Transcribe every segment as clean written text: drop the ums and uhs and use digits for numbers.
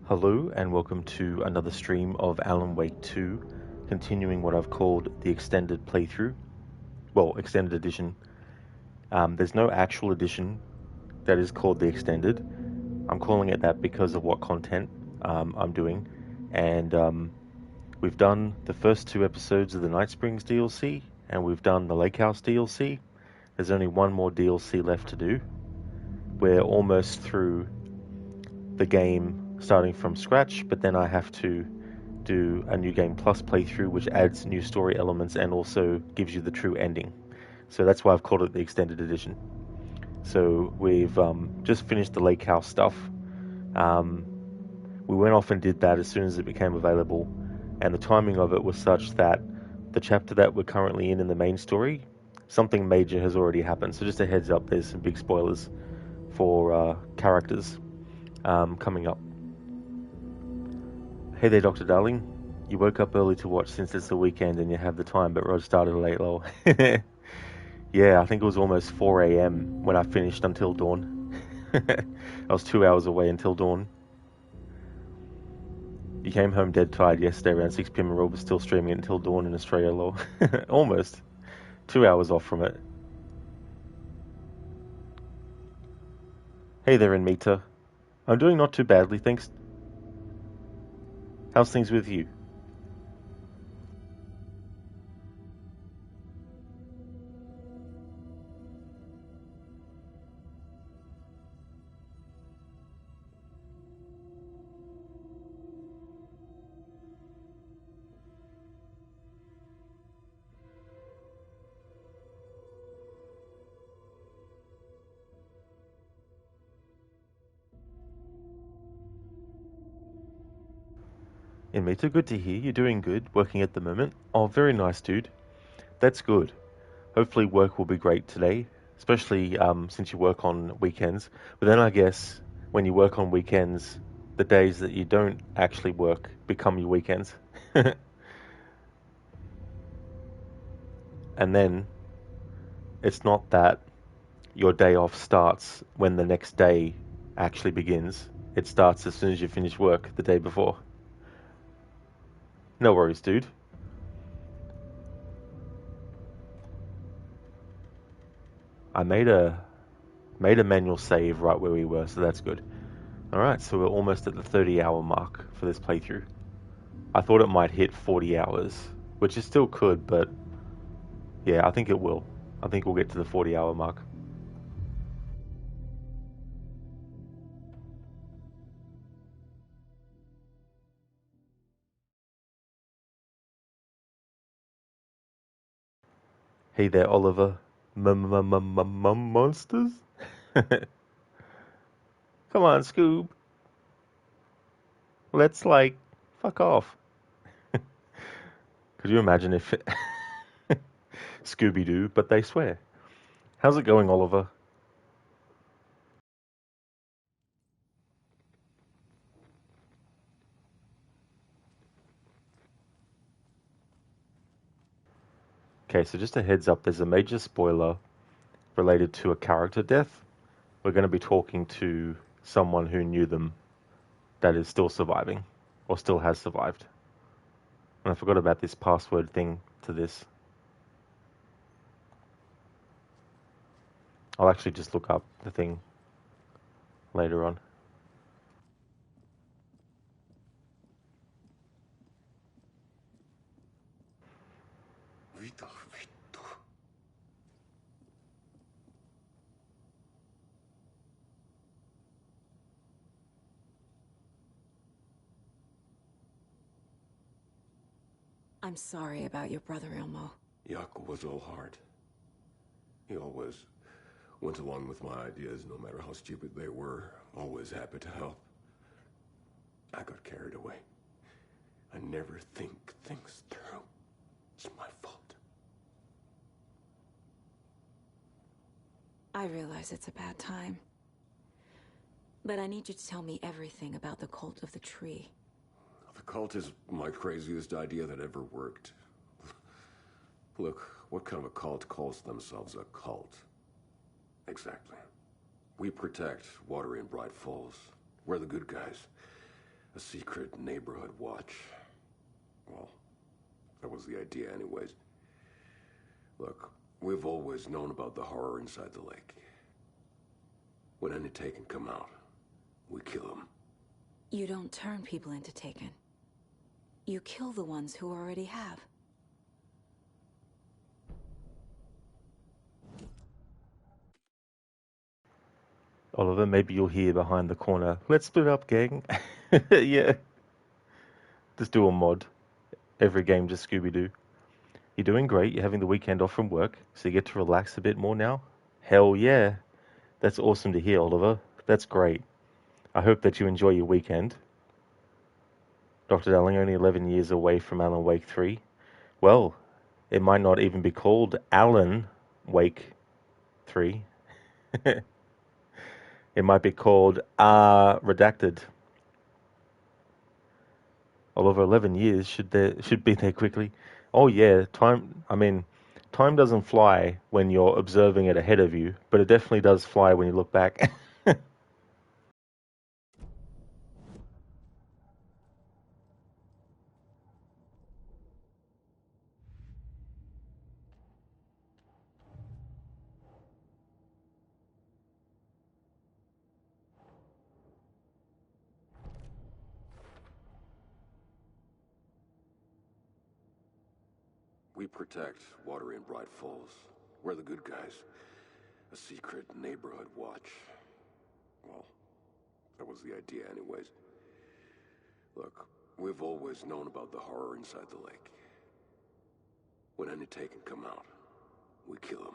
Hello and welcome to another stream of Alan Wake 2, continuing what I've called the extended playthrough. Well, extended edition. There's no actual edition that is called the extended. I'm calling it that because of what content I'm doing. And we've done the first two episodes of the Night Springs DLC, and we've done the Lake House DLC. There's only one more DLC left to do. We're almost through the game starting from scratch, but then I have to do a New Game Plus playthrough, which adds new story elements and also gives you the true ending. So that's why I've called it the extended edition. So we've just finished the Lake House stuff. We went off and did that as soon as it became available, and the timing of it was such that the chapter that we're currently in the main story, something major has already happened. So just a heads up, there's some big spoilers for characters coming up. Hey there, Dr. Darling. You woke up early to watch since it's the weekend and you have the time, but Rod started late, lol. Yeah, I think it was almost 4 a.m. when I finished until dawn. I was 2 hours away until dawn. You came home dead tired yesterday around 6 p.m. and Rod was still streaming it until dawn in Australia, lol. Almost. 2 hours off from it. Hey there, Anmita. I'm doing not too badly, thanks. How's things with you? Anmita, good to hear. You're doing good, working at the moment. Oh, very nice, dude. That's good. Hopefully work will be great today, especially since you work on weekends. But then I guess when you work on weekends, the days that you don't actually work become your weekends. And then it's not that your day off starts when the next day actually begins. It starts as soon as you finish work the day before. No worries, dude. I made a manual save right where we were, so that's good. Alright, so we're almost at the 30-hour mark for this playthrough. I thought it might hit 40 hours, which it still could, but yeah, I think it will. I think we'll get to the 40-hour mark. Hey there, Oliver. Monsters? Come on, Scoob. Let's, like, fuck off. Could you imagine if Scooby-Doo, but they swear. How's it going, Oliver? Okay, so just a heads up, there's a major spoiler related to a character death. We're going to be talking to someone who knew them that is still surviving, or still has survived. And I forgot about this password thing to this. I'll actually just look up the thing later on. I'm sorry about your brother, Ilmo. Jaakko was all heart. He always went along with my ideas, no matter how stupid they were. Always happy to help. I got carried away. I never think things through. It's my fault. I realize it's a bad time. But I need you to tell me everything about the Cult of the Tree. The cult is my craziest idea that ever worked. Look, what kind of a cult calls themselves a cult? Exactly. We protect Watery and Bright Falls. We're the good guys. A secret neighborhood watch. Well, that was the idea anyways. Look, we've always known about the horror inside the lake. When any Taken come out, we kill them. You don't turn people into Taken. You kill the ones who already have. Oliver, maybe you'll hear behind the corner, "Let's split up, gang." Yeah. Just do a mod. Every game just Scooby-Doo. You're doing great. You're having the weekend off from work, so you get to relax a bit more now? Hell yeah. That's awesome to hear, Oliver. That's great. I hope that you enjoy your weekend. Dr. Darling, only 11 years away from Alan Wake 3. Well, it might not even be called Alan Wake 3. It might be called Redacted. Oliver, 11 years should be there quickly. Oh yeah, time doesn't fly when you're observing it ahead of you, but it definitely does fly when you look back. We protect Watery and Bright Falls. We're the good guys. A secret neighborhood watch. Well, that was the idea anyways. Look, we've always known about the horror inside the lake. When any Taken come out, we kill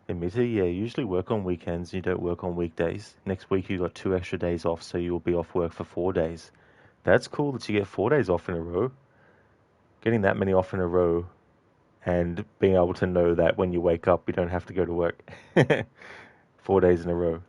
them. Emitter, yeah, you usually work on weekends, you don't work on weekdays. Next week you got 2 extra days off, so you'll be off work for 4 days. That's cool that you get 4 days off in a row. Getting that many off in a row and being able to know that when you wake up, you don't have to go to work. 4 days in a row.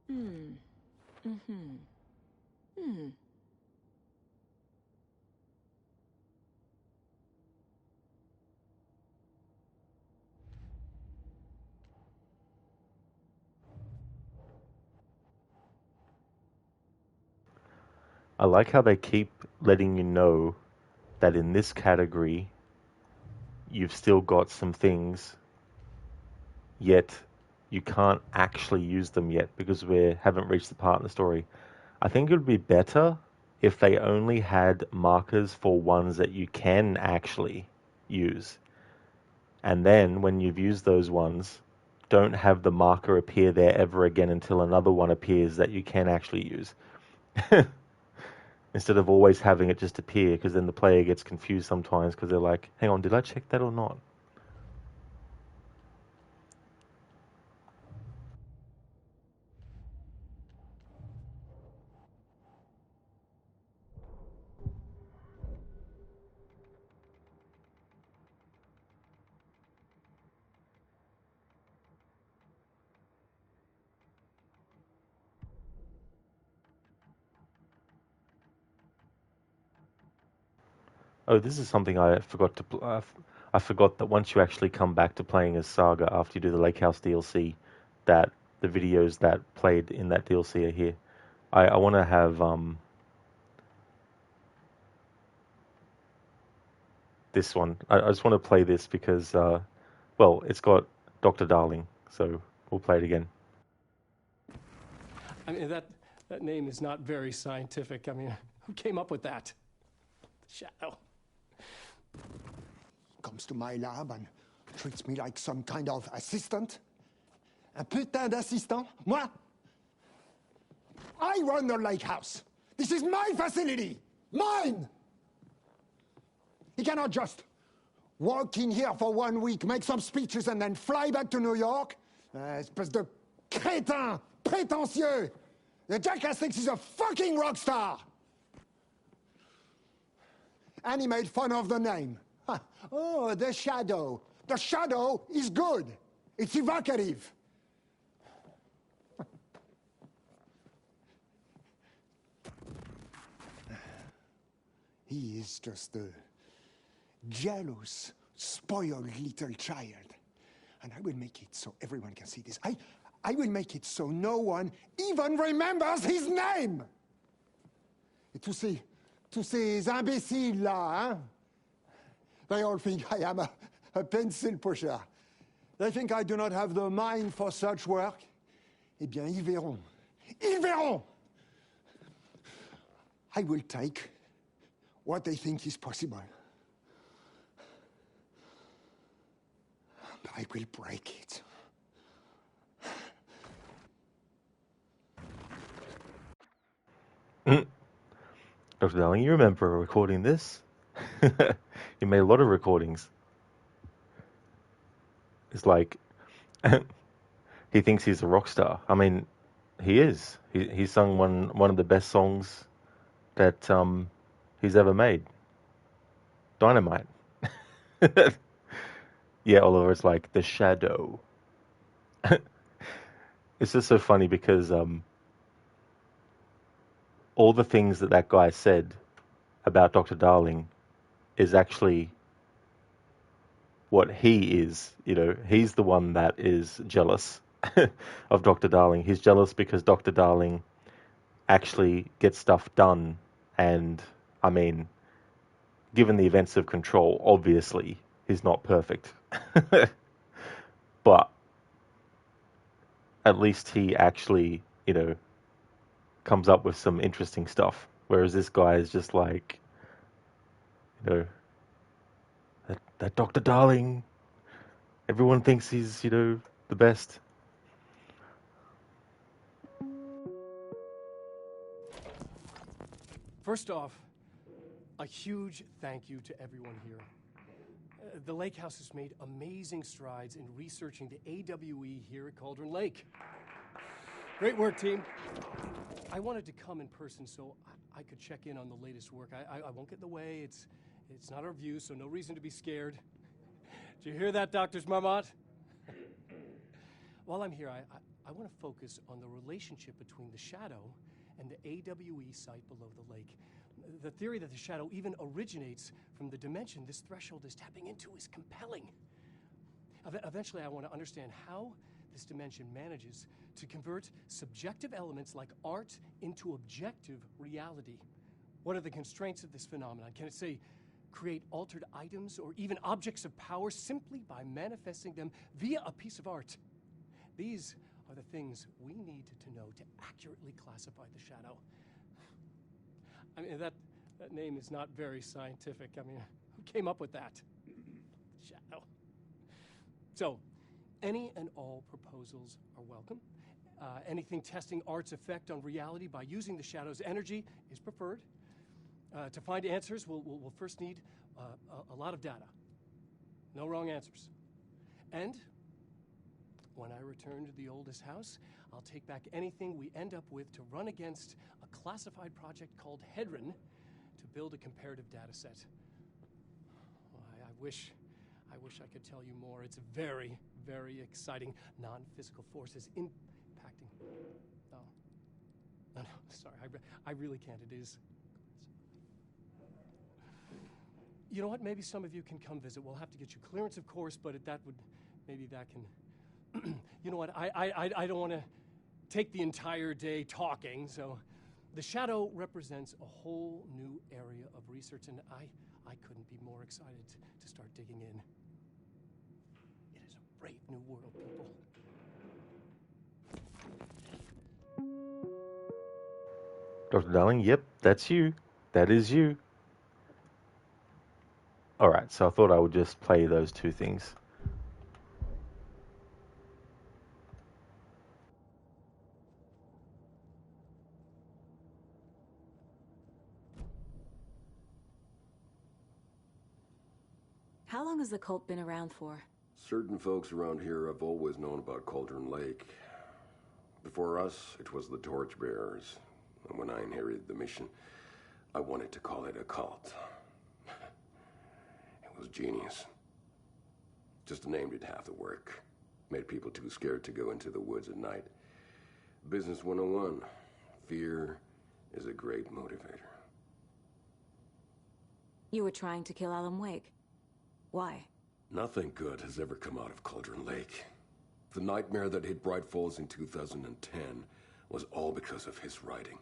Hmm. I like how they keep letting you know that in this category, you've still got some things, yet you can't actually use them yet because we haven't reached the part in the story. I think it would be better if they only had markers for ones that you can actually use. And then when you've used those ones, don't have the marker appear there ever again until another one appears that you can actually use. Instead of always having it just appear, because then the player gets confused sometimes because they're like, hang on, did I check that or not? Oh, this is something I forgot to. I forgot that once you actually come back to playing as Saga after you do the Lake House DLC, that the videos that played in that DLC are here. I want to have this one. I just want to play this because, well, it's got Dr. Darling, so we'll play it again. I mean, that name is not very scientific. I mean, who came up with that? Shadow. Comes to my lab and treats me like some kind of assistant. Un putain d'assistant? Moi? I run the lake house. This is my facility. Mine! He cannot just walk in here for 1 week, make some speeches, and then fly back to New York. Espèce de crétin, prétentieux. The jackass thinks he's a fucking rock star. And he made fun of the name. Oh, the Shadow. The Shadow is good. It's evocative. He is just a jealous, spoiled little child. And I will make it so everyone can see this. I will make it so no one even remembers his name! Et tous ces imbéciles là, hein? They all think I am a pencil pusher. They think I do not have the mind for such work. Eh bien, ils verront. Ils verront! I will take what they think is possible. But I will break it. Dr. Darling, you remember recording this? You made a lot of recordings. It's like he thinks he's a rock star. I mean, he is. He sung one of the best songs that he's ever made. Dynamite. Yeah, Oliver, it's like The Shadow. It's just so funny because all the things that guy said about Dr. Darling is actually what he is. You know, he's the one that is jealous of Dr. Darling. He's jealous because Dr. Darling actually gets stuff done. And, I mean, given the events of Control, obviously, he's not perfect. But at least he actually, you know, comes up with some interesting stuff. Whereas this guy is just like, you know, that Dr. Darling, everyone thinks he's, you know, the best. First off, a huge thank you to everyone here. The Lake House has made amazing strides in researching the AWE here at Cauldron Lake. Great work, team. I wanted to come in person so I could check in on the latest work. I won't get in the way. It's not our view, so no reason to be scared. Did you hear that, Dr. Marmot? While I'm here, I want to focus on the relationship between the Shadow and the AWE site below the lake. The theory that the Shadow even originates from the dimension this threshold is tapping into is compelling. Eventually, I want to understand how this dimension manages to convert subjective elements like art into objective reality. What are the constraints of this phenomenon? Can it, say, create altered items or even objects of power simply by manifesting them via a piece of art? These are the things we need to know to accurately classify the Shadow. I mean, that name is not very scientific. I mean, who came up with that? Shadow. So, any and all proposals are welcome. Anything testing art's effect on reality by using the Shadow's energy is preferred. To find answers, we'll first need a lot of data. No wrong answers. And when I return to the oldest house, I'll take back anything we end up with to run against a classified project called Hedron to build a comparative data set. I wish I could tell you more. It's very, very exciting. Non-physical forces impacting. No, sorry, I really can't. It is. You know what? Maybe some of you can come visit. We'll have to get you clearance, of course, but maybe that can. You know what? I don't want to take the entire day talking, so the Shadow represents a whole new area of research, and I couldn't be more excited to start digging in. It is a brave new world, people. Dr. Darling, yep, that's you. That is you. Alright, so I thought I would just play those two things. How long has the cult been around for? Certain folks around here have always known about Cauldron Lake. Before us, it was the Torchbearers. And when I inherited the mission, I wanted to call it a cult. It was genius. Just the name did half the work. Made people too scared to go into the woods at night. Business 101. Fear is a great motivator. You were trying to kill Alan Wake. Why? Nothing good has ever come out of Cauldron Lake. The nightmare that hit Bright Falls in 2010 was all because of his writing.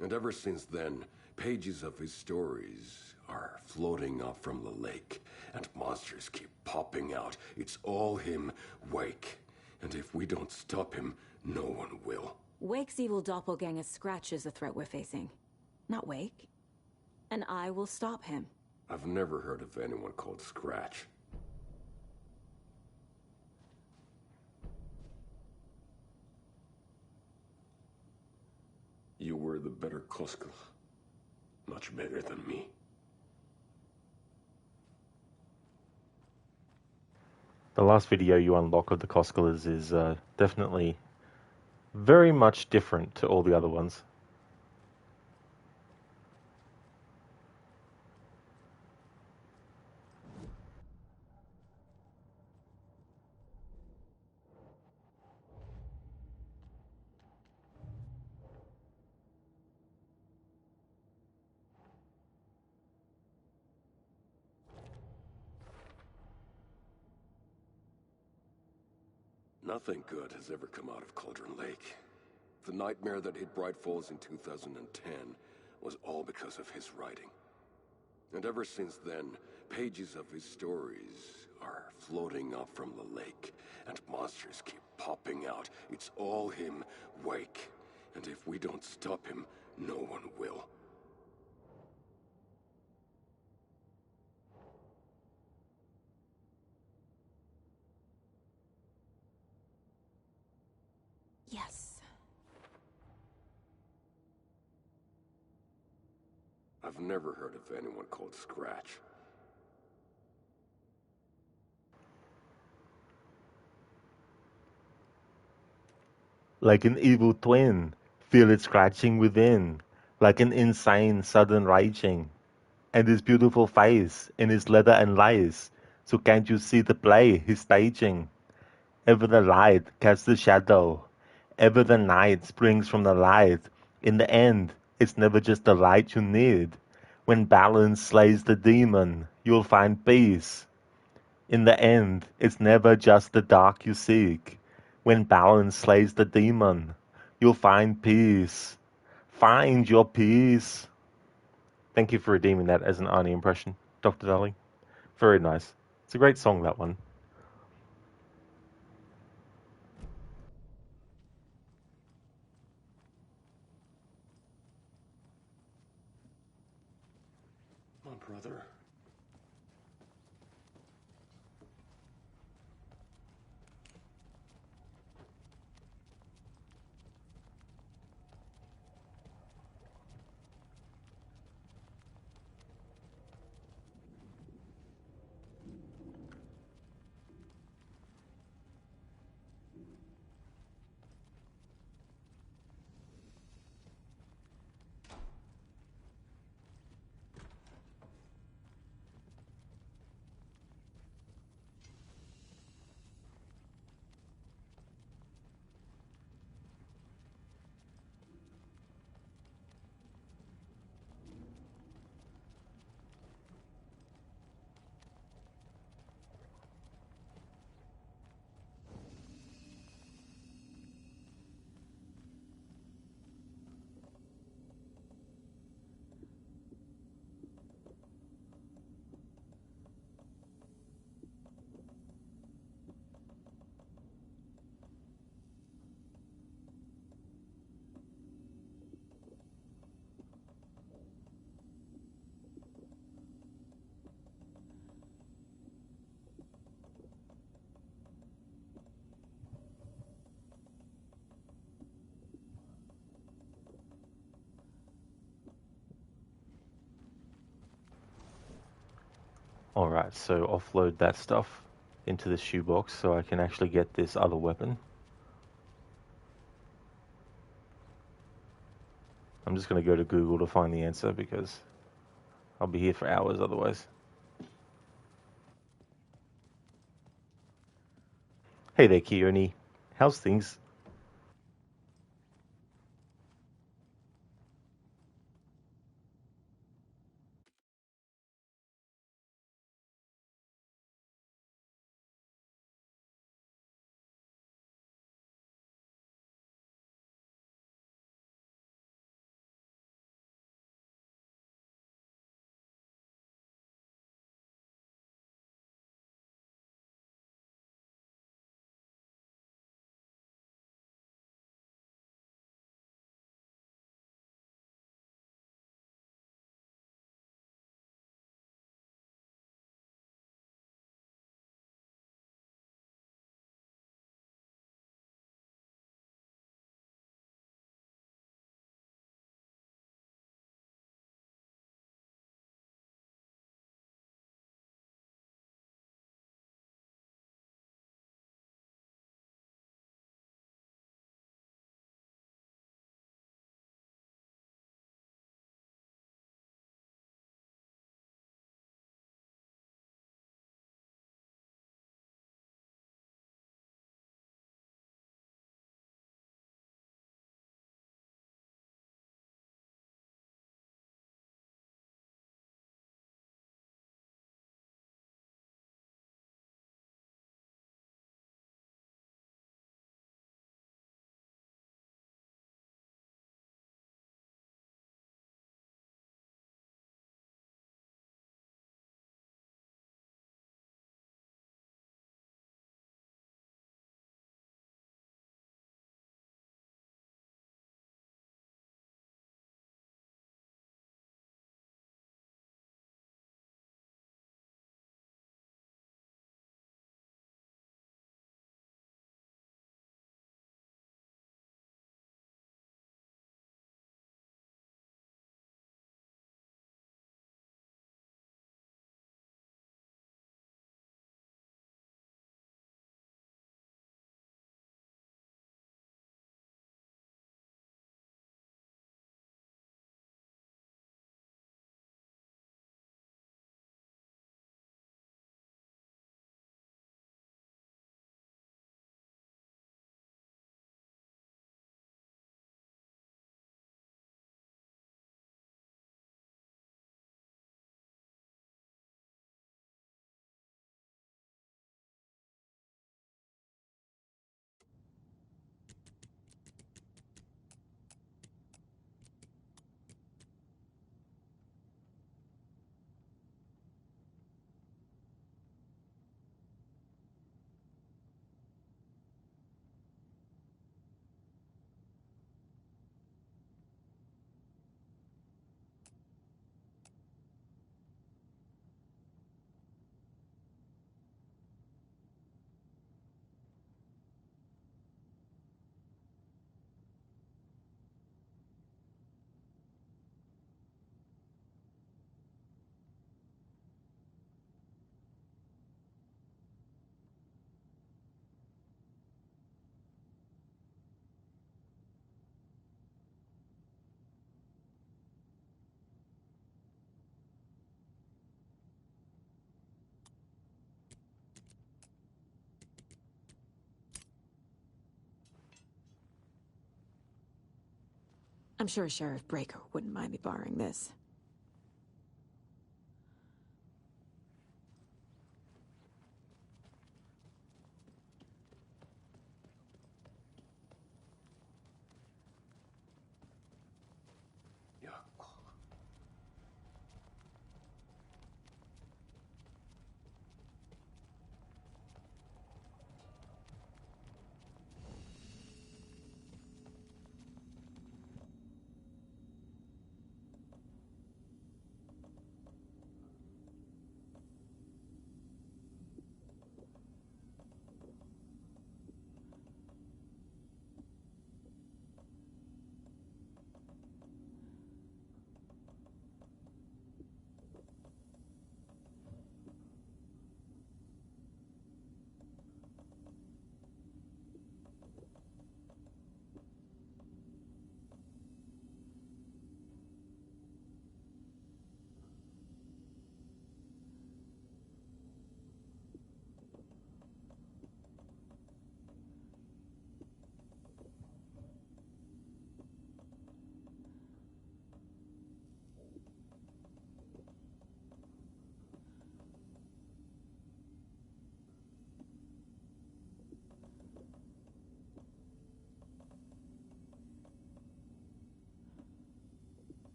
And ever since then, pages of his stories are floating up from the lake, and monsters keep popping out. It's all him, Wake. And if we don't stop him, no one will. Wake's evil doppelganger Scratch is the threat we're facing, not Wake. And I will stop him. I've never heard of anyone called Scratch. You were the better Koskela. Much better than me. The last video you unlock of the Koskelas is definitely very much different to all the other ones. Nothing good has ever come out of Cauldron Lake. The nightmare that hit Bright Falls in 2010 was all because of his writing. And ever since then, pages of his stories are floating up from the lake, and monsters keep popping out. It's all him, Wake. And if we don't stop him, no one will. Yes. I've never heard of anyone called Scratch. Like an evil twin, feel it scratching within, like an insane sudden raging. And his beautiful face in his leather and lace, so can't you see the play he's staging? Ever the light casts the shadow, ever the night springs from the light. In the end, it's never just the light you need. When balance slays the demon, you'll find peace. In the end, it's never just the dark you seek. When balance slays the demon, you'll find peace. Find your peace. Thank you for redeeming that as an Arnie impression, Dr. Darling. Very nice. It's a great song, that one. My brother. Alright, so offload that stuff into the shoebox so I can actually get this other weapon. I'm just going to go to Google to find the answer because I'll be here for hours otherwise. Hey there, Keone. How's things? I'm sure Sheriff Breaker wouldn't mind me borrowing this. Yeah.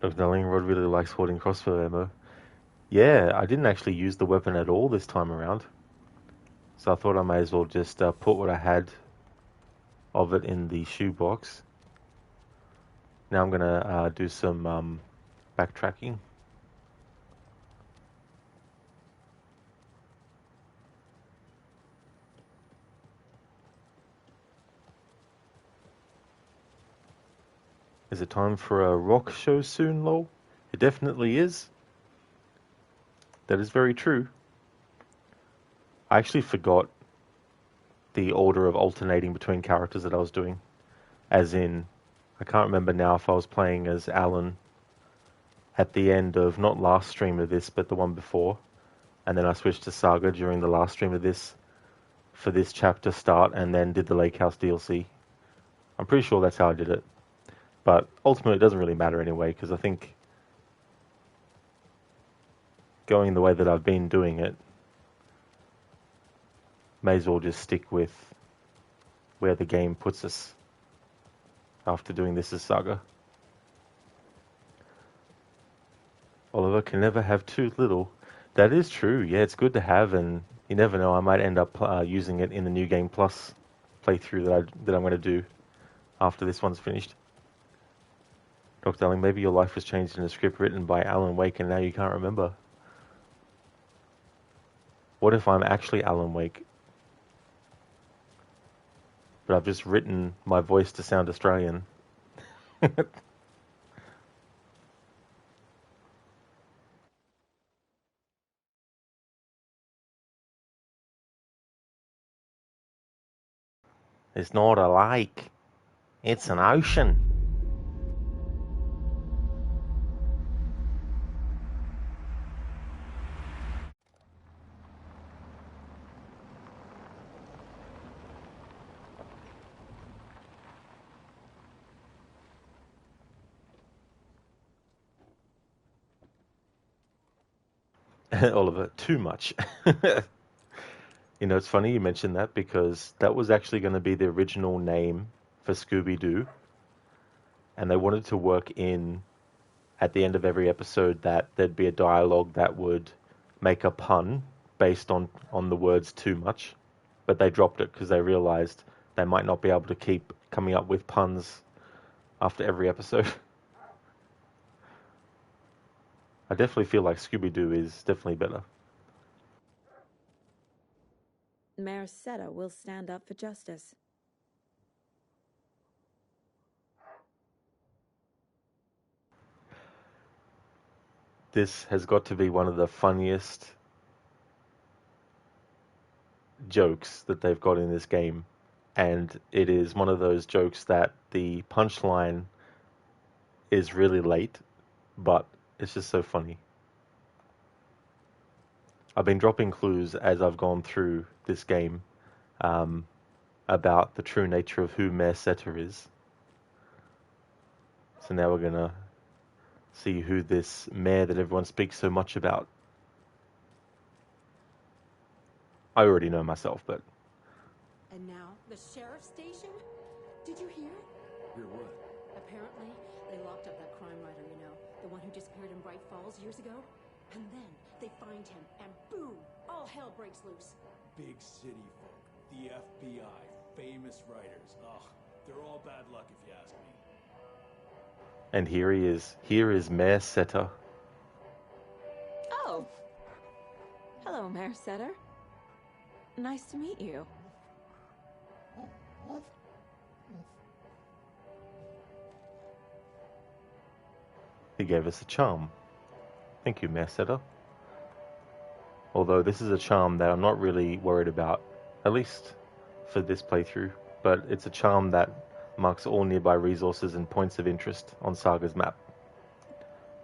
Dr. Darling, Rod really likes hoarding crossbow ammo. Yeah, I didn't actually use the weapon at all this time around. So I thought I may as well just put what I had of it in the shoebox. Now I'm going to do some backtracking. Is it time for a rock show soon, lol? It definitely is. That is very true. I actually forgot the order of alternating between characters that I was doing. As in, I can't remember now if I was playing as Alan at the end of, not last stream of this, but the one before. And then I switched to Saga during the last stream of this for this chapter start, and then did the Lake House DLC. I'm pretty sure that's how I did it. But ultimately, it doesn't really matter anyway, because I think going the way that I've been doing it, may as well just stick with where the game puts us after doing this as Saga. Oliver can never have too little. That is true. Yeah, it's good to have, and you never know. I might end up using it in the New Game Plus playthrough that I'm going to do after this one's finished. Dr. Darling, maybe your life was changed in a script written by Alan Wake and now you can't remember. What if I'm actually Alan Wake? But I've just written my voice to sound Australian. It's not a lake. It's an ocean. Oliver, too much. You know, it's funny you mentioned that because that was actually going to be the original name for Scooby-Doo. And they wanted to work in, at the end of every episode, that there'd be a dialogue that would make a pun based on the words too much. But they dropped it because they realized they might not be able to keep coming up with puns after every episode. I definitely feel like Scooby-Doo is definitely better. Mayor Seta will stand up for justice. This has got to be one of the funniest jokes that they've got in this game. And it is one of those jokes that the punchline is really late, but it's just so funny. I've been dropping clues as I've gone through this game about the true nature of who Mayor Seta is. So now we're gonna see who this mayor that everyone speaks so much about. I already know myself, but... And now, the sheriff's station? Did you hear? Hear what? Apparently, they locked up that crime writer, you know, the one who disappeared in Bright Falls years ago. And then they find him, and boom, all hell breaks loose. Big city folk, the FBI, famous writers. Ugh, they're all bad luck if you ask me. And here he is. Here is Mayor Seta. Oh! Hello, Mayor Seta. Nice to meet you. He gave us a charm. Thank you, Mayor Seta. Although this is a charm that I'm not really worried about, at least for this playthrough, but it's a charm that marks all nearby resources and points of interest on Saga's map.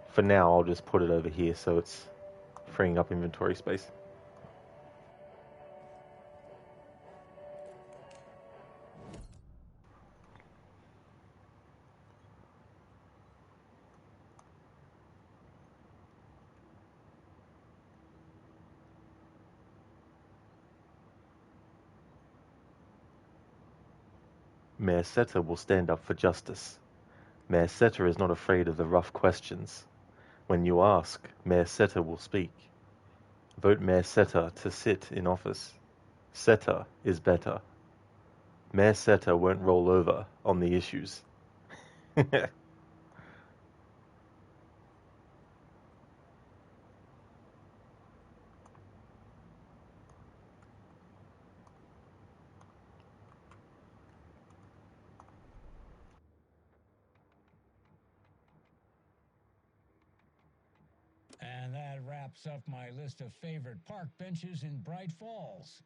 For now, I'll just put it over here so it's freeing up inventory space. Mayor Seta will stand up for justice. Mayor Seta is not afraid of the rough questions. When you ask, Mayor Seta will speak. Vote Mayor Seta to sit in office. Seta is better. Mayor Seta won't roll over on the issues. And that wraps up my list of favorite park benches in Bright Falls.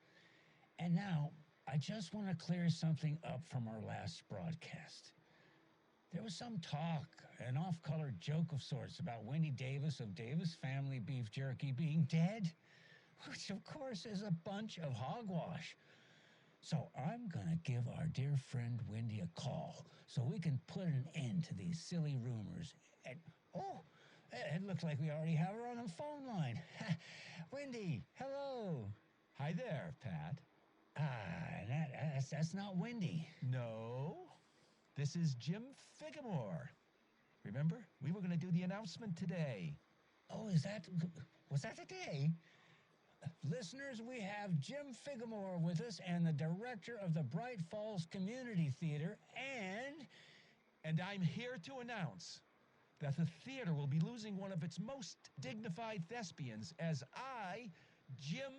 And now, I just want to clear something up from our last broadcast. There was some talk, an off-color joke of sorts, about Wendy Davis of Davis Family Beef Jerky being dead, which of course is a bunch of hogwash. So I'm gonna give our dear friend Wendy a call so we can put an end to these silly rumors. And, oh, it looks like we already have her on the phone line. Wendy, hello. Hi there, Pat. That's not Wendy. No, this is Jim Figamore. Remember, we were going to do the announcement today. Oh, was that today? Listeners, we have Jim Figamore with us and the director of the Bright Falls Community Theater, And I'm here to announce that the theater will be losing one of its most dignified thespians as I, Jim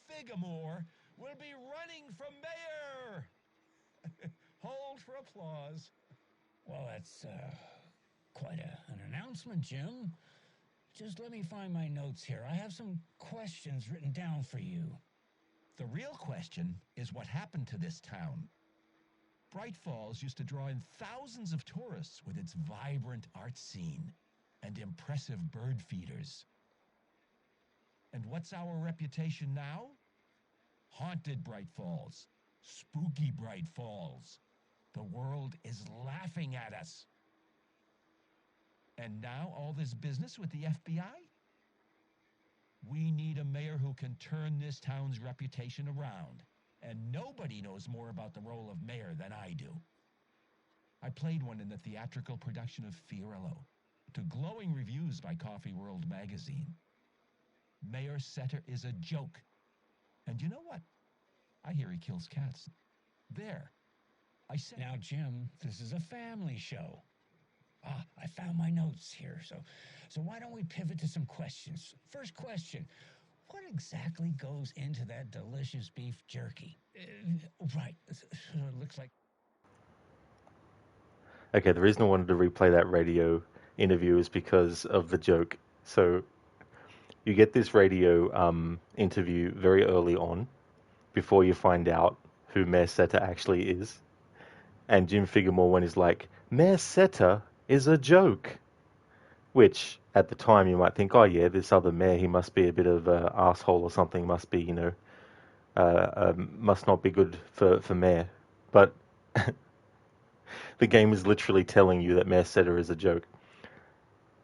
Figamore, will be running for mayor. Hold for applause. Well, that's quite an announcement, Jim. Just let me find my notes here. I have some questions written down for you. The real question is what happened to this town. Bright Falls used to draw in thousands of tourists with its vibrant art scene and impressive bird feeders. And what's our reputation now? Haunted Bright Falls. Spooky Bright Falls. The world is laughing at us. And now all this business with the FBI? We need a mayor who can turn this town's reputation around. And nobody knows more about the role of mayor than I do. I played one in the theatrical production of Fiorillo, to glowing reviews by Coffee World magazine. Mayor Seta is a joke. And you know what? I hear he kills cats. There. I said... Now, Jim, this is a family show. I found my notes here. So why don't we pivot to some questions? First question. What exactly goes into that delicious beef jerky? Right. So it looks like... Okay, the reason I wanted to replay that radio interview is because of the joke. So you get this radio interview very early on, before you find out who Mayor Seta actually is. And Jim Figuremore, when he's like, Mayor Seta is a joke. Which, at the time, you might think, oh yeah, this other mayor, he must be a bit of an asshole or something, must be, must not be good for mayor. But the game is literally telling you that Mayor Seta is a joke.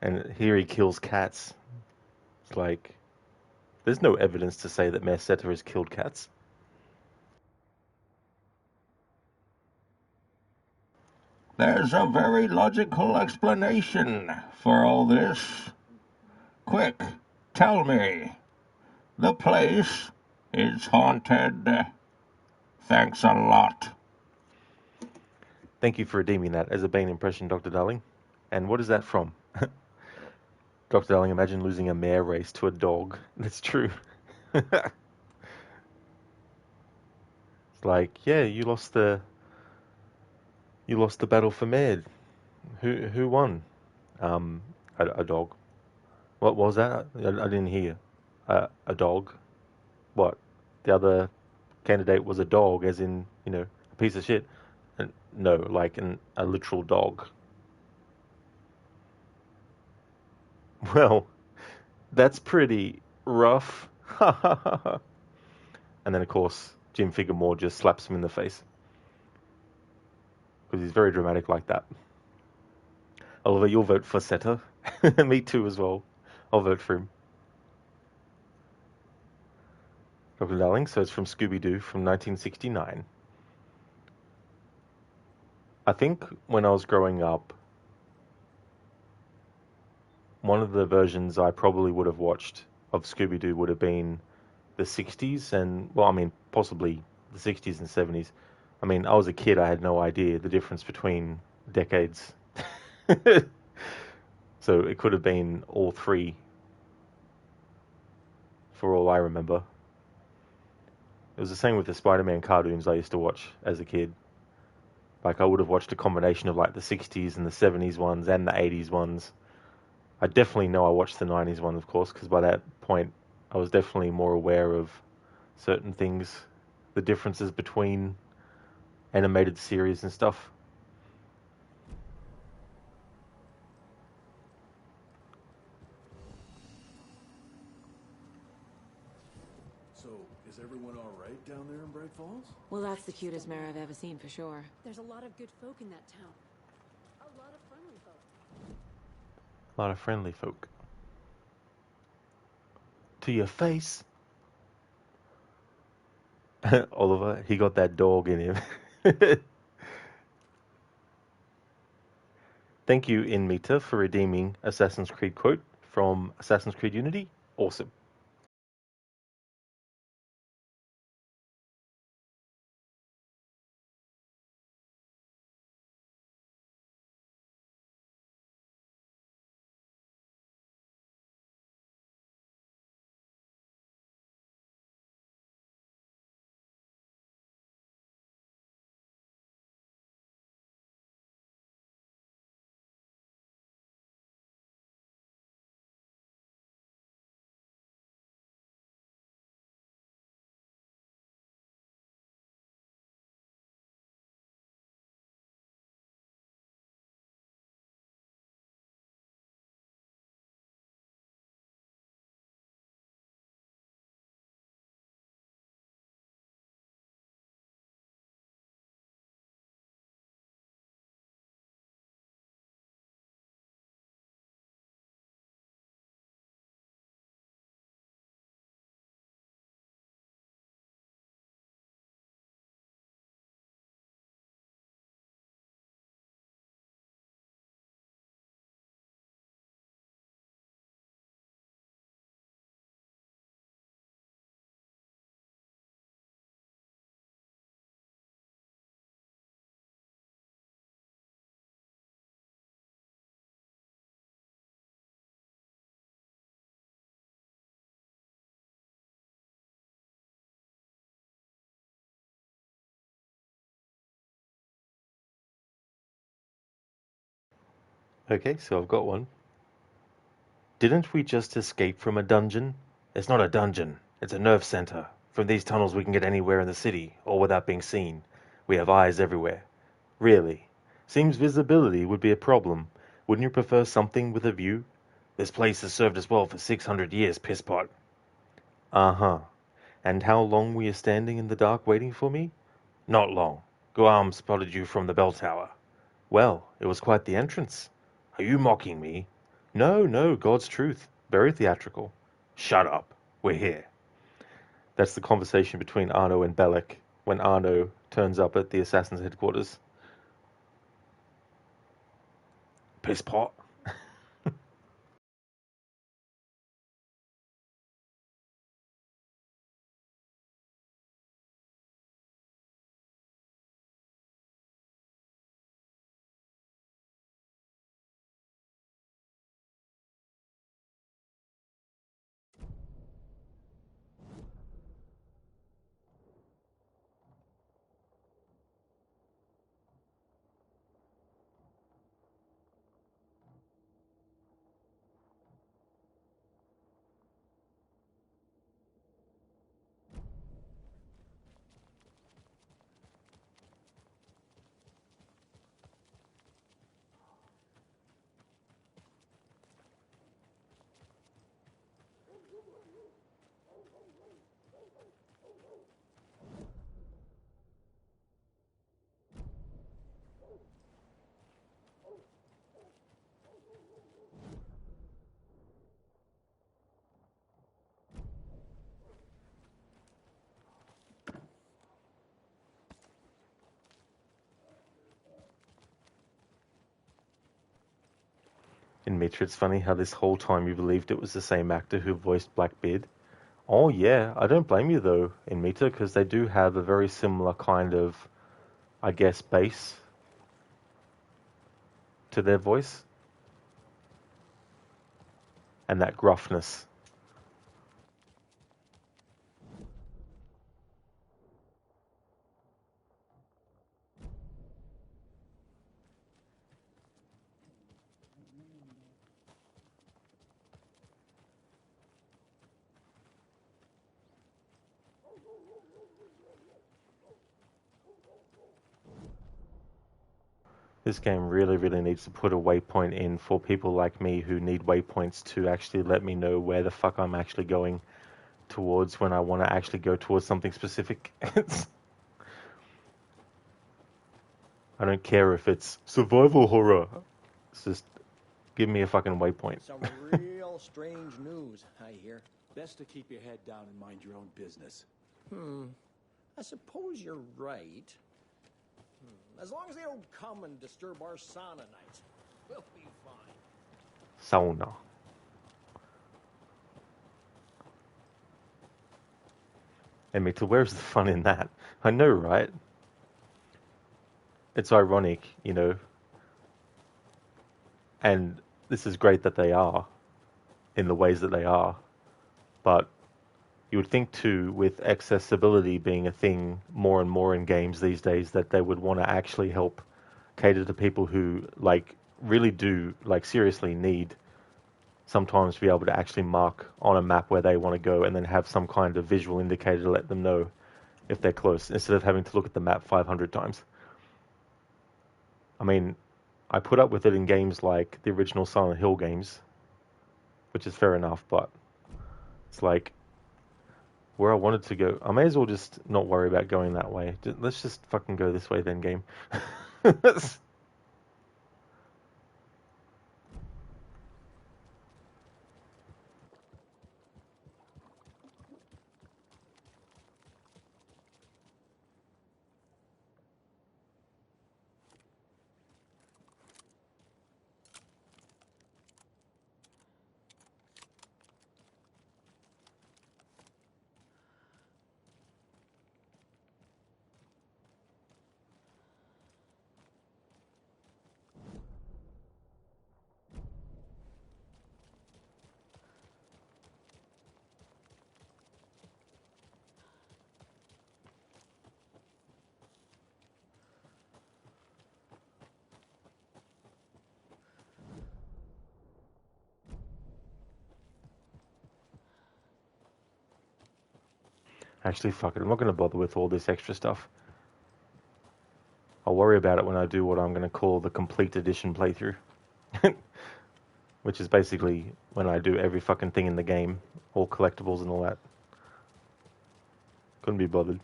And here he kills cats. It's like, there's no evidence to say that Mayor Seta has killed cats. There's a very logical explanation for all this. Quick, tell me. The place is haunted. Thanks a lot. Thank you for redeeming that as a Bane impression, Dr. Darling. And what is that from? Dr. Darling, imagine losing a mare race to a dog. That's true. It's like, yeah, you lost the battle for mayor. Who won? A dog. What was that? I didn't hear. A dog. What? The other candidate was a dog, as in, a piece of shit. And no, like a literal dog. Well, that's pretty rough. And then, of course, Jim Figuremore just slaps him in the face. Because he's very dramatic like that. Oliver, you'll vote for Seta. Me too as well. I'll vote for him. Dr. Darling, so it's from Scooby-Doo from 1969. I think when I was growing up, one of the versions I probably would have watched of Scooby-Doo would have been the 60s and, well, I mean, possibly the 60s and 70s. I mean, I was a kid, I had no idea the difference between decades. So it could have been all three, for all I remember. It was the same with the Spider-Man cartoons I used to watch as a kid. Like, I would have watched a combination of, like, the 60s and the 70s ones and the 80s ones. I definitely know I watched the 90s one, of course, because by that point, I was definitely more aware of certain things, the differences between animated series and stuff. So, is everyone all right down there in Bright Falls? Well, that's the cutest mayor I've ever seen, for sure. There's a lot of good folk in that town. A lot of friendly folk. A lot of friendly folk. To your face. Oliver, he got that dog in him. Thank you, InMeter, for redeeming Assassin's Creed quote from Assassin's Creed Unity. Awesome. Okay, so I've got one. Didn't we just escape from a dungeon? It's not a dungeon. It's a nerve center. From these tunnels we can get anywhere in the city, all without being seen. We have eyes everywhere. Really? Seems visibility would be a problem. Wouldn't you prefer something with a view? This place has served us well for 600 years, pisspot. Uh-huh. And how long were you standing in the dark waiting for me? Not long. Guam spotted you from the bell tower. Well, it was quite the entrance. Are you mocking me? No, no, God's truth. Very theatrical. Shut up. We're here. That's the conversation between Arno and Bellic when Arno turns up at the assassin's headquarters. Pisspot. In Mitra, it's funny how this whole time you believed it was the same actor who voiced Blackbeard. Oh yeah, I don't blame you though in Mitra, because they do have a very similar kind of, I guess, bass to their voice. And that gruffness. This game really, really needs to put a waypoint in for people like me who need waypoints to actually let me know where the fuck I'm actually going towards when I want to actually go towards something specific. I don't care if it's survival horror. It's just give me a fucking waypoint. Some real strange news, I hear. Best to keep your head down and mind your own business. I suppose you're right. As long as they don't come and disturb our sauna nights, we'll be fine. Sauna. And Mita, where's the fun in that? I know, right? It's ironic, you know. And this is great that they are, in the ways that they are. But you would think too, with accessibility being a thing more and more in games these days, that they would want to actually help cater to people who, like, really do, like, seriously need sometimes to be able to actually mark on a map where they want to go and then have some kind of visual indicator to let them know if they're close, instead of having to look at the map 500 times. I mean, I put up with it in games like the original Silent Hill games, which is fair enough, but it's like, where I wanted to go, I may as well just not worry about going that way. Let's just fucking go this way then, game. Actually, fuck it. I'm not going to bother with all this extra stuff. I'll worry about it when I do what I'm going to call the complete edition playthrough. Which is basically when I do every fucking thing in the game. All collectibles and all that. Couldn't be bothered.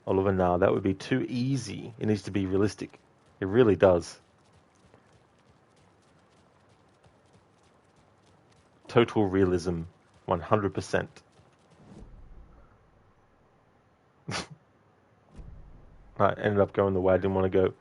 Oliver, nah, that would be too easy. It needs to be realistic. It really does. Total realism. 100%. I ended up going the way I didn't want to go.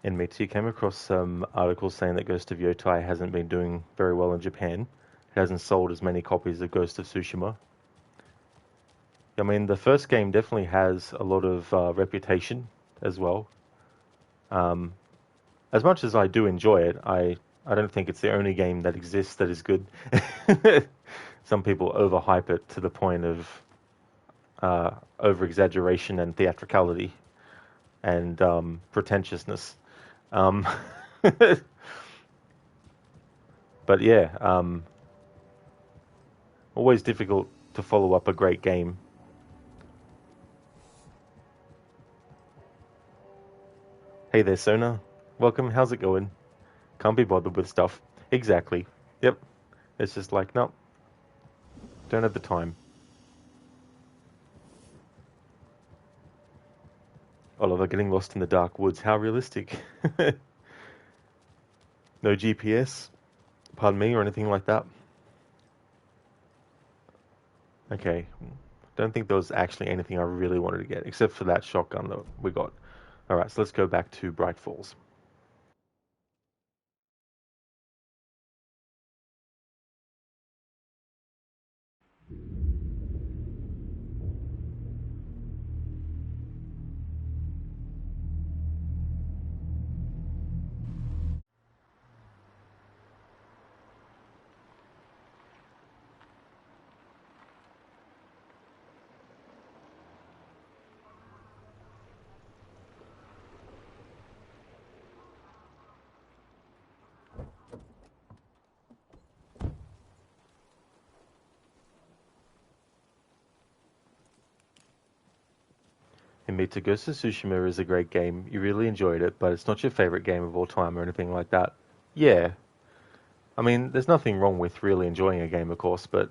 Inmates, you came across some articles saying that Ghost of Yotai hasn't been doing very well in Japan. It hasn't sold as many copies of Ghost of Tsushima. I mean, the first game definitely has a lot of reputation as well. As much as I do enjoy it, I don't think it's the only game that exists that is good. Some people overhype it to the point of over-exaggeration and theatricality and pretentiousness. But yeah, always difficult to follow up a great game. Hey there, Sona. Welcome. How's it going? Can't be bothered with stuff. Exactly. Yep. It's just like, no. Don't have the time. Oliver getting lost in the dark woods. How realistic. No GPS, pardon me, or anything like that. Okay. Don't think there was actually anything I really wanted to get, except for that shotgun that we got. Alright, so let's go back to Bright Falls. Inmate, Ghost of Tsushima is a great game. You really enjoyed it, but it's not your favorite game of all time or anything like that. Yeah. I mean, there's nothing wrong with really enjoying a game, of course, but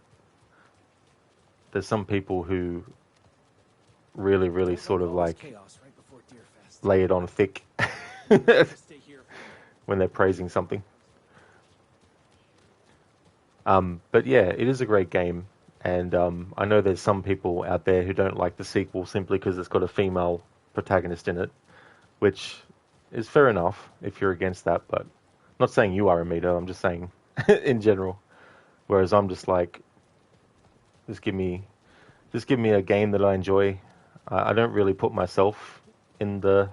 there's some people who really, really sort of like lay it on thick when they're praising something. But yeah, it is a great game. And I know there's some people out there who don't like the sequel simply because it's got a female protagonist in it, which is fair enough if you're against that, but I'm not saying you are, Amita, I'm just saying in general. Whereas I'm just like, just give me a game that I enjoy. I don't really put myself in the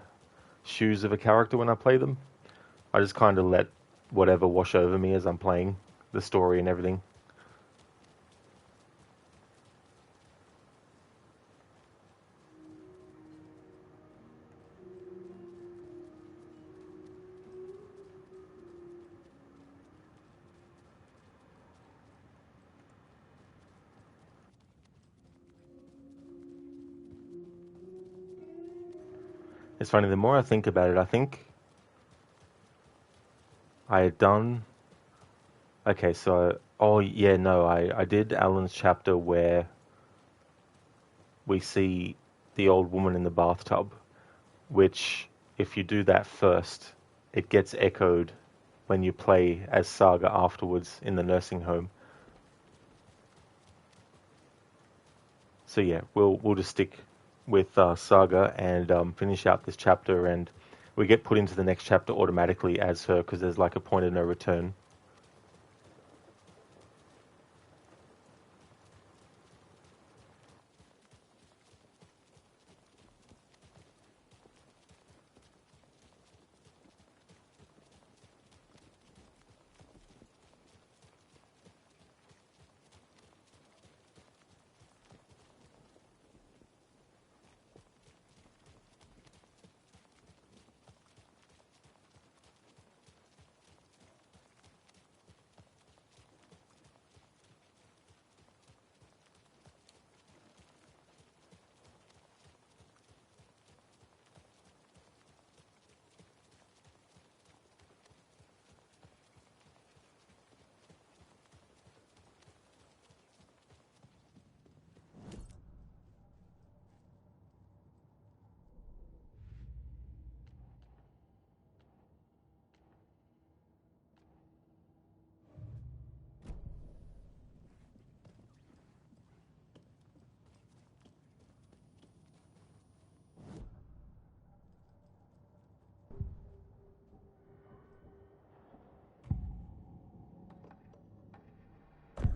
shoes of a character when I play them. I just kind of let whatever wash over me as I'm playing the story and everything. It's funny, the more I think about it, I think I had done... Okay, so... Oh, yeah, no, I did Alan's chapter where we see the old woman in the bathtub, which, if you do that first, it gets echoed when you play as Saga afterwards in the nursing home. So yeah, we'll just stick with Saga and finish out this chapter, and we get put into the next chapter automatically as her because there's like a point of no return.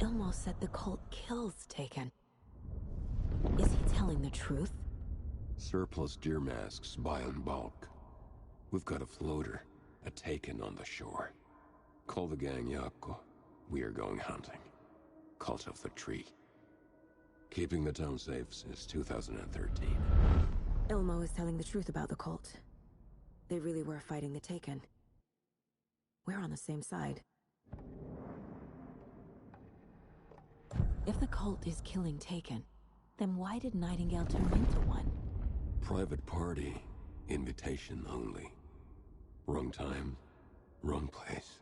Ilmo said the cult kills Taken. Is he telling the truth? Surplus deer masks buy in bulk. We've got a floater, a Taken on the shore. Call the gang Yako. We are going hunting. Cult of the Tree. Keeping the town safe since 2013. Ilmo is telling the truth about the cult. They really were fighting the Taken. We're on the same side. If the cult is killing Taken, then why did Nightingale turn into one? Private party. Invitation only. Wrong time, wrong place.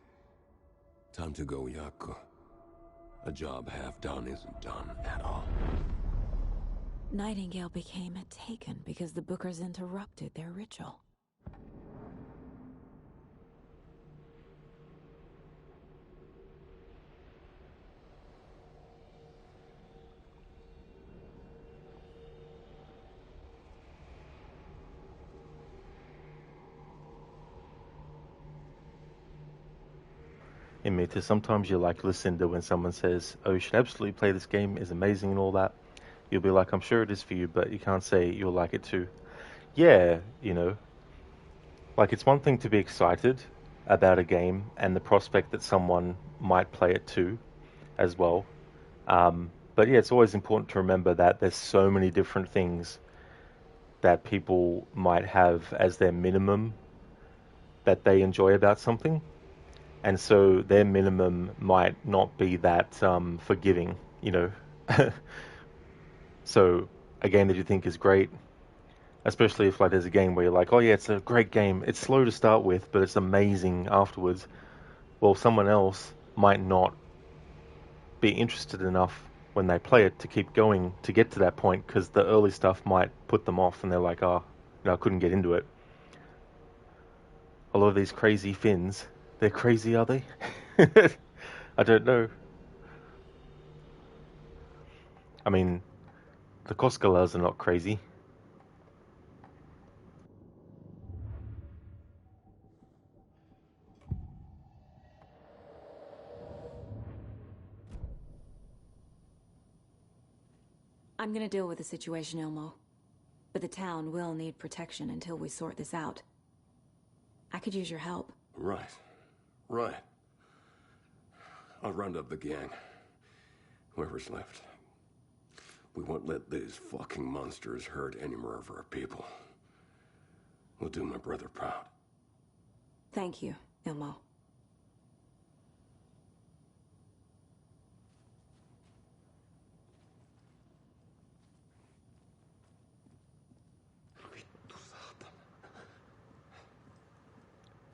Time to go, Yako. A job half done isn't done at all. Nightingale became a Taken because the Bookers interrupted their ritual. Admit it, sometimes you like Lucinda when someone says, oh, you should absolutely play this game, it's amazing and all that. You'll be like, I'm sure it is for you, but you can't say you'll like it too. Yeah, you know, like it's one thing to be excited about a game and the prospect that someone might play it too as well. But yeah, it's always important to remember that there's so many different things that people might have as their minimum that they enjoy about something. And so their minimum might not be that forgiving, you know. So a game that you think is great, especially if like there's a game where you're like, oh yeah, it's a great game. It's slow to start with, but it's amazing afterwards. Well, someone else might not be interested enough when they play it to keep going to get to that point because the early stuff might put them off and they're like, oh, you know, I couldn't get into it. A lot of these crazy Finns, they're crazy, are they? I don't know. I mean, the Koskalas are not crazy. I'm gonna deal with the situation, Ilmo. But the town will need protection until we sort this out. I could use your help. Right. Right. I'll round up the gang. Whoever's left. We won't let these fucking monsters hurt any more of our people. We'll do my brother proud. Thank you, Ilmo.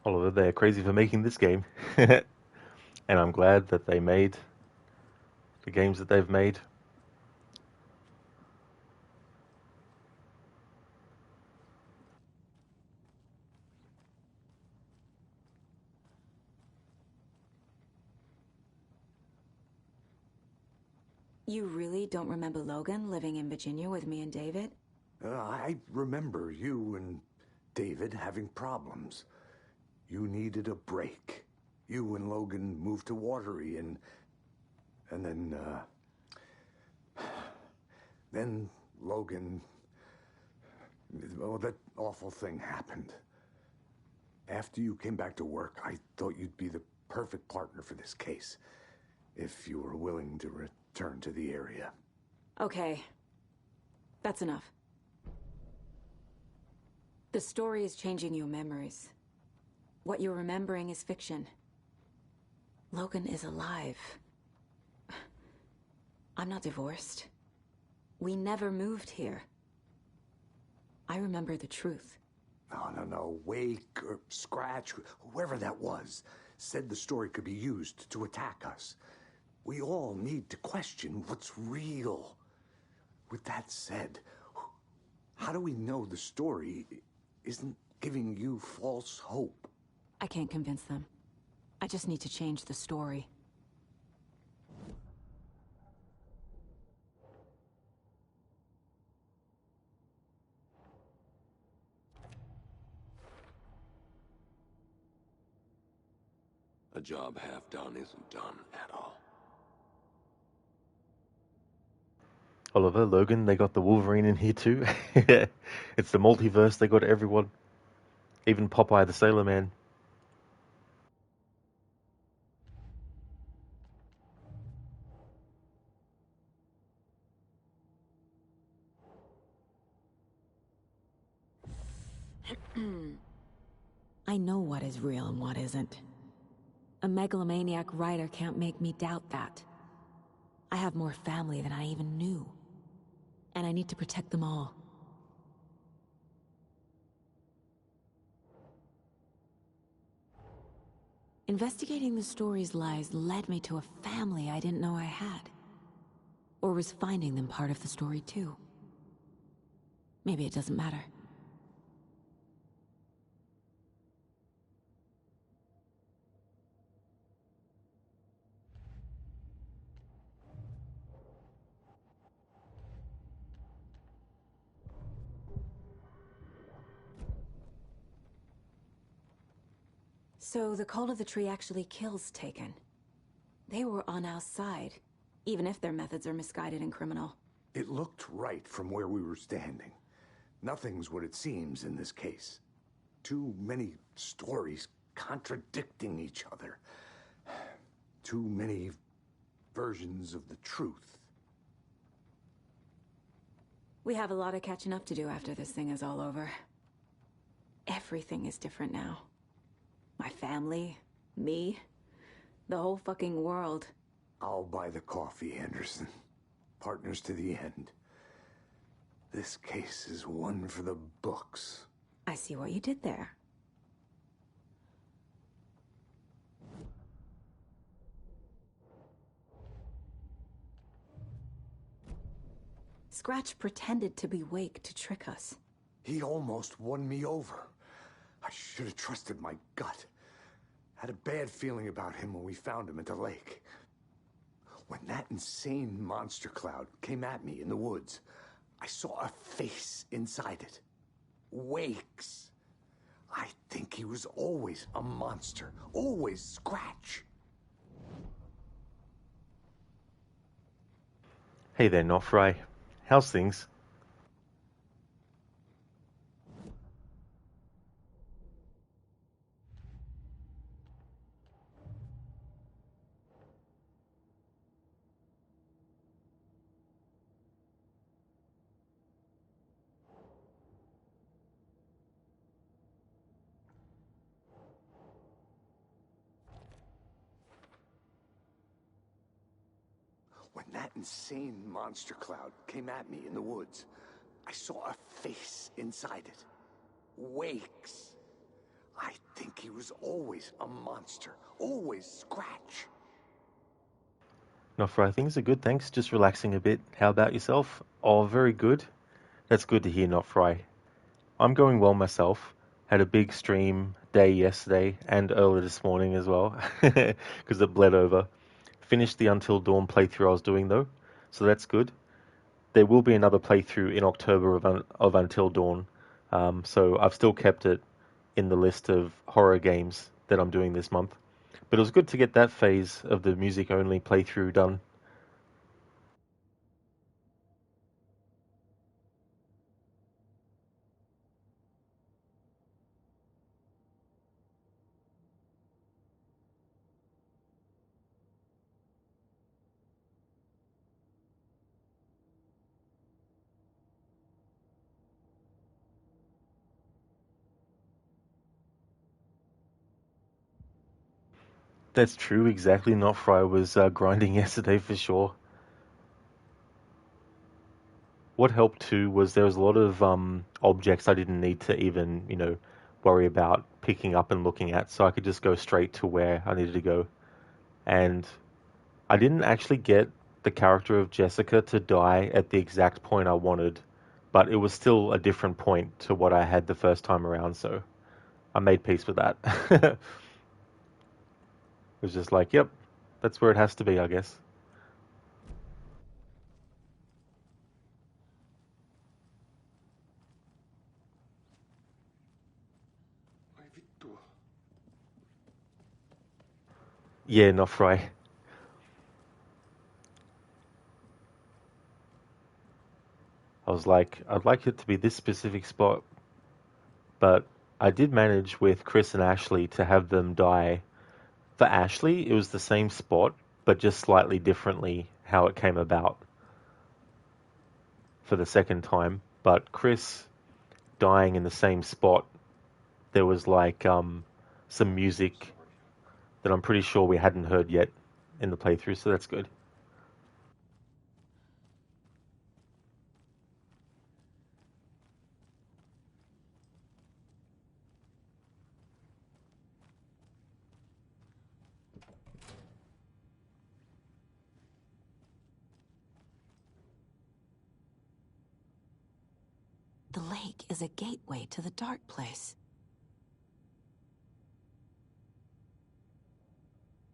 Although they're crazy for making this game. And I'm glad that they made the games that they've made. You really don't remember Logan living in Virginia with me and David? I remember you and David having problems. You needed a break. You and Logan moved to Watery and then Logan, well, that awful thing happened. After you came back to work, I thought you'd be the perfect partner for this case, if you were willing to return to the area. Okay. That's enough. The story is changing your memories. What you're remembering is fiction. Logan is alive. I'm not divorced. We never moved here. I remember the truth. No. Wake or Scratch, whoever that was, said the story could be used to attack us. We all need to question what's real. With that said, how do we know the story isn't giving you false hope? I can't convince them. I just need to change the story. A job half done isn't done at all. Oliver, Logan, they got the Wolverine in here too. It's the multiverse, they got everyone. Even Popeye the Sailor Man. I know what is real and what isn't. A megalomaniac writer can't make me doubt that. I have more family than I even knew. And I need to protect them all. Investigating the story's lies led me to a family I didn't know I had. Or was finding them part of the story too. Maybe it doesn't matter. So the Cult of the Tree actually kills Taken. They were on our side, even if their methods are misguided and criminal. It looked right from where we were standing. Nothing's what it seems in this case. Too many stories contradicting each other. Too many versions of the truth. We have a lot of catching up to do after this thing is all over. Everything is different now. My family, me, the whole fucking world. I'll buy the coffee, Anderson. Partners to the end. This case is one for the books. I see what you did there. Scratch pretended to be Wake to trick us. He almost won me over. I should have trusted my gut. Had a bad feeling about him when we found him at the lake. When that insane monster cloud came at me in the woods, I saw a face inside it. Wake's. I think he was always a monster. Always Scratch. Hey there, Nofry. How's things? When that insane monster cloud came at me in the woods, I saw a face inside it. Wake's. I think he was always a monster. Always Scratch. Nofry, things are good, thanks. Just relaxing a bit. How about yourself? Oh, very good. That's good to hear, Nofry. I'm going well myself. Had a big stream day yesterday and early this morning as well, because it bled over. Finished the Until Dawn playthrough I was doing though, so that's good. There will be another playthrough in October of Until Dawn, So I've still kept it in the list of horror games that I'm doing this month. But it was good to get that phase of the music-only playthrough done. That's true, exactly. Not Fry was grinding yesterday for sure. What helped too was there was a lot of objects I didn't need to even, worry about picking up and looking at, so I could just go straight to where I needed to go. And I didn't actually get the character of Jessica to die at the exact point I wanted, but it was still a different point to what I had the first time around, so I made peace with that. It was just like, yep, that's where it has to be, I guess. Yeah, not Fry. I was like, I'd like it to be this specific spot, but I did manage with Chris and Ashley to have them die. For Ashley, it was the same spot, but just slightly differently how it came about for the second time. But Chris dying in the same spot, there was like some music that I'm pretty sure we hadn't heard yet in the playthrough, so that's good. The lake is a gateway to the dark place.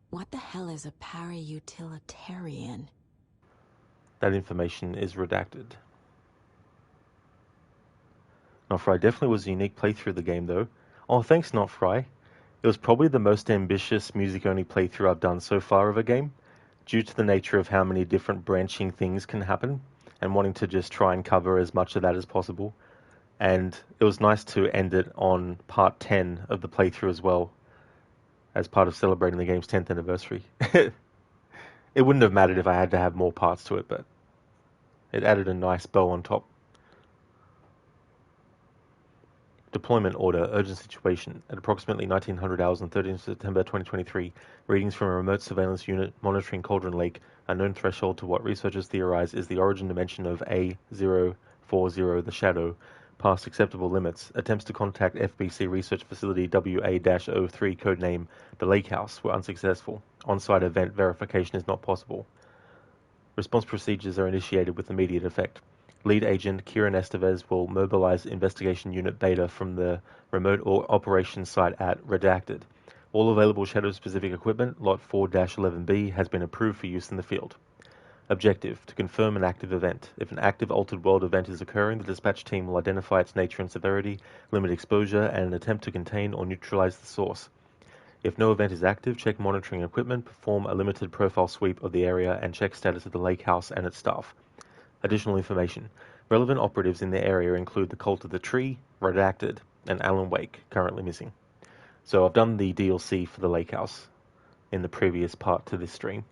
What the hell is a para-utilitarian? That information is redacted. Not Fry definitely was a unique playthrough of the game, though. Oh, thanks, Not Fry. It was probably the most ambitious music-only playthrough I've done so far of a game, due to the nature of how many different branching things can happen, and wanting to just try and cover as much of that as possible. And it was nice to end it on part 10 of the playthrough as well, as part of celebrating the game's 10th anniversary. It wouldn't have mattered if I had to have more parts to it, but it added a nice bow on top. Deployment order, urgent situation. At approximately 1900 hours on 13th September 2023, readings from a remote surveillance unit monitoring Cauldron Lake, a known threshold to what researchers theorize is the origin dimension of A040, the Shadow, past acceptable limits. Attempts to contact FBC Research Facility WA-03, codename The Lake House, were unsuccessful. On-site event verification is not possible. Response procedures are initiated with immediate effect. Lead agent Kieran Estevez will mobilize Investigation Unit Beta from the remote operations site at Redacted. All available Shadow-specific equipment, Lot 4-11B, has been approved for use in the field. Objective: to confirm an active event. If an active altered world event is occurring, the dispatch team will identify its nature and severity, limit exposure, and attempt to contain or neutralize the source. If no event is active, check monitoring equipment, perform a limited profile sweep of the area, and check status of the lake house and its staff. Additional information. Relevant operatives in the area include the Cult of the Tree, Redacted, and Alan Wake, currently missing. So I've done the DLC for the lake house in the previous part to this stream.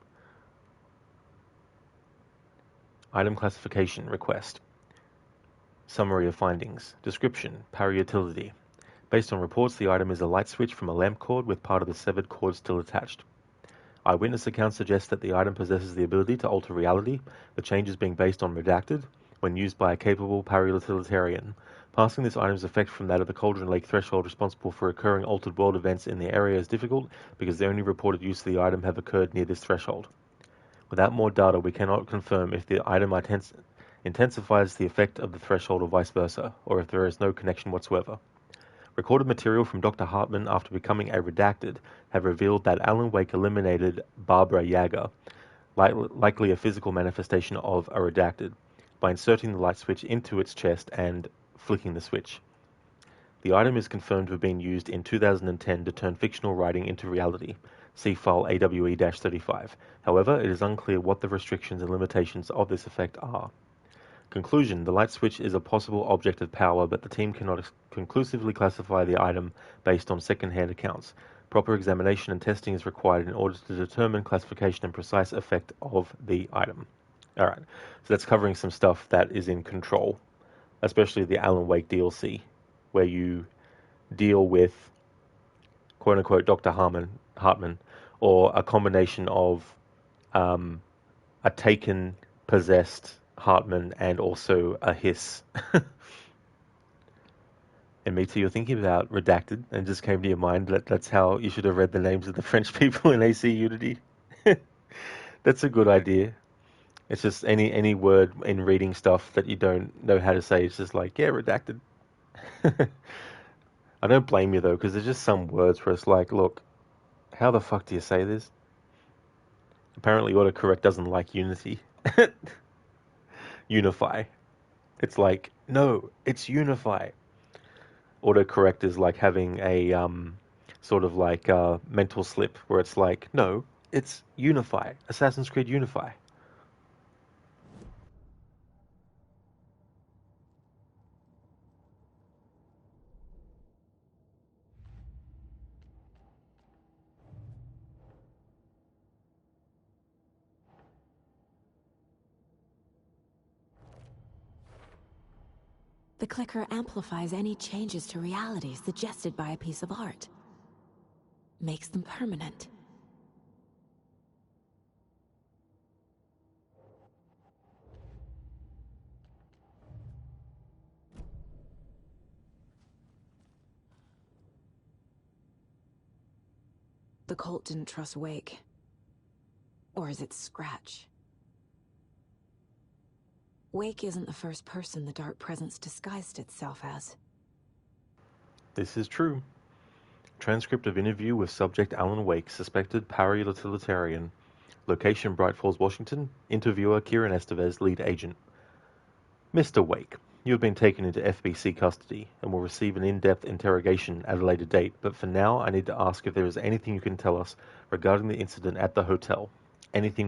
Item classification request. Summary of findings. Description: para-utility. Based on reports, the item is a light switch from a lamp cord with part of the severed cord still attached. Eyewitness accounts suggest that the item possesses the ability to alter reality, the changes being based on Redacted, when used by a capable para-utilitarian. Passing this item's effect from that of the Cauldron Lake threshold responsible for occurring altered world events in the area is difficult because the only reported use of the item have occurred near this threshold. Without more data, we cannot confirm if the item intensifies the effect of the threshold or vice versa, or if there is no connection whatsoever. Recorded material from Dr. Hartman after becoming a Redacted have revealed that Alan Wake eliminated Barbara Yaga, likely a physical manifestation of a Redacted, by inserting the light switch into its chest and flicking the switch. The item is confirmed to have been used in 2010 to turn fictional writing into reality. See file AWE-35. However, it is unclear what the restrictions and limitations of this effect are. Conclusion: the light switch is a possible object of power, but the team cannot conclusively classify the item based on second-hand accounts. Proper examination and testing is required in order to determine classification and precise effect of the item. Alright, so that's covering some stuff that is in Control, especially the Alan Wake DLC, where you deal with quote-unquote Dr. Hartman, or a combination of a taken, possessed Hartman and also a hiss. And Mita, you're thinking about Redacted, and just came to your mind that that's how you should have read the names of the French people in AC Unity. That's a good idea. It's just any word in reading stuff that you don't know how to say. It's just like, yeah, Redacted. I don't blame you, though, because there's just some words where it's like, look, how the fuck do you say this? Apparently autocorrect doesn't like Unity. Unify. It's like, no, it's Unify. Autocorrect is like having a sort of like mental slip where it's like, no, it's Unify. Assassin's Creed Unify. The clicker amplifies any changes to reality suggested by a piece of art. Makes them permanent. The cult didn't trust Wake. Or is it Scratch? Wake isn't the first person the Dark Presence disguised itself as. This is true. Transcript of interview with subject Alan Wake, suspected para-utilitarian. Location Bright Falls, Washington. Interviewer Kieran Estevez, lead agent. Mr. Wake, you have been taken into FBC custody and will receive an in-depth interrogation at a later date, but for now I need to ask if there is anything you can tell us regarding the incident at the hotel. Anything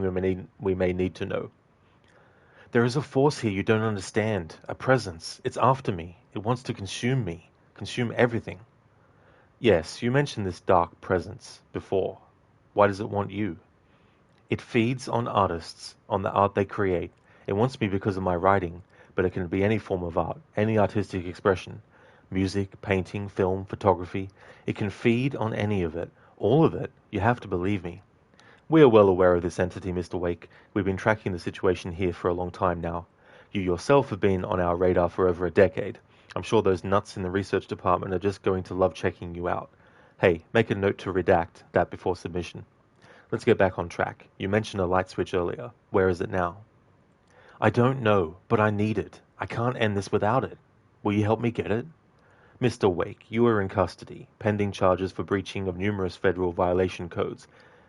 we may need to know. There is a force here you don't understand. A presence. It's after me. It wants to consume me. Consume everything. Yes, you mentioned this dark presence before. Why does it want you? It feeds on artists, on the art they create. It wants me because of my writing, but it can be any form of art, any artistic expression. Music, painting, film, photography. It can feed on any of it. All of it. You have to believe me. We are well aware of this entity, Mr. Wake. We've been tracking the situation here for a long time now. You yourself have been on our radar for over a decade. I'm sure those nuts in the research department are just going to love checking you out. Hey, make a note to redact that before submission. Let's get back on track. You mentioned a light switch earlier. Where is it now? I don't know, but I need it. I can't end this without it. Will you help me get it? Mr. Wake, you are in custody, pending charges for breaching of numerous federal violation codes.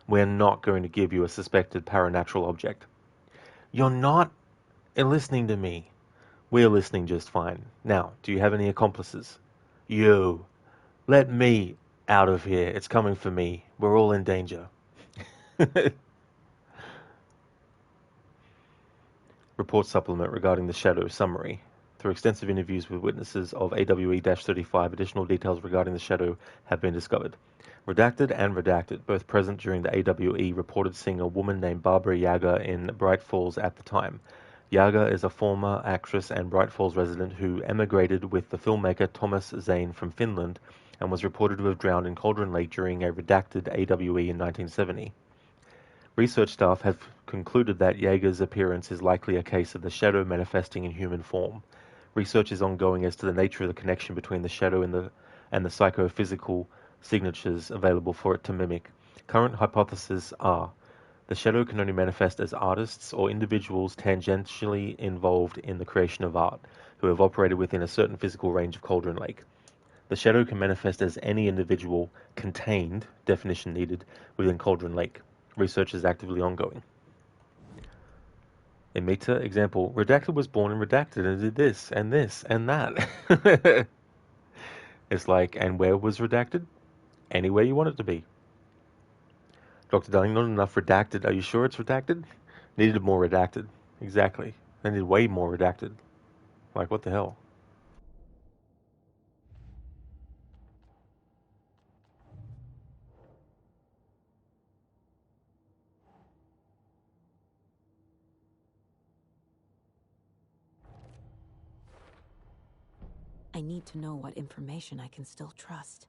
We're not going to give you a suspected paranatural object. You're not listening to me. We're listening just fine. Now, do you have any accomplices? You. Let me out of here. It's coming for me. We're all in danger. Report supplement regarding the Shadow summary. Through extensive interviews with witnesses of AWE-35, additional details regarding the Shadow have been discovered. Redacted and Redacted, both present during the AWE, reported seeing a woman named Barbara Yager in Bright Falls at the time. Yager is a former actress and Bright Falls resident who emigrated with the filmmaker Thomas Zane from Finland and was reported to have drowned in Cauldron Lake during a redacted AWE in 1970. Research staff have concluded that Yager's appearance is likely a case of the Shadow manifesting in human form. Research is ongoing as to the nature of the connection between the Shadow and the psychophysical signatures available for it to mimic. Current hypotheses are the Shadow can only manifest as artists or individuals tangentially involved in the creation of art, who have operated within a certain physical range of Cauldron Lake. The Shadow can manifest as any individual contained, definition needed, within Cauldron Lake. Research is actively ongoing. In Meta, example, Redacted was born in Redacted and did this and that. It's like, and where was redacted? Anywhere you want it to be. Dr. Darling, not enough redacted. Are you sure it's redacted? Needed more redacted. Exactly. They needed way more redacted. Like, what the hell? I need to know what information I can still trust.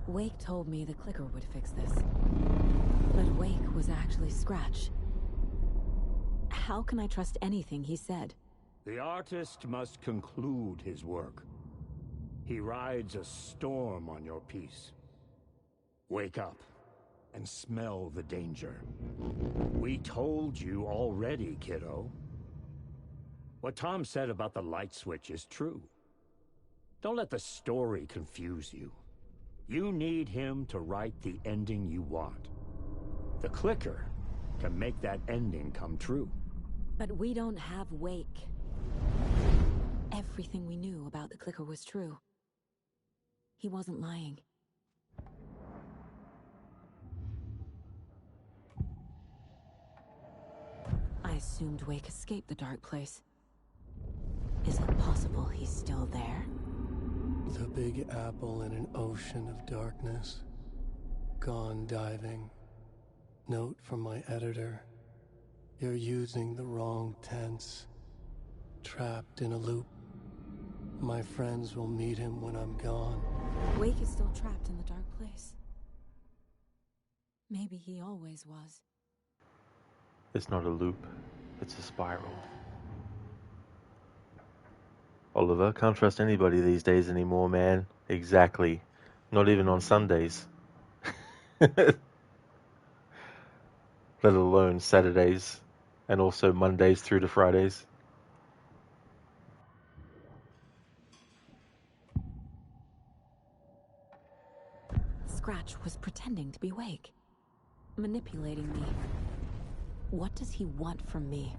Wake told me the clicker would fix this. But Wake was actually Scratch. How can I trust anything he said? The artist must conclude his work. He rides a storm on your piece. Wake up and smell the danger. We told you already, kiddo. What Tom said about the light switch is true. Don't let the story confuse you. You need him to write the ending you want. The clicker can make that ending come true. But we don't have Wake. Everything we knew about the clicker was true. He wasn't lying. I assumed Wake escaped the dark place. Is it possible he's still there? The Big Apple in an ocean of darkness. Gone diving. Note from my editor. You're using the wrong tense. Trapped in a loop. My friends will meet him when I'm gone. Wake is still trapped in the dark place. Maybe he always was. It's not a loop. It's a spiral. Oliver, can't trust anybody these days anymore, man. Exactly. Not even on Sundays. Let alone Saturdays. And also Mondays through to Fridays. Scratch was pretending to be Wake. Manipulating me. What does he want from me?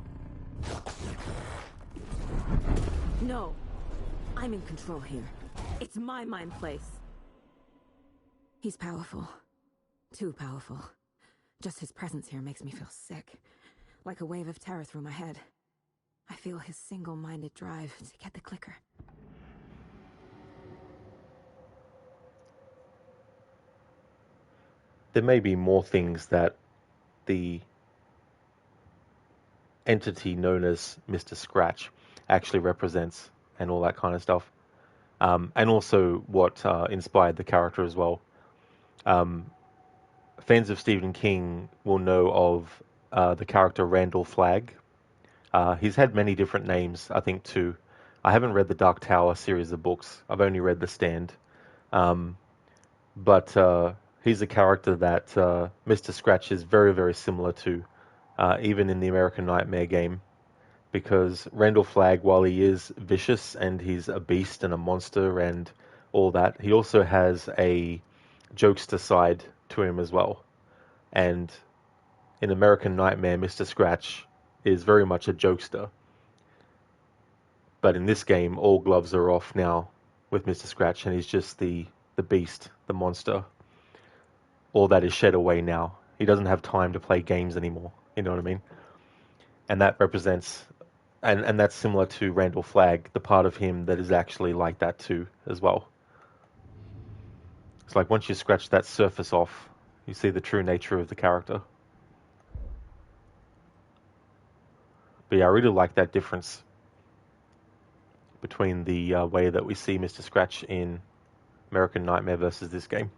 No. I'm in control here. It's my mind place. He's powerful. Too powerful. Just his presence here makes me feel sick. Like a wave of terror through my head. I feel his single-minded drive to get the clicker. There may be more things that the entity known as Mr. Scratch actually represents and all that kind of stuff. And also what inspired the character as well. Fans of Stephen King will know of the character Randall Flagg. He's had many different names, I think, too. I haven't read the Dark Tower series of books. I've only read The Stand. But he's a character that Mr. Scratch is very, very similar to, even in the American Nightmare game. because Randall Flagg, while he is vicious and he's a beast and a monster and all that, he also has a jokester side to him as well. And in American Nightmare, Mr. Scratch is very much a jokester. But in this game, all gloves are off now with Mr. Scratch, and he's just the beast, the monster. All that is shed away now. He doesn't have time to play games anymore. You know what I mean? And that represents, and that's similar to Randall Flagg, the part of him that is actually like that too, as well. It's like once you scratch that surface off, you see the true nature of the character. But yeah, I really like that difference between the way that we see Mr. Scratch in American Nightmare versus this game.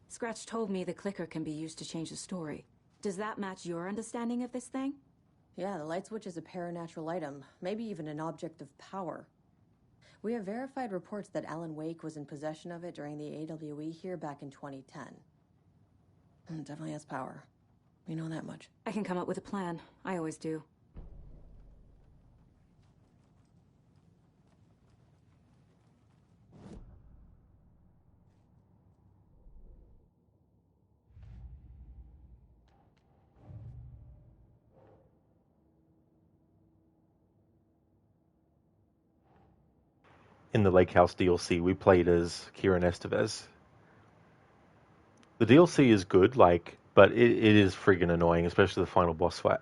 Scratch told me the clicker can be used to change the story. Does that match your understanding of this thing? Yeah, the light switch is a paranatural item, maybe even an object of power. We have verified reports that Alan Wake was in possession of it during the AWE here back in 2010. It definitely has power. We know that much. I can come up with a plan. I always do. In the Lake House DLC, we played as Kieran Estevez. The DLC is good, but it is friggin' annoying, especially the final boss fight.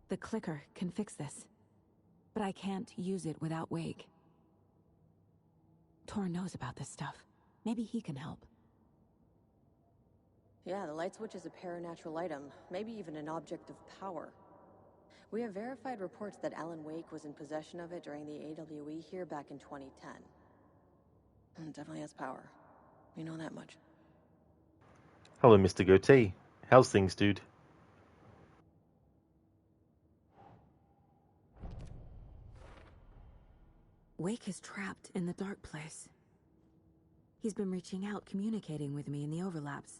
The clicker can fix this, but I can't use it without Wake. Tor knows about this stuff. Maybe he can help. Yeah, the light switch is a paranatural item, maybe even an object of power. We have verified reports that Alan Wake was in possession of it during the AWE here back in 2010. It definitely has power. We know that much. Hello, Mr. Goatee. How's things, dude? Wake is trapped in the dark place. He's been reaching out, communicating with me in the overlaps.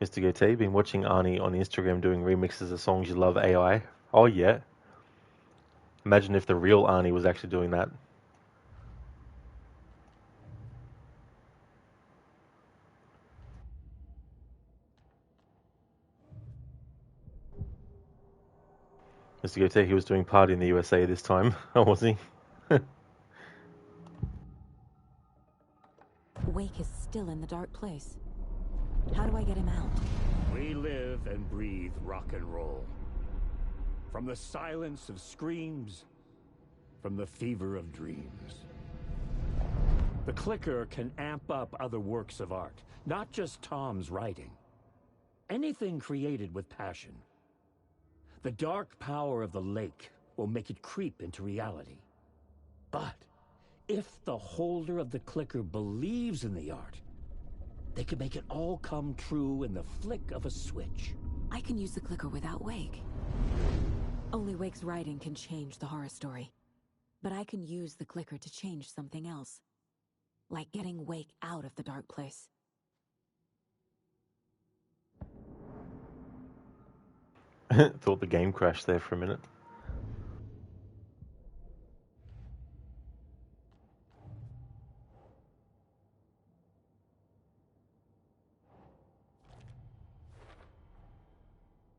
Mr. Goatee, been watching Arnie on Instagram doing remixes of songs you love AI. Oh yeah. Imagine if the real Arnie was actually doing that. Mr. Goatee, he was doing Party in the USA this time, oh was he? Wake is still in the dark place. How do I get him out? We live and breathe rock and roll. From the silence of screams, from the fever of dreams. The clicker can amp up other works of art, not just Tom's writing. Anything created with passion. The dark power of the lake will make it creep into reality. But if the holder of the clicker believes in the art, they can make it all come true in the flick of a switch. I can use the clicker without Wake. Only Wake's writing can change the horror story. But I can use the clicker to change something else. Like getting Wake out of the dark place. Thought the game crashed there for a minute.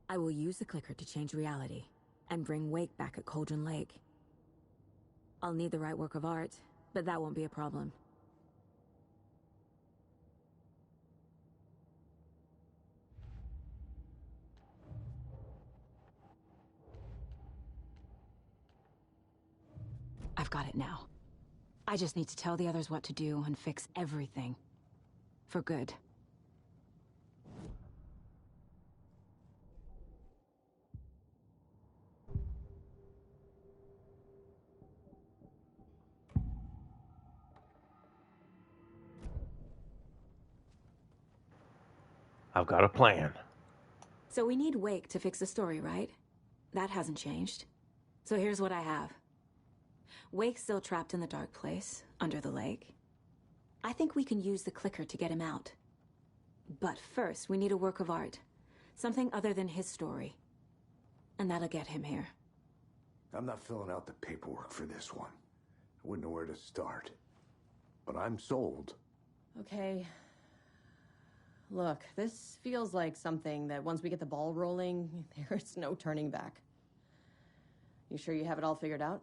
I will use the clicker to change reality and bring Wake back at Cauldron Lake. I'll need the right work of art, but that won't be a problem. I've got it now. I just need to tell the others what to do and fix everything. For good. I've got a plan. So we need Wake to fix the story, right? That hasn't changed. So here's what I have. Wake's still trapped in the dark place, under the lake. I think we can use the clicker to get him out. But first, we need a work of art. Something other than his story. And that'll get him here. I'm not filling out the paperwork for this one. I wouldn't know where to start. But I'm sold. Okay. Look, this feels like something that once we get the ball rolling, there's no turning back. You sure you have it all figured out?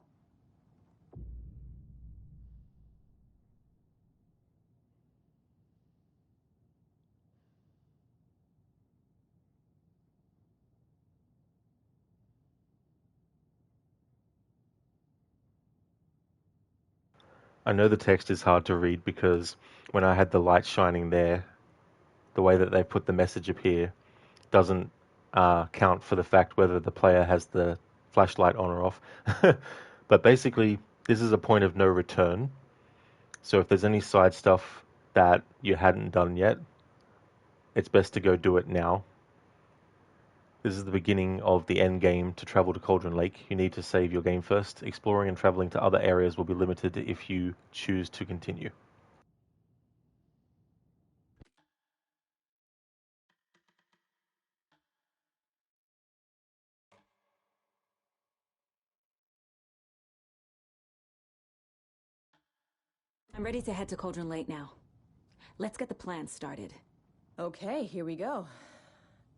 I know the text is hard to read because when I had the light shining there, the way that they put the message up here doesn't count for the fact whether the player has the flashlight on or off. But basically, this is a point of no return. So if there's any side stuff that you hadn't done yet, it's best to go do it now. This is the beginning of the end game to travel to Cauldron Lake. You need to save your game first. Exploring and traveling to other areas will be limited if you choose to continue. I'm ready to head to Cauldron Lake now. Let's get the plan started. Okay, here we go.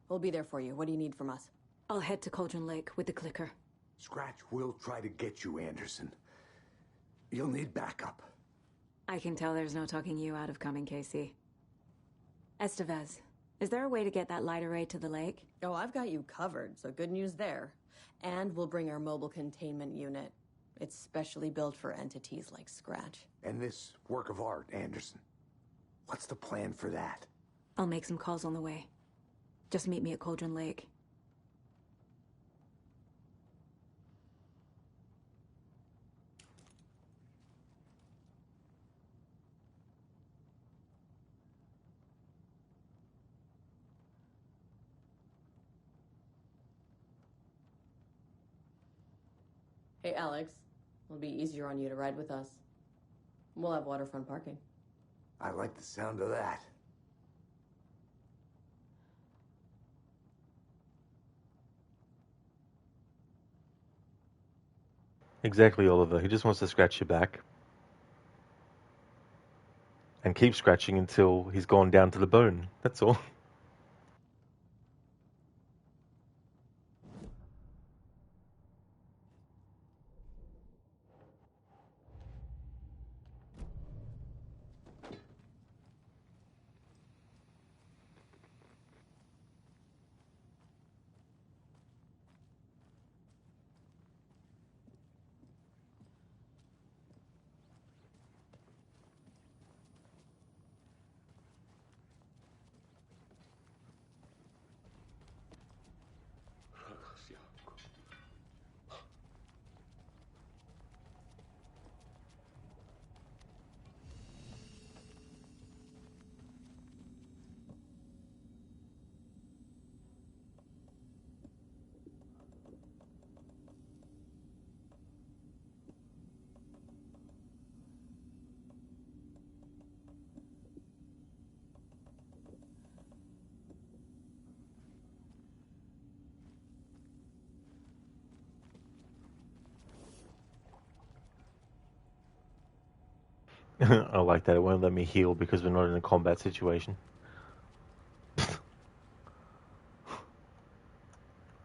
We'll be there for you. What do you need from us? I'll head to Cauldron Lake with the clicker. Scratch will try to get you, Anderson. You'll need backup. I can tell there's no talking you out of coming, Casey. Estevez, is there a way to get that light array to the lake? Oh, I've got you covered, so good news there. And we'll bring our mobile containment unit. It's specially built for entities like Scratch. And this work of art, Anderson. What's the plan for that? I'll make some calls on the way. Just meet me at Cauldron Lake. Hey, Alex. It'll be easier on you to ride with us. We'll have waterfront parking. I like the sound of that. Exactly, Oliver. He just wants to scratch your back. And keep scratching until he's gone down to the bone. That's all. I like that. It won't let me heal because we're not in a combat situation.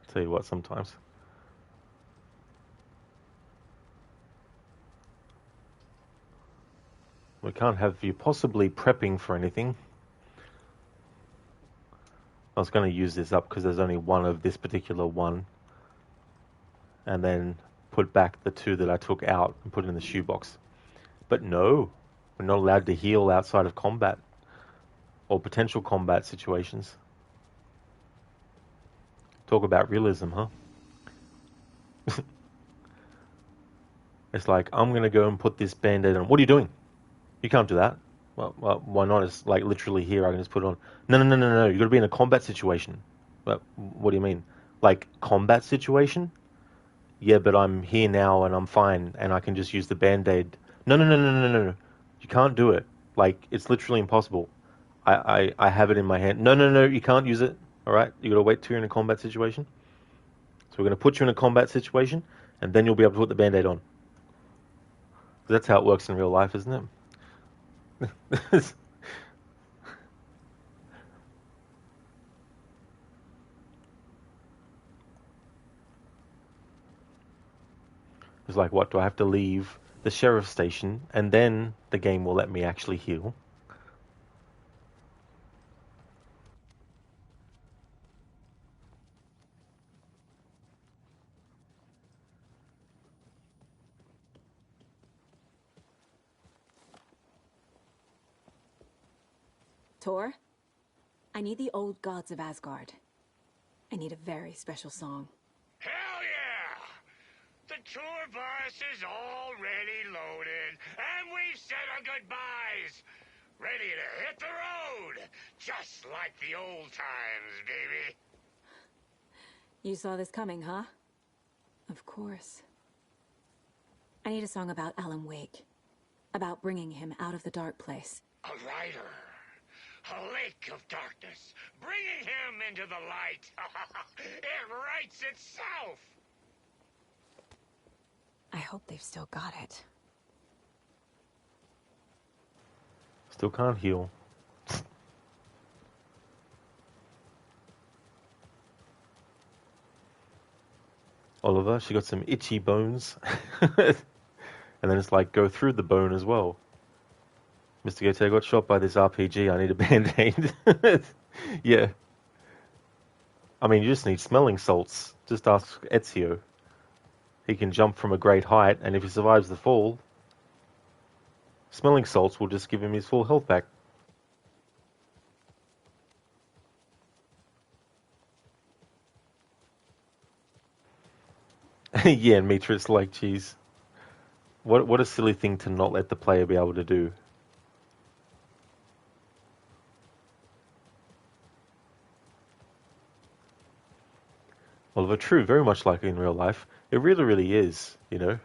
Tell you what, sometimes. We can't have you possibly prepping for anything. I was going to use this up because there's only one of this particular one. And then put back the two that I took out and put in the shoebox. But no, we're not allowed to heal outside of combat or potential combat situations. Talk about realism, huh? It's like, I'm going to go and put this band-aid on. What are you doing? You can't do that. Well, why not? It's like literally here. I can just put it on. No. You got to be in a combat situation. What do you mean? Like combat situation? Yeah, but I'm here now and I'm fine and I can just use the band-aid. No. You can't do it. Like it's literally impossible. I have it in my hand. No. You can't use it. All right. You got to wait till you're in a combat situation. So we're going to put you in a combat situation and then you'll be able to put the band-aid on. That's how it works in real life, isn't it? It's like, what, do I have to leave the sheriff's station and then the game will let me actually heal? Tor, I need the old gods of Asgard. I need a very special song. Hell yeah! The tour bus is already loaded, and we've said our goodbyes. Ready to hit the road, just like the old times, baby. You saw this coming, huh? Of course. I need a song about Alan Wake. About bringing him out of the dark place. A rider. A lake of darkness, bringing him into the light. It writes itself. I hope they've still got it. Still can't heal. Oliver, she got some itchy bones. And then it's like, go through the bone as well. Mr. Gator, I got shot by this RPG. I need a band-aid. Yeah. I mean, you just need smelling salts. Just ask Ezio. He can jump from a great height, and if he survives the fall, smelling salts will just give him his full health back. Yeah, Mitris, like, geez. What a silly thing to not let the player be able to do. Oliver, true, very much like in real life. It really, really is, you know.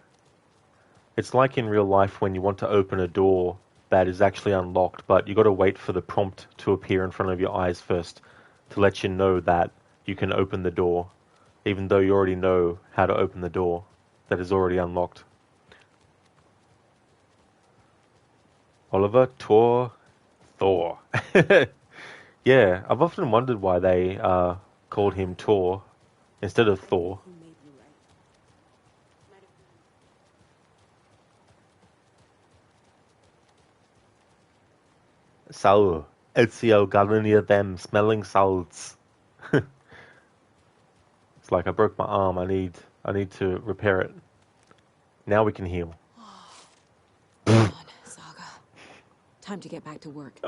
It's like in real life when you want to open a door that is actually unlocked, but you got to wait for the prompt to appear in front of your eyes first to let you know that you can open the door, even though you already know how to open the door that is already unlocked. Oliver, Thor. Yeah, I've often wondered why they called him Tor instead of Thor. So, Ezio got any of them smelling salts. It's like I broke my arm. I need to repair it. Now we can heal. Come on, Saga. Time to get back to work.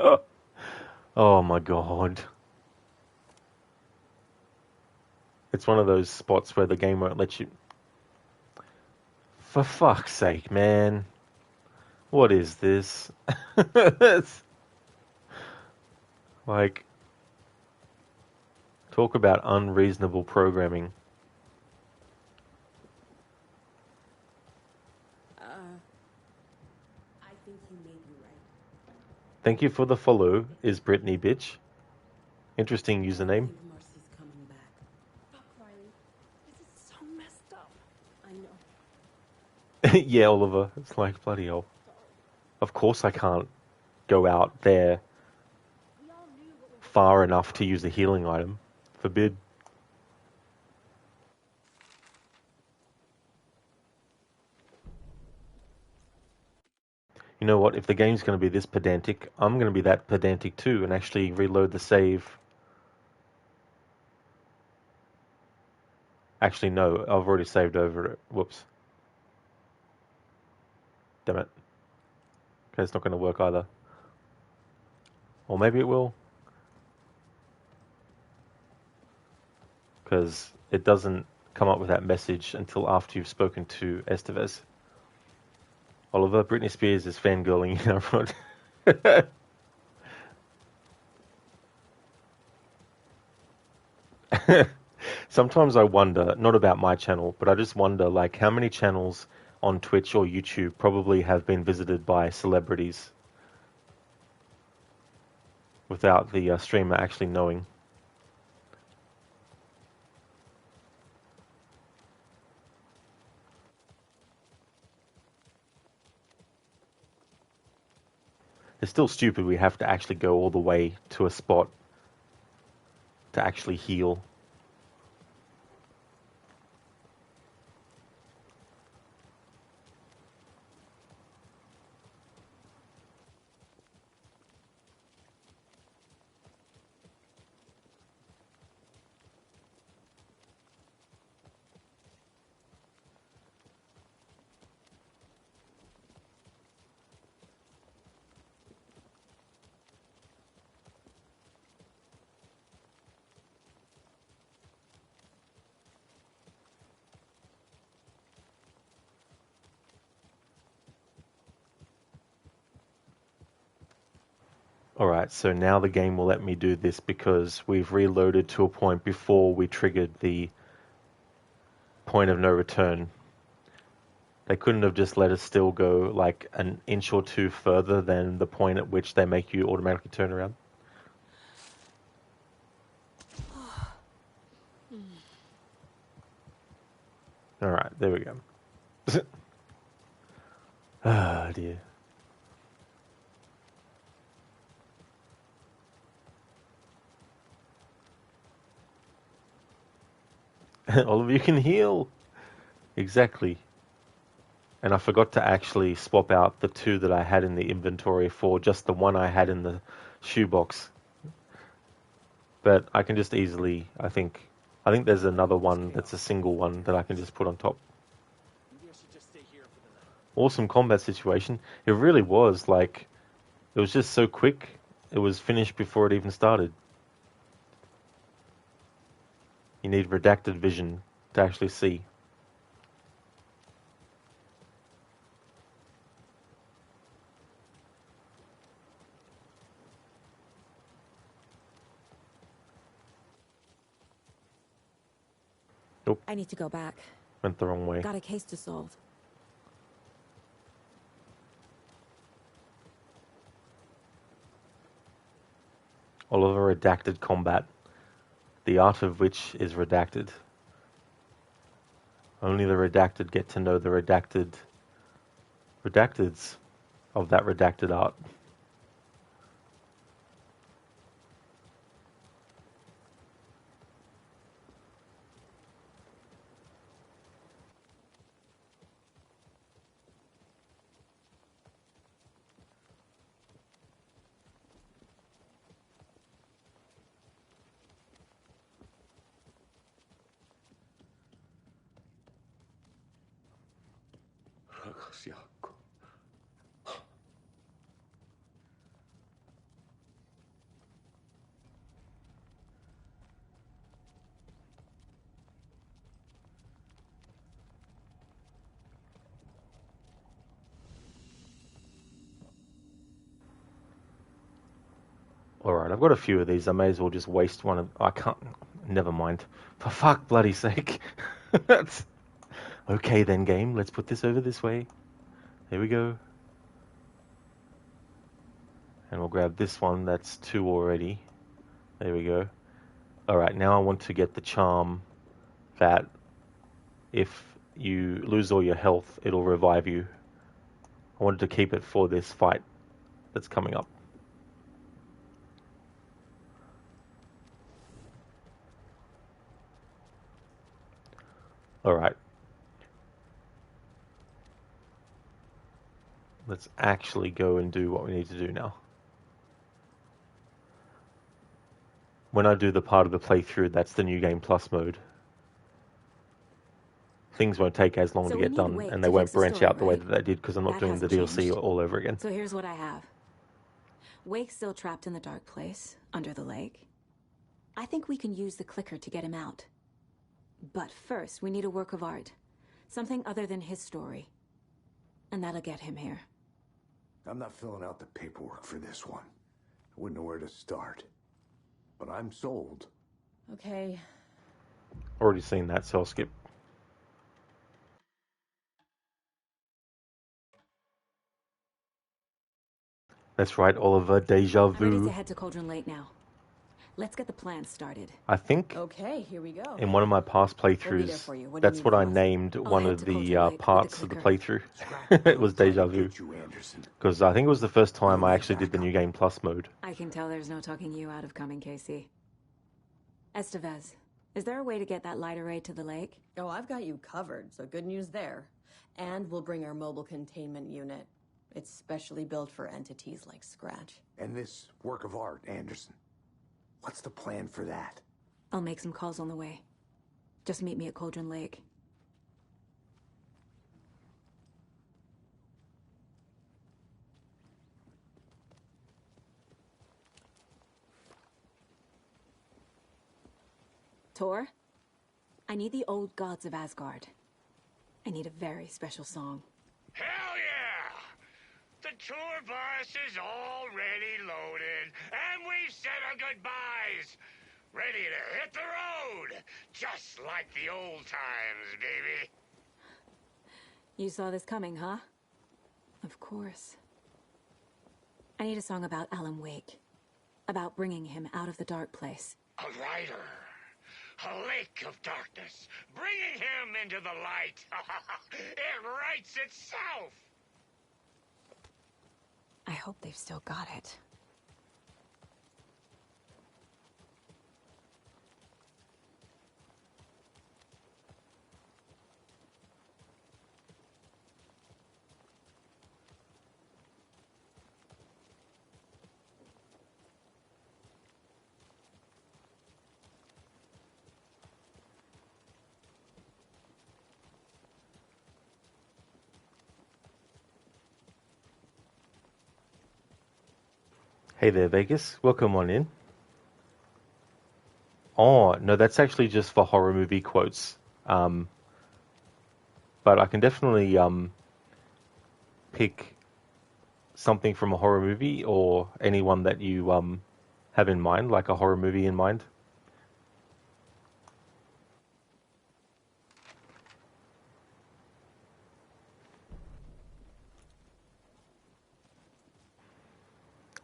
Oh my god. It's one of those spots where the game won't let you... For fuck's sake, man. What is this? Like... Talk about unreasonable programming. I think you may be right. Thank you for the follow, is Brittany bitch. Interesting username. Marcy's coming back. Fuck, Riley. This is so messed up. I know. Yeah, Oliver. It's like, bloody hell. Of course I can't go out there far enough to use a healing item. Forbid. You know what? If the game's going to be this pedantic, I'm going to be that pedantic too and actually reload the save. Actually, no. I've already saved over it. Whoops. Damn it. Okay, it's not going to work either. Or maybe it will. Because it doesn't come up with that message until after you've spoken to Estevez. Oliver, Britney Spears is fangirling you now, right? Sometimes I wonder, not about my channel, but I just wonder, like, how many channels on Twitch or YouTube probably have been visited by celebrities without the streamer actually knowing. It's still stupid we have to actually go all the way to a spot to actually heal. Alright, so now the game will let me do this because we've reloaded to a point before we triggered the point of no return. They couldn't have just let us still go like an inch or two further than the point at which they make you automatically turn around. Alright, there we go. Ah, dear. All of you can heal. Exactly. And I forgot to actually swap out the 2 that I had in the inventory for just the 1 I had in the shoebox. But I can just easily, I think there's another one that's a single one that I can just put on top. Awesome combat situation. It really was, like, it was just so quick. It was finished before it even started. You need redacted vision to actually see. Nope. I need to go back. Went the wrong way. Got a case to solve. Oliver redacted combat, the art of which is redacted. Only the redacted get to know the redacteds of that redacted art. Alright, I've got a few of these. I may as well just waste one of... I can't... Never mind. For fuck bloody sake. That's... Okay then, game. Let's put this over this way. There we go. And we'll grab this one. That's 2 already. There we go. Alright, now I want to get the charm that if you lose all your health, it'll revive you. I wanted to keep it for this fight that's coming up. Alright. Let's actually go and do what we need to do now. When I do the part of the playthrough, that's the New Game Plus mode. Things won't take as long to get done, and they won't branch out the way that they did because I'm not doing the DLC all over again. So here's what I have. Wake's still trapped in the dark place, under the lake. I think we can use the clicker to get him out. But first, we need a work of art. Something other than his story. And that'll get him here. I'm not filling out the paperwork for this one. I wouldn't know where to start. But I'm sold. Okay, Already seen that, so I'll skip. That's right, Oliver. Deja I'm ready to vu. head to Cauldron Lake now. Let's get the plan started. I think Okay, here we go. in one of my past We'll be there playthroughs, for you. What do you that's need what I from us? named I'll one head of to the Cauldron Lake with parts the of the clicker. playthrough. It was Deja vu. Get you, Anderson. Because I think it was the first time You'll I need actually did the backup. New Game Plus mode. I can tell there's no talking you out of coming, Casey. Estevez, is there a way to get that light array to the lake? Oh, I've got you covered, so good news there. And we'll bring our mobile containment unit. It's specially built for entities like Scratch. And this work of art, Anderson. What's the plan for that? I'll make some calls on the way. Just meet me at Cauldron Lake. Tor, I need the old gods of Asgard. I need a very special song. Hell yeah! The tour bus is already loaded, and we've said our goodbyes. Ready to hit the road, just like the old times, baby. You saw this coming, huh? Of course. I need a song about Alan Wake. About bringing him out of the dark place. A rider. A lake of darkness, bringing him into the light. It writes itself. I hope they've still got it. Hey there, Vegas. Welcome on in. Oh, no, that's actually just for horror movie quotes. But I can definitely pick something from a horror movie or anyone that you have in mind, like a horror movie in mind.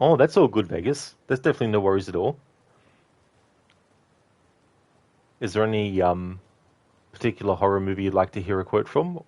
Oh, that's all good, Vegas. There's definitely no worries at all. Is there any particular horror movie you'd like to hear a quote from?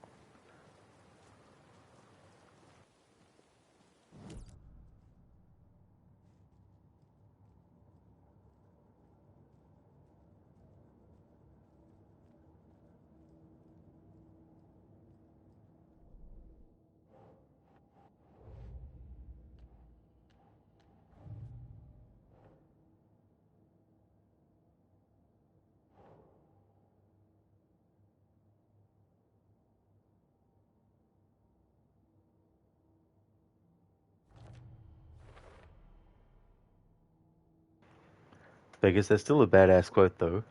Vegas, there's still a badass quote though.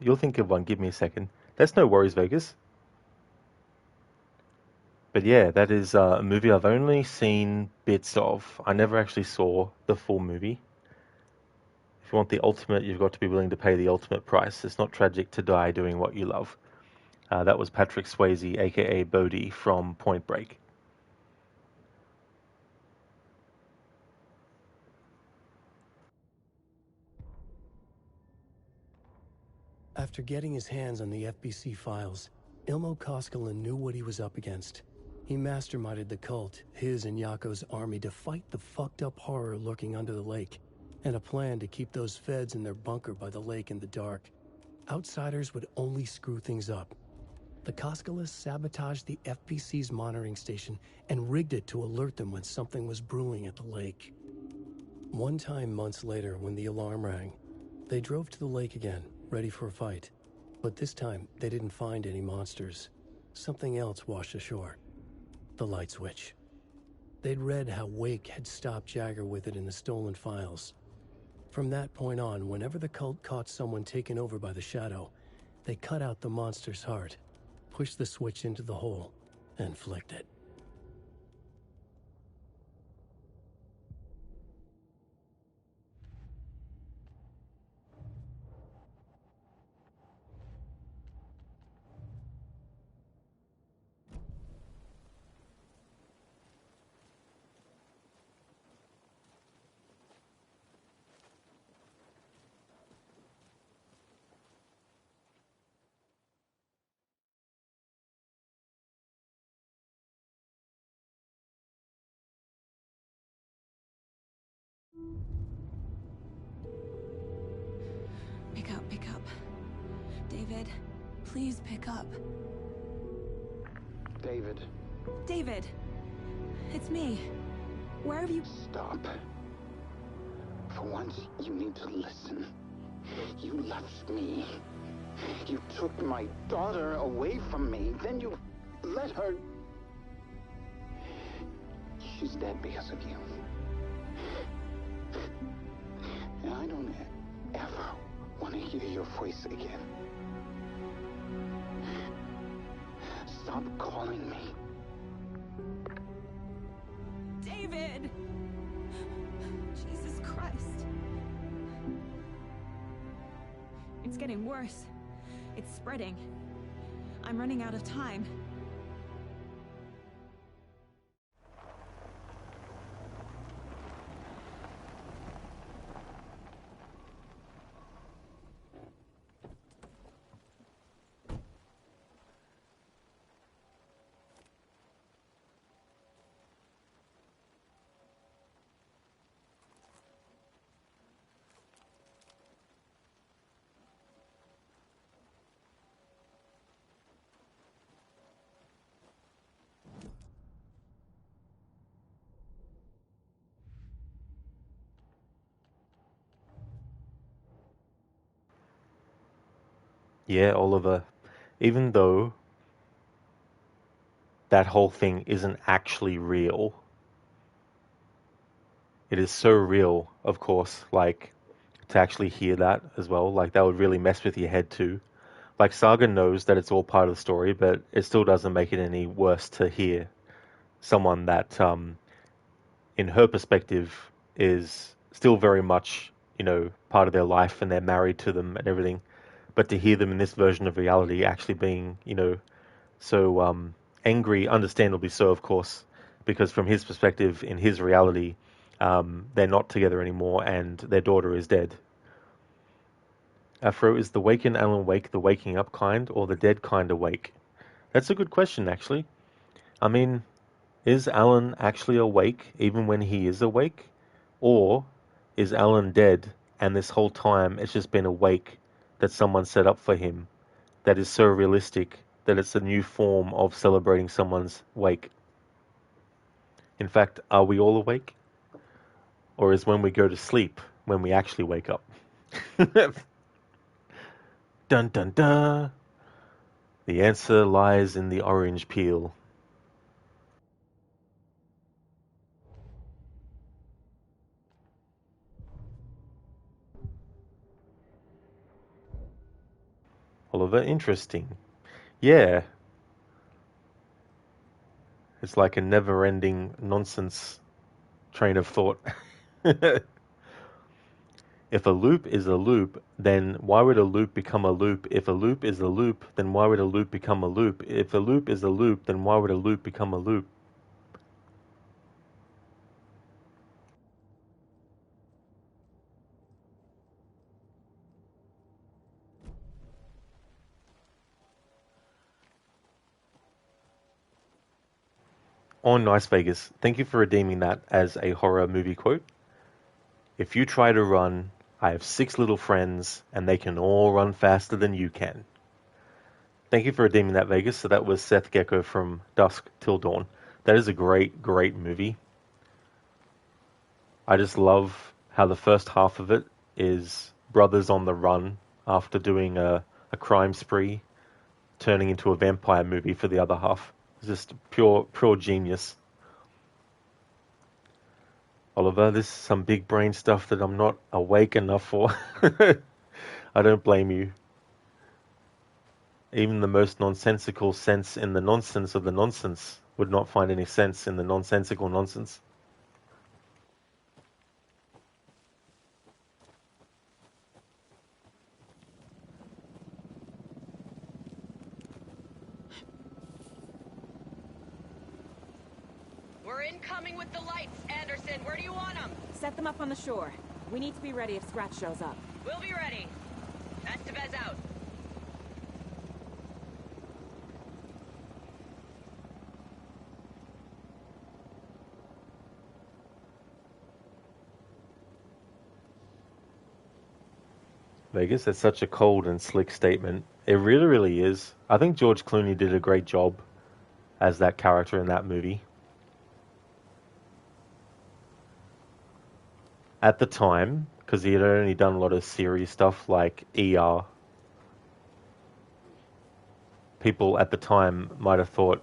You'll think of one. Give me a second. That's no worries, Vegas. But yeah, that is a movie I've only seen bits of. I never actually saw the full movie. If you want the ultimate, you've got to be willing to pay the ultimate price. It's not tragic to die doing what you love. That was Patrick Swayze, aka Bodhi, from Point Break. After getting his hands on the FBC files, Ilmo Koskinen knew what he was up against. He masterminded the cult, his and Yako's army, to fight the fucked up horror lurking under the lake, and a plan to keep those feds in their bunker by the lake in the dark. Outsiders would only screw things up. The Koskinen sabotaged the FBC's monitoring station and rigged it to alert them when something was brewing at the lake. One time months later, when the alarm rang, they drove to the lake again, ready for a fight. But this time, they didn't find any monsters. Something else washed ashore. The light switch. They'd read how Wake had stopped Jagger with it in the stolen files. From that point on, whenever the cult caught someone taken over by the Shadow, they cut out the monster's heart, pushed the switch into the hole, and flicked it. David, please pick up. David. David! It's me. Where have you... Stop. For once, you need to listen. You left me. You took my daughter away from me. Then you let her... She's dead because of you. And I don't ever want to hear your voice again. Stop calling me. David! Jesus Christ. It's getting worse. It's spreading. I'm running out of time. Yeah, Oliver, even though that whole thing isn't actually real, it is so real, of course, like, to actually hear that as well, like, that would really mess with your head too. Like, Saga knows that it's all part of the story, but it still doesn't make it any worse to hear someone that, in her perspective, is still very much, part of their life and they're married to them and everything. But to hear them in this version of reality actually being, so angry, understandably so, of course, because from his perspective, in his reality, they're not together anymore and their daughter is dead. Afro, is the waken Alan Wake the waking up kind or the dead kind awake? That's a good question, actually. I mean, is Alan actually awake even when he is awake? Or is Alan dead and this whole time it's just been a wake that someone set up for him that is so realistic that it's a new form of celebrating someone's wake? In fact, are we all awake? Or is when we go to sleep when we actually wake up? Dun dun dun! The answer lies in the orange peel. Oliver, interesting. Yeah. It's like a never-ending nonsense train of thought. If a loop is a loop, then why would a loop become a loop? If a loop is a loop, then why would a loop become a loop? If a loop is a loop, then why would a loop become a loop? Oh, nice, Vegas. Thank you for redeeming that as a horror movie quote. If you try to run, I have 6 little friends, and they can all run faster than you can. Thank you for redeeming that, Vegas. So that was Seth Gecko from Dusk Till Dawn. That is a great, great movie. I just love how the first half of it is brothers on the run after doing a crime spree, turning into a vampire movie for the other half. It's just pure genius. Oliver, this is some big brain stuff that I'm not awake enough for. I don't blame you. Even the most nonsensical sense in the nonsense of the nonsense would not find any sense in the nonsensical nonsense. We're incoming with the lights, Anderson. Where do you want them? Set them up on the shore. We need to be ready if Scratch shows up. We'll be ready. Estevez out. Vegas, that's such a cold and slick statement. It really, really is. I think George Clooney did a great job as that character in that movie. At the time, because he had only done a lot of serious stuff like ER, people at the time might have thought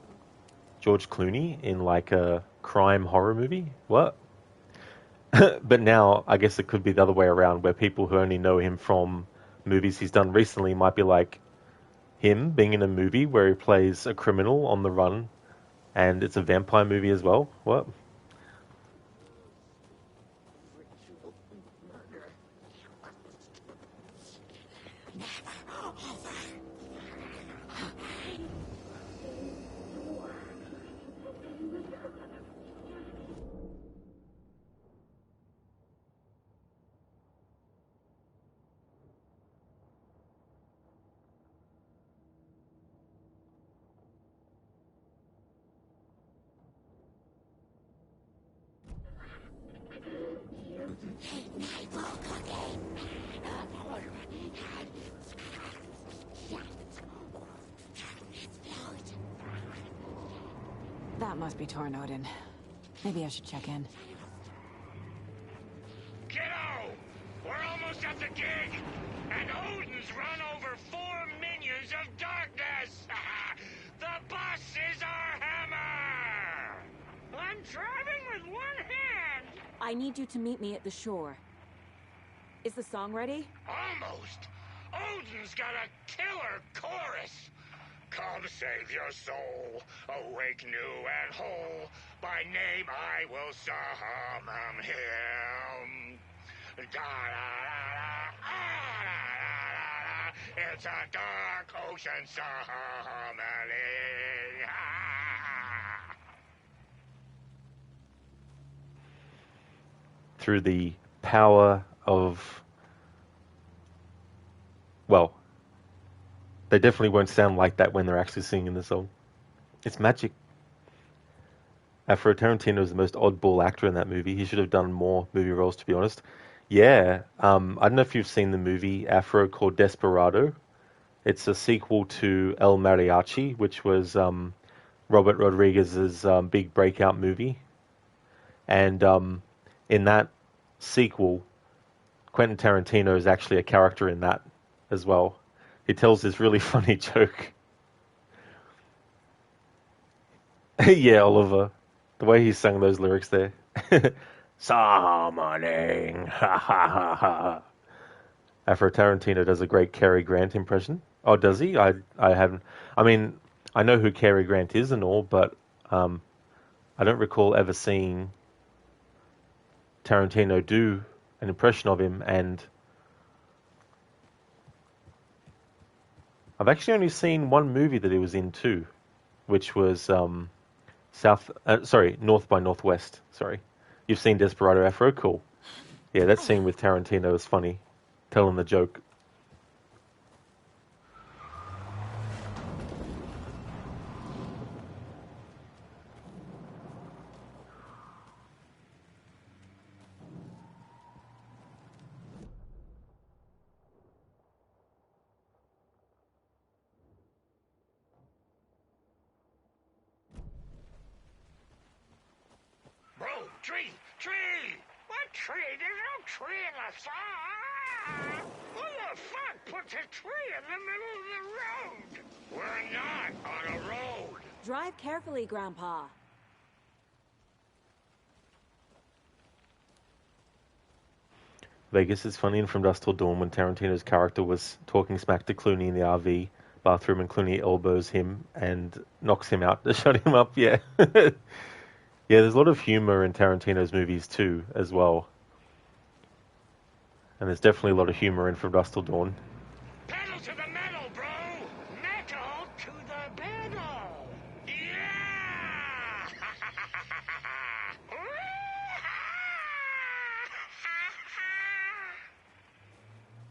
George Clooney in like a crime horror movie? What? But now, I guess it could be the other way around, where people who only know him from movies he's done recently might be like, him being in a movie where he plays a criminal on the run, and it's a vampire movie as well? What? That must be torn, Odin. Maybe I should check in. Kiddo! We're almost at the gig! And Odin's run over 4 minions of darkness! The bus is our hammer! I'm driving with one hand! I need you to meet me at the shore. Is the song ready? Almost! Odin's got a killer chorus! Come save your soul, awake new and whole. By name I will summon him. Da-da-da-da, it's a dark ocean summoning. Through the power of... Well, they definitely won't sound like that when they're actually singing the song. It's magic. Afro Tarantino is the most oddball actor in that movie. He should have done more movie roles, to be honest. Yeah, I don't know if you've seen the movie Afro called Desperado. It's a sequel to El Mariachi, which was Robert Rodriguez's big breakout movie. And in that sequel, Quentin Tarantino is actually a character in that as well. He tells this really funny joke. Yeah, Oliver. The way he sang those lyrics there. Summoning. Ha ha ha ha. Afro Tarantino does a great Cary Grant impression. Oh, does he? I haven't. I mean, I know who Cary Grant is and all, but I don't recall ever seeing Tarantino do an impression of him, and I've actually only seen one movie that he was in too, which was North by Northwest. Sorry, you've seen Desperado, Afro? Cool. Yeah, that scene with Tarantino is funny, telling the joke. Tree! Tree! What tree? There's no tree in the song! Who the fuck puts a tree in the middle of the road? We're not on a road! Drive carefully, Grandpa. Vegas is funny in From Dusk Till Dawn when Tarantino's character was talking smack to Clooney in the RV bathroom and Clooney elbows him and knocks him out to shut him up. Yeah. Yeah, there's a lot of humor in Tarantino's movies too, as well. And there's definitely a lot of humor in From Dusk Till Dawn. Pedal to the metal, bro! Metal to the pedal! Yeah!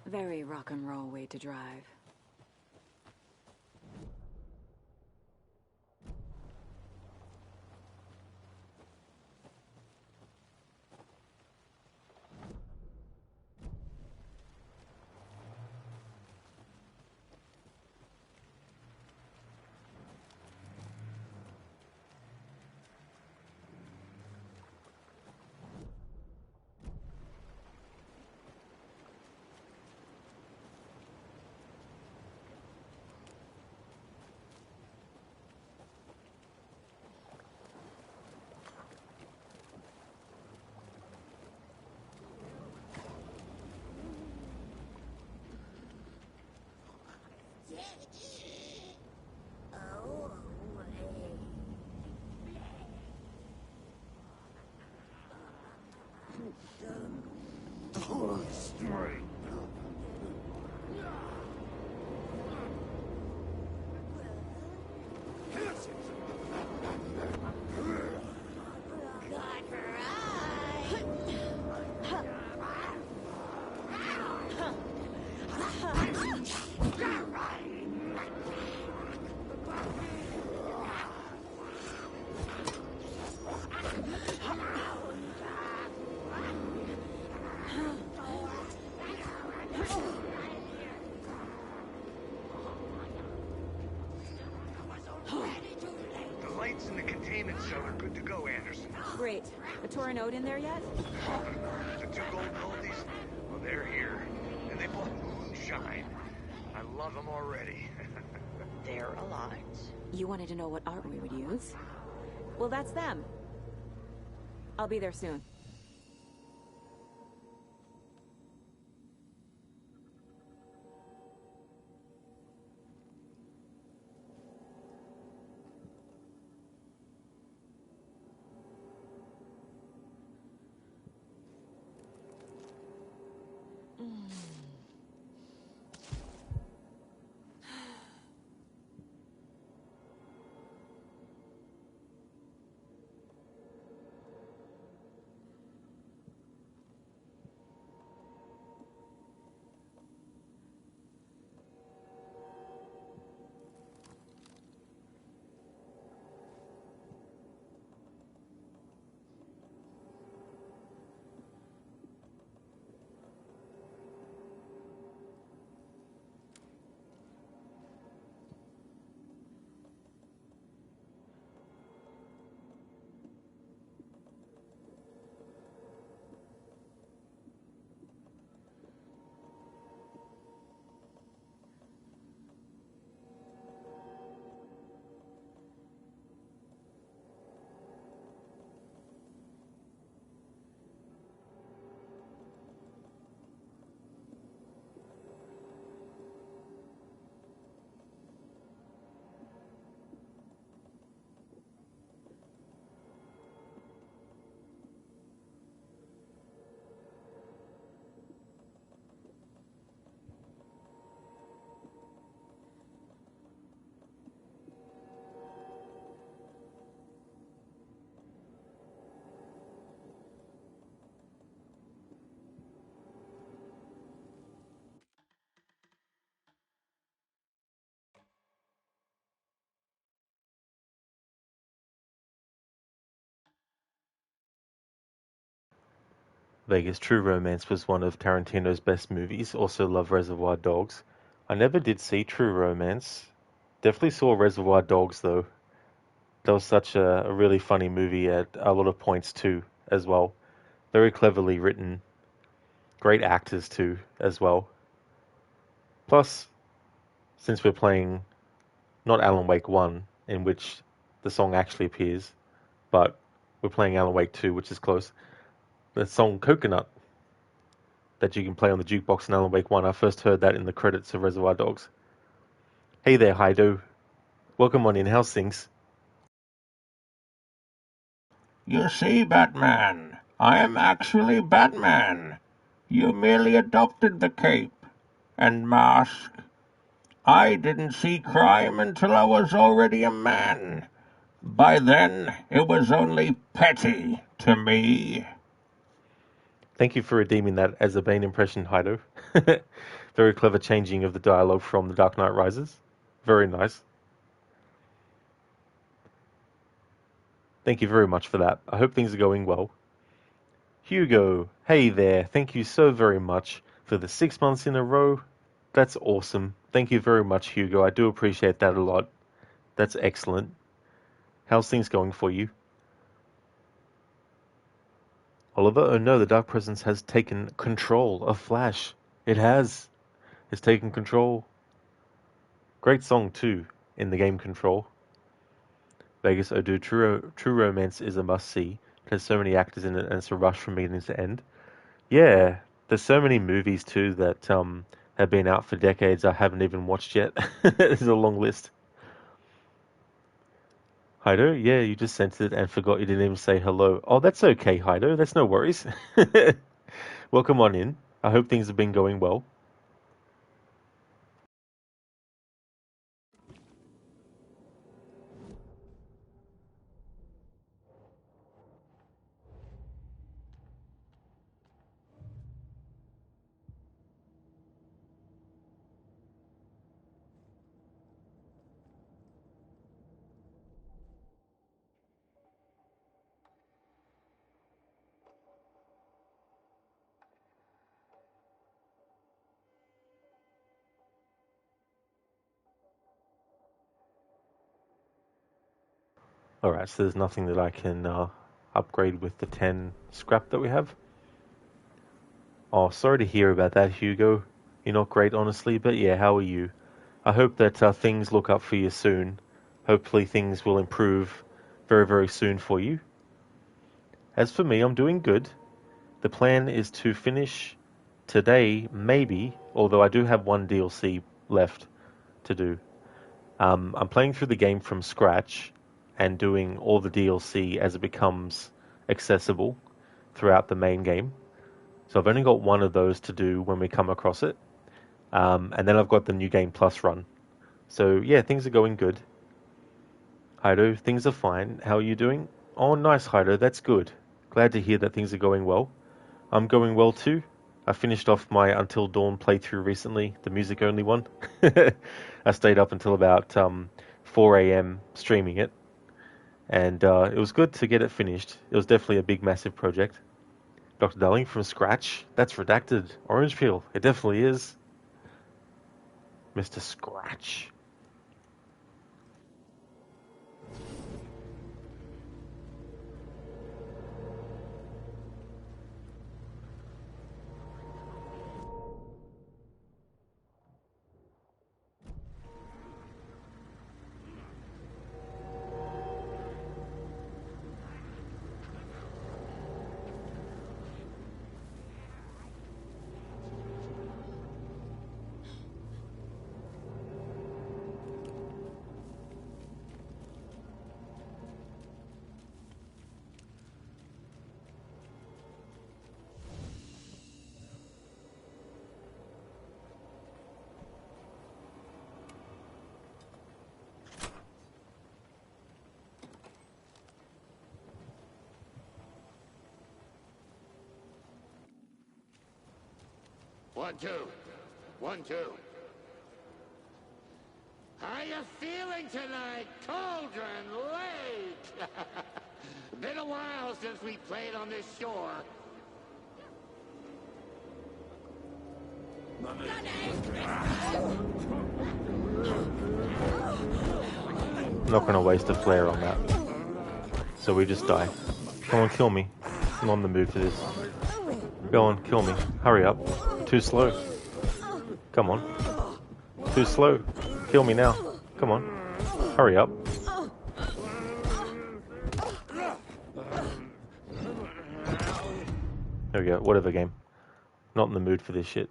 Very rock and roll way to drive. The lights in the containment cell are good to go, Anderson. Great. A Torinode in there yet? The two golden oldies, well, they're here. And they bought moonshine. I love them already. They're a lot. You wanted to know what art we would use? Well, that's them. I'll be there soon. Vegas True Romance was one of Tarantino's best movies. Also love Reservoir Dogs. I never did see True Romance. Definitely saw Reservoir Dogs though. That was such a really funny movie at a lot of points too, as well. Very cleverly written. Great actors too, as well. Plus, since we're playing not Alan Wake 1, in which the song actually appears, but we're playing Alan Wake 2, which is close. The song Coconut that you can play on the jukebox in Alan Wake 1. I first heard that in the credits of Reservoir Dogs. Hey there, Haido. Welcome on in. How's things? You see, Batman, I am actually Batman. You merely adopted the cape and mask. I didn't see crime until I was already a man. By then, it was only petty to me. Thank you for redeeming that as a Bane impression, Haido. Very clever changing of the dialogue from The Dark Knight Rises. Very nice. Thank you very much for that. I hope things are going well. Hugo, hey there. Thank you so very much for the 6 months in a row. That's awesome. Thank you very much, Hugo. I do appreciate that a lot. That's excellent. How's things going for you? Oliver, oh no, the Dark Presence has taken control of Flash. It has. It's taken control. Great song, too, in the game Control. Vegas Odu, True Romance is a must-see. It has so many actors in it, and it's a rush from beginning to end. Yeah, there's so many movies, too, that have been out for decades I haven't even watched yet. There's a long list. Hido, yeah, you just sent it and forgot you didn't even say hello. Oh, that's okay, Hido. That's no worries. Welcome on in. I hope things have been going well. Alright, so there's nothing that I can upgrade with the 10 scrap that we have. Oh, sorry to hear about that, Hugo. You're not great, honestly, but yeah, how are you? I hope that things look up for you soon. Hopefully things will improve very, very soon for you. As for me, I'm doing good. The plan is to finish today, maybe, although I do have one DLC left to do. I'm playing through the game from scratch and doing all the DLC as it becomes accessible throughout the main game. So I've only got one of those to do when we come across it. And then I've got the New Game Plus run. So yeah, things are going good. Hido, things are fine. How are you doing? Oh, nice, Hido. That's good. Glad to hear that things are going well. I'm going well too. I finished off my Until Dawn playthrough recently, the music-only one. I stayed up until about 4 a.m. streaming it. And it was good to get it finished. It was definitely a big, massive project. Dr. Darling, from scratch? That's redacted. Orange peel. It definitely is. Mr. Scratch. One, two. 1, 2. How you feeling tonight, Cauldron Lake? Been a while since we played on this shore. I'm not going to waste a flare on that. So we just die. Come on, kill me. I'm not in the mood for this. Go on, kill me. Hurry up. Too slow. Come on. Too slow. Kill me now. Come on. Hurry up. There we go. Whatever game. Not in the mood for this shit.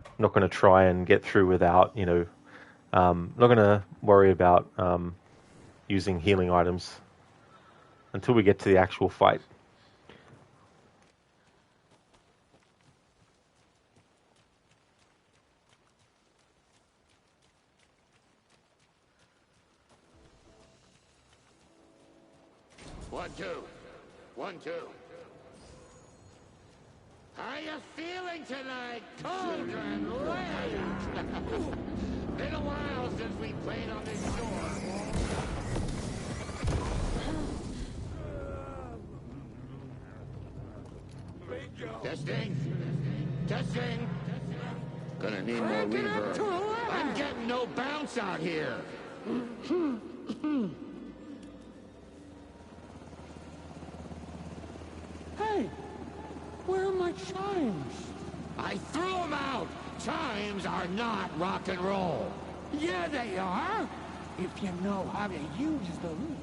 I'm not going to try and get through without, not going to worry about using healing items until we get to the actual fight. One, two. 1, 2. How you feeling tonight, Cauldron Lake? Been a while since we played on this shore. Testing. Testing. Gonna need more reverb. I'm getting no bounce out here. Hey, where are my chimes? I threw them out. Chimes are not rock and roll. Yeah, they are. If you know how to use them.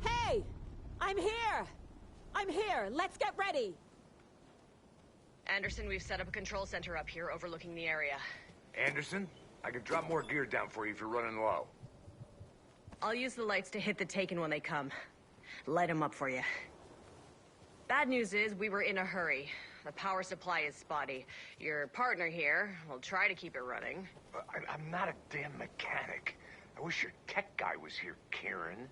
Hey! I'm here! I'm here! Let's get ready! Anderson, we've set up a control center up here overlooking the area. Anderson, I can drop more gear down for you if you're running low. I'll use the lights to hit the Taken when they come. Light them up for you. Bad news is, we were in a hurry. The power supply is spotty. Your partner here will try to keep it running. I'm not a damn mechanic. I wish your tech guy was here, Karen.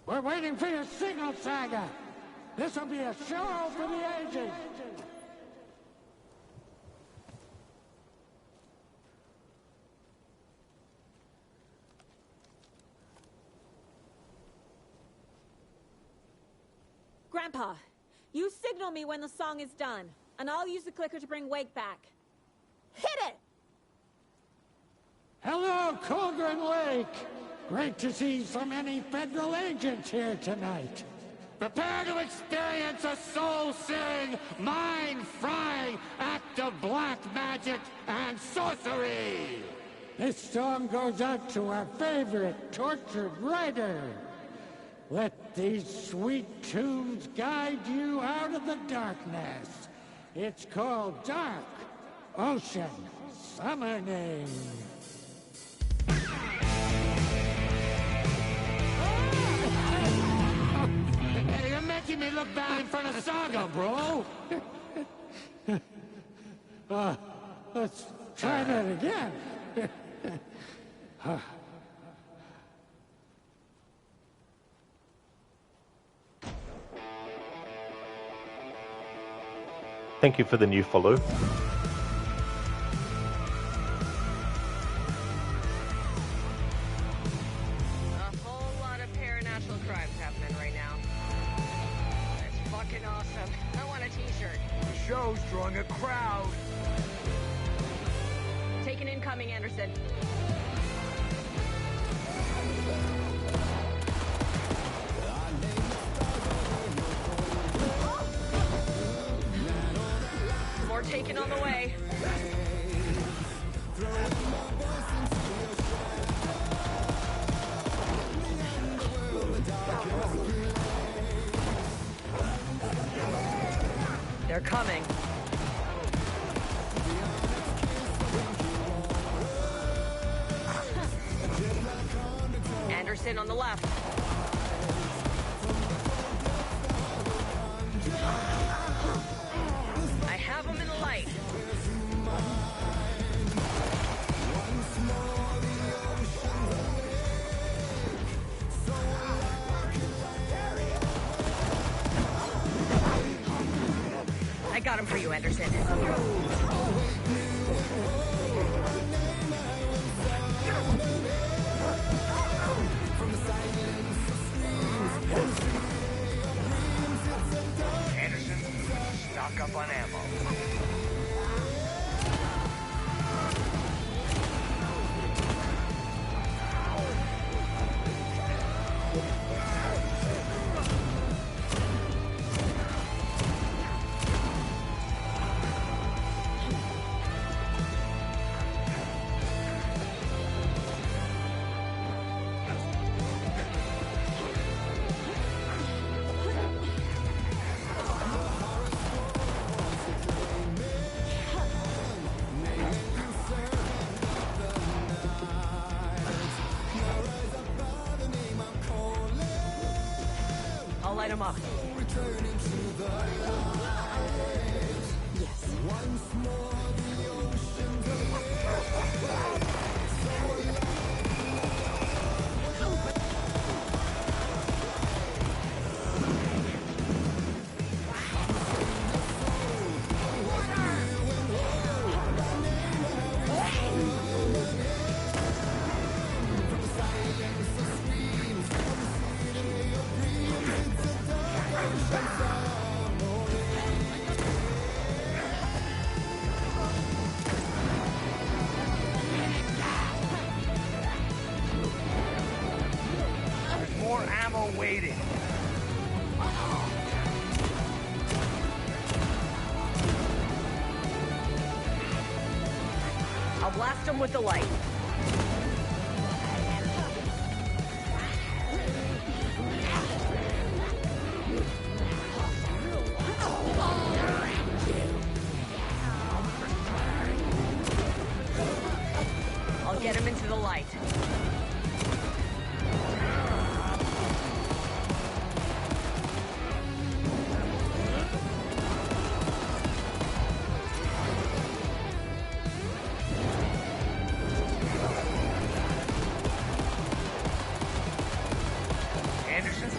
We're waiting for your signal, Saga. This'll be a show for the ages. Grandpa, you signal me when the song is done, and I'll use the clicker to bring Wake back. Hit it! Hello, Cauldron Lake. Great to see so many federal agents here tonight. Prepare to experience a soul-searing, mind-frying act of black magic and sorcery. This song goes out to our favorite tortured writer. Let these sweet tunes guide you out of the darkness. It's called Dark Ocean Summoning. Hey, you're making me look bad in front of Saga, bro. Let's try that again. Thank you for the new follow. A whole lot of paranatural crimes happening right now. That's fucking awesome. I want a t-shirt. The show's drawing a crowd. Taken incoming, Anderson. More Taken on the way. They're coming. Anderson on the left. I have him in the light. I got him for you, Anderson. Anderson, stock up on ammo. I'll light him up. There's more ammo waiting. Blast them with the light. I'll get him into the light. Anderson,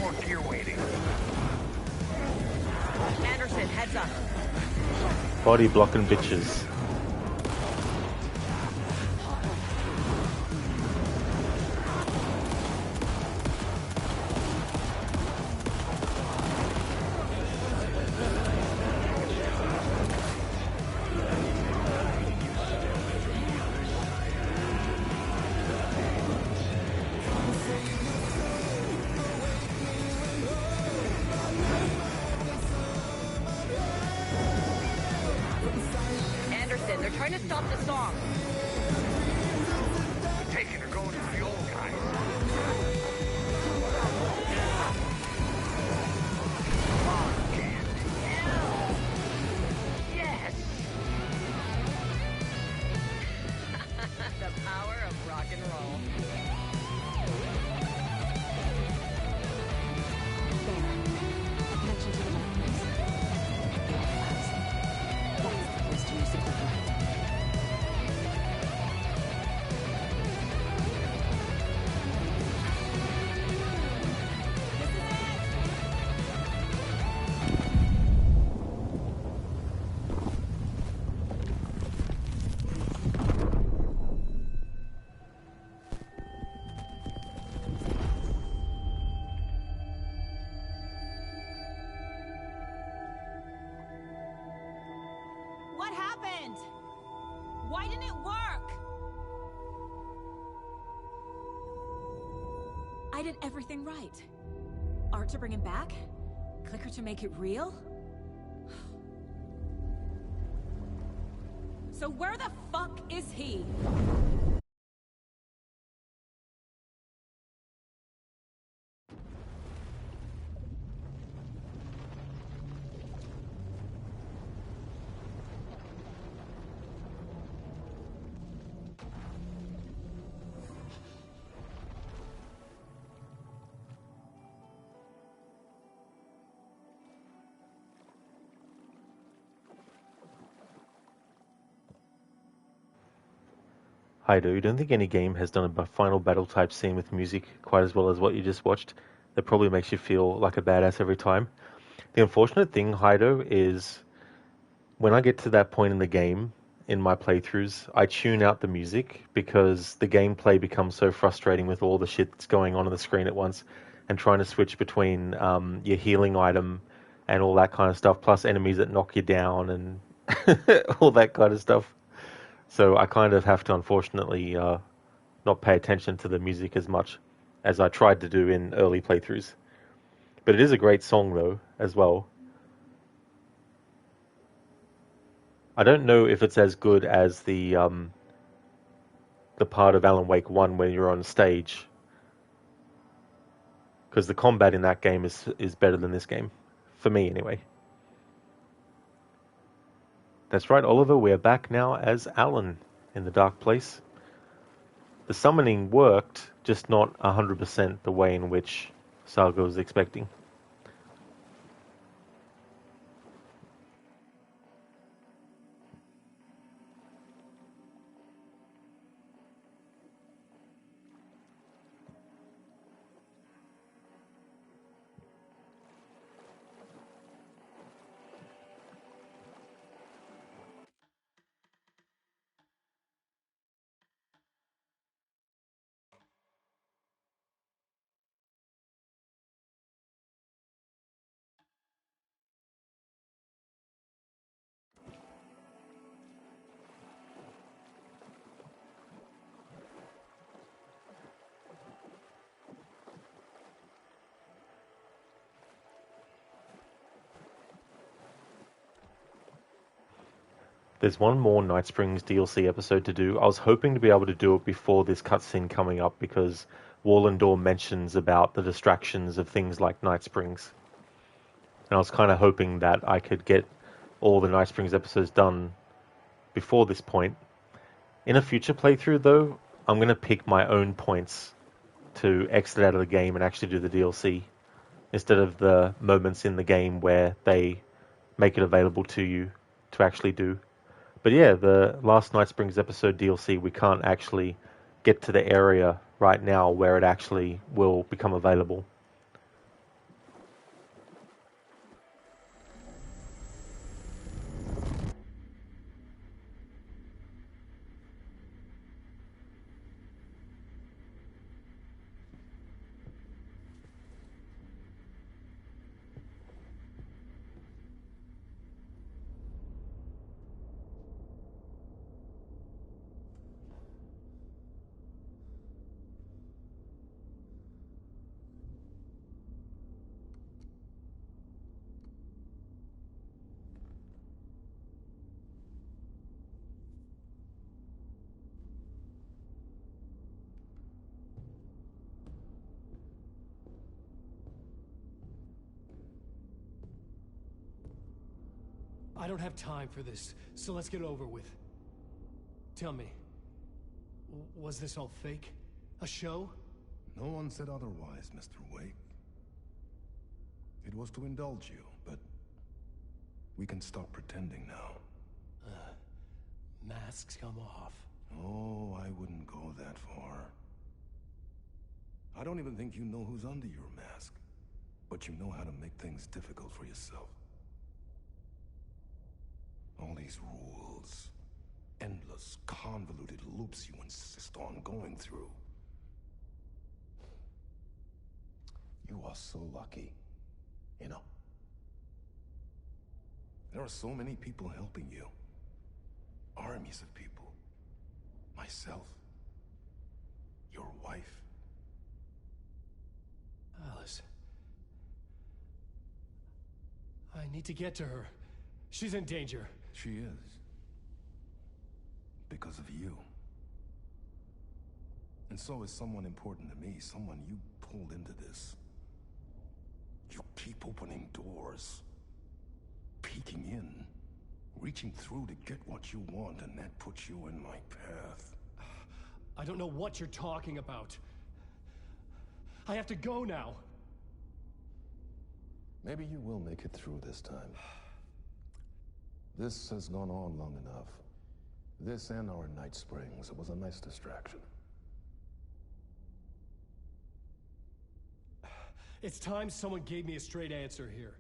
more gear waiting. Anderson, heads up. Body blocking bitches. Anderson, they're trying to stop the song. The Taken are going for the old guys. Yes! The power of rock and roll. A connection to the darkness. That's the place to use the quick light. What happened? Why didn't it work? I did everything right. Art to bring him back? Clicker to make it real? So where the fuck is he? Heido, you don't think any game has done a final battle type scene with music quite as well as what you just watched? That probably makes you feel like a badass every time. The unfortunate thing, Heido, is when I get to that point in the game, in my playthroughs, I tune out the music because the gameplay becomes so frustrating with all the shit that's going on the screen at once and trying to switch between your healing item and all that kind of stuff, plus enemies that knock you down and all that kind of stuff. So I kind of have to, unfortunately, not pay attention to the music as much as I tried to do in early playthroughs. But it is a great song, though, as well. I don't know if it's as good as the part of Alan Wake 1 when you're on stage, because the combat in that game is better than this game, for me anyway. That's right, Oliver, we're back now as Alan in the Dark Place. The summoning worked, just not 100% the way in which Saga was expecting. There's one more Night Springs DLC episode to do. I was hoping to be able to do it before this cutscene coming up because Wallendor mentions about the distractions of things like Night Springs. And I was kind of hoping that I could get all the Night Springs episodes done before this point. In a future playthrough, though, I'm going to pick my own points to exit out of the game and actually do the DLC, instead of the moments in the game where they make it available to you to actually do. But yeah, the last Night Springs episode DLC, we can't actually get to the area right now where it actually will become available. I don't have time for this, so let's get it over with. Tell me, was this all fake? A show? No one said otherwise, Mr. Wake. It was to indulge you, but we can stop pretending now. Masks come off. Oh, I wouldn't go that far. I don't even think you know who's under your mask, but you know how to make things difficult for yourself. All these rules, endless, convoluted loops you insist on going through. You are so lucky, you know. There are so many people helping you. Armies of people. Myself. Your wife. Alice. I need to get to her. She's in danger. She is. Because of you. And so is someone important to me, someone you pulled into this. You keep opening doors. Peeking in. Reaching through to get what you want, and that puts you in my path. I don't know what you're talking about. I have to go now. Maybe you will make it through this time. This has gone on long enough. This and our Night Springs. It was a nice distraction. It's time someone gave me a straight answer here.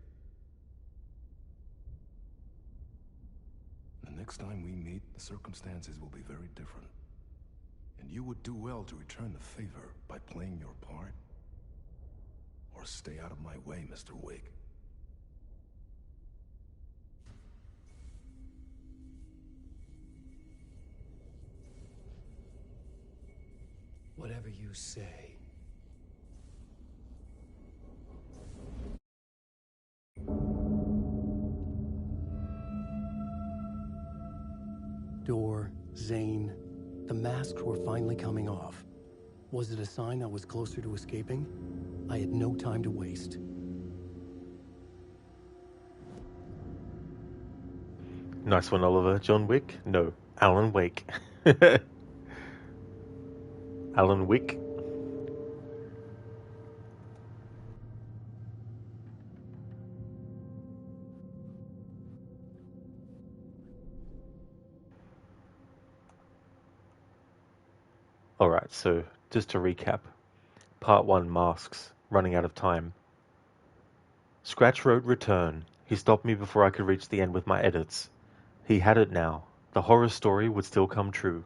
The next time we meet, the circumstances will be very different. And you would do well to return the favor by playing your part. Or stay out of my way, Mr. Wake. Whatever you say. Door, Zane, the masks were finally coming off. Was it a sign I was closer to escaping? I had no time to waste. Nice one, Oliver. John Wick? No, Alan Wake. Alan Wick. Alright, so just to recap. Part 1, Masks, running out of time. Scratch wrote return. He stopped me before I could reach the end with my edits. He had it now. The horror story would still come true.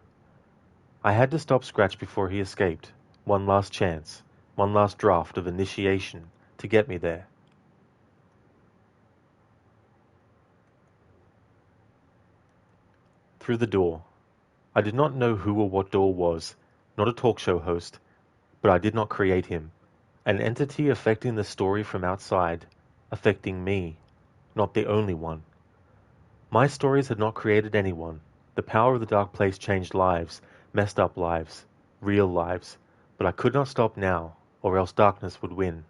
I had to stop Scratch before he escaped. One last chance. One last draft of initiation to get me there. Through the door. I did not know who or what Door was. Not a talk show host. But I did not create him. An entity affecting the story from outside. Affecting me. Not the only one. My stories had not created anyone. The power of the dark place changed lives, messed up lives, real lives. But I could not stop now, or else darkness would win.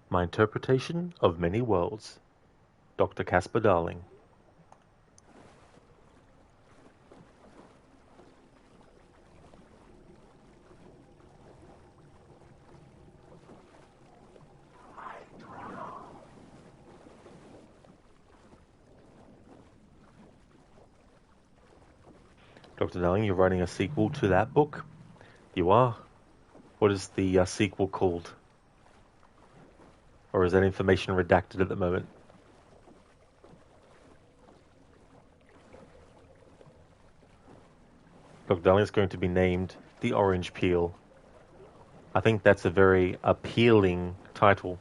My interpretation of many worlds. Dr. Caspar Darling. Dr. Darling, you're writing a sequel to that book? You are? What is the sequel called? Or is that information redacted at the moment? Dr. Darling is going to be named The Orange Peel. I think that's a very appealing title.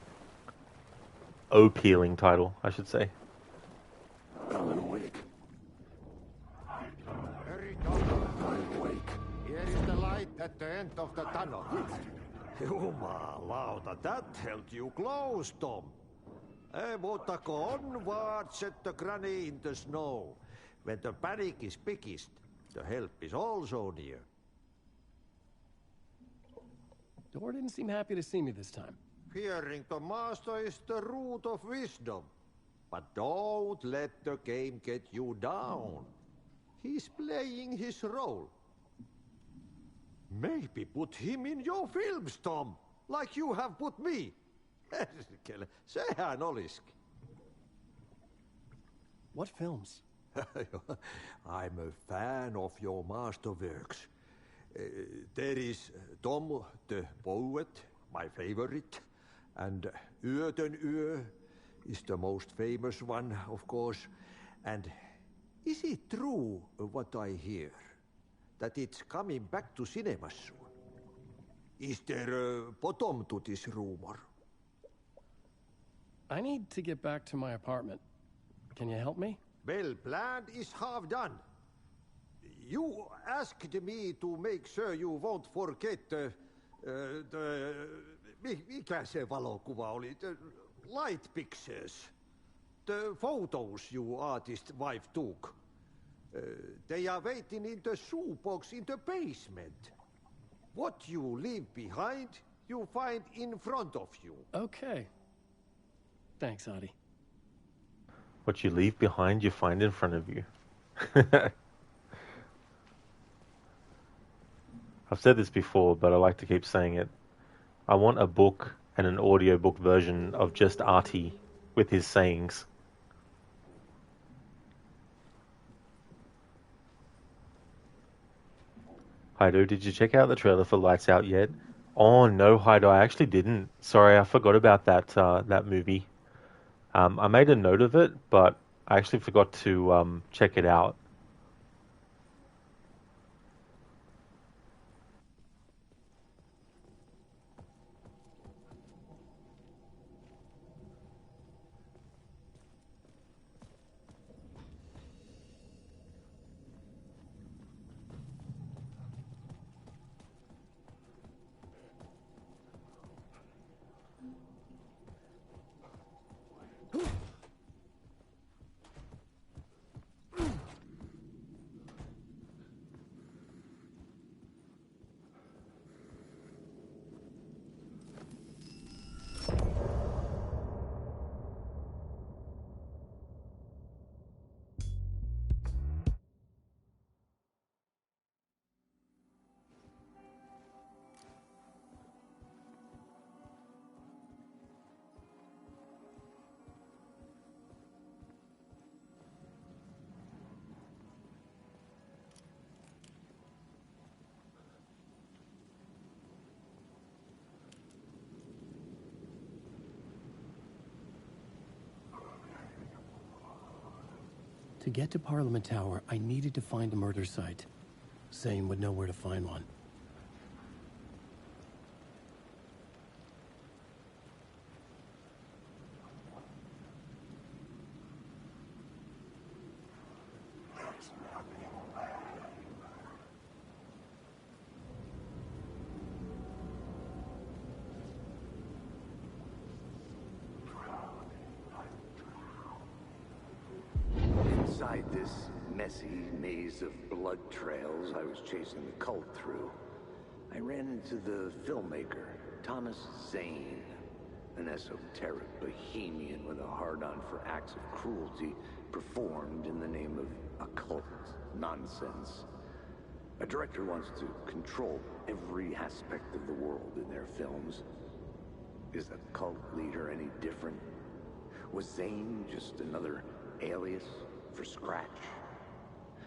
Appealing title, I should say. Alan Wake. Alan Wake. Here is the light at the end of the tunnel. Jumalauta, that held you close, Tom. Mutta onward, said the granny in the snow. When the panic is biggest, the help is also near. Door didn't seem happy to see me this time. Fearing the master is the root of wisdom. But don't let the game get you down. He's playing his role. Maybe put him in your films, Tom, like you have put me. Sehän olisikin. What films? I'm a fan of your masterworks. There is Tom the Poet, my favorite, and Yöten Yö is the most famous one, of course. And is it true what I hear, that it's coming back to cinemas soon? Is there a bottom to this rumor? I need to get back to my apartment. Can you help me? Well, plan is half done. You asked me to make sure you won't forget mikä se valokuva oli? The light pictures. The photos your artist wife took. They are waiting in the shoebox in the basement. What you leave behind, you find in front of you. Okay. Thanks, Adi. What you leave behind, you find in front of you. I've said this before, but I like to keep saying it. I want a book and an audiobook version of just Artie with his sayings. Haido, did you check out the trailer for Lights Out yet? Oh no, Haido, I actually didn't. Sorry, I forgot about that movie. I made a note of it, but I actually forgot to check it out. To get to Parliament Tower, I needed to find a murder site. Zane would know where to find one. Inside this messy maze of blood trails I was chasing the cult through, I ran into the filmmaker, Thomas Zane, an esoteric bohemian with a hard-on for acts of cruelty performed in the name of occult nonsense. A director wants to control every aspect of the world in their films. Is the cult leader any different? Was Zane just another alias for Scratch?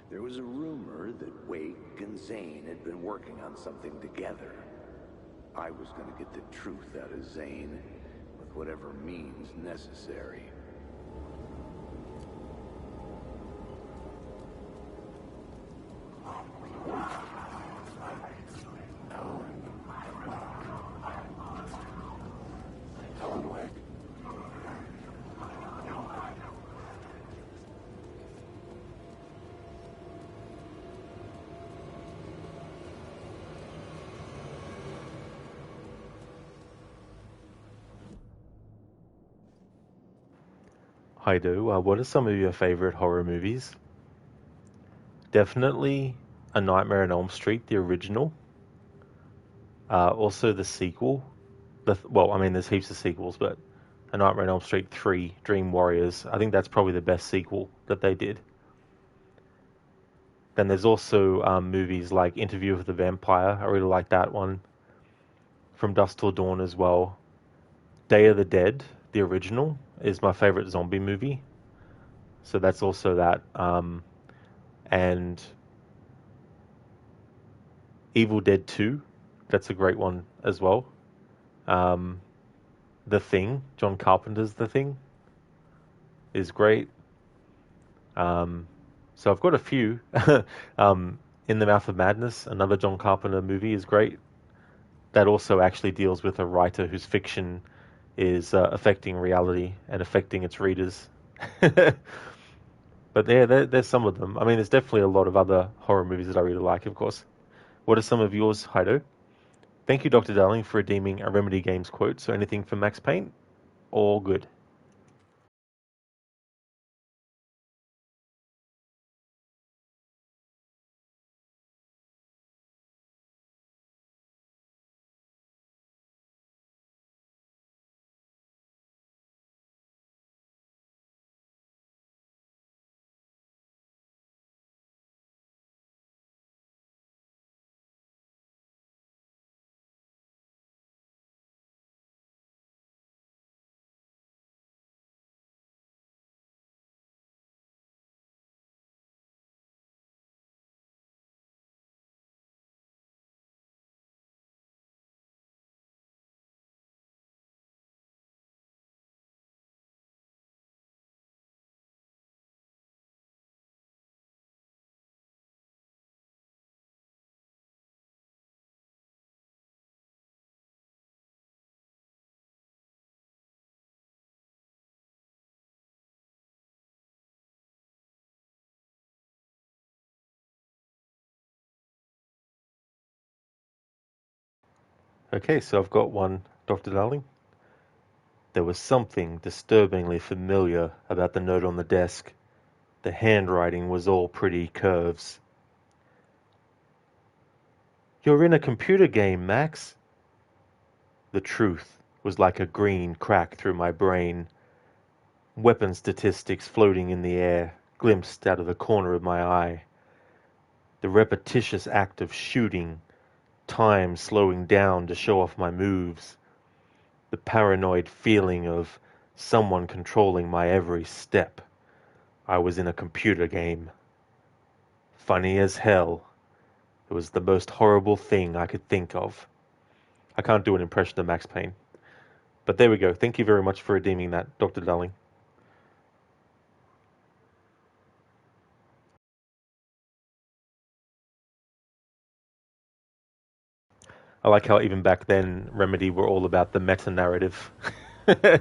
There was a rumor that Wake and Zane had been working on something together. I was going to get the truth out of Zane with whatever means necessary. Haido, what are some of your favorite horror movies? Definitely A Nightmare on Elm Street, the original. Also the sequel. Well, I mean, there's heaps of sequels, but A Nightmare on Elm Street 3, Dream Warriors. I think that's probably the best sequel that they did. Then there's also movies like Interview with the Vampire. I really like that one. From Dusk Till Dawn as well. Day of the Dead, the original, is my favorite zombie movie. So that's also that. And Evil Dead 2, that's a great one as well. The Thing, John Carpenter's The Thing, is great. So I've got a few. In the Mouth of Madness, another John Carpenter movie, is great. That also actually deals with a writer whose fiction is affecting reality and affecting its readers. But there's some of them. I mean, there's definitely a lot of other horror movies that I really like, of course. What are some of yours, Haido? Thank you, Dr. Darling, for redeeming a Remedy Games quote. So anything for Max Payne? All good. Okay, so I've got one, Dr. Darling. There was something disturbingly familiar about the note on the desk. The handwriting was all pretty curves. You're in a computer game, Max. The truth was like a green crack through my brain. Weapon statistics floating in the air, glimpsed out of the corner of my eye. The repetitious act of shooting, time slowing down to show off my moves. The paranoid feeling of someone controlling my every step. I was in a computer game. Funny as hell. It was the most horrible thing I could think of. I can't do an impression of Max Payne. But there we go. Thank you very much for redeeming that, Dr. Darling. I like how even back then Remedy were all about the meta-narrative. I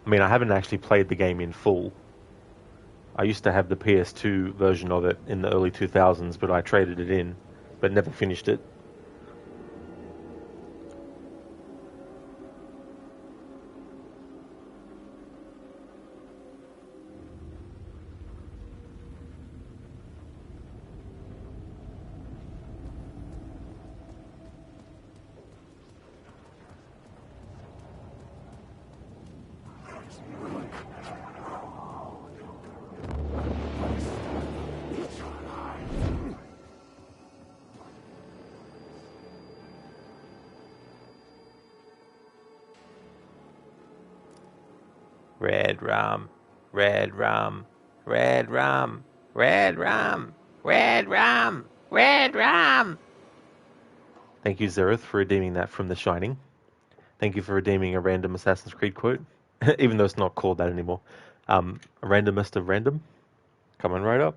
mean, I haven't actually played the game in full. I used to have the PS2 version of it in the early 2000s, but I traded it in, but never finished it. Red rum, red rum, red rum, red rum, red rum, red rum. Thank you, Zereth, for redeeming that from The Shining. Thank you for redeeming a random Assassin's Creed quote, even though it's not called that anymore. A randomest of random, coming right up.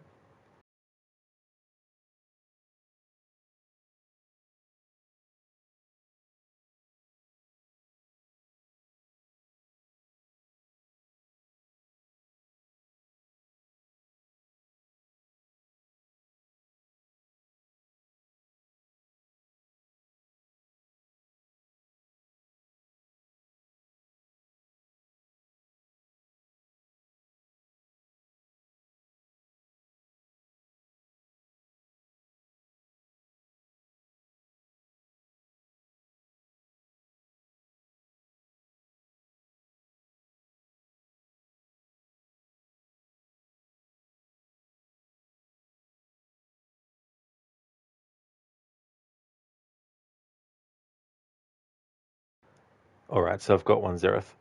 Alright, so I've got one, Zereth.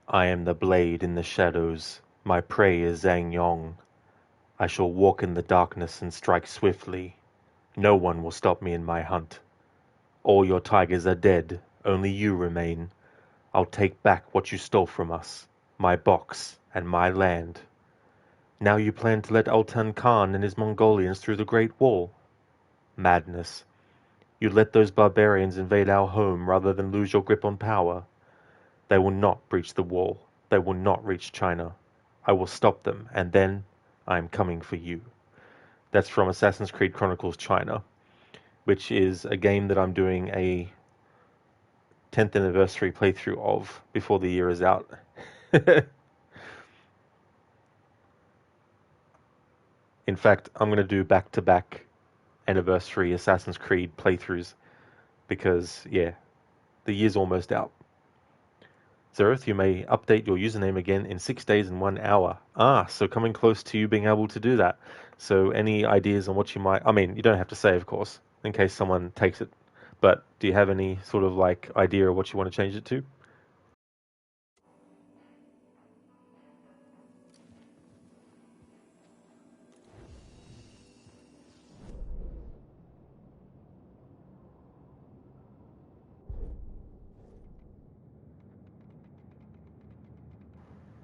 I am the blade in the shadows. My prey is Zhang Yong. I shall walk in the darkness and strike swiftly. No one will stop me in my hunt. All your tigers are dead. Only you remain. I'll take back what you stole from us. My box and my land. Now you plan to let Altan Khan and his Mongolians through the Great Wall. Madness. You let those barbarians invade our home rather than lose your grip on power. They will not breach the wall. They will not reach China. I will stop them, and then I am coming for you. That's from Assassin's Creed Chronicles China, which is a game that I'm doing a 10th anniversary playthrough of before the year is out. In fact, I'm going to do back-to-back anniversary Assassin's Creed playthroughs because, yeah, the year's almost out. Zereth, you may update your username again in 6 days and 1 hour. So coming close to you being able to do that. So any ideas on what you might... I mean, you don't have to say, of course, in case someone takes it. But do you have any sort of, like, idea of what you want to change it to?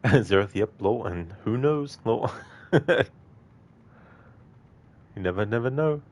Zereth, yep, lol, and who knows, lol. You never know.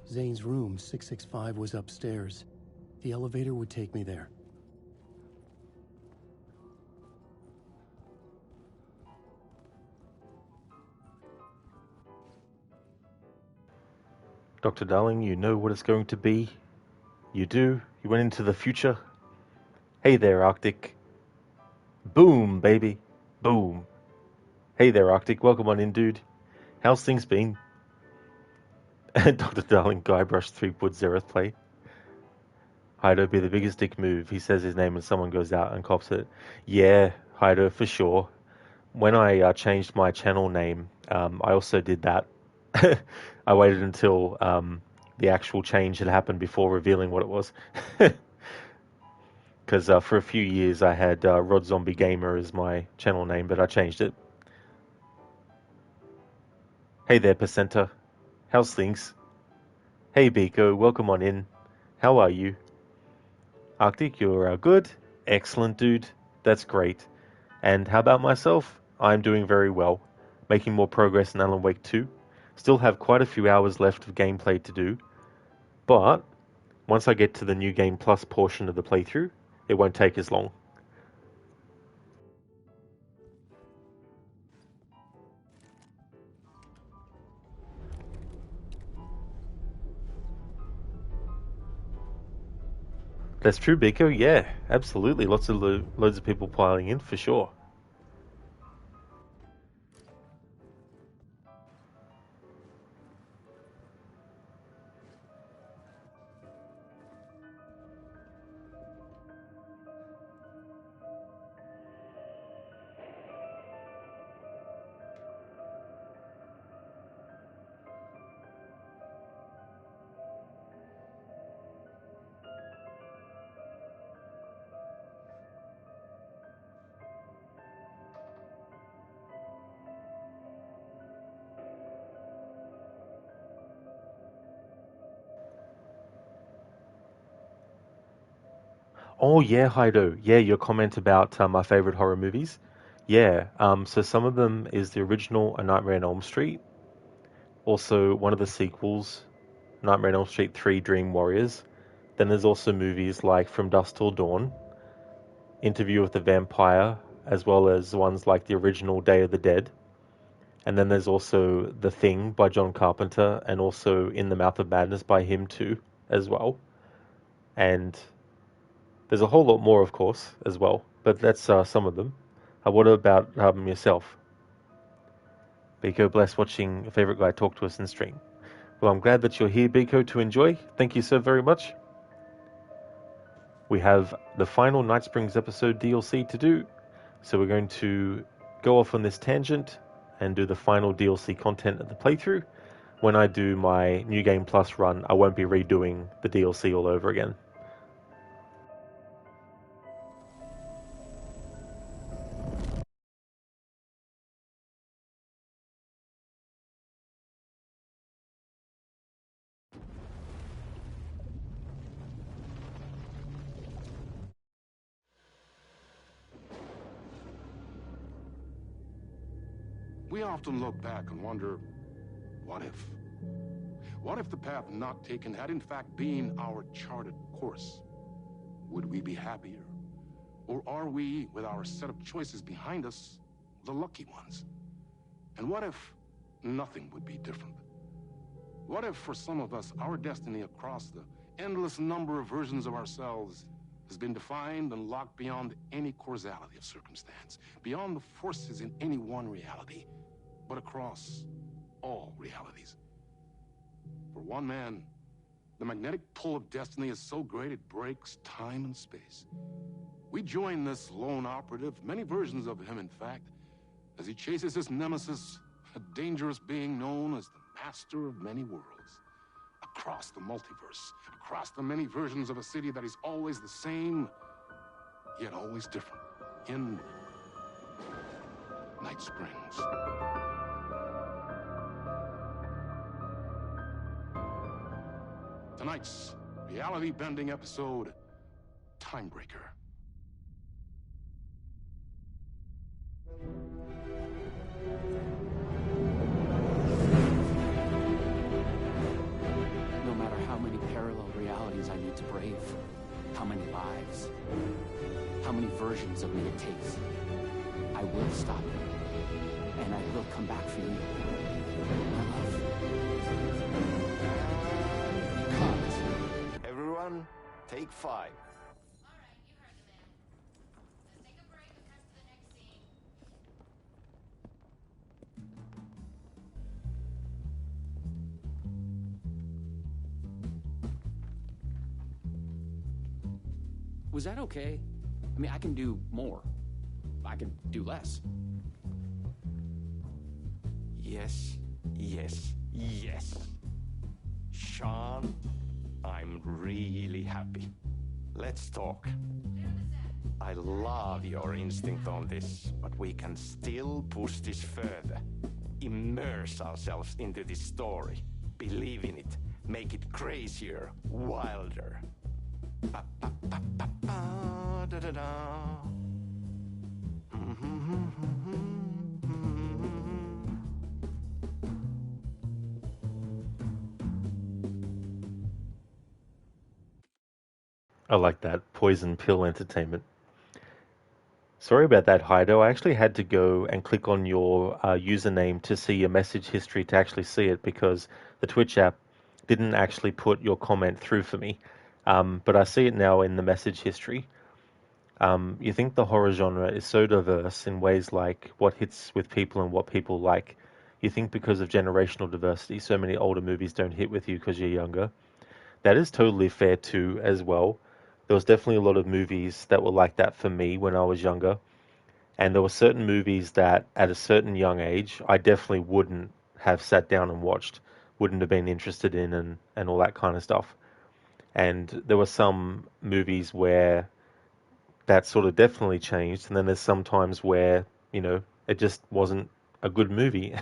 Zane's room, 665, was upstairs. The elevator would take me there. Dr. Darling, you know what it's going to be. You do. You went into the future. Hey there, Arctic. Boom, baby. Boom. Hey there, Arctic. Welcome on in, dude. How's things been? Dr. Darling, Guybrush Threepwood Zereth play. Hydo be the biggest dick move. He says his name and someone goes out and cops it. Yeah, Hydo, for sure. When I changed my channel name, I also did that. I waited until the actual change had happened before revealing what it was. Because for a few years I had Rod Zombie Gamer as my channel name, but I changed it. Hey there, Percenter. How's things? Hey, Biko. Welcome on in. How are you? Arctic, you're good? Excellent, dude. That's great. And how about myself? I'm doing very well. Making more progress in Alan Wake 2. Still have quite a few hours left of gameplay to do. But once I get to the New Game Plus portion of the playthrough, it won't take as long. That's true, Biko. Yeah, absolutely. Lots of loads of people piling in for sure. Oh yeah, Haido. Yeah, your comment about my favorite horror movies. Yeah, so some of them is the original A Nightmare on Elm Street. Also, one of the sequels, Nightmare on Elm Street 3 Dream Warriors. Then there's also movies like From Dusk Till Dawn, Interview with the Vampire, as well as ones like the original Day of the Dead. And then there's also The Thing by John Carpenter, and also In the Mouth of Madness by him too, as well. And there's a whole lot more, of course, as well, but that's some of them. What about yourself? Biko, bless watching a favorite guy talk to us in stream. Well, I'm glad that you're here, Biko, to enjoy. Thank you so very much. We have the final Night Springs episode DLC to do, so we're going to go off on this tangent and do the final DLC content of the playthrough. When I do my New Game Plus run, I won't be redoing the DLC all over again. We often look back and wonder, what if? What if the path not taken had in fact been our charted course? Would we be happier? Or are we, with our set of choices behind us, the lucky ones? And what if nothing would be different? What if, for some of us, our destiny across the endless number of versions of ourselves has been defined and locked beyond any causality of circumstance, beyond the forces in any one reality, but across all realities? For one man, the magnetic pull of destiny is so great it breaks time and space. We join this lone operative, many versions of him in fact, as he chases his nemesis, a dangerous being known as the Master of Many Worlds. Across the multiverse, across the many versions of a city that is always the same, yet always different, in Night Springs. Tonight's reality-bending episode, Timebreaker. No to brave, how many lives, how many versions of me it takes. I will stop it, and I will come back for you. My love. Cut. Everyone, take 5. Was that okay? I mean, I can do more. I can do less. Yes, yes, yes. Sean, I'm really happy. Let's talk. I love your instinct on this, but we can still push this further. Immerse ourselves into this story. Believe in it. Make it crazier, wilder. Ba, ba, ba, ba, ba, da, da, da. I like that. Poison pill entertainment. Sorry about that, Heido. I actually had to go and click on your username to see your message history to actually see it because the Twitch app didn't actually put your comment through for me. But I see it now in the message history. You think the horror genre is so diverse in ways like what hits with people and what people like. You think because of generational diversity, so many older movies don't hit with you because you're younger. That is totally fair too, as well. There was definitely a lot of movies that were like that for me when I was younger. And there were certain movies that, at a certain young age, I definitely wouldn't have sat down and watched, wouldn't have been interested in, and all that kind of stuff. And there were some movies where that sort of definitely changed. And then there's some times where, you know, it just wasn't a good movie.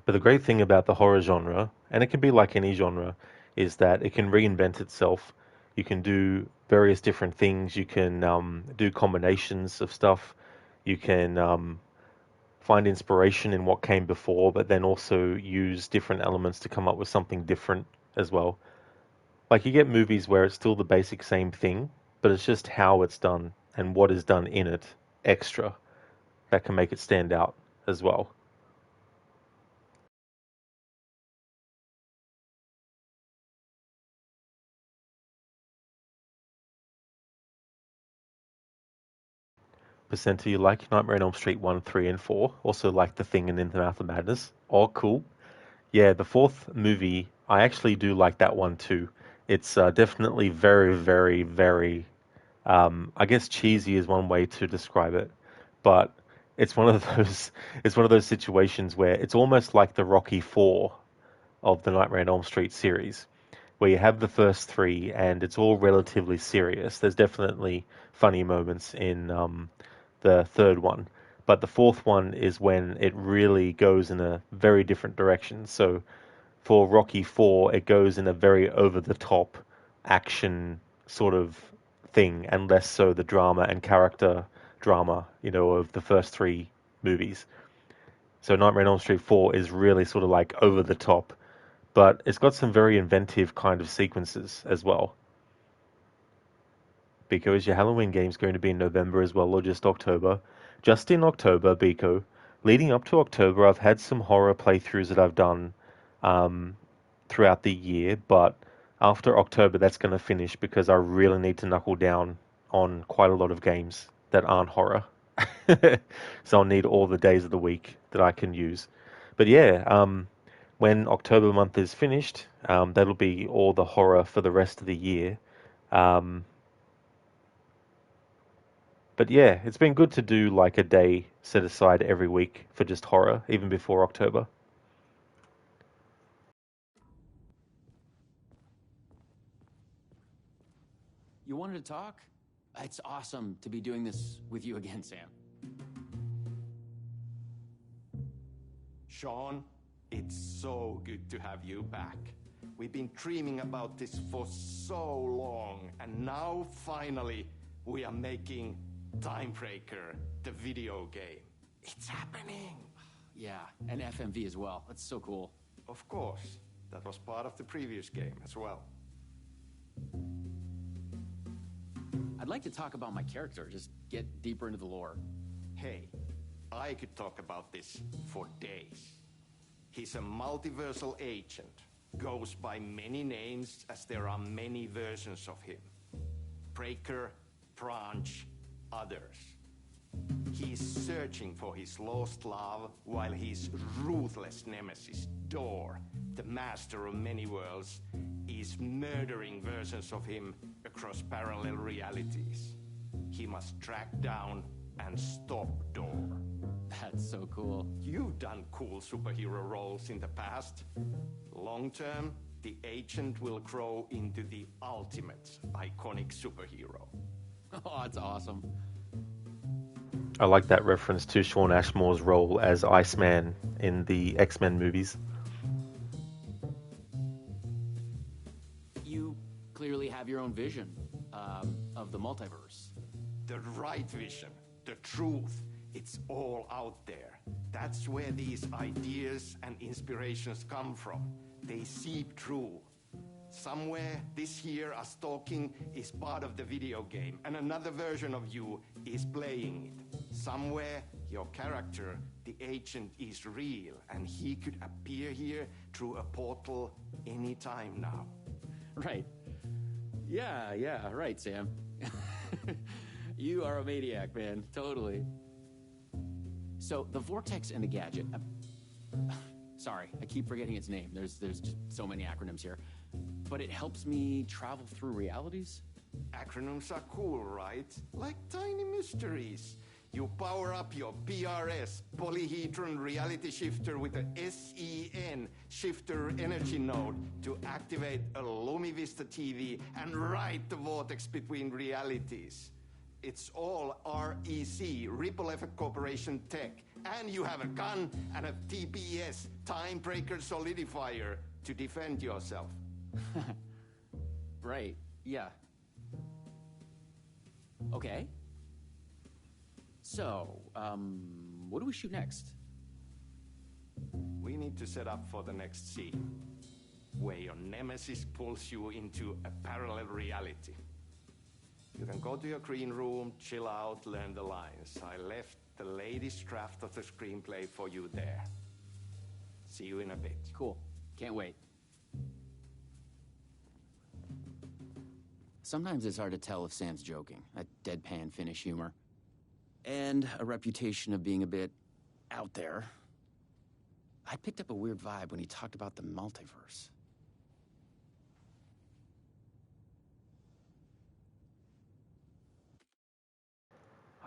But the great thing about the horror genre, and it can be like any genre, is that it can reinvent itself. You can do various different things. You can do combinations of stuff. You can find inspiration in what came before, but then also use different elements to come up with something different as well. Like you get movies where it's still the basic same thing, but it's just how it's done and what is done in it extra that can make it stand out as well. Percenter, you like Nightmare on Elm Street 1, 3, and 4. Also like The Thing and In the Mouth of Madness. Oh, cool. Yeah, the fourth movie, I actually do like that one too. It's definitely very, very, very, I guess cheesy is one way to describe it, but it's one of those, it's one of those situations where it's almost like the Rocky 4 of the Nightmare on Elm Street series, where you have the first 3 and it's all relatively serious. There's definitely funny moments in the third one, but the fourth one is when it really goes in a very different direction. So for Rocky 4, it goes in a very over-the-top action sort of thing, and less so the drama and character drama, you know, of the first 3 movies. So Nightmare on Elm Street 4 is really sort of like over the top, but it's got some very inventive kind of sequences as well. Biko, is your Halloween game's going to be in November as well, or just October? Just in October, Biko. Leading up to October, I've had some horror playthroughs that I've done throughout the year, but after October, that's going to finish because I really need to knuckle down on quite a lot of games that aren't horror. So I'll need all the days of the week that I can use. But yeah, when October month is finished, that'll be all the horror for the rest of the year. But yeah, it's been good to do like a day set aside every week for just horror, even before October. You wanted to talk? It's awesome to be doing this with you again, Sam. Sean, it's so good to have you back. We've been dreaming about this for so long, and now finally we are making Timebreaker, the video game. It's happening. Yeah, and FMV as well. That's so cool. Of course. That was part of the previous game as well. I'd like to talk about my character, just get deeper into the lore. Hey, I could talk about this for days. He's a multiversal agent. Goes by many names as there are many versions of him. Breaker, Branch, others. He's searching for his lost love while his ruthless nemesis, Door, the master of many worlds, is murdering versions of him across parallel realities. He must track down and stop Door. That's so cool. You've done cool superhero roles in the past. Long term, the agent will grow into the ultimate iconic superhero. Oh, that's awesome. I like that reference to Shawn Ashmore's role as Iceman in the X-Men movies. You clearly have your own vision of the multiverse. The right vision, the truth, it's all out there. That's where these ideas and inspirations come from. They seep through. Somewhere, this here, us talking, is part of the video game, and another version of you is playing it. Somewhere, your character, the agent, is real, and he could appear here through a portal anytime now. Right. Yeah, right, Sam. You are a maniac, man. Totally. So, the Vortex and the Gadget... sorry, I keep forgetting its name. There's just so many acronyms here. But it helps me travel through realities? Acronyms are cool, right? Like tiny mysteries. You power up your PRS, Polyhedron Reality Shifter, with a SEN Shifter Energy Node to activate a LumiVista TV and ride the vortex between realities. It's all REC, Ripple Effect Corporation tech. And you have a gun and a TPS, Timebreaker Solidifier, to defend yourself. Right, yeah. Okay. So, what do we shoot next? We need to set up for the next scene, where your nemesis pulls you into a parallel reality. You can go to your green room, chill out, learn the lines. I left the latest draft of the screenplay for you there. See you in a bit. Cool. Can't wait. Sometimes it's hard to tell if Sam's joking. That deadpan Finnish humor. And a reputation of being a bit out there. I picked up a weird vibe when he talked about the multiverse.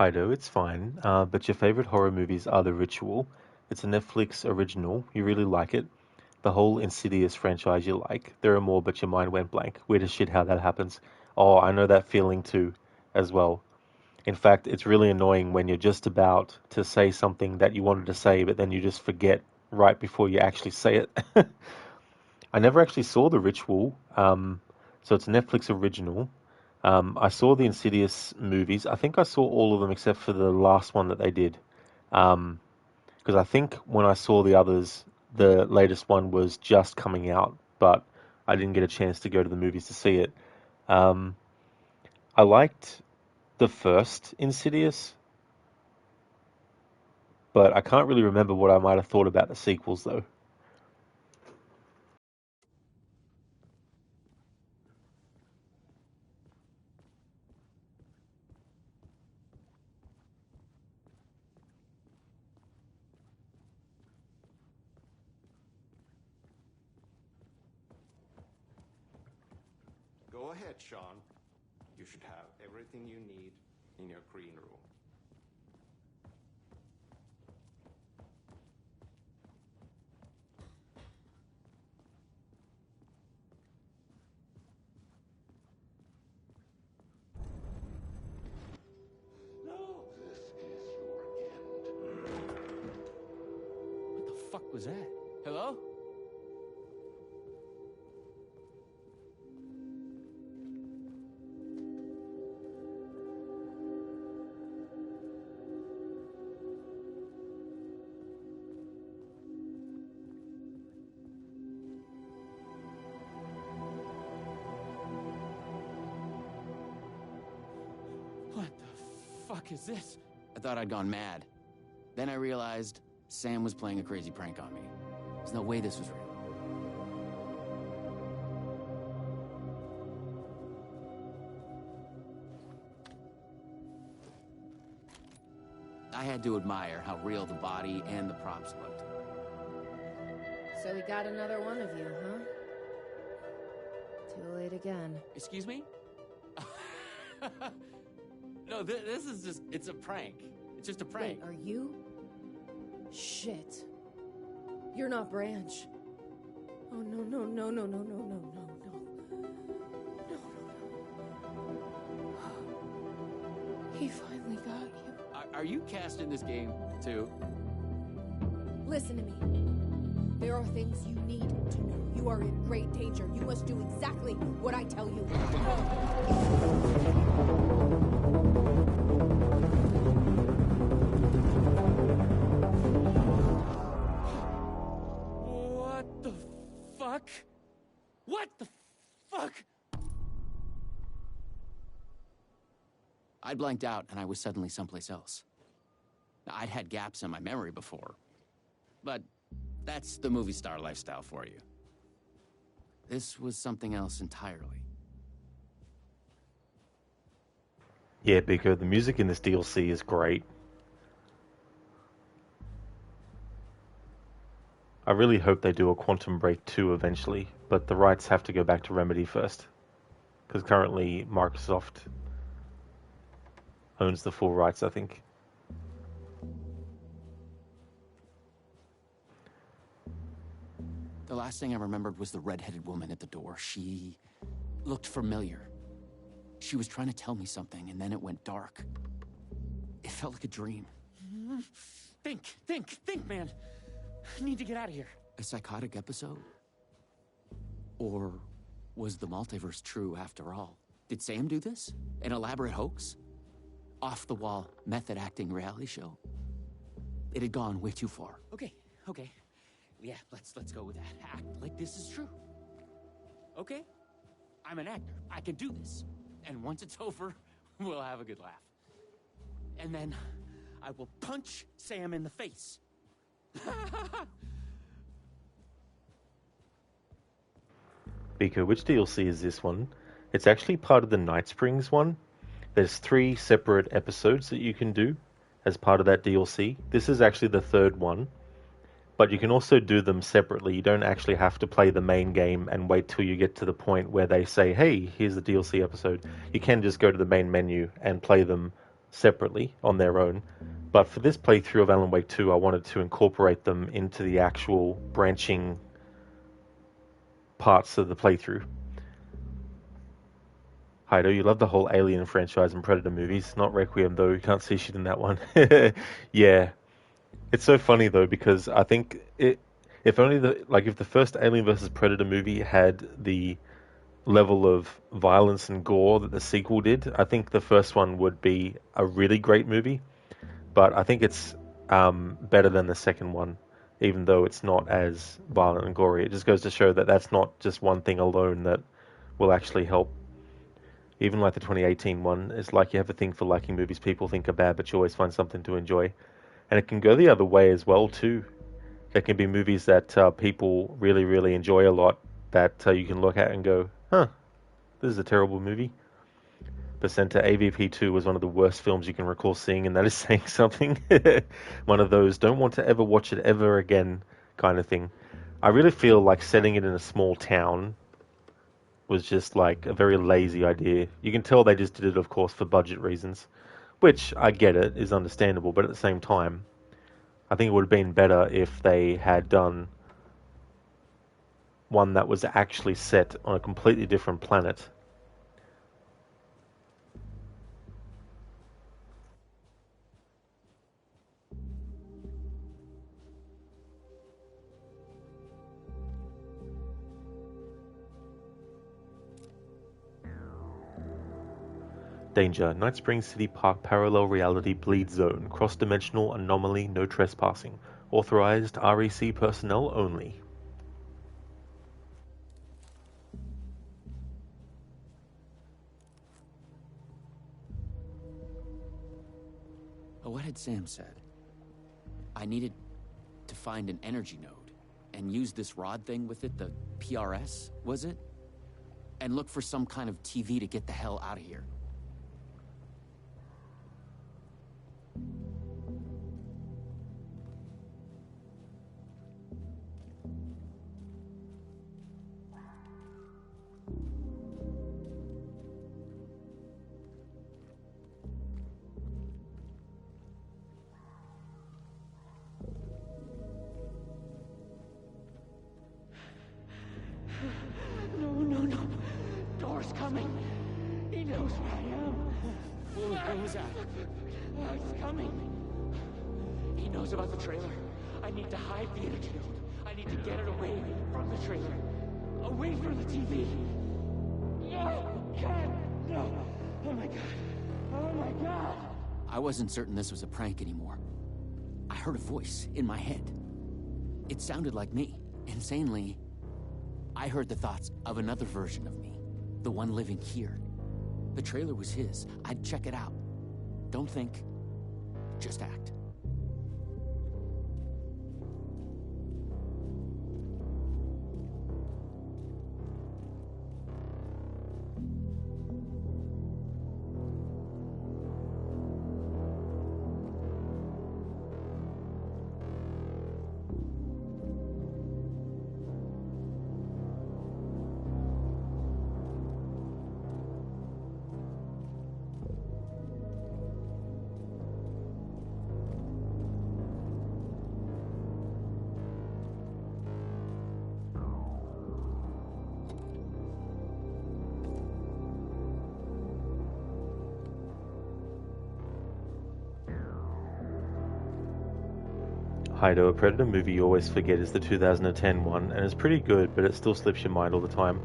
Hido, it's fine, but your favorite horror movies are The Ritual. It's a Netflix original. You really like it. The whole Insidious franchise you like. There are more, but your mind went blank. Weird as shit how that happens. Oh, I know that feeling too, as well. In fact, it's really annoying when you're just about to say something that you wanted to say, but then you just forget right before you actually say it. I never actually saw The Ritual, so it's a Netflix original. I saw the Insidious movies. I think I saw all of them except for the last one that they did. Because I think when I saw the others, the latest one was just coming out, but I didn't get a chance to go to the movies to see it. I liked the first Insidious, but I can't really remember what I might have thought about the sequels, though. Go ahead, Sean. You should have everything you need in your green room. No! This is your end. What the fuck was that? Hello? fuck is this? I thought I'd gone mad. Then I realized Sam was playing a crazy prank on me. There's no way this was real. I had to admire how real the body and the props looked. So we got another one of you, huh? Too late again. Excuse me? No, this is just, it's a prank. It's just a prank. Wait, are you? Shit. You're not Branch. Oh, no, no, no, no, no, no, no, no, no. No, no, no. He finally got you. Are you casting this game, too? Listen to me. There are things you need to know. You are in great danger. You must do exactly what I tell you. What the fuck? What the fuck? I blanked out and I was suddenly someplace else. I'd had gaps in my memory before, but that's the movie star lifestyle for you. This was something else entirely. Yeah, Biko, the music in this DLC is great. I really hope they do a Quantum Break 2 eventually, but the rights have to go back to Remedy first. Because currently Microsoft owns the full rights, I think. The last thing I remembered was the red-headed woman at the door. She looked familiar. She was trying to tell me something, and then it went dark. It felt like a dream. Think, man. I need to get out of here. A psychotic episode? Or was the multiverse true after all? Did Sam do this? An elaborate hoax? Off-the-wall, method-acting reality show? It had gone way too far. Okay. Yeah, let's go with that. Act like this is true. Okay? I'm an actor. I can do this. And once it's over, we'll have a good laugh. And then I will punch Sam in the face. Biko, which DLC is this one? It's actually part of the Night Springs one. There's 3 separate episodes that you can do as part of that DLC. This is actually the 3rd one. But you can also do them separately. You don't actually have to play the main game and wait till you get to the point where they say, hey, here's the DLC episode. You can just go to the main menu and play them separately on their own. But for this playthrough of Alan Wake 2, I wanted to incorporate them into the actual branching parts of the playthrough. Heido, you love the whole Alien franchise and Predator movies. Not Requiem, though. You can't see shit in that one. Yeah. It's so funny though, because I think if the first Alien vs Predator movie had the level of violence and gore that the sequel did, I think the first one would be a really great movie. But I think it's better than the second one, even though it's not as violent and gory. It just goes to show that that's not just one thing alone that will actually help. Even like the 2018 one, it's like you have a thing for liking movies people think are bad, but you always find something to enjoy. And it can go the other way as well, too. There can be movies that people really, really enjoy a lot that you can look at and go, huh, this is a terrible movie. Placenta AVP2 was one of the worst films you can recall seeing, and that is saying something. One of those, don't want to ever watch it ever again kind of thing. I really feel like setting it in a small town was just like a very lazy idea. You can tell they just did it, of course, for budget reasons. Which, I get it, is understandable, but at the same time, I think it would have been better if they had done one that was actually set on a completely different planet. Danger. Night Springs City Park Parallel Reality Bleed Zone. Cross-dimensional anomaly. No trespassing. Authorized REC personnel only. What had Sam said? I needed to find an energy node and use this rod thing with it, the PRS, was it? And look for some kind of TV to get the hell out of here. No. Door's coming. He knows where I am. What was that? It's coming. He knows about the trailer. I need to hide the energy node. I need to get it away from the trailer. Away from the TV. No! God! No! Oh my God! Oh my God! I wasn't certain this was a prank anymore. I heard a voice in my head. It sounded like me. Insanely, I heard the thoughts of another version of me. The one living here. The trailer was his. I'd check it out. Don't think. Just act. A Predator movie you always forget is the 2010 one, and it's pretty good, but it still slips your mind all the time.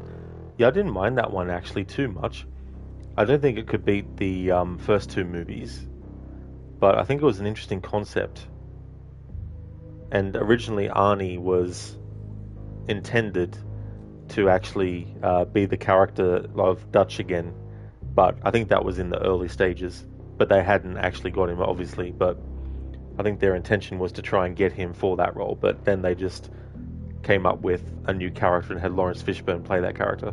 Yeah, I didn't mind that one actually too much. I don't think it could beat the first two movies, but I think it was an interesting concept. And originally Arnie was intended to actually be the character of Dutch again, but I think that was in the early stages, but they hadn't actually got him obviously, but I think their intention was to try and get him for that role, but then they just came up with a new character and had Lawrence Fishburne play that character.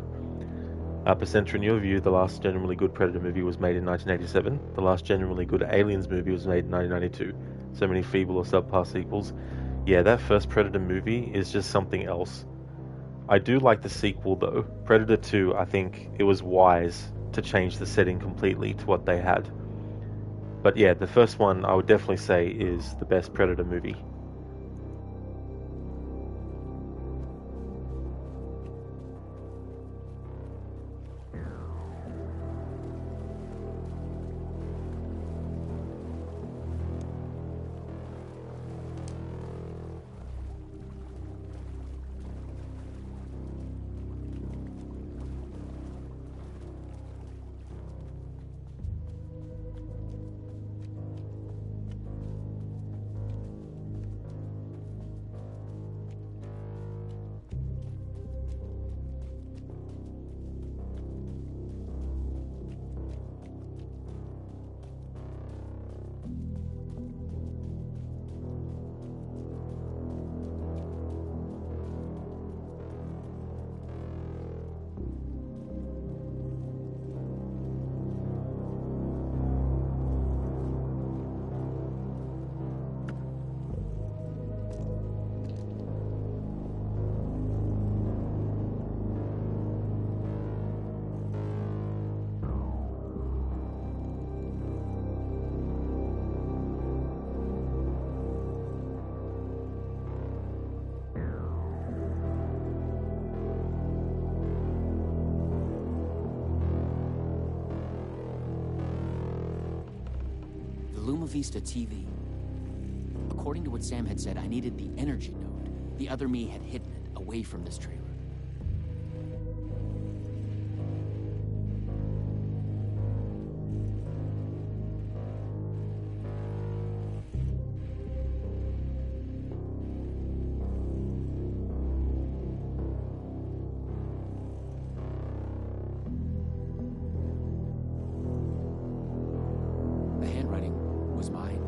Percenter, in your view, the last genuinely good Predator movie was made in 1987. The last genuinely good Aliens movie was made in 1992. So many feeble or subpar sequels. Yeah, that first Predator movie is just something else. I do like the sequel though. Predator 2, I think it was wise to change the setting completely to what they had. But yeah, the first one I would definitely say is the best Predator movie. Luma Vista TV. According to what Sam had said, I needed the energy node. The other me had hidden it away from this trailer. The handwriting was mine.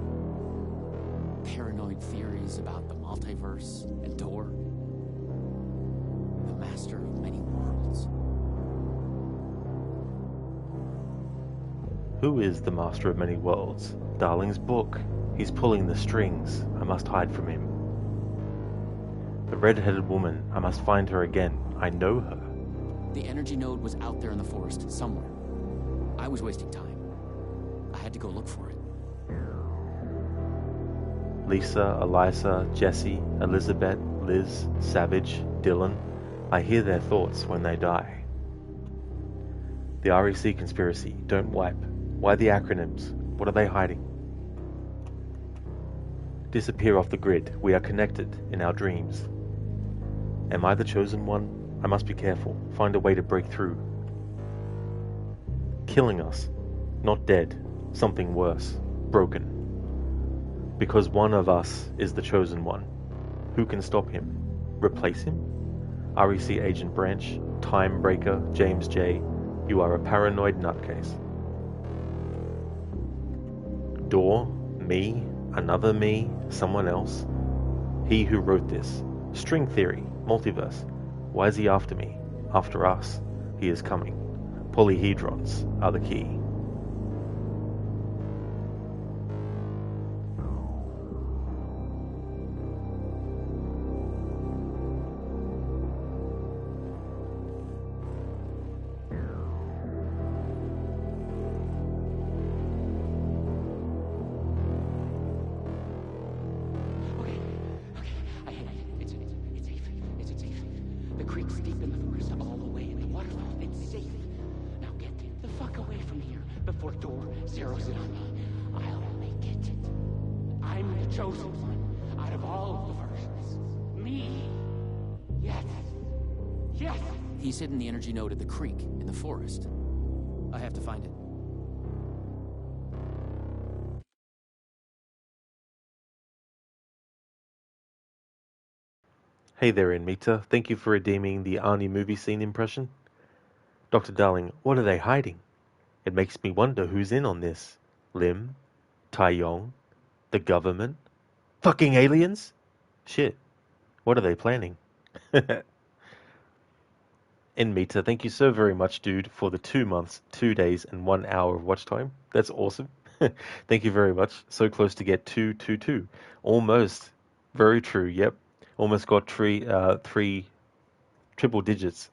theories about the multiverse and Tor, the master of many worlds. Who is the master of many worlds? Darling's book. He's pulling the strings. I must hide from him. The red-headed woman. I must find her again. I know her. The energy node was out there in the forest, somewhere. I was wasting time. I had to go look for it. Lisa, Eliza, Jesse, Elizabeth, Liz, Savage, Dylan. I hear their thoughts when they die. The REC conspiracy. Don't wipe. Why the acronyms? What are they hiding? Disappear off the grid. We are connected in our dreams. Am I the chosen one? I must be careful. Find a way to break through. Killing us. Not dead. Something worse. Broken. Because one of us is the chosen one. Who can stop him? Replace him? REC Agent Branch, Time Breaker, James J. You are a paranoid nutcase. Door, me, another me, someone else. He who wrote this. String theory, multiverse. Why is he after me? After us? He is coming. Polyhedrons are the key. He's hidden the energy node at the creek in the forest. I have to find it. Hey there, Inmita. Thank you for redeeming the Arnie movie scene impression. Dr. Darling, what are they hiding? It makes me wonder who's in on this. Lim? Tai Yong? The government? Fucking aliens? Shit. What are they planning? Inmita, thank you so very much, dude, for the 2 months, 2 days, and 1 hour of watch time. That's awesome. Thank you very much. So close to get 222. Almost. Very true, yep. Almost got three triple digits.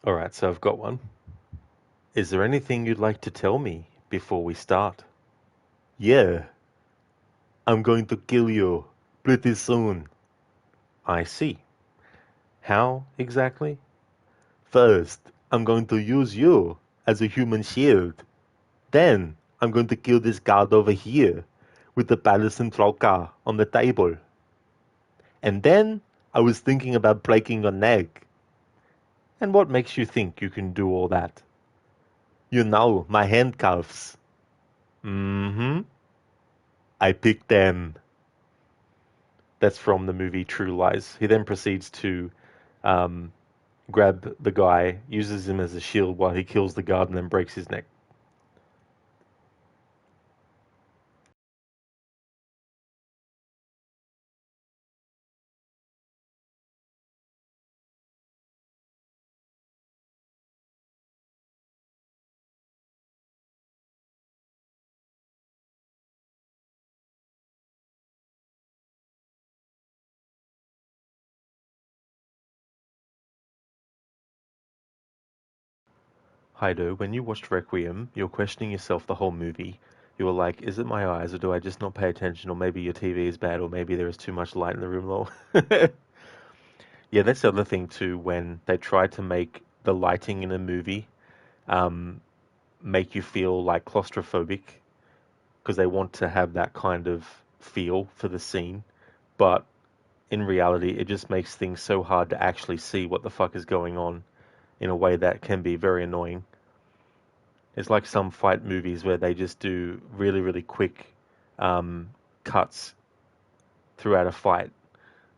Alright, so I've got one. Is there anything you'd like to tell me before we start? Yeah. I'm going to kill you pretty soon. I see. How exactly? First, I'm going to use you as a human shield. Then, I'm going to kill this guard over here with the Patterson trocar on the table. And then, I was thinking about breaking your neck. And what makes you think you can do all that? You know, my handcuffs. Mm-hmm. I picked them. That's from the movie True Lies. He then proceeds to grab the guy, uses him as a shield while he kills the guard and then breaks his neck. Heido, when you watched Requiem, you're questioning yourself the whole movie. You were like, is it my eyes, or do I just not pay attention, or maybe your TV is bad, or maybe there is too much light in the room, lol. Yeah, that's the other thing too, when they try to make the lighting in a movie make you feel like claustrophobic, because they want to have that kind of feel for the scene, but in reality it just makes things so hard to actually see what the fuck is going on in a way that can be very annoying. It's like some fight movies where they just do really, really quick cuts throughout a fight.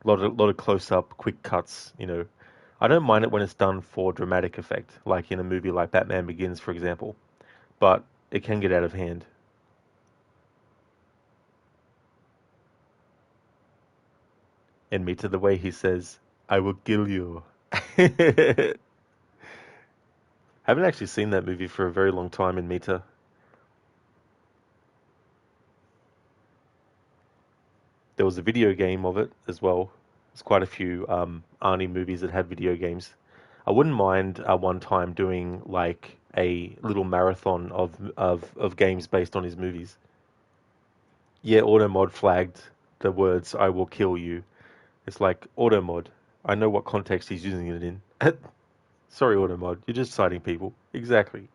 A lot of close-up, quick cuts, you know. I don't mind it when it's done for dramatic effect, like in a movie like Batman Begins, for example. But it can get out of hand. And Mita, the way he says, "I will kill you." Haven't actually seen that movie for a very long time in Mita. There was a video game of it as well. There's quite a few Arnie movies that had video games. I wouldn't mind one time doing like a little marathon of games based on his movies. Yeah, Automod flagged the words "I will kill you." It's like, Automod, I know what context he's using it in. Sorry, Automod, you're just citing people. Exactly.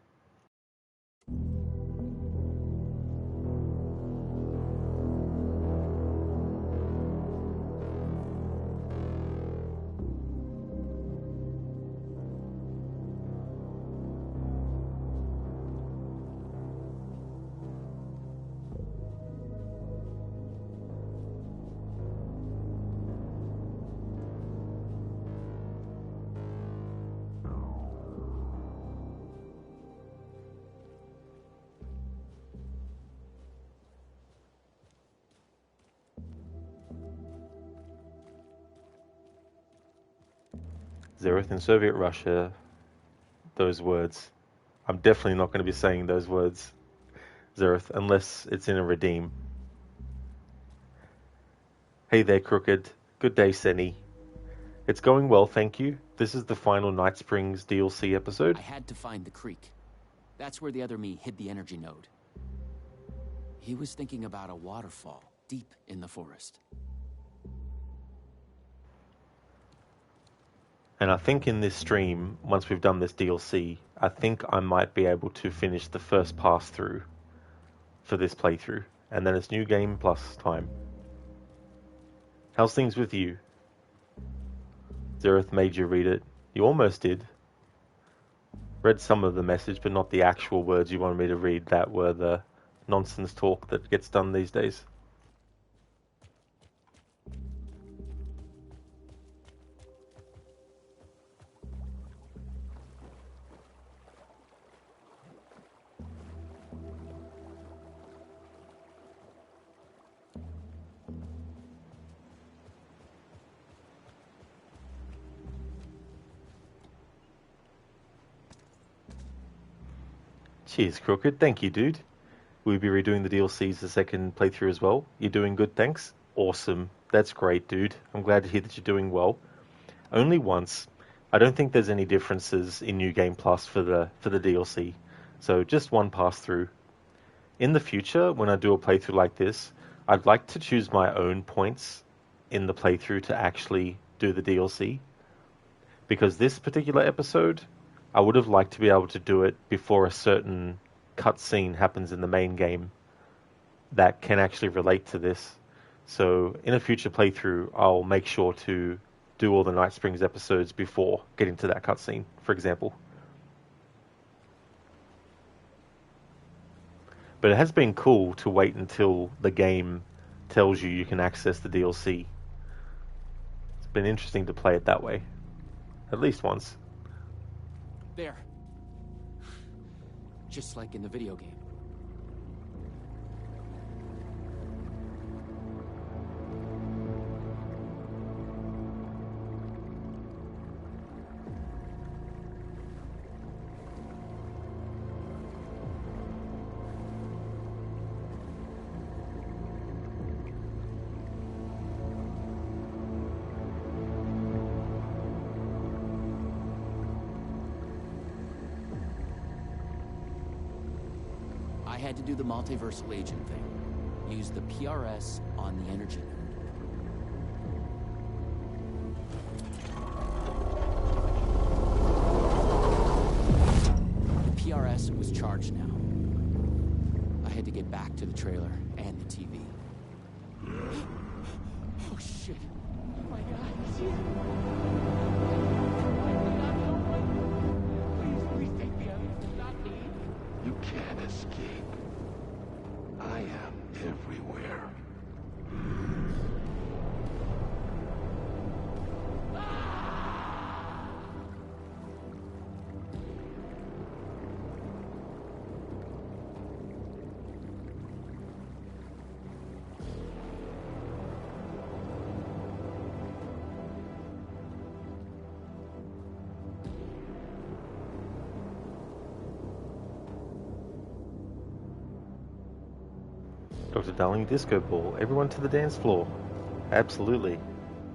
Zereth in Soviet Russia, those words. I'm definitely not going to be saying those words, Zereth, unless it's in a redeem. Hey there, Crooked. Good day, Senny. It's going well, thank you. This is the final Night Springs DLC episode. I had to find the creek. That's where the other me hid the energy node. He was thinking about a waterfall deep in the forest. And I think in this stream, once we've done this DLC, I think I might be able to finish the first pass through for this playthrough. And then it's New Game Plus time. How's things with you? Zereth made you read it. You almost did. Read some of the message, but not the actual words you wanted me to read that were the nonsense talk that gets done these days. Cheers, Crooked. Thank you, dude. We'll be redoing the DLCs the second playthrough as well. You're doing good, thanks. Awesome. That's great, dude. I'm glad to hear that you're doing well. Only once. I don't think there's any differences in New Game Plus for the DLC. So just one pass through. In the future, when I do a playthrough like this, I'd like to choose my own points in the playthrough to actually do the DLC. Because this particular episode, I would have liked to be able to do it before a certain cutscene happens in the main game that can actually relate to this. So in a future playthrough, I'll make sure to do all the Night Springs episodes before getting to that cutscene, for example. But it has been cool to wait until the game tells you can access the DLC. It's been interesting to play it that way. At least once. There. Just like in the video game. I had to do the multiversal agent thing. Use the PRS on the energy node. charge now. I had to get back to the trailer and the TV. Oh, shit. Oh, my God. He's here. Please take me out. Not me. You can't escape. I am everywhere. Dr. Darling Disco Ball. Everyone to the dance floor. Absolutely.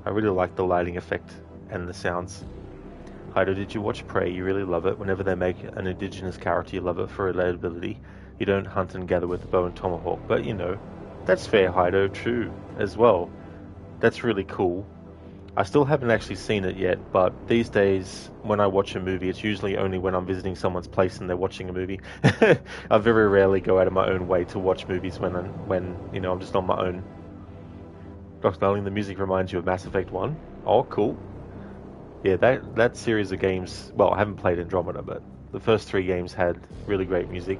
I really like the lighting effect and the sounds. Heido, did you watch Prey? You really love it. Whenever they make an indigenous character, you love it for relatability. You don't hunt and gather with the bow and tomahawk. But, you know, that's fair, Heido. True as well. That's really cool. I still haven't actually seen it yet, but these days, when I watch a movie, it's usually only when I'm visiting someone's place and they're watching a movie. I very rarely go out of my own way to watch movies when you know, I'm just on my own. Dr. Darling, the music reminds you of Mass Effect 1. Oh, cool. Yeah, that series of games, well, I haven't played Andromeda, but the first 3 games had really great music.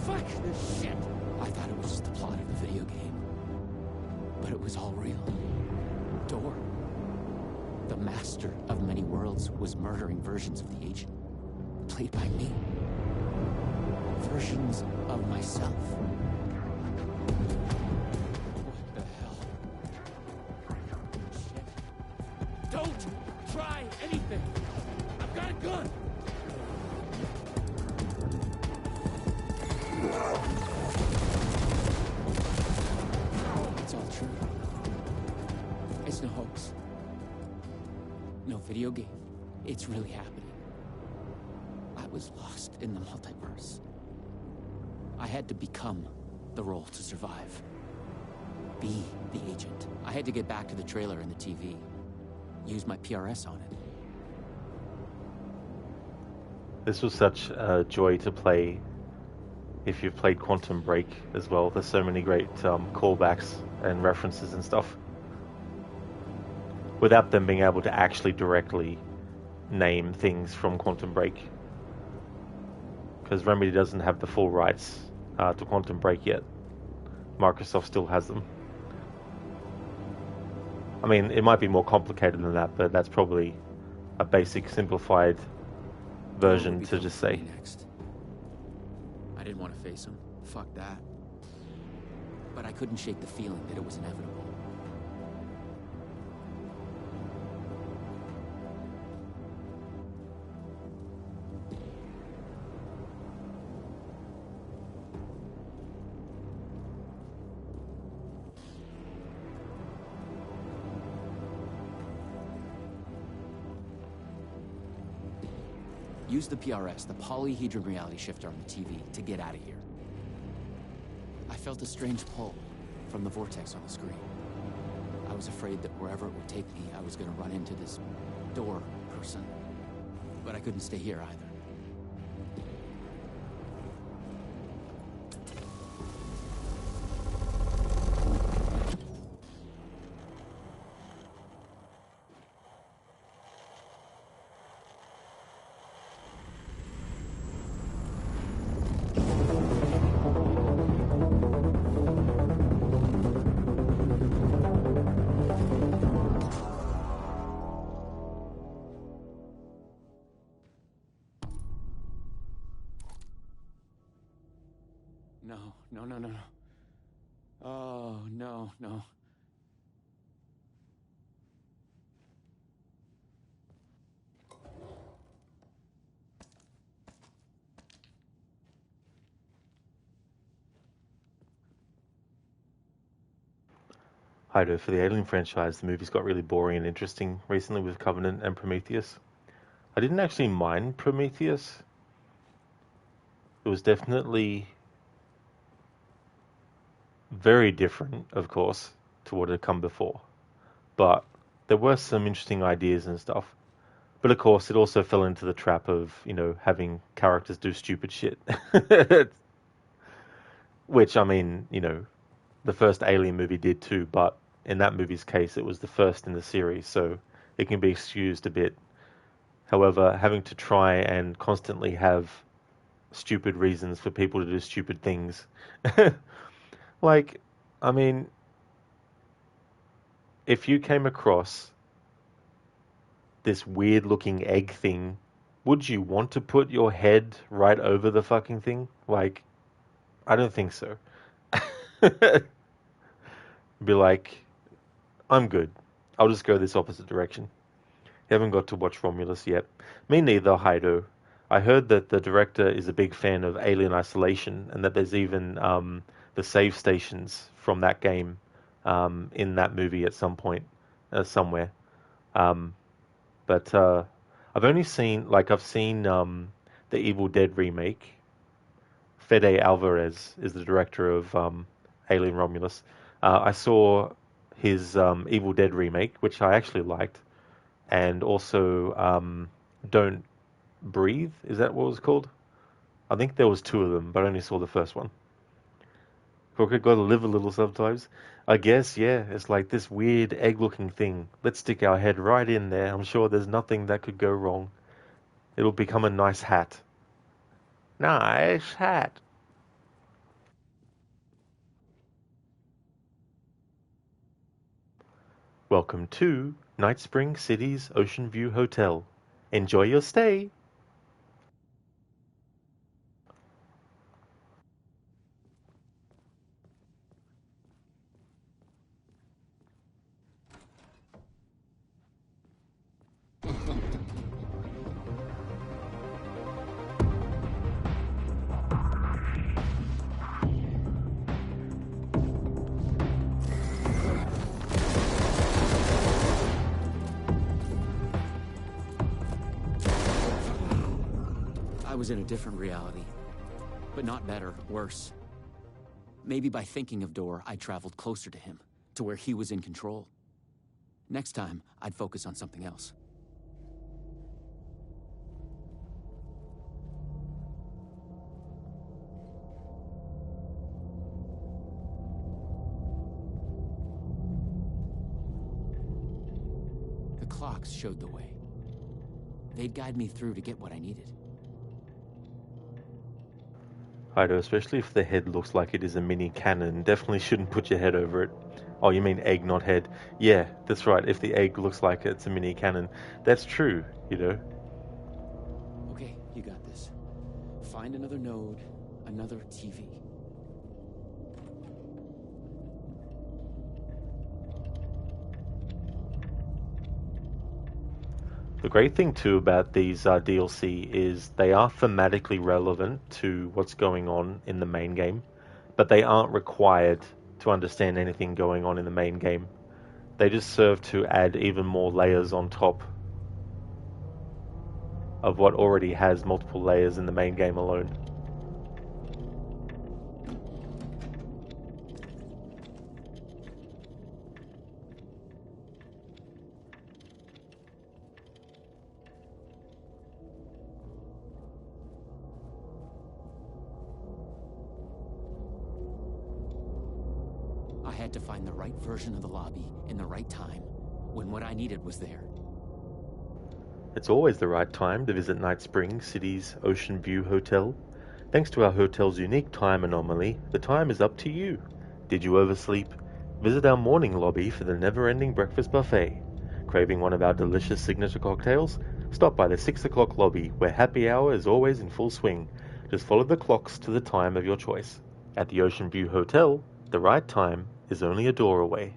Fuck this shit! I thought it was just the plot of the video game. But it was all real. Door, the master of many worlds, was murdering versions of the agent. Played by me. Versions of myself. What the hell? Shit. Don't try anything! I've got a gun! It's all true. It's no hoax. No video game. It's really happening. I was lost in the multiverse. I had to become the role to survive. Be the agent. I had to get back to the trailer and the TV. Use my PRS on it. This was such a joy to play. If you've played Quantum Break as well, there's so many great callbacks and references and stuff. Without them being able to actually directly name things from Quantum Break. Because Remedy doesn't have the full rights to Quantum Break yet. Microsoft still has them. I mean, it might be more complicated than that, but that's probably a basic, simplified version to just say. Next. I didn't want to face him. Fuck that. But I couldn't shake the feeling that it was inevitable. Use the PRS, the polyhedron reality shifter on the TV, to get out of here. I felt a strange pull from the vortex on the screen. I was afraid that wherever it would take me, I was going to run into this door person. But I couldn't stay here either. No. Oh, no. Hydo, for the Alien franchise, the movies got really boring and interesting recently with Covenant and Prometheus. I didn't actually mind Prometheus. It was definitely very different, of course, to what had come before. But there were some interesting ideas and stuff. But of course, it also fell into the trap of, having characters do stupid shit. Which, I mean, the first Alien movie did too, but in that movie's case, it was the first in the series, so it can be excused a bit. However, having to try and constantly have stupid reasons for people to do stupid things. Like, I mean, if you came across this weird looking egg thing, would you want to put your head right over the fucking thing? Like, I don't think so. Be like, I'm good. I'll just go this opposite direction. You haven't got to watch Romulus yet. Me neither, Hydo. I heard that the director is a big fan of Alien Isolation, and that there's even the save stations from that game in that movie at some point, somewhere. But I've only seen, I've seen the Evil Dead remake. Fede Alvarez is the director of Alien Romulus. I saw his Evil Dead remake, which I actually liked, and also Don't Breathe, is that what it was called? I think there was 2 of them, but I only saw the first one. Crooked gotta live a little sometimes. I guess, yeah, it's like this weird egg-looking thing. Let's stick our head right in there. I'm sure there's nothing that could go wrong. It'll become a nice hat. Nice hat. Welcome to Night Spring City's Ocean View Hotel. Enjoy your stay. I was in a different reality. But not better, worse. Maybe by thinking of Door, I traveled closer to him, to where he was in control. Next time, I'd focus on something else. The clocks showed the way. They'd guide me through to get what I needed. Hydo, especially if the head looks like it is a mini cannon, definitely shouldn't put your head over it. Oh, you mean egg, not head. Yeah, that's right. If the egg looks like it's a mini cannon. That's true, Okay, you got this. Find another node, another TV. The great thing too about these DLC is they are thematically relevant to what's going on in the main game, but they aren't required to understand anything going on in the main game. They just serve to add even more layers on top of what already has multiple layers in the main game alone. I had to find the right version of the lobby in the right time, when what I needed was there. It's always the right time to visit Night Spring City's Ocean View Hotel. Thanks to our hotel's unique time anomaly, the time is up to you. Did you oversleep? Visit our morning lobby for the never-ending breakfast buffet. Craving one of our delicious signature cocktails? Stop by the 6 o'clock lobby, where happy hour is always in full swing. Just follow the clocks to the time of your choice. At the Ocean View Hotel, the right time is only a door away.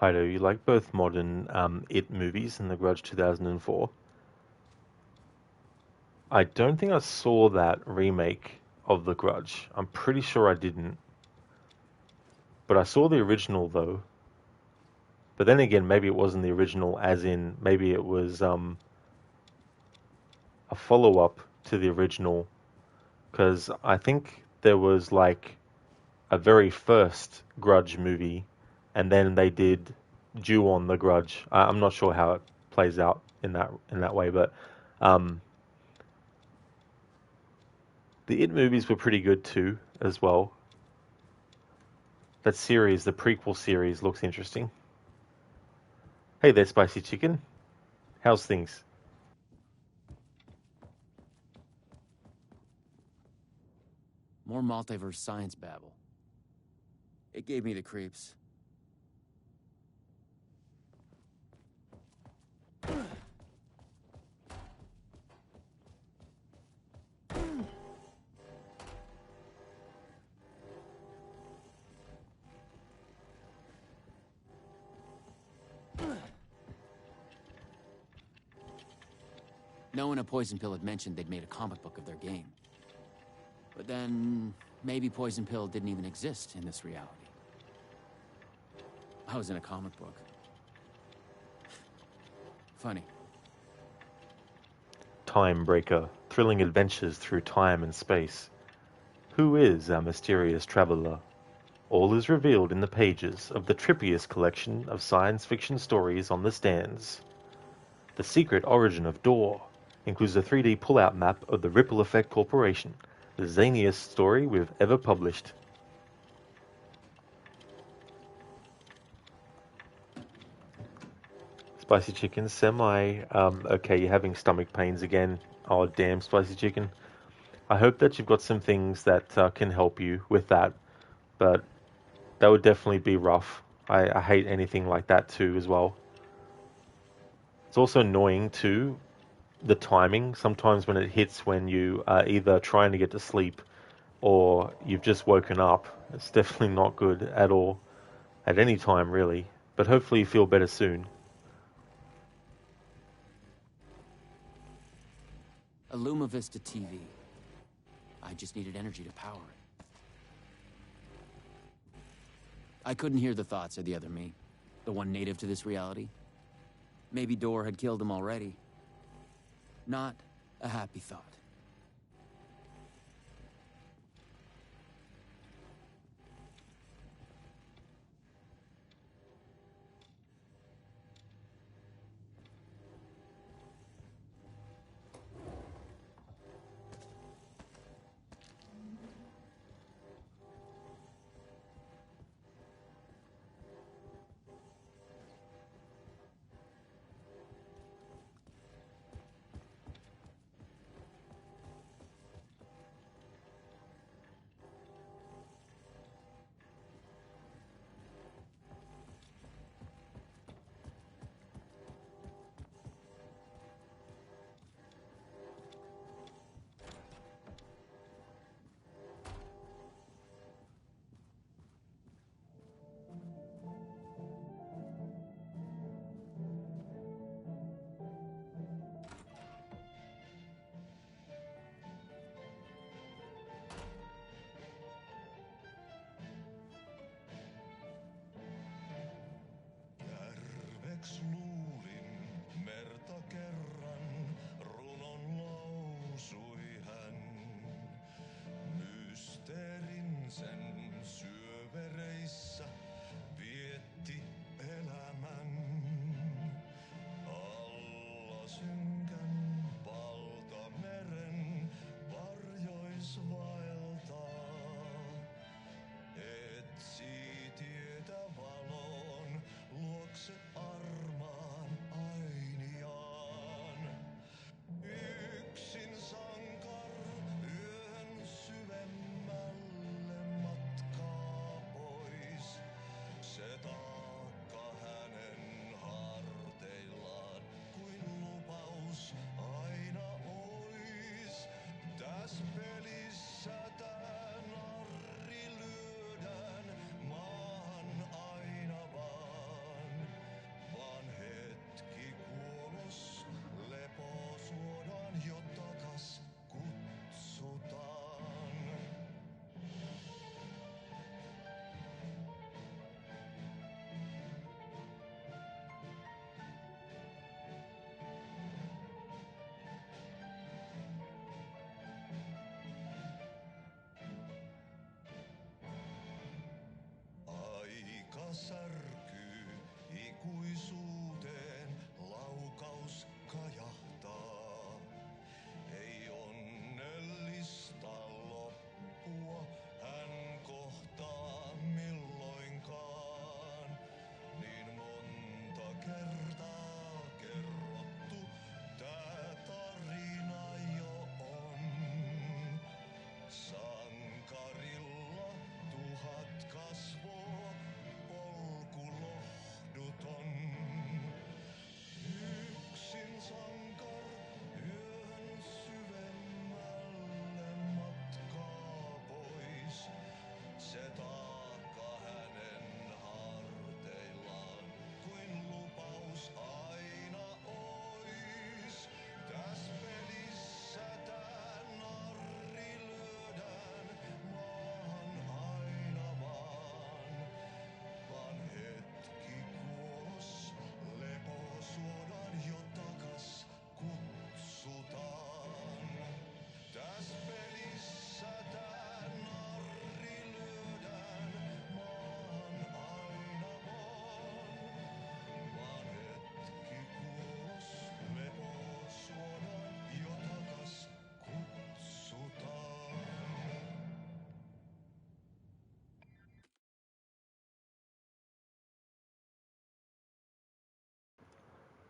Kaido, you like both modern It movies and The Grudge 2004. I don't think I saw that remake of The Grudge. I'm pretty sure I didn't. But I saw the original, though. But then again, maybe it wasn't the original, as in, maybe it was a follow-up to the original. Because I think there was, like, a very first Grudge movie, and then they did Ju-On The Grudge. I'm not sure how it plays out in that way, but the It movies were pretty good too, as well. That series, the prequel series, looks interesting. Hey there, Spicy Chicken. How's things? More multiverse science babble. It gave me the creeps. No one at Poison Pill had mentioned they'd made a comic book of their game. But then, maybe Poison Pill didn't even exist in this reality. I was in a comic book. Funny. Time Breaker, thrilling adventures through time and space. Who is our mysterious traveler? All is revealed in the pages of the trippiest collection of science fiction stories on the stands. The secret origin of Door includes a 3D pull-out map of the Ripple Effect Corporation, the zaniest story we've ever published. Spicy Chicken, okay, you're having stomach pains again. Oh, damn, Spicy Chicken. I hope that you've got some things that can help you with that, but that would definitely be rough. I hate anything like that too, as well. It's also annoying too, the timing. Sometimes when it hits when you are either trying to get to sleep or you've just woken up, it's definitely not good at all, at any time really. But hopefully you feel better soon. A Luma Vista TV. I just needed energy to power it. I couldn't hear the thoughts of the other me, the one native to this reality. Maybe Door had killed him already. Not a happy thought.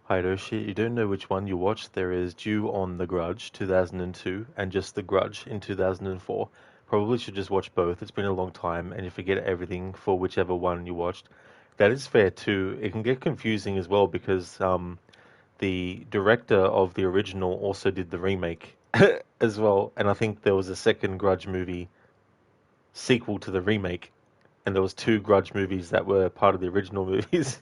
Hiroshi, you don't know which one you watched. There is Ju-On The Grudge 2002 and just The Grudge in 2004. Probably should just watch both. It's been a long time and you forget everything for whichever one you watched. That is fair too. It can get confusing as well because the director of the original also did the remake as well. And I think there was a second Grudge movie sequel to the remake. And there was 2 Grudge movies that were part of the original movies.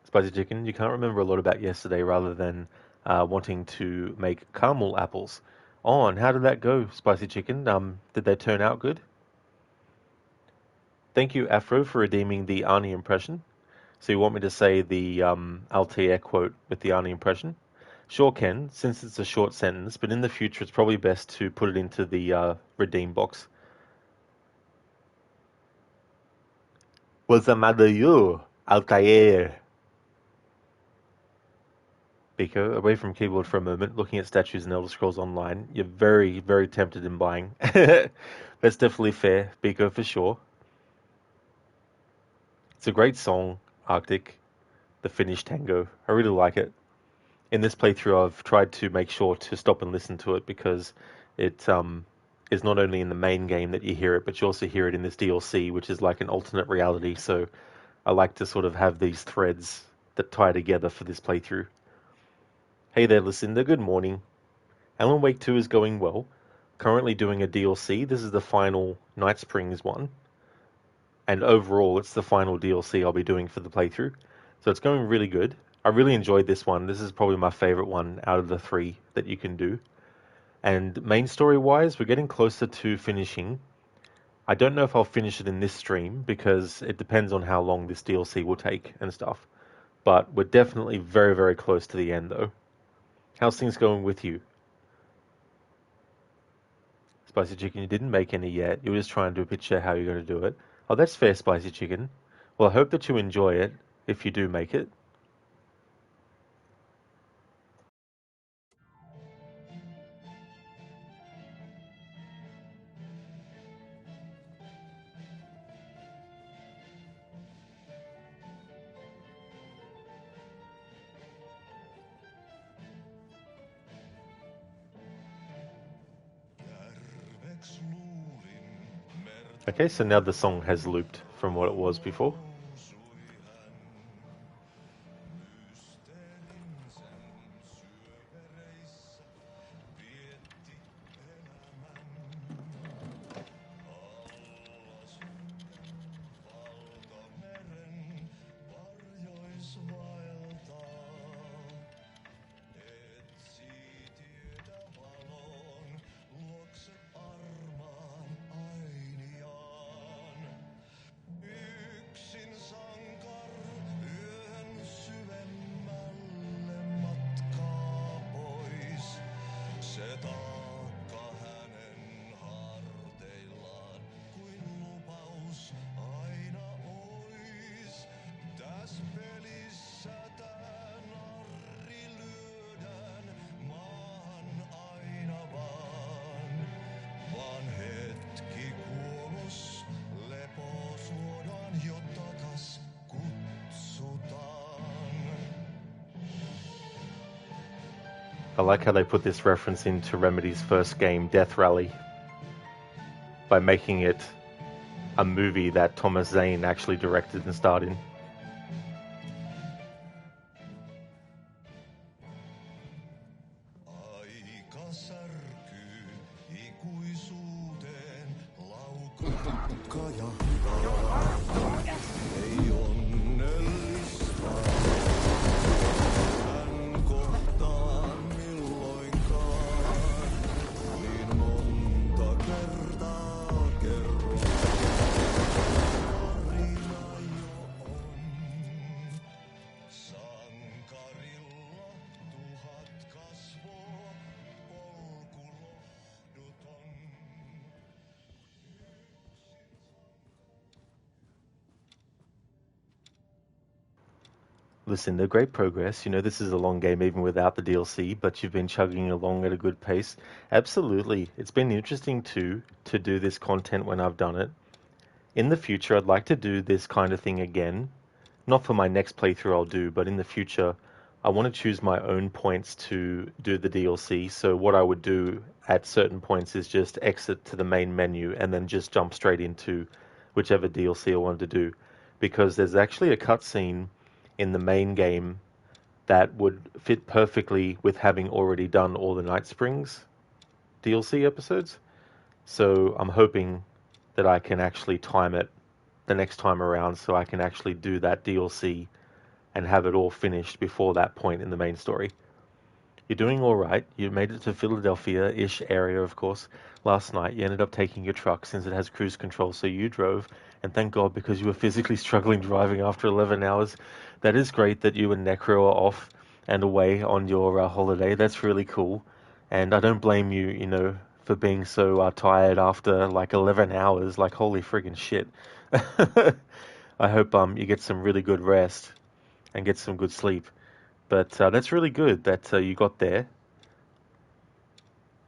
Spicy Chicken, you can't remember a lot about yesterday rather than wanting to make caramel apples. Oh, and how did that go, Spicy Chicken? Did they turn out good? Thank you, Afro, for redeeming the Arnie impression. So you want me to say the Altair quote with the Arnie impression? Sure, Ken, since it's a short sentence, but in the future it's probably best to put it into the redeem box. What's the matter you, Altair? Biko, away from keyboard for a moment, looking at statues in Elder Scrolls Online, you're very, very tempted in buying. That's definitely fair, Biko, for sure. It's a great song, Arctic, the Finnish tango. I really like it. In this playthrough, I've tried to make sure to stop and listen to it because it is not only in the main game that you hear it, but you also hear it in this DLC, which is like an alternate reality. So I like to sort of have these threads that tie together for this playthrough. Hey there, Lucinda, good morning. Alan Wake 2 is going well. Currently doing a DLC. This is the final Night Springs one. And overall, it's the final DLC I'll be doing for the playthrough. So it's going really good. I really enjoyed this one. This is probably my favorite one out of the 3 that you can do. And main story-wise, we're getting closer to finishing. I don't know if I'll finish it in this stream because it depends on how long this DLC will take and stuff. But we're definitely very, very close to the end, though. How's things going with you? Spicy Chicken, you didn't make any yet. You were just trying to picture how you're going to do it. Oh, that's fair, Spicy Chicken. Well, I hope that you enjoy it, if you do make it. Okay, so now the song has looped from what it was before. I like how they put this reference into Remedy's first game, Death Rally, by making it a movie that Thomas Zane actually directed and starred in. Listen, they're great progress. You know, this is a long game even without the DLC, but you've been chugging along at a good pace. Absolutely. It's been interesting too to do this content when I've done it. In the future, I'd like to do this kind of thing again, not for my next playthrough I'll do, but in the future, I want to choose my own points to do the DLC. So what I would do at certain points is just exit to the main menu and then just jump straight into whichever DLC I wanted to do. Because there's actually a cutscene in the main game that would fit perfectly with having already done all the Night Springs DLC episodes. So I'm hoping that I can actually time it the next time around so I can actually do that DLC and have it all finished before that point in the main story. You're doing all right. You made it to Philadelphia-ish area, of course. Last night, you ended up taking your truck since it has cruise control, so you drove. And thank God, because you were physically struggling driving after 11 hours. That is great that you and Necro are off and away on your holiday. That's really cool. And I don't blame you, you know, for being so tired after like 11 hours. Like, holy friggin' shit. I hope you get some really good rest and get some good sleep. But that's really good that you got there.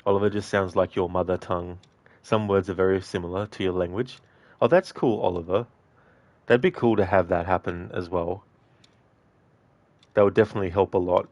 Oliver just sounds like your mother tongue. Some words are very similar to your language. Oh, that's cool, Oliver. That'd be cool to have that happen as well. That would definitely help a lot.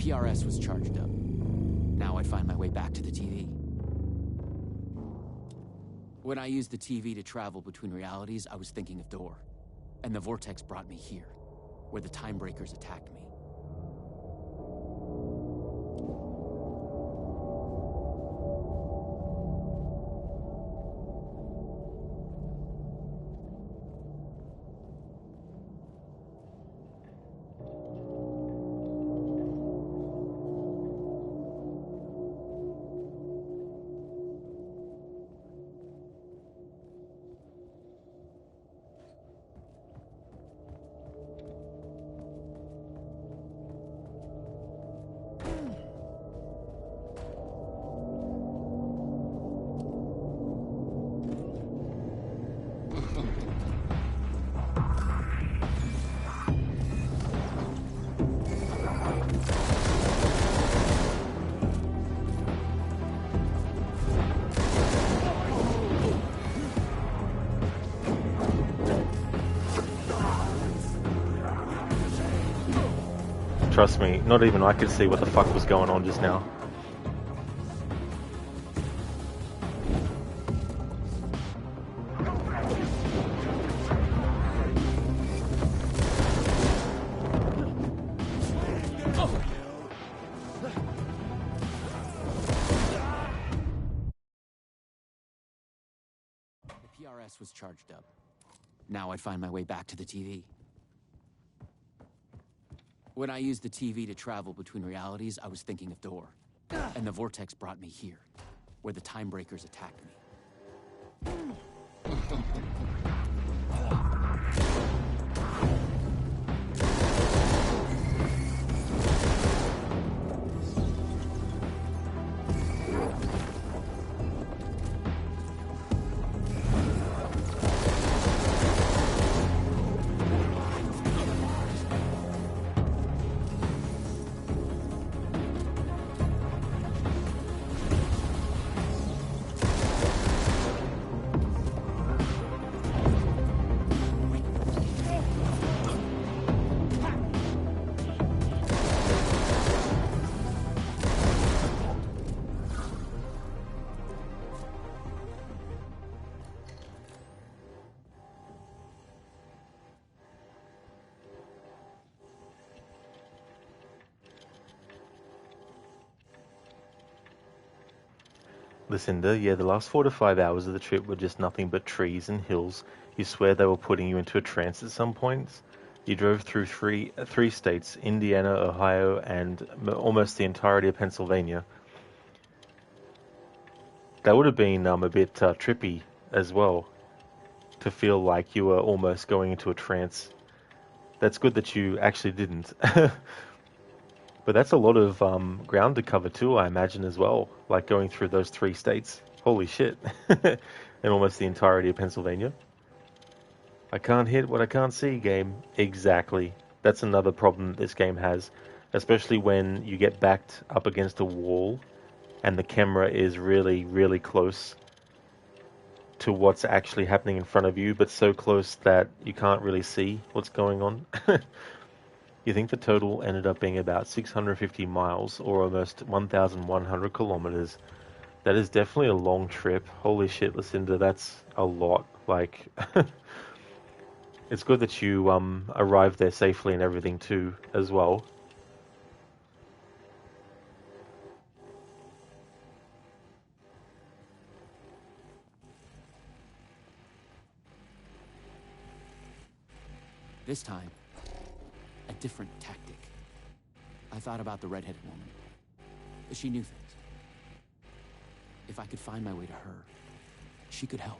PRS was charged up. Now I'd find my way back to the TV. When I used the TV to travel between realities, I was thinking of Door. And the Vortex brought me here, where the Time Breakers attacked me. Trust me, not even I could see what the fuck was going on just now. The PRS was charged up. Now I'd find my way back to the TV. When I used the TV to travel between realities, I was thinking of Door. And the Vortex brought me here, where the Time Breakers attacked me. Lucinda, yeah, the last 4 to 5 hours of the trip were just nothing but trees and hills. You swear they were putting you into a trance at some points? You drove through three states, Indiana, Ohio, and almost the entirety of Pennsylvania. That would have been a bit trippy as well, to feel like you were almost going into a trance. That's good that you actually didn't. But that's a lot of ground to cover too, I imagine, as well. Like going through those 3 states. Holy shit. And almost the entirety of Pennsylvania. I can't hit what I can't see, game. Exactly. That's another problem this game has. Especially when you get backed up against a wall and the camera is really, really close to what's actually happening in front of you, but so close that you can't really see what's going on. You think the total ended up being about 650 miles, or almost 1,100 kilometers. That is definitely a long trip. Holy shit, Lucinda, that's a lot. Like, it's good that you arrived there safely and everything too, as well. This time, a different tactic. I thought about the redheaded woman. She knew things. If I could find my way to her, she could help.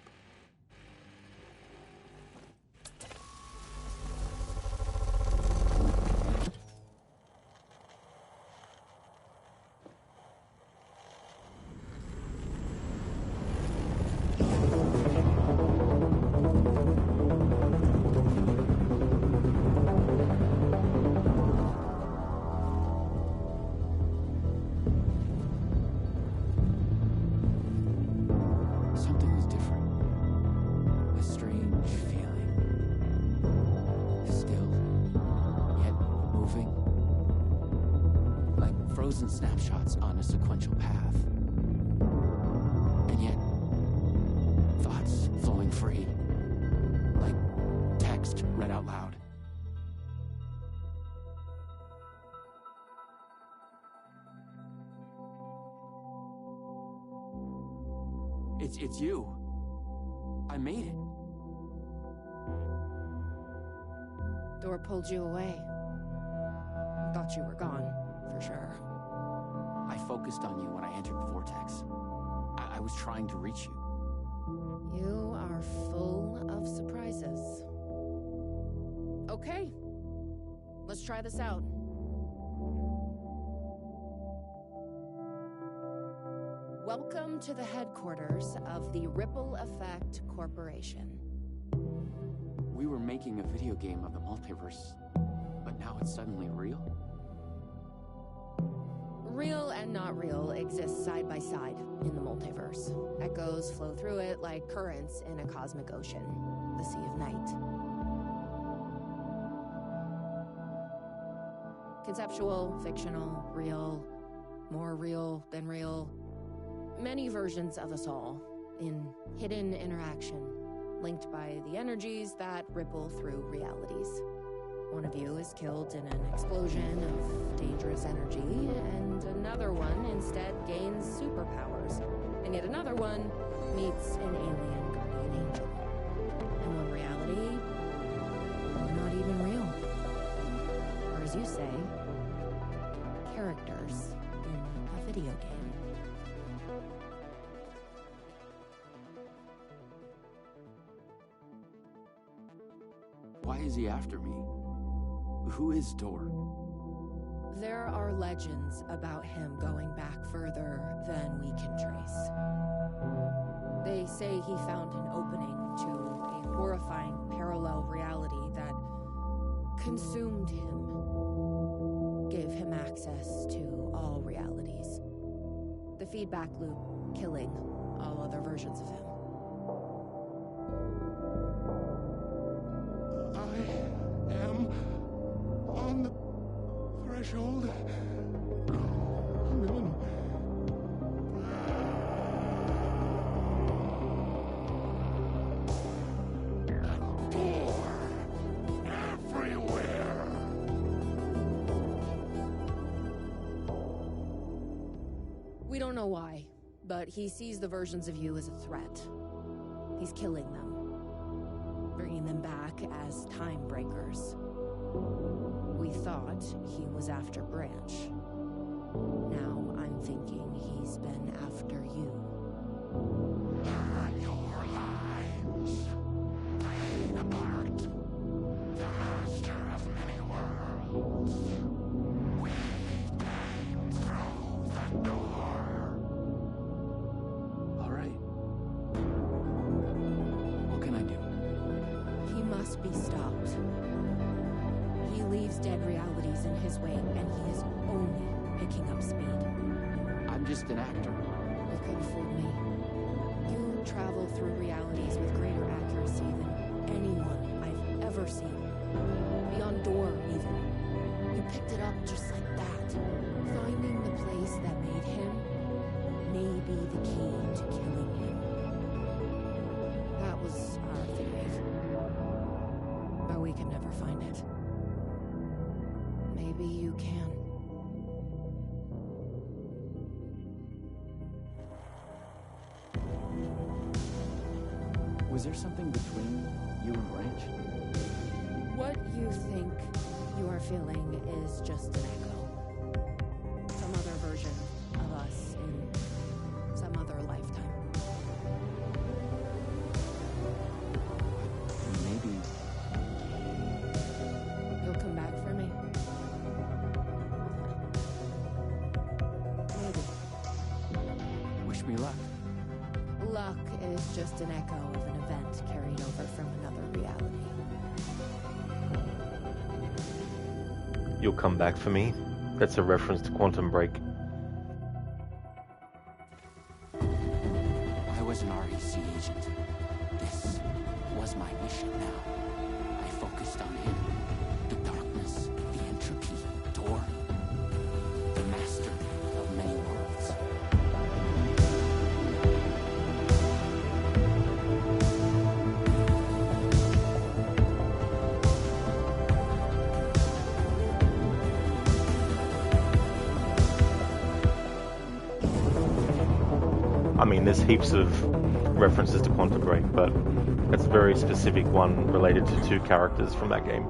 Frozen snapshots on a sequential path. And yet, thoughts flowing free. Like text read out loud. It's you. I made it. Door pulled you away. Thought you were gone, for sure. I focused on you when I entered the vortex. I was trying to reach you. You are full of surprises. Okay. Let's try this out. Welcome to the headquarters of the Ripple Effect Corporation. We were making a video game of the multiverse, but now it's suddenly real? Real and not real exist side by side in the multiverse. Echoes flow through it like currents in a cosmic ocean, the Sea of Night. Conceptual, fictional, real, more real than real. Many versions of us all, in hidden interaction, linked by the energies that ripple through realities. One of you is killed in an explosion of dangerous energy, and another one instead gains superpowers, and yet another one meets an alien guardian angel. In one reality, we're not even real. Or as you say, characters in a video game. Why is he after me? Who is Door? There are legends about him going back further than we can trace. They say he found an opening to a horrifying parallel reality that consumed him, gave him access to all realities. The feedback loop killing all other versions of him. I am on the threshold. Everywhere. We don't know why, But he sees the versions of you as a threat. He's killing them, bringing them back as time breakers. We thought he was after Branch. Now I'm thinking he's been after you. Your lines. Playing apart. The master of many worlds. We came through the door. All right. What can I do? He must be stopped. He leaves dead realities in his wake, and he is only picking up speed. I'm just an actor. You couldn't fool me. You travel through realities with greater accuracy than anyone I've ever seen. Beyond Door, even. You picked it up just like that. Finding the place that made him may be the key to killing him. That was our theory. But we could never find it. Maybe you can. Was there something between you and Branch? What you think you are feeling is just an echo. Some other version of us in some other lifetime. Maybe. You'll come back for me? Maybe. Wish me luck. Luck is just an echo of an event carried over from another reality. You'll come back for me? That's a reference to Quantum Break. I was an REC agent. This was my mission now. I focused on him. The darkness, the entropy, Tor. The master of many worlds. I mean, there's heaps of references to Quantum Break, but that's a very specific one related to two characters from that game.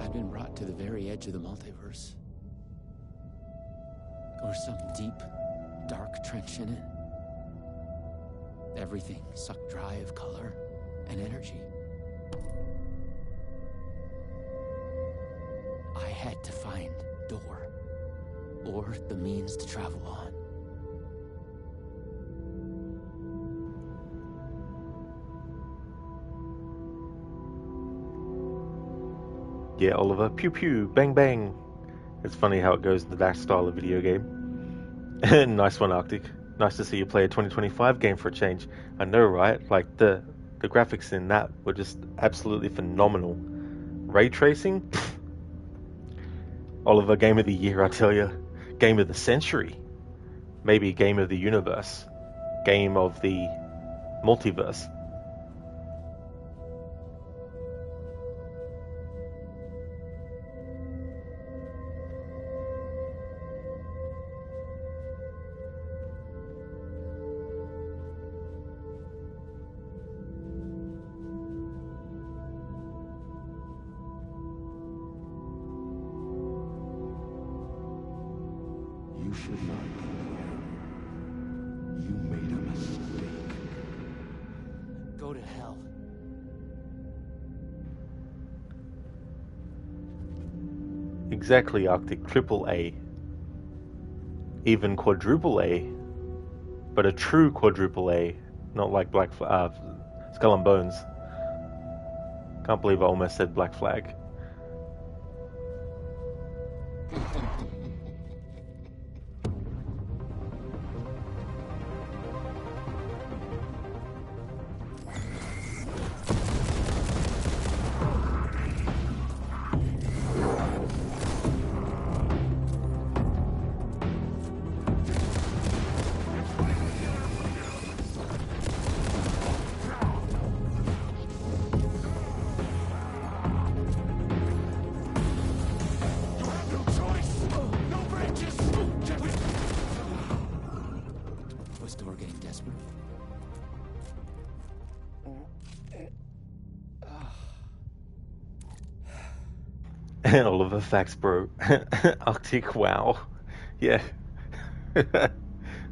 I'd been brought to the very edge of the multiverse. Or some deep, dark trench in it. Everything sucked dry of color and energy. I had to find Door, or the means to travel on. Yeah, Oliver. Pew pew, bang bang. It's funny how it goes in that style of video game. Nice one, Arctic. Nice to see you play a 2025 game for a change. I know, right? Like, the graphics in that were just absolutely phenomenal. Ray tracing? Oliver, game of the year, I tell you. Game of the century. Maybe game of the universe. Game of the multiverse. You should not be here. You made a mistake. Go to hell. Exactly, Arctic. Triple A. Even quadruple A. But a true quadruple A. Not like Skull and Bones. Can't believe I almost said Black Flag. Was Door getting desperate? Oliver, facts, bro. Arctic, wow. Yeah.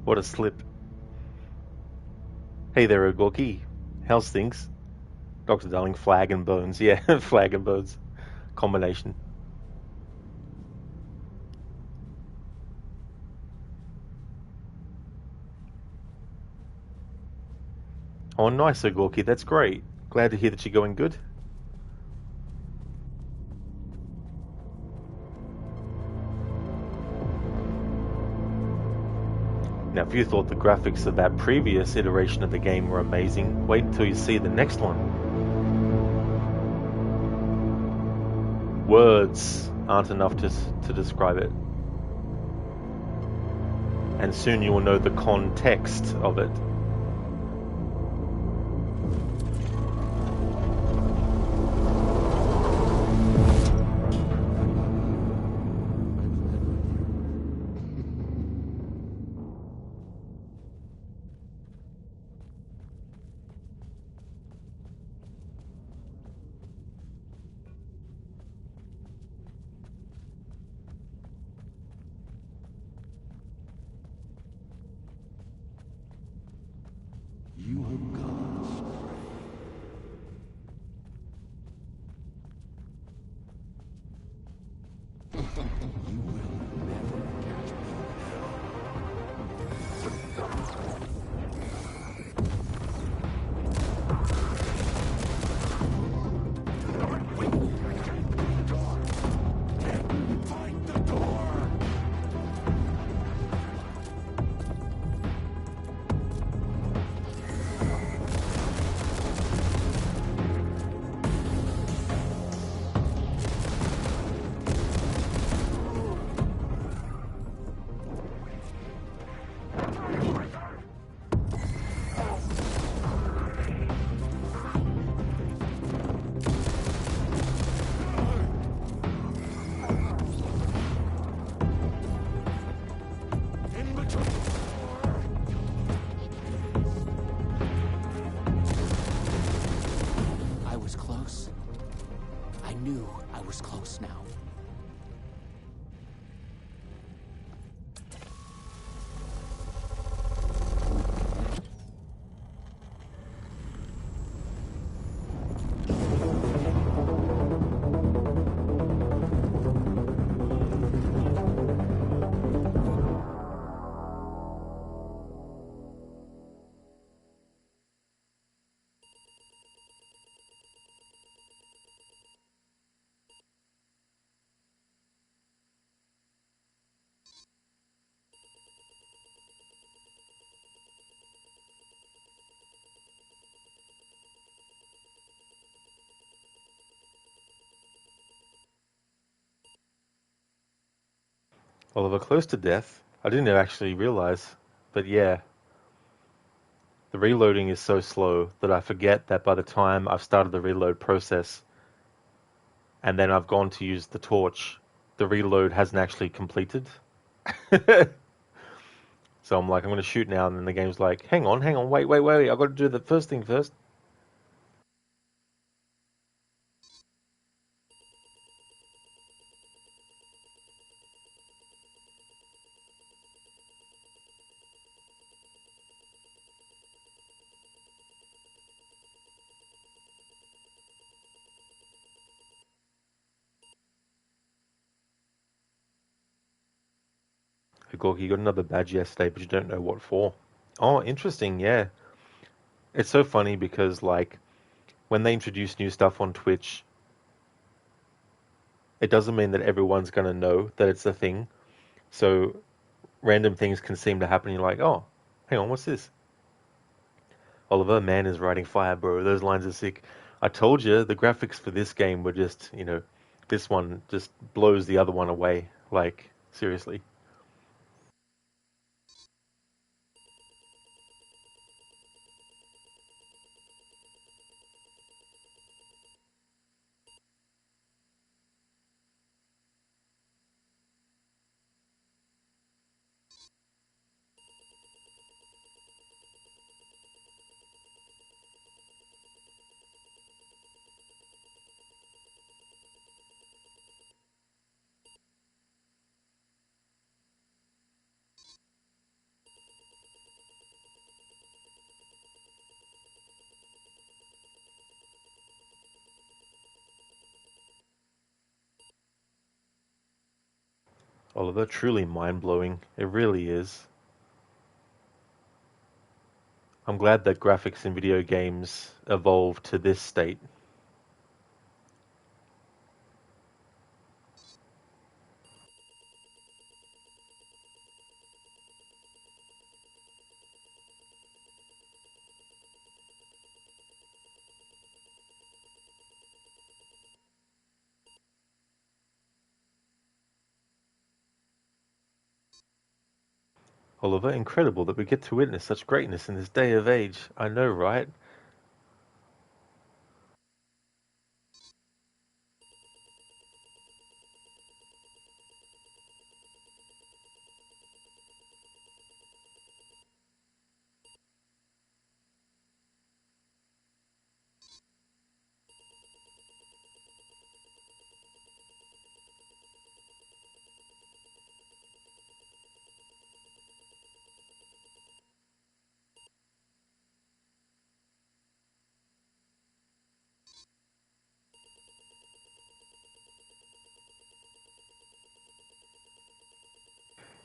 What a slip. Hey there, Ogorki. How's things? Dr. Darling, Flag and Bones. Yeah, Flag and Bones. Combination. Oh, nice, Ogorki. That's great. Glad to hear that you're going good. Now, if you thought the graphics of that previous iteration of the game were amazing, wait until you see the next one. Words aren't enough to describe it. And soon you will know the context of it. was close now. Oliver, close to death. I didn't actually realize, but yeah. The reloading is so slow that I forget that by the time I've started the reload process and then I've gone to use the torch, the reload hasn't actually completed. So I'm like, I'm going to shoot now, and then the game's like, hang on, wait, I've got to do the first thing first. Hey, Gorky, you got another badge yesterday, but you don't know what for. Oh, interesting, yeah. It's so funny because, like, when they introduce new stuff on Twitch, it doesn't mean that everyone's going to know that it's a thing. So random things can seem to happen. You're like, oh, hang on, what's this? Oliver, man is riding fire, bro. Those lines are sick. I told you the graphics for this game were just, this one just blows the other one away. Like, seriously. Oliver, truly mind-blowing. It really is. I'm glad that graphics in video games evolved to this state. Oliver, incredible that we get to witness such greatness in this day of age. I know, right?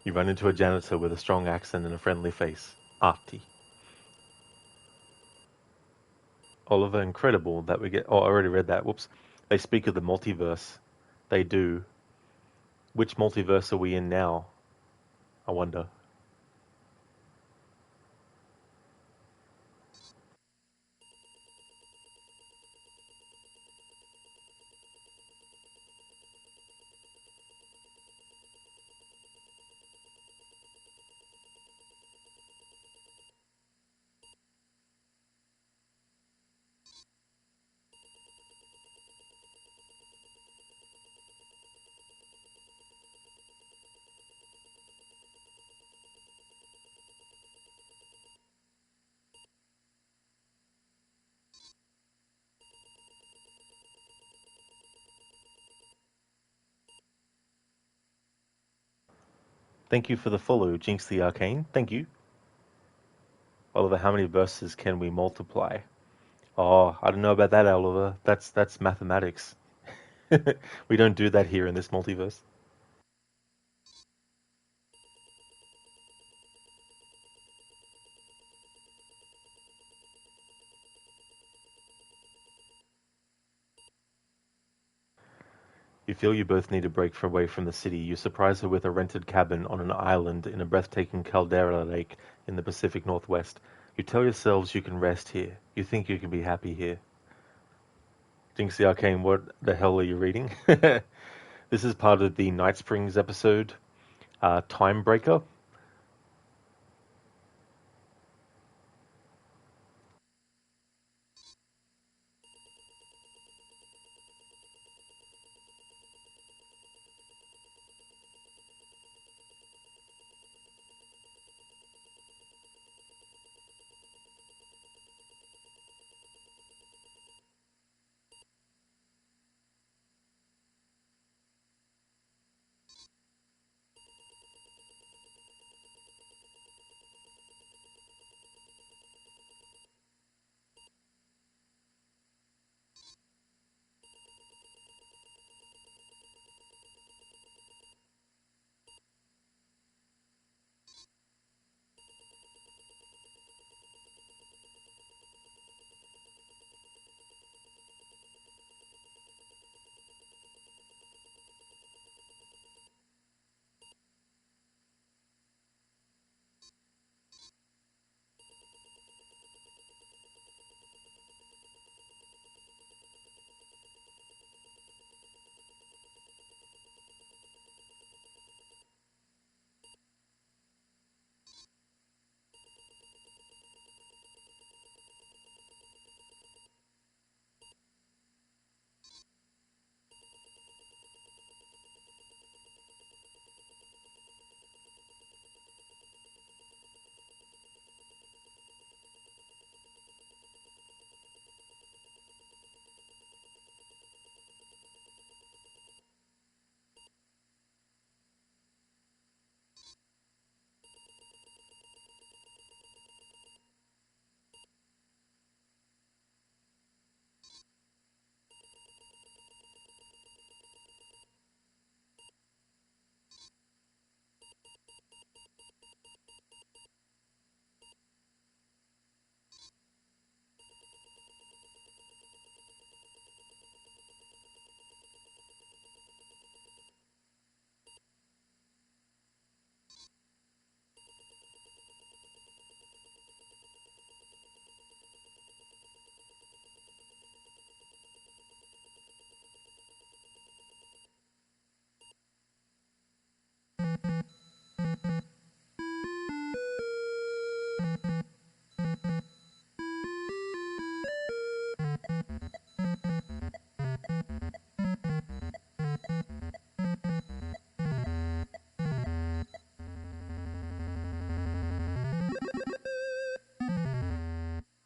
You run into a janitor with a strong accent and a friendly face. Artie. Oliver, incredible that we get... Oh, I already read that. Whoops. They speak of the multiverse. They do. Which multiverse are we in now? I wonder. Thank you for the follow, Jinx the Arcane. Thank you. Oliver, how many verses can we multiply? Oh, I don't know about that, Oliver. That's mathematics. We don't do that here in this multiverse. You feel you both need a break away from the city. You surprise her with a rented cabin on an island in a breathtaking caldera lake in the Pacific Northwest. You tell yourselves you can rest here. You think you can be happy here. Jinx the Arcane, what the hell are you reading? This is part of the Night Springs episode, Timebreaker.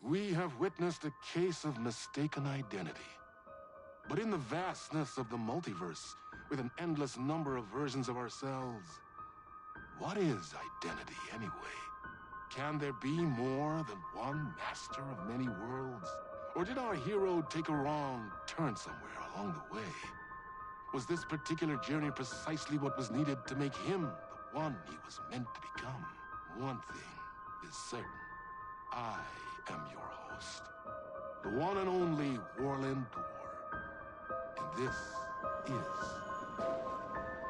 We have witnessed a case of mistaken identity. But in the vastness of the multiverse, with an endless number of versions of ourselves, what is identity anyway? Can there be more than one master of many worlds? Or did our hero take a wrong turn somewhere along the way? Was this particular journey precisely what was needed to make him the one he was meant to become? One thing is certain. I am your host, the one and only Warlin Door. And this is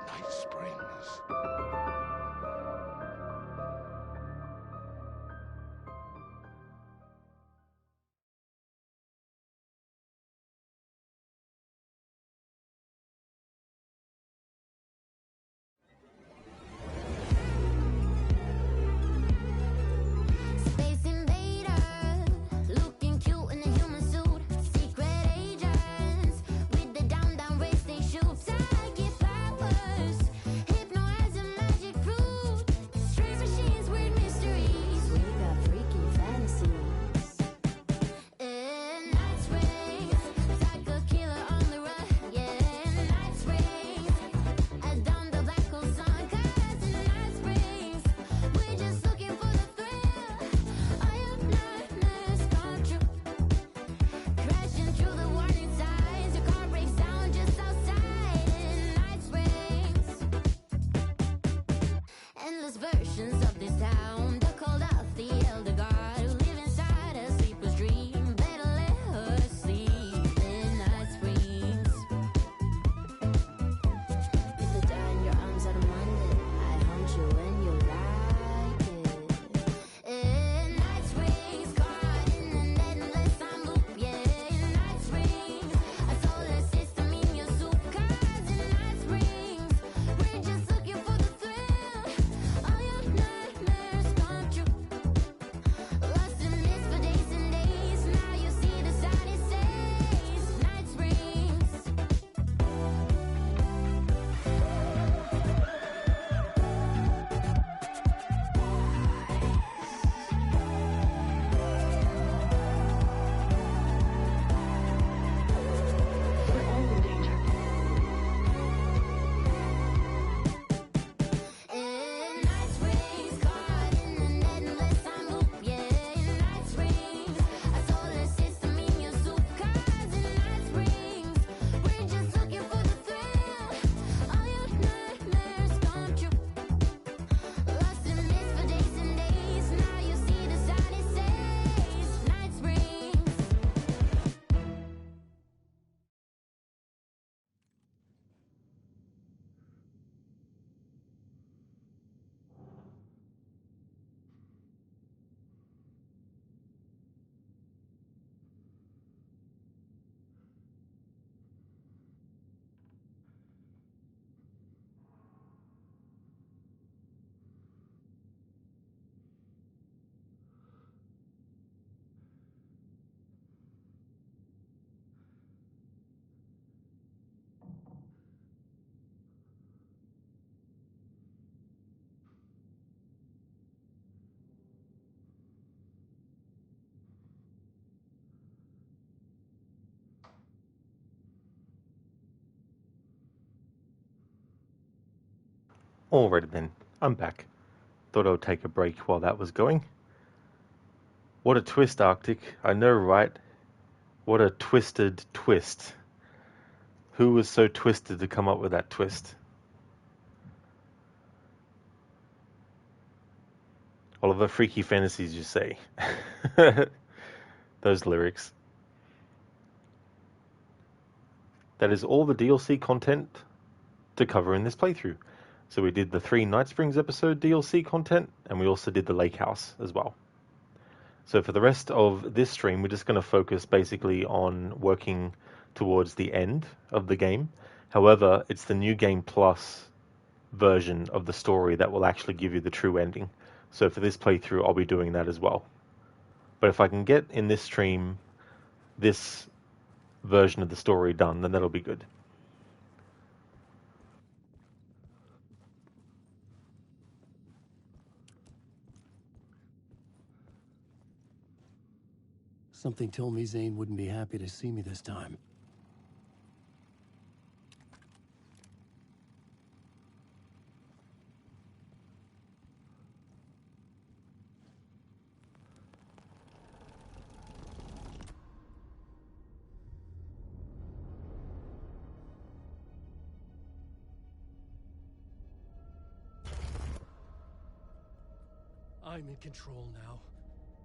Night Springs. Hypnotize Alrighty then, I'm back. Thought I would take a break while that was going. What a twist, Arctic. I know, right? What a twisted twist. Who was so twisted to come up with that twist? Oliver, freaky fantasies, you say. Those lyrics. That is all the DLC content to cover in this playthrough. So we did the 3 Night Springs episode DLC content, and we also did the Lake House as well. So for the rest of this stream, we're just going to focus basically on working towards the end of the game. However, it's the New Game Plus version of the story that will actually give you the true ending. So for this playthrough, I'll be doing that as well. But if I can get in this stream this version of the story done, then that'll be good. Something told me Zane wouldn't be happy to see me this time. I'm in control now.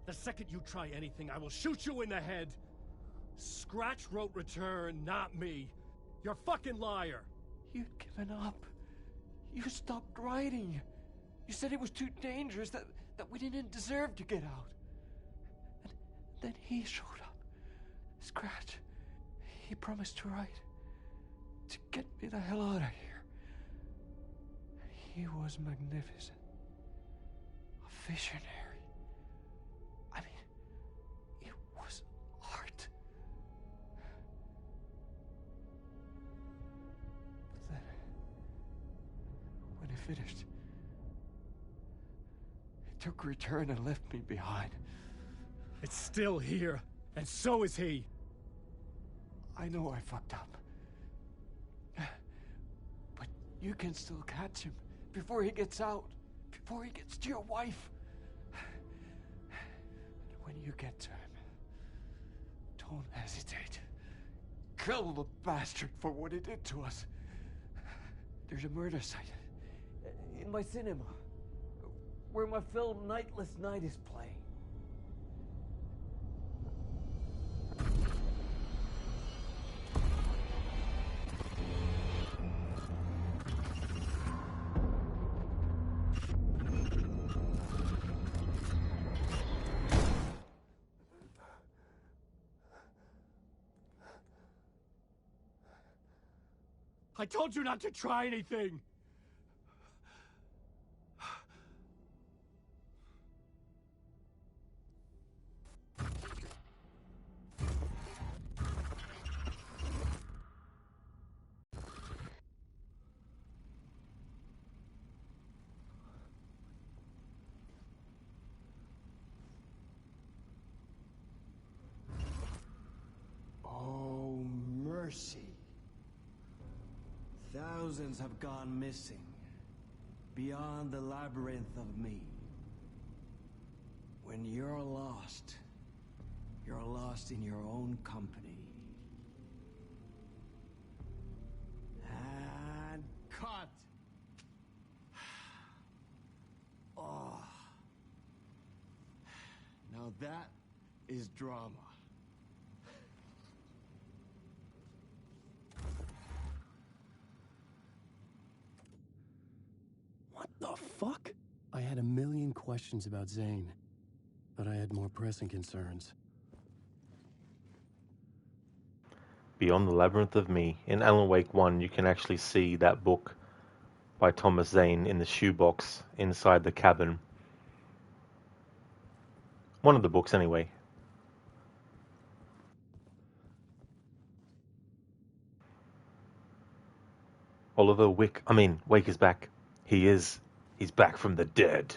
The second you try anything, I will shoot you in the head. Scratch wrote return, not me. You're a fucking liar. You'd given up. You stopped writing. You said it was too dangerous, that we didn't deserve to get out. And then he showed up. Scratch. He promised to write. To get me the hell out of here. He was magnificent. A visionary. I mean, it was art. But then, when he finished, he took return and left me behind. It's still here, and so is he. I know I fucked up. But you can still catch him before he gets out, before he gets to your wife. And when you get to him, don't hesitate. Kill the bastard for what he did to us. There's a murder site in my cinema where my film Nightless Night is playing. I told you not to try anything! Oh, mercy. Thousands have gone missing, beyond the labyrinth of me. When you're lost in your own company. And cut! Oh. Now that is drama. What the fuck? I had a million questions about Zane, but I had more pressing concerns. Beyond the Labyrinth of Me. In Alan Wake 1, you can actually see that book by Thomas Zane in the shoebox inside the cabin. One of the books, anyway. Wake is back. He's back from the dead.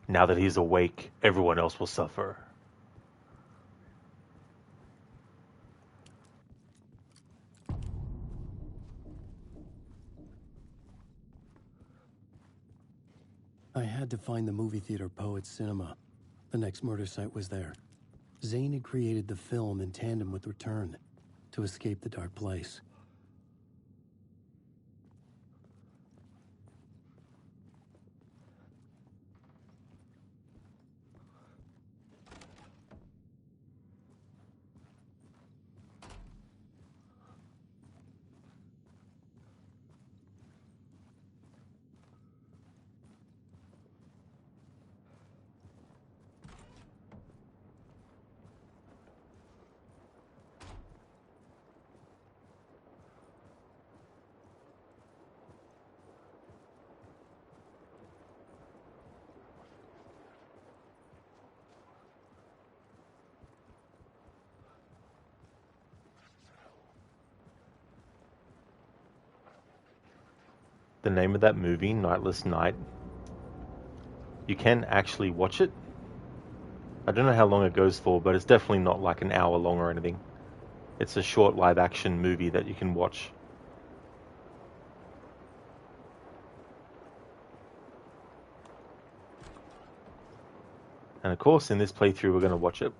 Now that he's awake, everyone else will suffer. I had to find the movie theater Poets Cinema. The next murder site was there. Zane had created the film in tandem with Return to escape the dark place. The name of that movie, Nightless Night, you can actually watch it. I don't know how long it goes for, but it's definitely not like an hour long or anything. It's a short live action movie that you can watch. And of course, in this playthrough, we're going to watch it.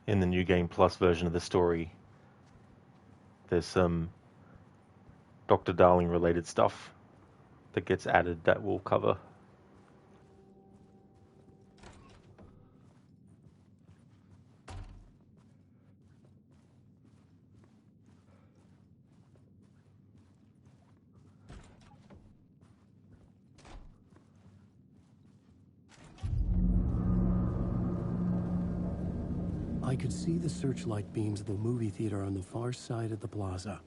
In the New Game Plus version of the story, there's some Dr. Darling related stuff that gets added that we'll cover. I could see the searchlight beams of the movie theater on the far side of the plaza.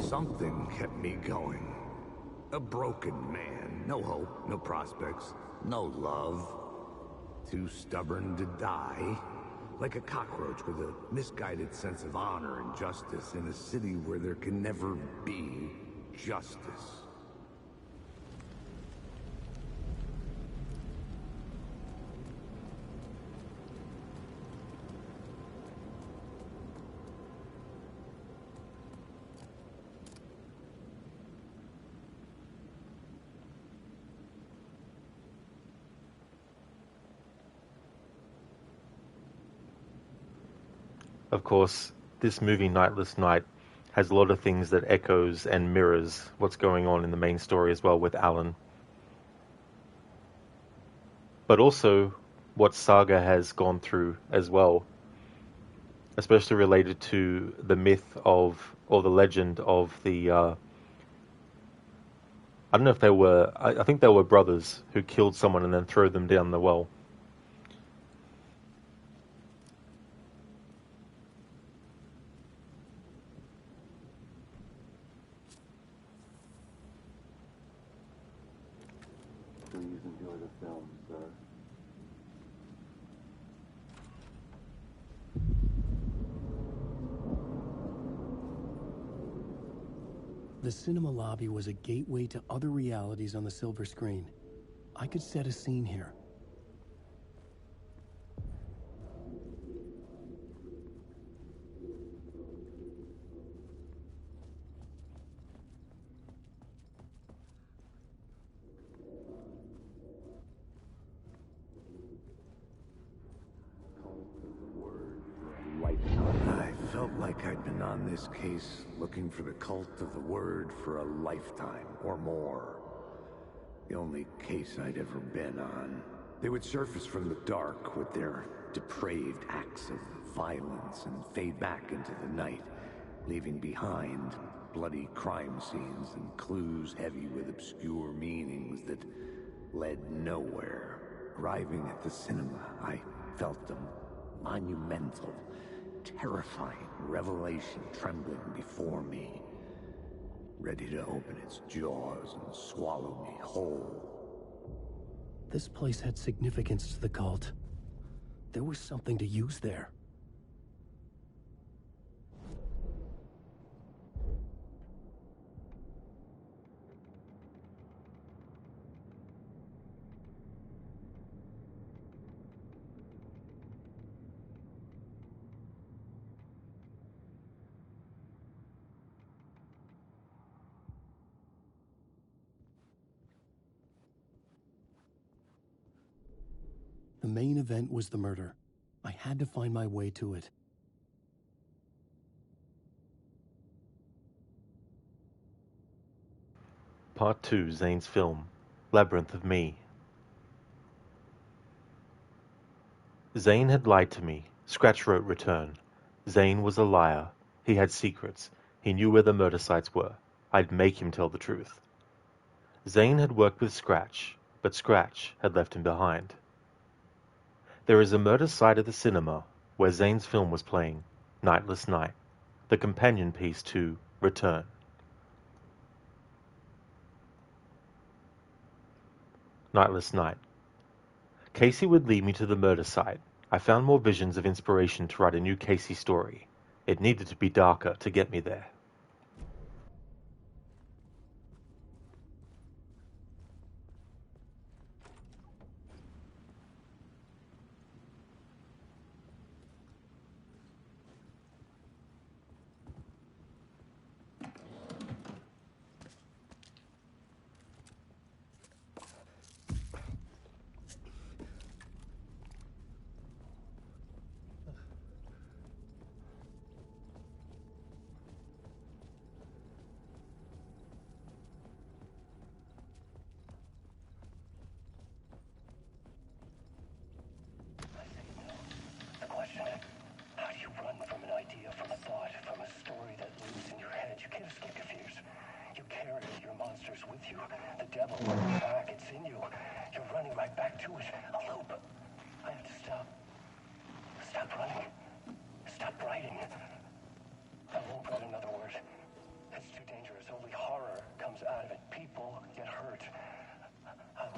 Something kept me going. A broken man. No hope, no prospects, no love. Too stubborn to die. Like a cockroach with a misguided sense of honor and justice in a city where there can never be justice. Of course, this movie, Nightless Night, has a lot of things that echoes and mirrors what's going on in the main story as well with Alan. But also what Saga has gone through as well, especially related to the myth of, or the legend of the, I don't know if they were, I think they were brothers who killed someone and then threw them down the well. Please enjoy the film, sir. The cinema lobby was a gateway to other realities on the silver screen. I could set a scene here. I felt like I'd been on this case looking for the cult of the word for a lifetime or more. The only case I'd ever been on. They would surface from the dark with their depraved acts of violence and fade back into the night, leaving behind bloody crime scenes and clues heavy with obscure meanings that led nowhere. Arriving at the cinema, I felt them monumental, terrifying revelation trembling before me, ready to open its jaws and swallow me whole. This place had significance to the cult. There was something to use there. The main event was the murder. I had to find my way to it. Part 2, Zane's film, Labyrinth of Me. Zane had lied to me. Scratch wrote return. Zane was a liar. He had secrets. He knew where the murder sites were. I'd make him tell the truth. Zane had worked with Scratch, but Scratch had left him behind. There is a murder site at the cinema where Zane's film was playing, Nightless Night, the companion piece to Return. Nightless Night. Casey would lead me to the murder site. I found more visions of inspiration to write a new Casey story. It needed to be darker to get me there. Stop writing. I won't write another word. It's too dangerous.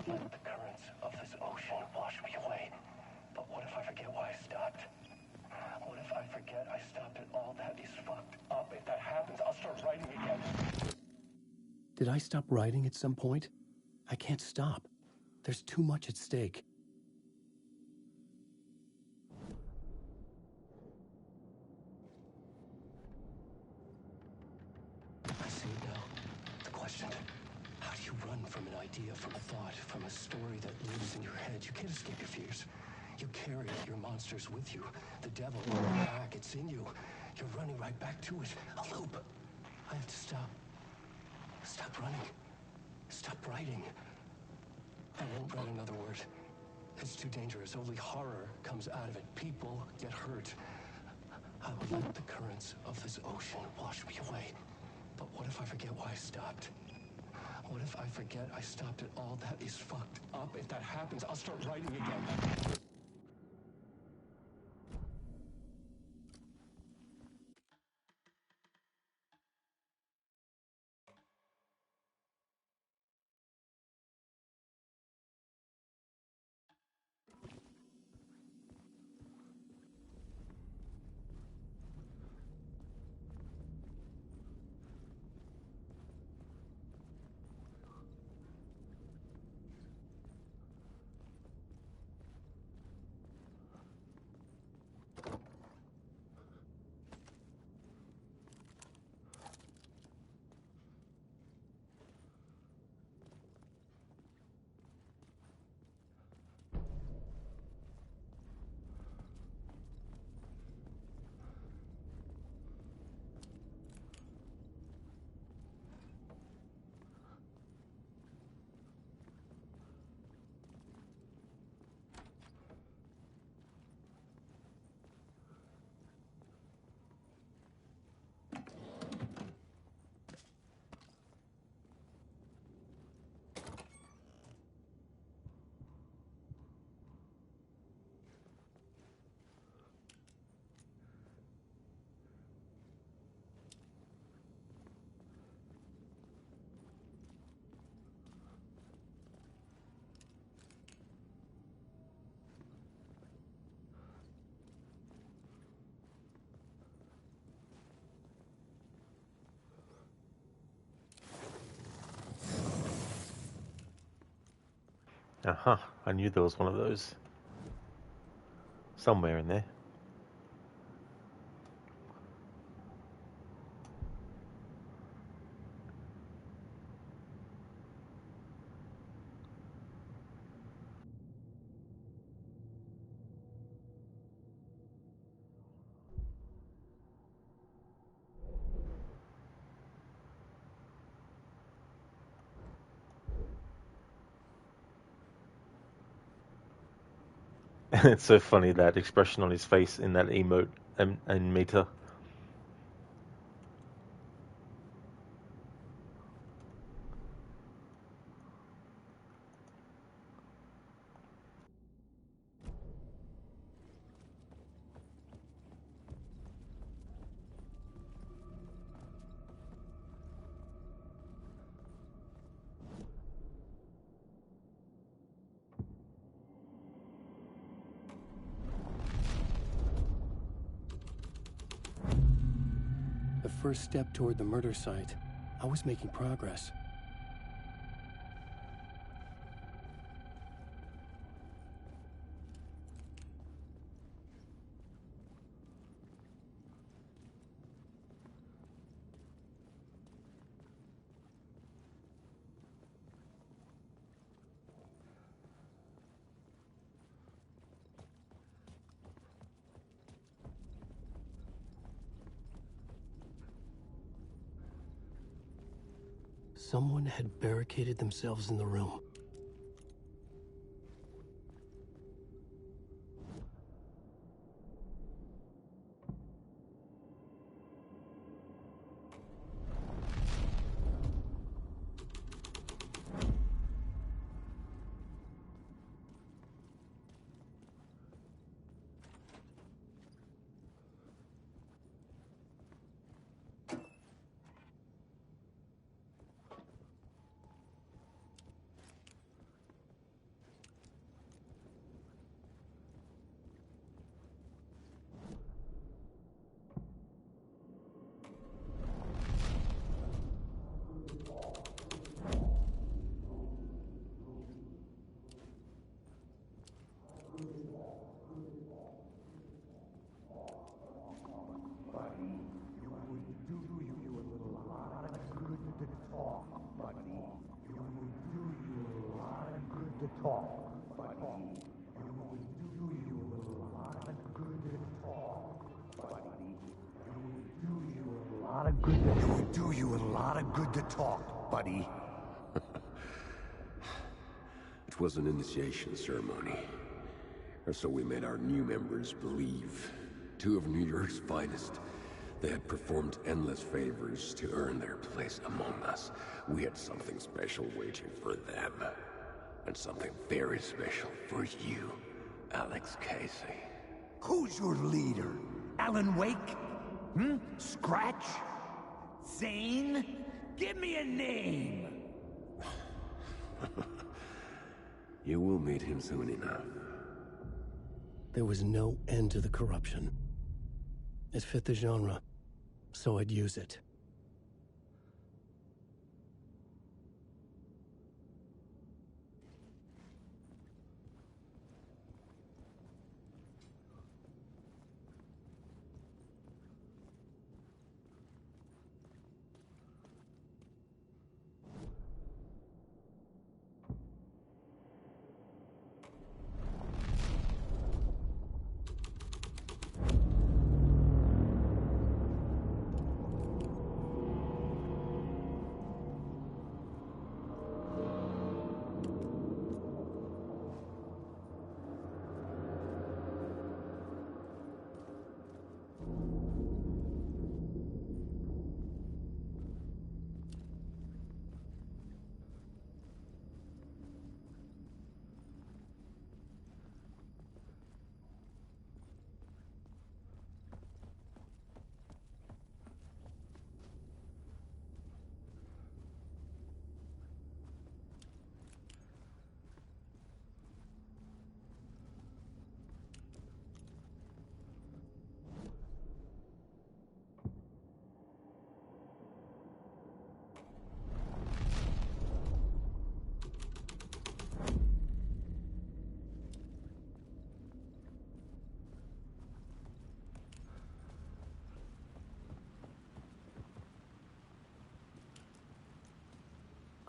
Let the currents of this ocean wash me away. But what if I forget why I stopped? What if I forget I stopped it all? That is fucked up. If that happens, I'll start writing again. Did I stop writing at some point? I can't stop. There's too much at stake. I see it now. The question: how do you run from an idea, from a thought, from a story that lives in your head? You can't escape your fears. You carry your monsters with you. The devil in your back, it's in you. You're running right back to it. A loop. I have to stop. Stop running. Stop writing. I won't write another word. It's too dangerous. Only horror comes out of it. People get hurt. I will let the currents of this ocean wash me away. But what if I forget why I stopped? What if I forget I stopped it all? That is fucked up. If that happens, I'll start writing again. Uh-huh. I knew there was one of those. Somewhere in there. It's so funny, that expression on his face in that emote and meter. The first step toward the murder site. I was making progress. Someone had barricaded themselves in the room. Lotta good to talk, buddy. It was an initiation ceremony. Or so we made our new members believe. Two of New York's finest. They had performed endless favors to earn their place among us. We had something special waiting for them. And something very special for you, Alex Casey. Who's your leader? Alan Wake? Scratch? Zane? Give me a name! You will meet him soon enough. There was no end to the corruption. It fit the genre, so I'd use it.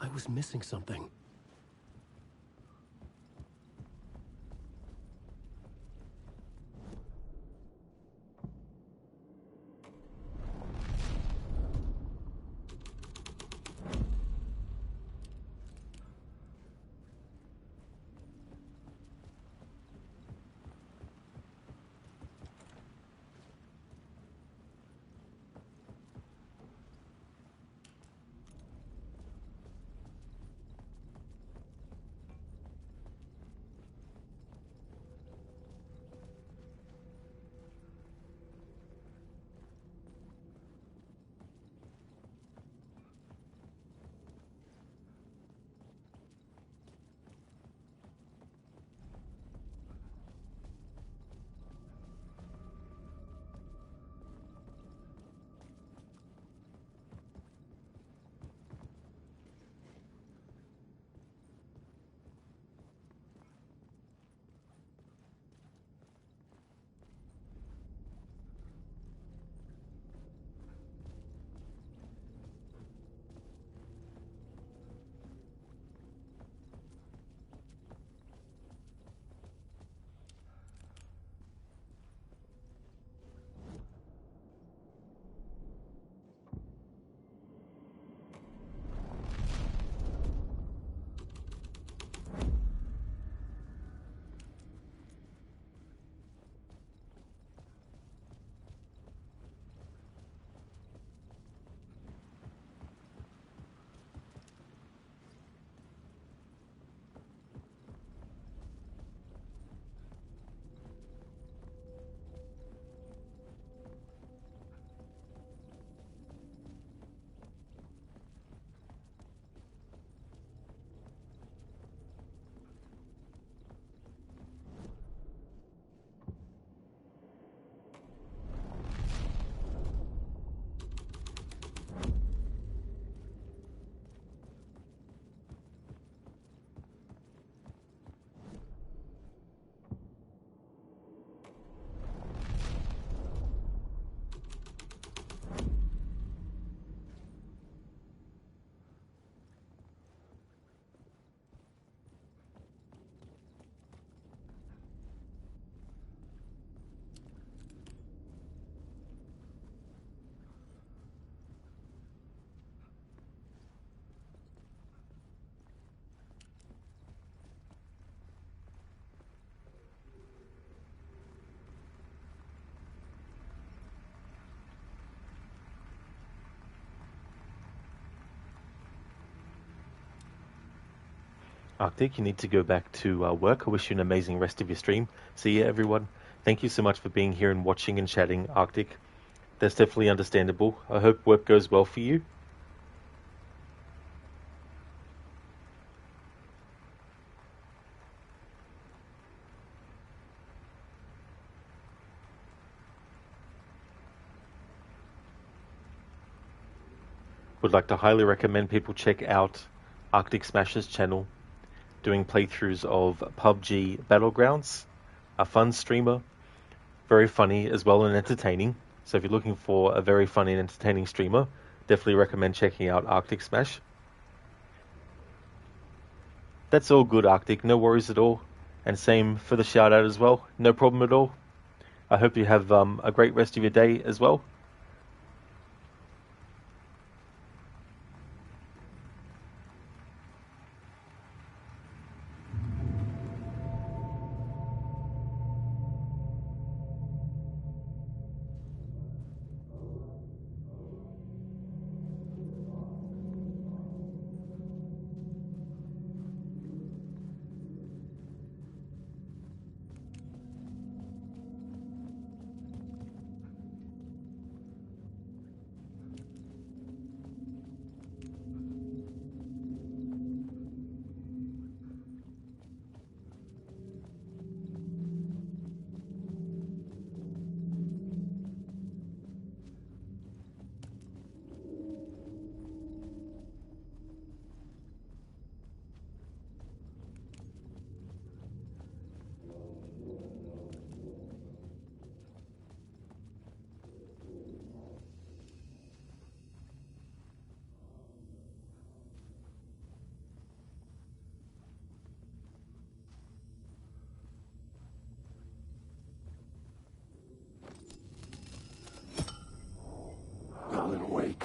I was missing something. Arctic, you need to go back to work. I wish you an amazing rest of your stream. See ya, everyone. Thank you so much for being here and watching and chatting, Arctic. That's definitely understandable. I hope work goes well for you. Would like to highly recommend people check out Arctic Smash's channel, doing playthroughs of PUBG Battlegrounds. A fun streamer, very funny as well and entertaining. So if you're looking for a very funny and entertaining streamer, definitely recommend checking out Arctic Smash. That's all good, Arctic. No worries at all. And same for the shout out as well. No problem at all. I hope you have a great rest of your day as well. Alan Wake.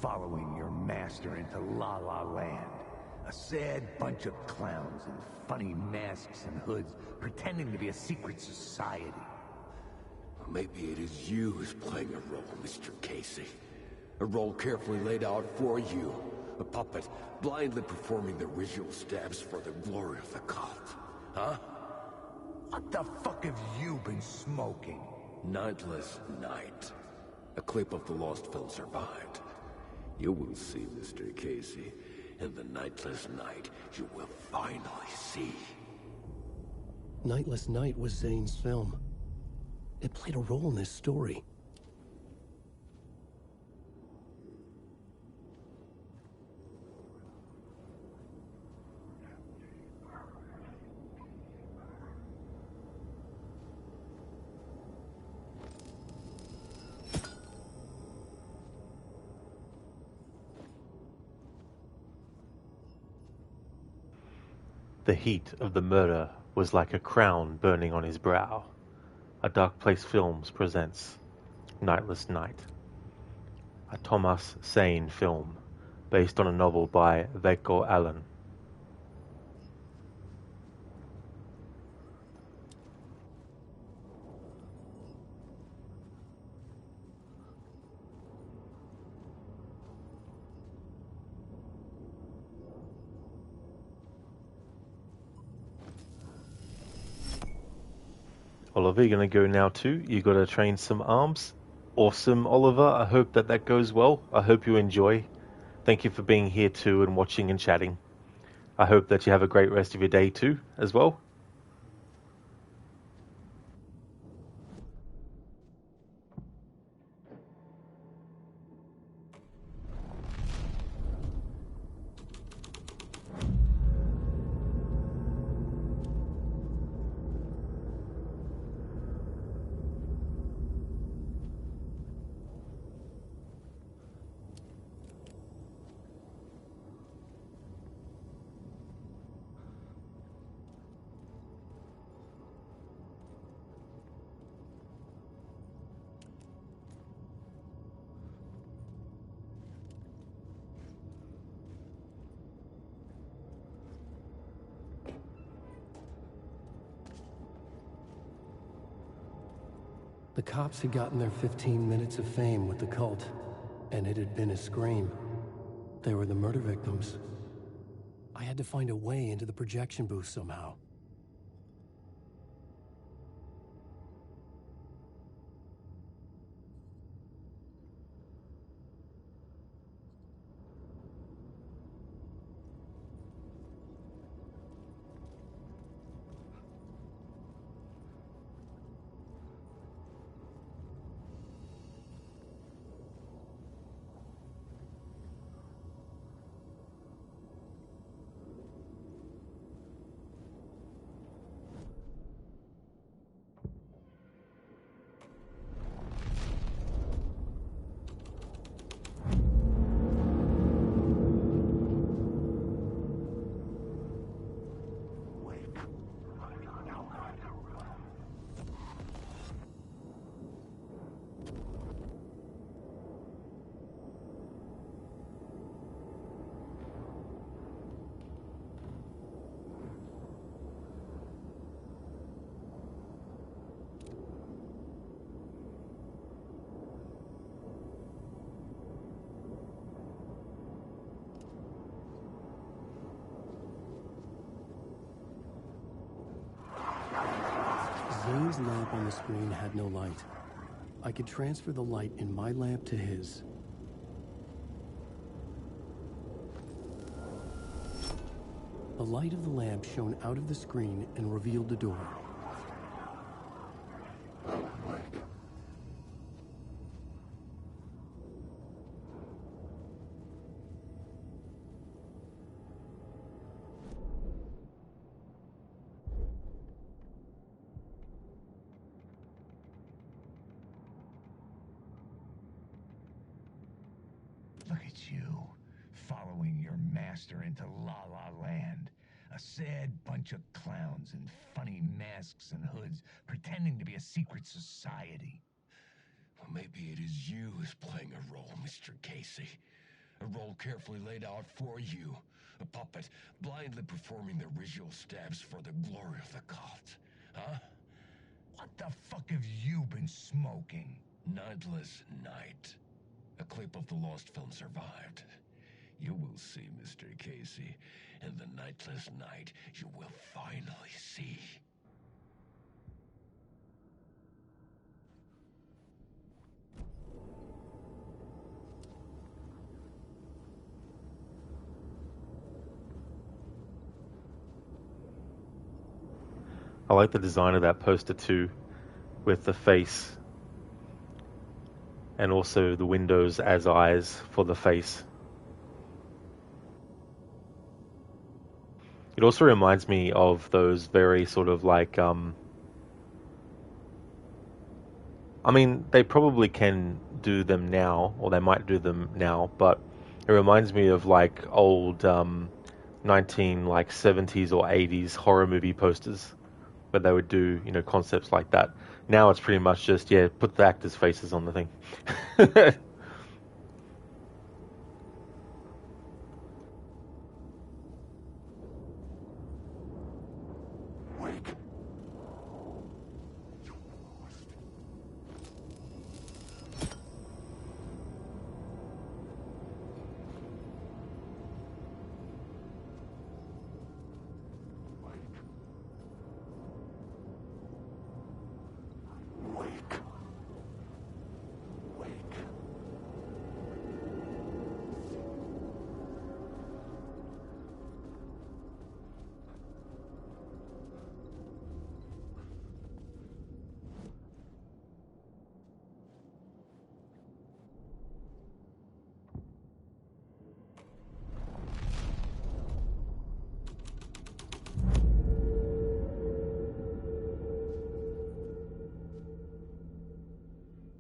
Following your master into La La Land. A sad bunch of clowns in funny masks and hoods pretending to be a secret society. Maybe it is you who's playing a role, Mr. Casey. A role carefully laid out for you. A puppet blindly performing the ritual steps for the glory of the cult. Huh? What the fuck have you been smoking? Nightless Night. A clip of the lost film survived. You will see, Mr. Casey. In the Nightless Night, you will finally see. Nightless Night was Zane's film. It played a role in this story. The heat of the murder was like a crown burning on his brow. A Dark Place Films presents Nightless Night, a Thomas Sane film based on a novel by Veiko Allen. Oliver, you're going to go now too. You got to train some arms. Awesome, Oliver. I hope that goes well. I hope you enjoy. Thank you for being here too and watching and chatting. I hope that you have a great rest of your day too, as well. The cops had gotten their 15 minutes of fame with the cult, and it had been a scream. They were the murder victims. I had to find a way into the projection booth somehow. Zane's lamp on the screen had no light. I could transfer the light in my lamp to his. The light of the lamp shone out of the screen and revealed the door. Look at you, following your master into La La Land. A sad bunch of clowns in funny masks and hoods, pretending to be a secret society. Well, maybe it is you who's playing a role, Mr. Casey. A role carefully laid out for you. A puppet, blindly performing the ritual steps for the glory of the cult. Huh? What the fuck have you been smoking? Nightless Night. A clip of the lost film survived. You will see, Mr. Casey. In the Nightless Night, you will finally see. I like the design of that poster too, with the face and also the windows as eyes for the face. It also reminds me of those very sort of like, I mean, they probably can do them now, or they might do them now, but it reminds me of like old, 70s or 80s horror movie posters where they would do, concepts like that. Now it's pretty much just, put the actors' faces on the thing.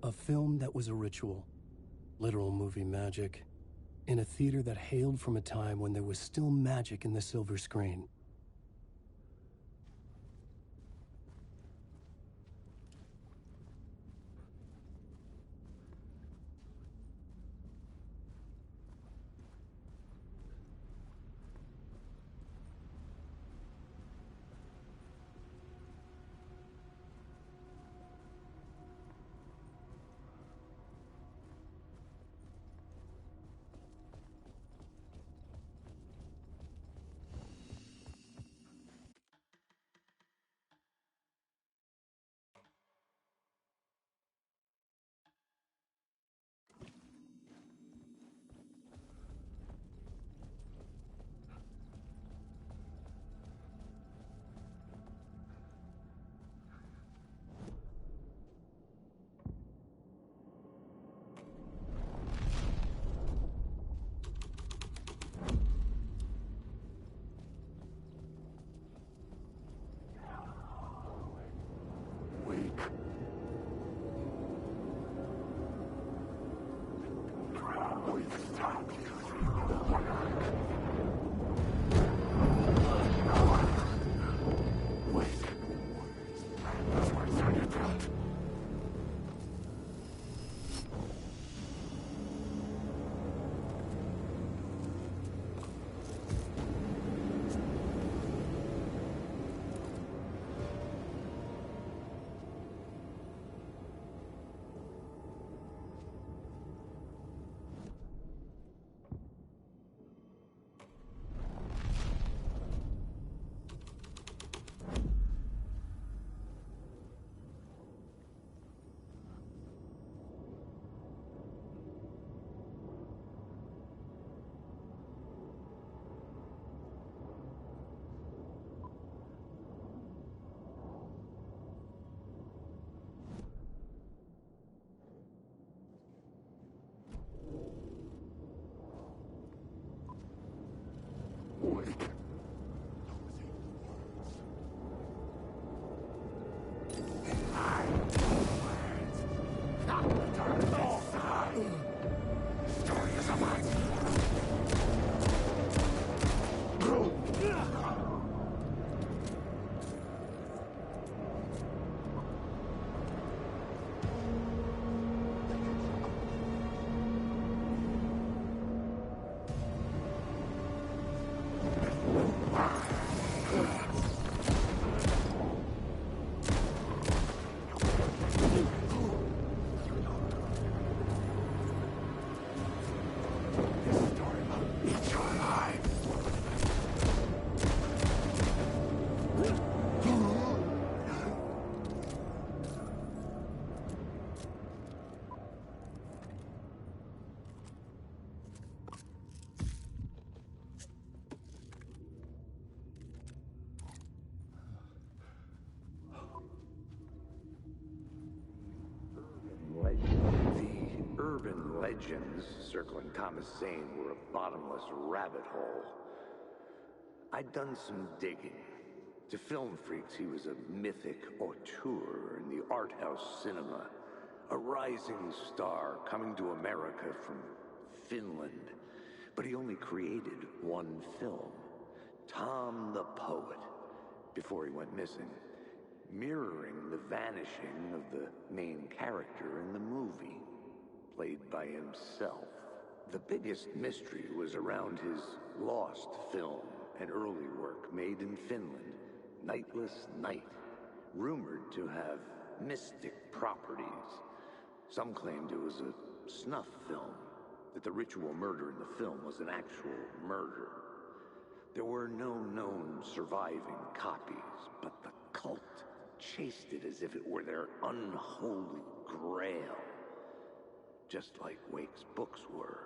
A film that was a ritual, literal movie magic, in a theater that hailed from a time when there was still magic in the silver screen. The urban legends circling Thomas Zane were a bottomless rabbit hole. I'd done some digging. To film freaks, he was a mythic auteur in the art house cinema. A rising star coming to America from Finland. But he only created one film. Tom the Poet, before he went missing, mirroring the vanishing of the main character in the movie, played by himself. The biggest mystery was around his lost film, an early work made in Finland, Nightless Night, rumored to have mystic properties. Some claimed it was a snuff film, that the ritual murder in the film was an actual murder. There were no known surviving copies, but the cult chased it as if it were their unholy grail, just like Wake's books were.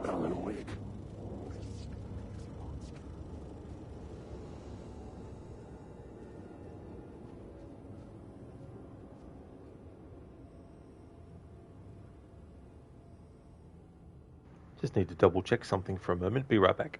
Alan Wake. Just need to double check something for a moment. Be right back.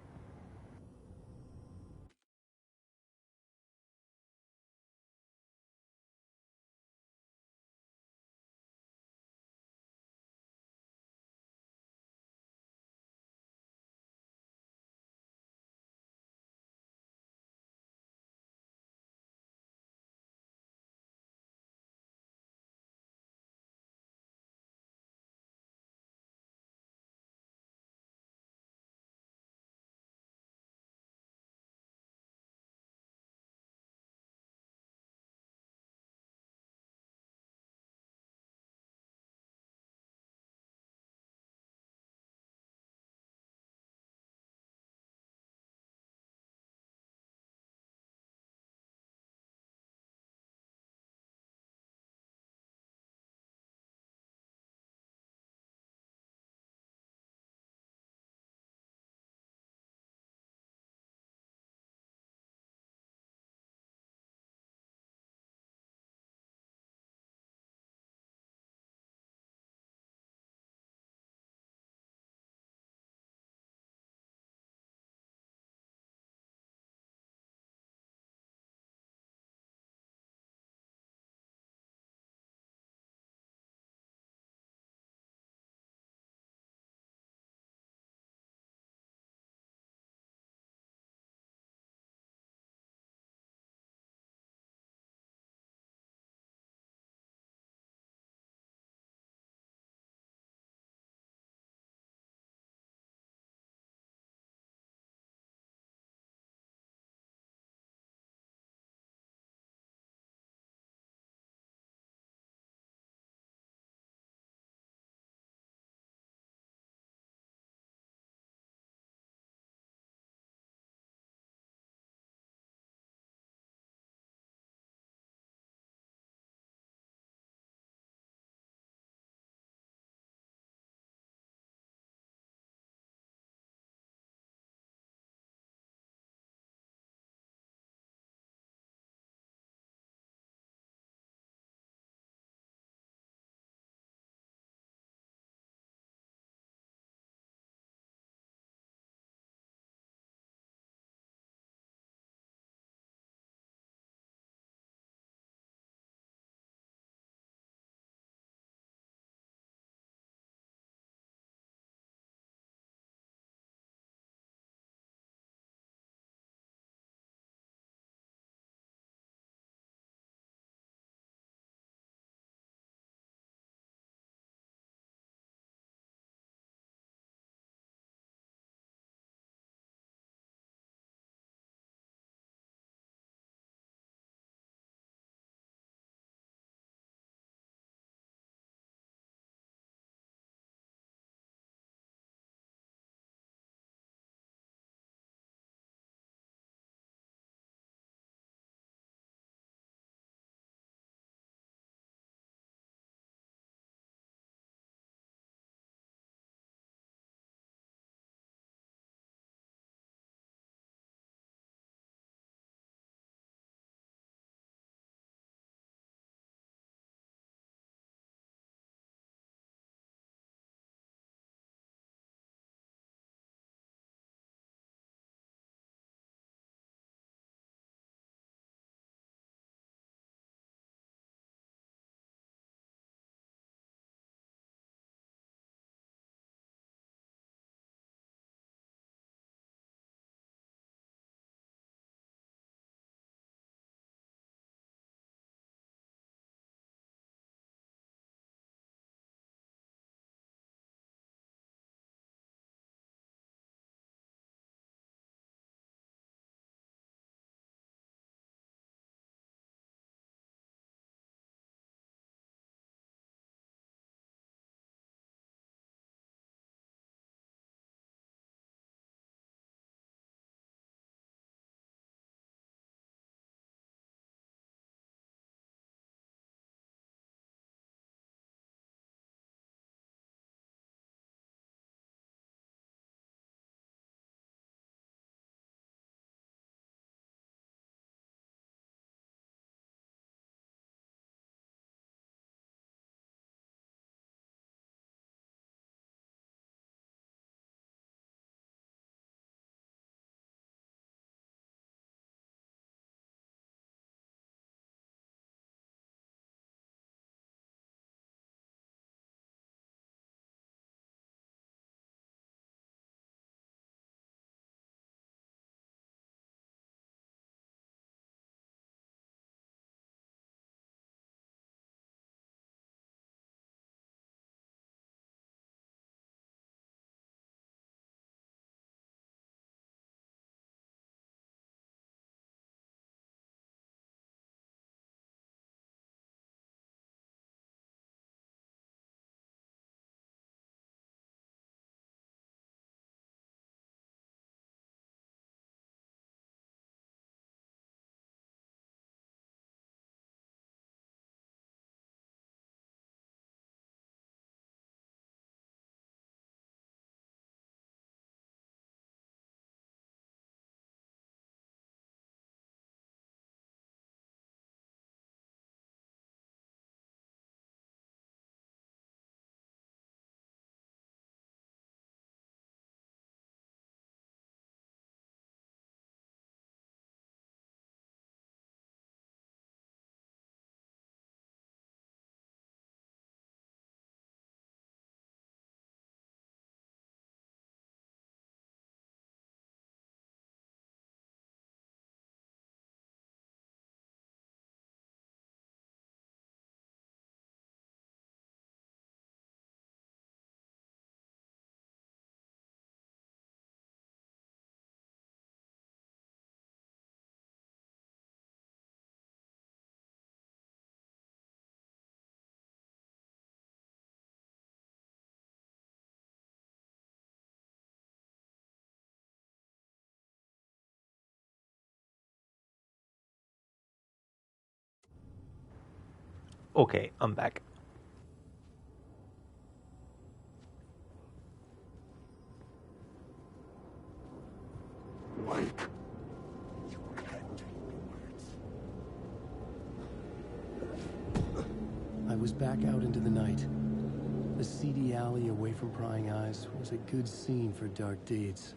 Okay, I'm back. Mike. I was back out into the night. The seedy alley away from prying eyes was a good scene for dark deeds.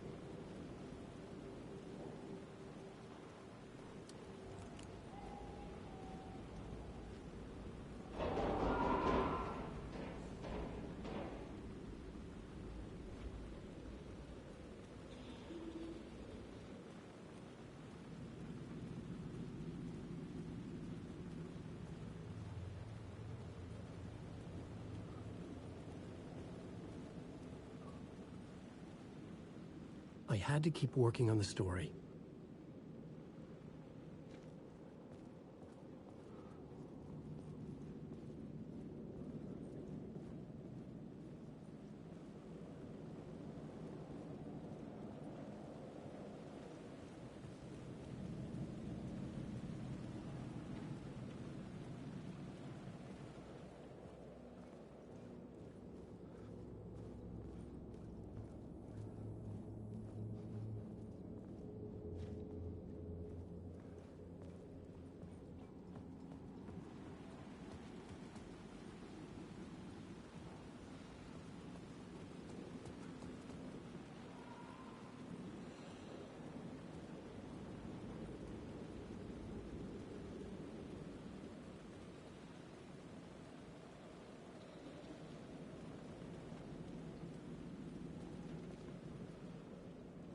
I had to keep working on the story.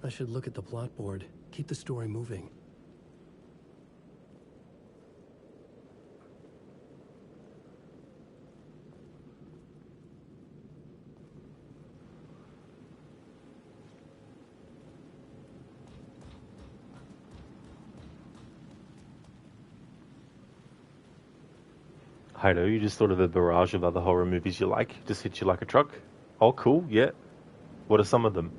I should look at the plot board, keep the story moving. Hido, you just thought of the barrage of other horror movies you like, just hit you like a truck? Oh, cool, yeah. What are some of them?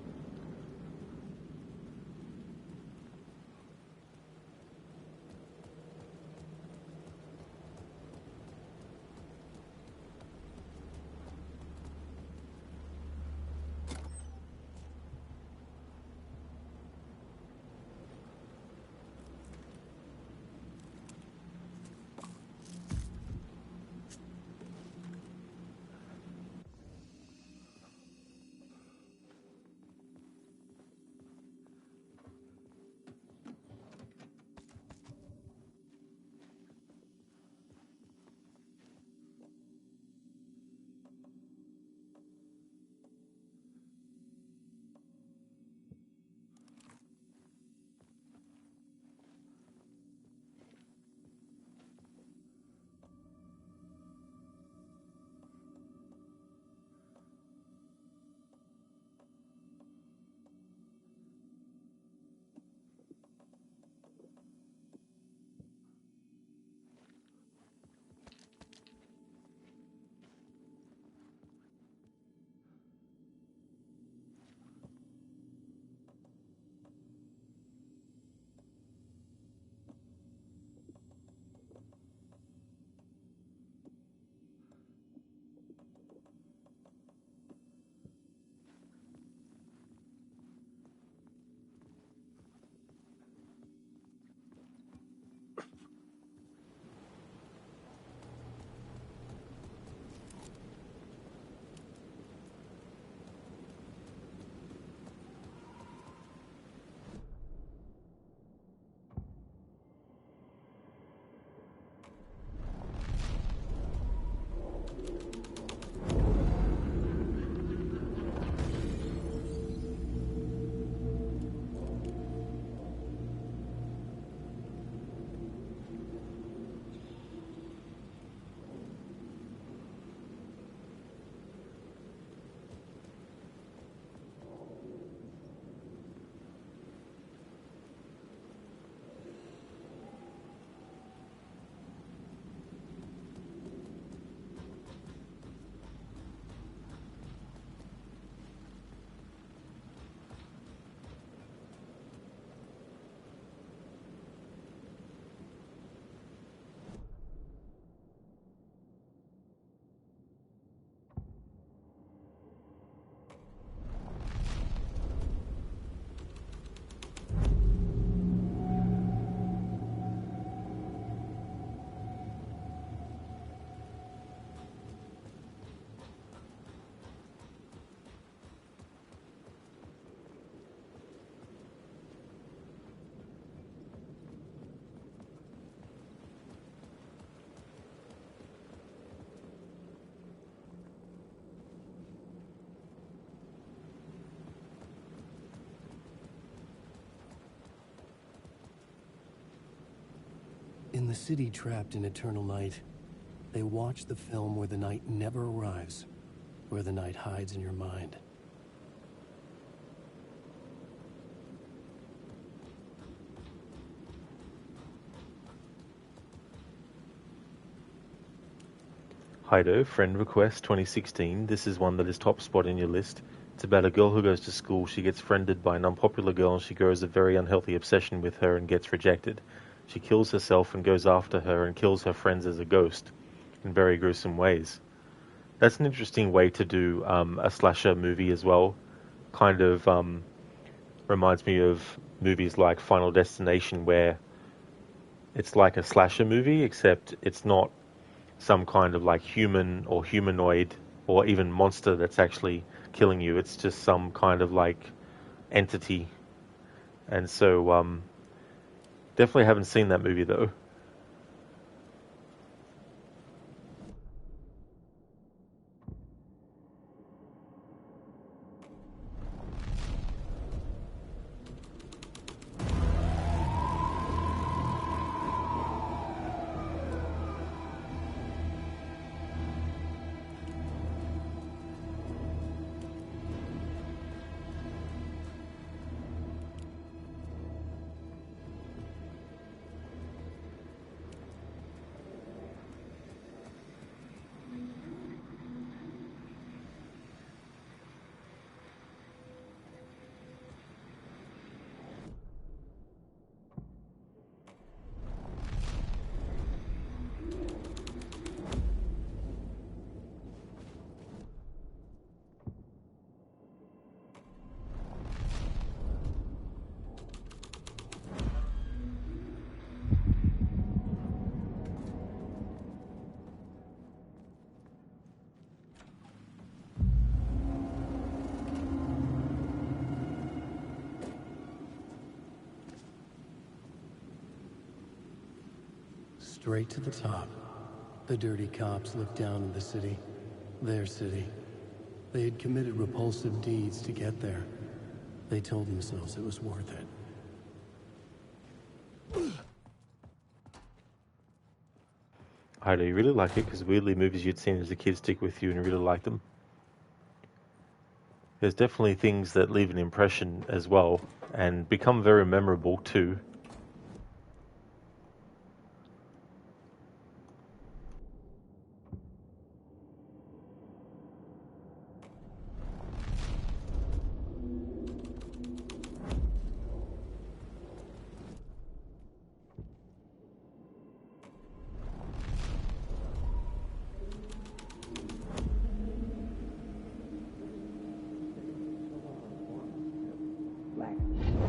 In the city trapped in eternal night, they watch the film where the night never arrives, where the night hides in your mind. Hido, friend request 2016. This is one that is top spot in your list. It's about a girl who goes to school. She gets friended by an unpopular girl and she grows a very unhealthy obsession with her and gets rejected. She kills herself and goes after her and kills her friends as a ghost in very gruesome ways. That's an interesting way to do a slasher movie as well. Kind of reminds me of movies like Final Destination, where it's like a slasher movie, except it's not some kind of like human or humanoid or even monster that's actually killing you. It's just some kind of like entity. And so definitely haven't seen that movie though. Straight to the top. The dirty cops looked down on the city. Their city. They had committed repulsive deeds to get there. They told themselves it was worth it. I do really like it because weirdly movies you'd seen as a kid stick with you and you really like them. There's definitely things that leave an impression as well and become very memorable too.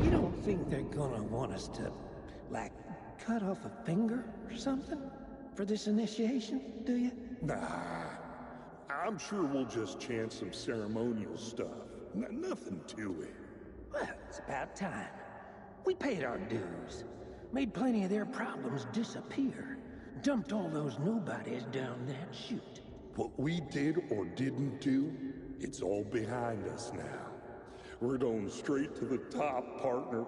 You don't think they're gonna want us to, like, cut off a finger or something for this initiation, do you? Nah, I'm sure we'll just chant some ceremonial stuff. Nothing to it. Well, it's about time. We paid our dues. Made plenty of their problems disappear. Dumped all those nobodies down that chute. What we did or didn't do, it's all behind us now. We're going straight to the top, partner.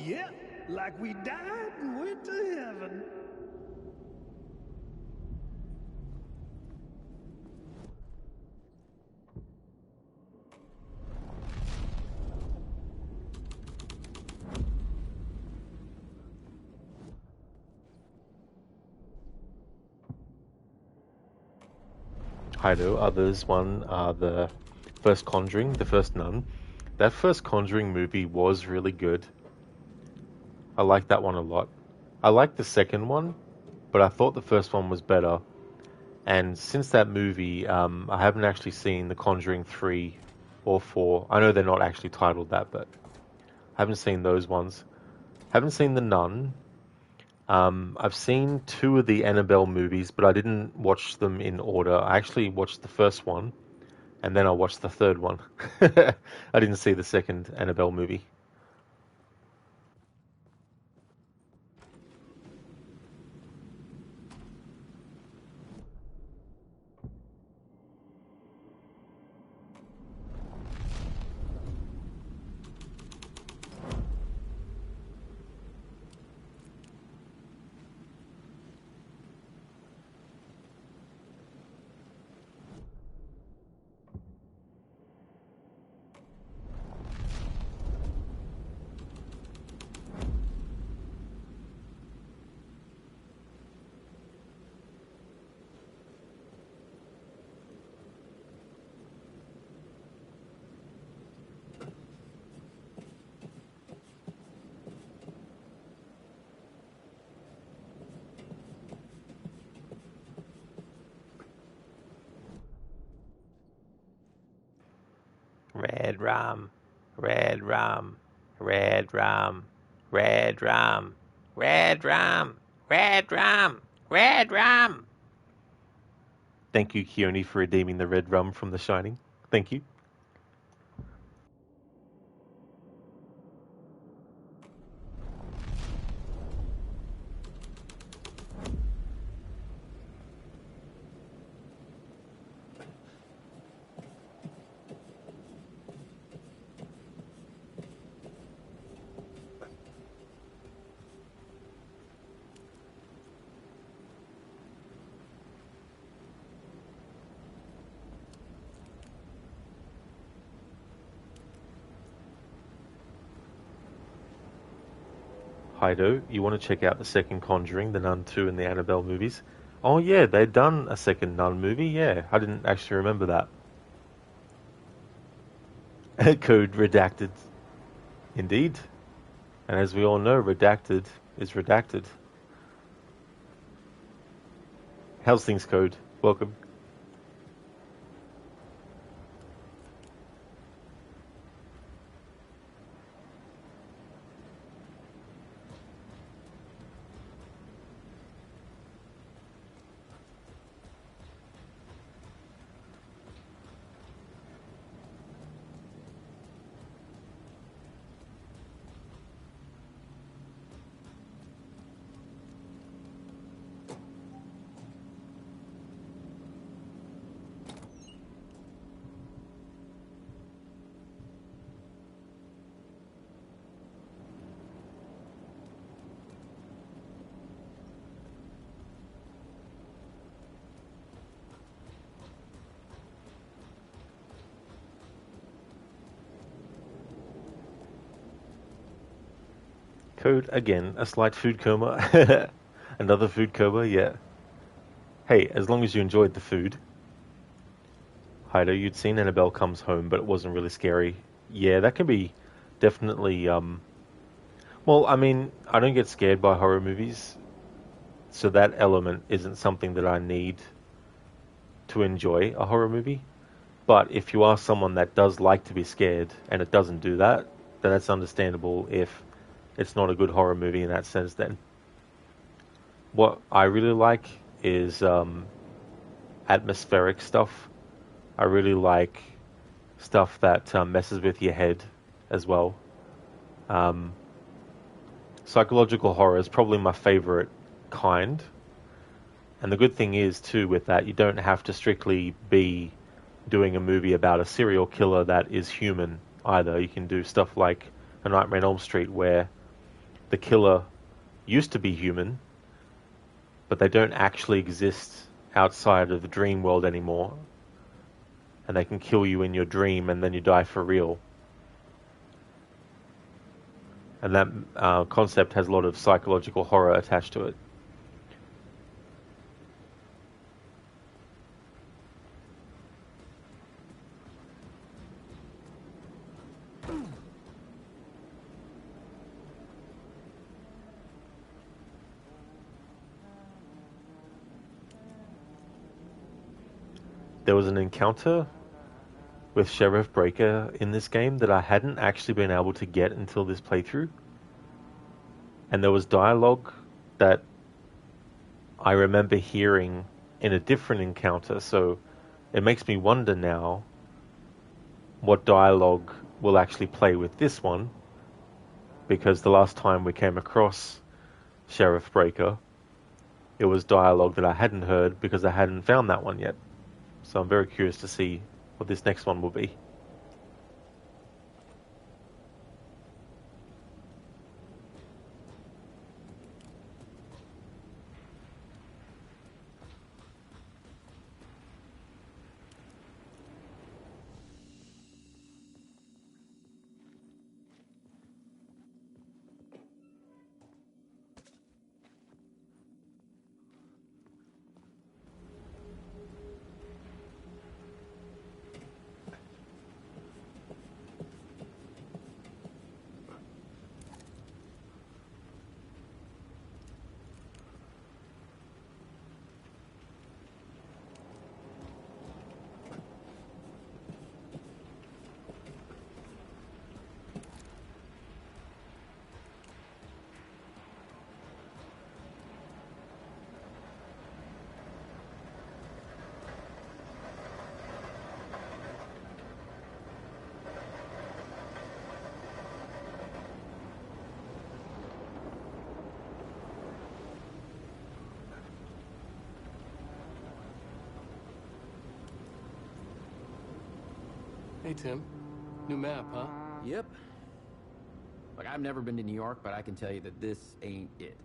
Yep, like we died and went to heaven. Hido, others, one are the first Conjuring, the first Nun. That first Conjuring movie was really good. I liked that one a lot. I liked the second one, but I thought the first one was better. And since that movie, I haven't actually seen The Conjuring 3 or 4. I know they're not actually titled that, but I haven't seen those ones. Haven't seen The Nun. I've seen 2 of the Annabelle movies, but I didn't watch them in order. I actually watched the first one, and then I watched the third one. I didn't see the second Annabelle movie. Red rum. Red rum. Red rum. Red rum. Red rum. Red rum. Red rum. Thank you, Keone, for redeeming the red rum from The Shining. Thank you. Heido, you want to check out the second Conjuring, the Nun 2 and the Annabelle movies? Oh yeah, they'd done a second Nun movie, yeah. I didn't actually remember that. Code redacted. Indeed. And as we all know, redacted is redacted. How's things, Code? Welcome. Code, again, a slight food coma. Another food coma, yeah. Hey, as long as you enjoyed the food. Heido, you'd seen Annabelle Comes Home, but it wasn't really scary. Yeah, that can be definitely, well, I mean, I don't get scared by horror movies, so that element isn't something that I need to enjoy a horror movie. But if you are someone that does like to be scared, and it doesn't do that, then that's understandable if it's not a good horror movie in that sense then. What I really like is atmospheric stuff. I really like stuff that messes with your head as well. Psychological horror is probably my favorite kind. And the good thing is, too, with that, you don't have to strictly be doing a movie about a serial killer that is human either. You can do stuff like A Nightmare on Elm Street, where the killer used to be human, but they don't actually exist outside of the dream world anymore. And they can kill you in your dream and then you die for real. And that concept has a lot of psychological horror attached to it. There was an encounter with Sheriff Breaker in this game that I hadn't actually been able to get until this playthrough. And there was dialogue that I remember hearing in a different encounter, so it makes me wonder now what dialogue will actually play with this one, because the last time we came across Sheriff Breaker, it was dialogue that I hadn't heard because I hadn't found that one yet. So I'm very curious to see what this next one will be. Hey, Tim. New map, huh? Yep. Like, I've never been to New York, but I can tell you that this ain't it.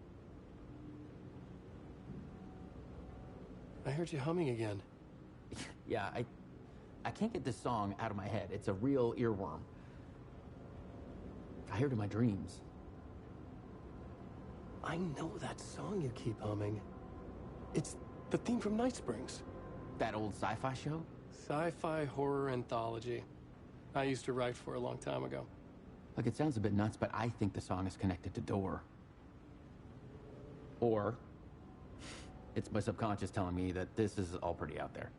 I heard you humming again. Yeah, I can't get this song out of my head. It's a real earworm. I hear it in my dreams. I know that song you keep humming. It's the theme from Night Springs. That old sci-fi show? Sci-fi horror anthology. I used to write for a long time ago. Like, it sounds a bit nuts, but I think the song is connected to Door. Or it's my subconscious telling me that this is all pretty out there.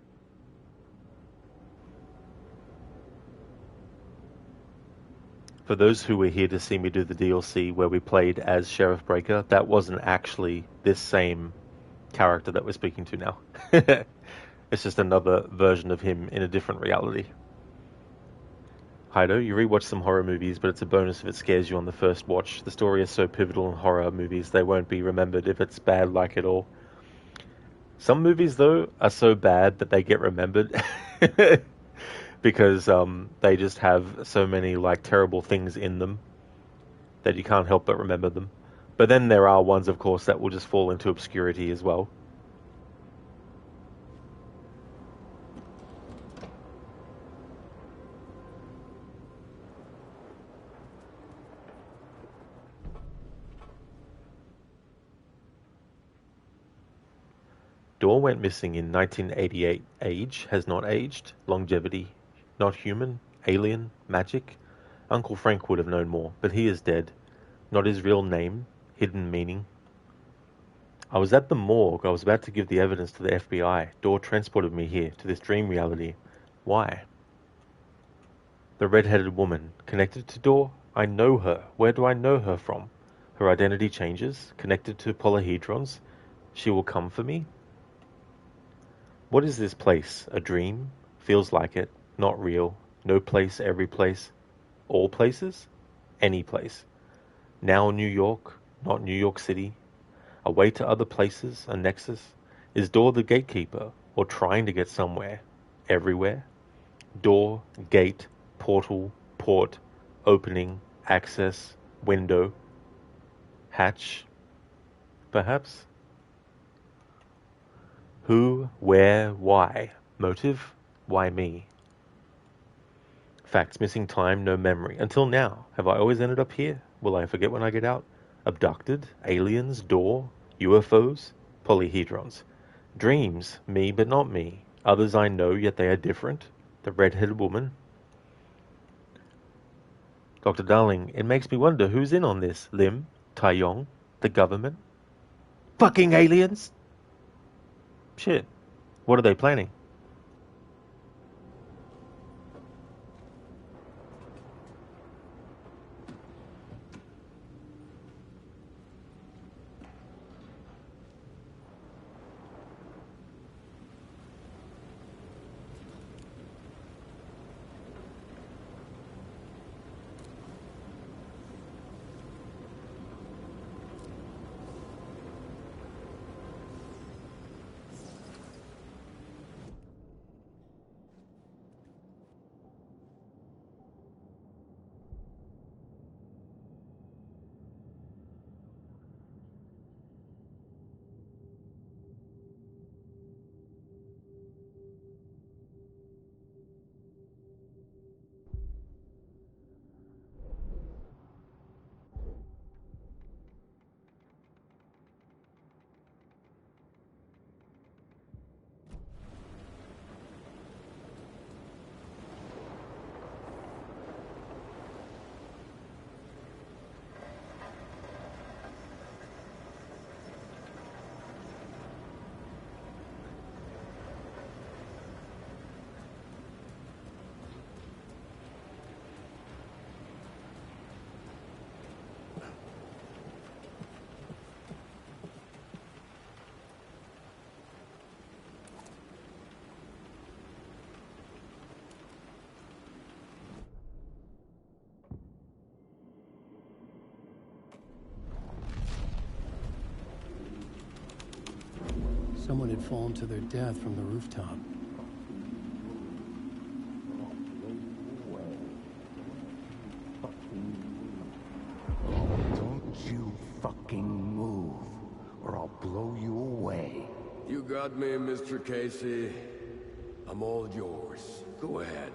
For those who were here to see me do the DLC where we played as Sheriff Breaker, that wasn't actually this same character that we're speaking to now. It's just another version of him in a different reality. Heido, you rewatch some horror movies, but it's a bonus if it scares you on the first watch. The story is so pivotal in horror movies, they won't be remembered if it's bad like it all. Some movies, though, are so bad that they get remembered. Because they just have so many like terrible things in them that you can't help but remember them. But then there are ones, of course, that will just fall into obscurity as well. Door went missing in 1988. Age has not aged. Longevity, not human. Alien, magic. Uncle Frank would have known more, but he is dead. Not his real name, hidden meaning. I was at the morgue. I was about to give the evidence to the FBI. Door transported me here, to this dream reality. Why? The red-headed woman, connected to Door? I know her. Where do I know her from? Her identity changes, connected to polyhedrons. She will come for me? What is this place? A dream? Feels like it. Not real. No place, every place. All places? Any place. Now New York, not New York City. A way to other places, a nexus. Is Door the gatekeeper, or trying to get somewhere? Everywhere? Door, gate, portal, port, opening, access, window. Hatch? Perhaps? Who, where, why? Motive? Why me? Facts, missing time, no memory. Until now. Have I always ended up here? Will I forget when I get out? Abducted? Aliens? Door? UFOs? Polyhedrons. Dreams? Me, but not me. Others I know, yet they are different. The red-headed woman. Dr. Darling, it makes me wonder who's in on this. Lim? Tai Yong? The government? Fucking aliens? Shit. What are they planning? Someone had fallen to their death from the rooftop. fucking move, or I'll blow you away. You got me, Mr. Casey. I'm all yours. Go ahead.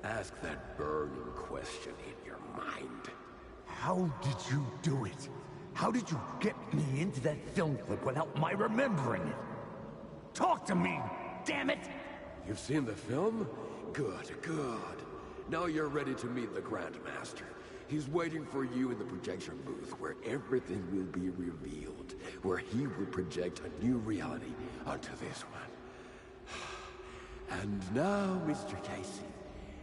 Ask that burning question in your mind. How did you do it? How did you get me into that film clip without my remembering it? Talk to me, damn it! You've seen the film? Good, good. Now you're ready to meet the Grandmaster. He's waiting for you in the projection booth where everything will be revealed, where he will project a new reality onto this one. And now, Mr. Casey,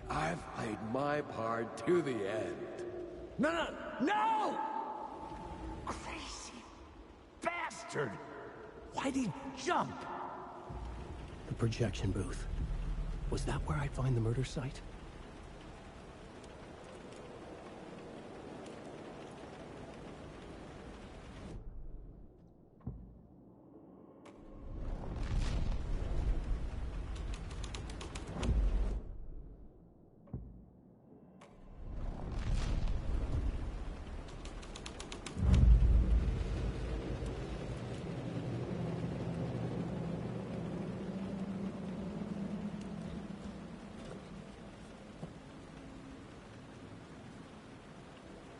I've played my part to the end. No! Crazy bastard! Why'd he jump? The projection booth. Was that where I'd find the murder site?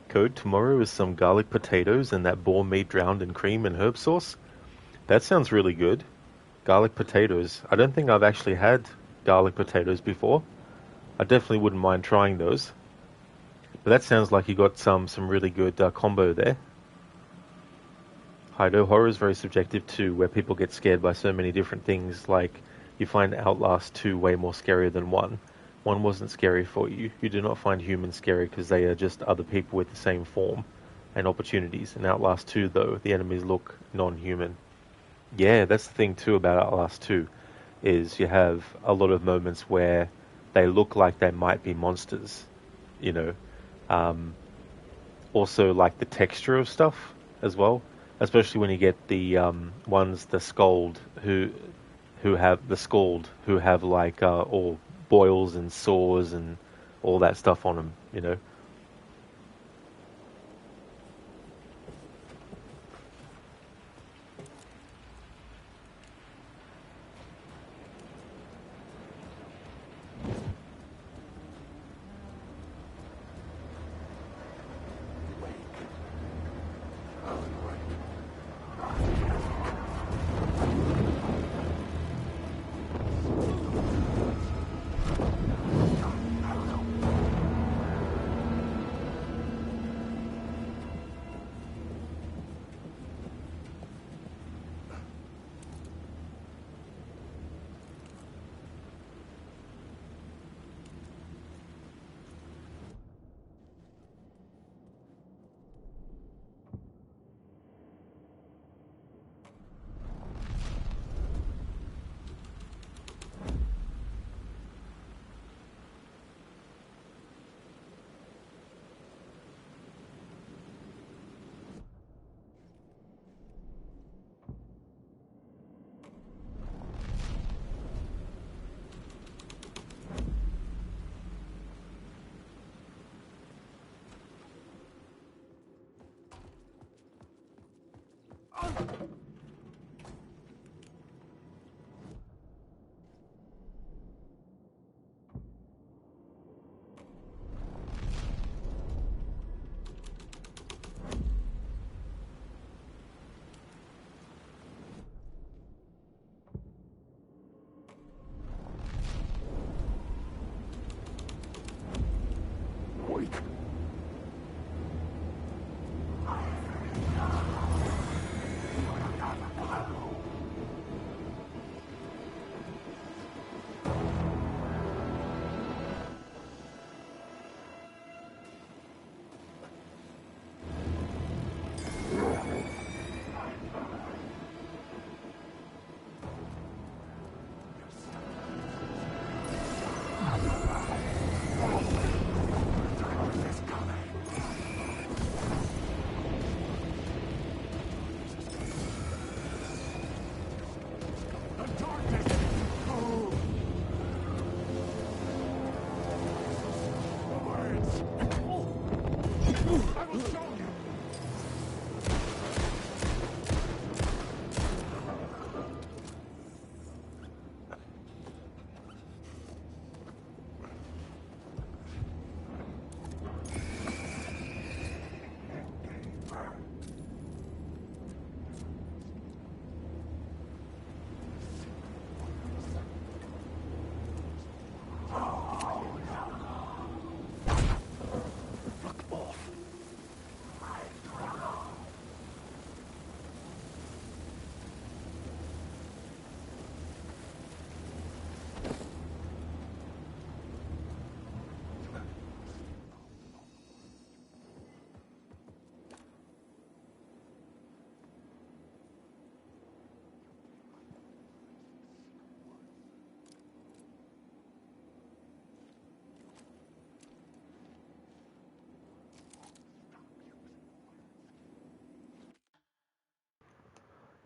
Code tomorrow is some garlic potatoes and that boar meat drowned in cream and herb sauce. That sounds really good. Garlic potatoes. I don't think I've actually had garlic potatoes before. I definitely wouldn't mind trying those. But that sounds like you got some really good combo there. Hido, horror is very subjective too, where people get scared by so many different things. Like, you find Outlast 2 way more scarier than 1. 1 wasn't scary for you. You do not find humans scary because they are just other people with the same form and opportunities. In Outlast 2, though, the enemies look non-human. Yeah, that's the thing too about Outlast 2, is you have a lot of moments where they look like they might be monsters, you know. Also, like the texture of stuff as well, especially when you get the ones, the Skald, who have like all boils and sores and all that stuff on them, you know.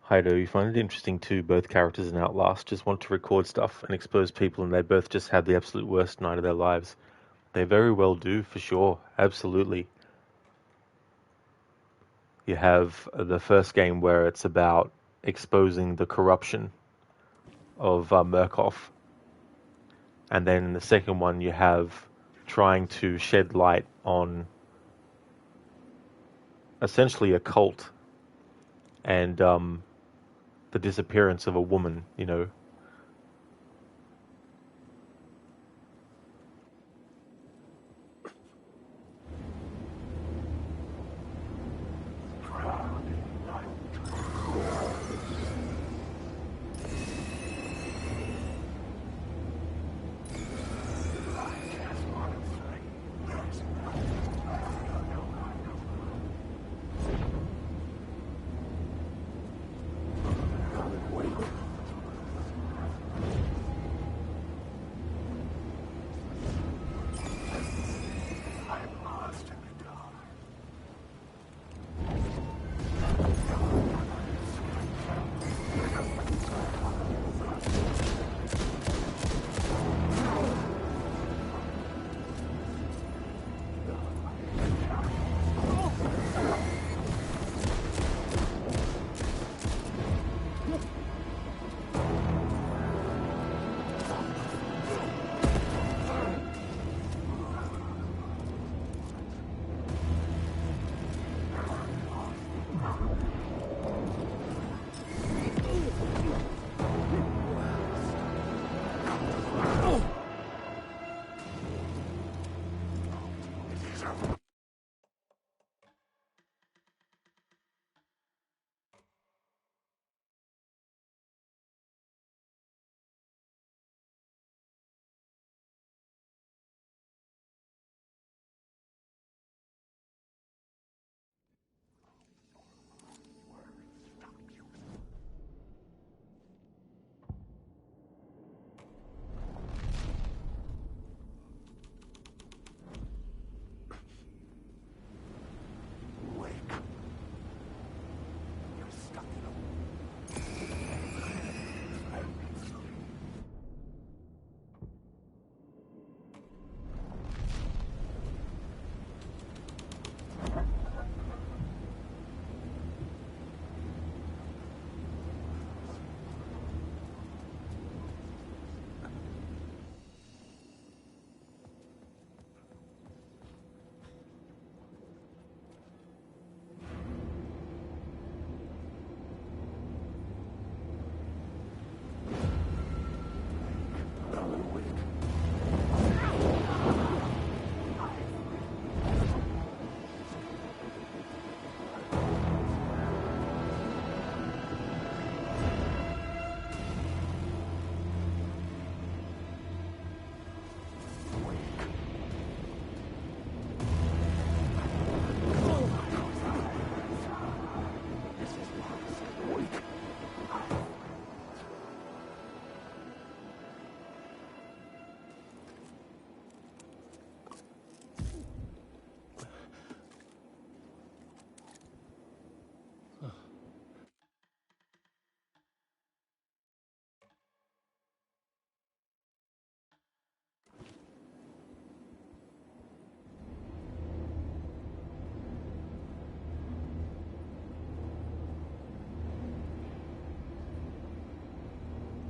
Heido, you find it interesting too, both characters in Outlast just want to record stuff and expose people, and they both just have the absolute worst night of their lives. They very well do, for sure, absolutely. You have the first game where it's about exposing the corruption of Murkoff, and then in the second one you have trying to shed light on essentially a cult and the disappearance of a woman, you know.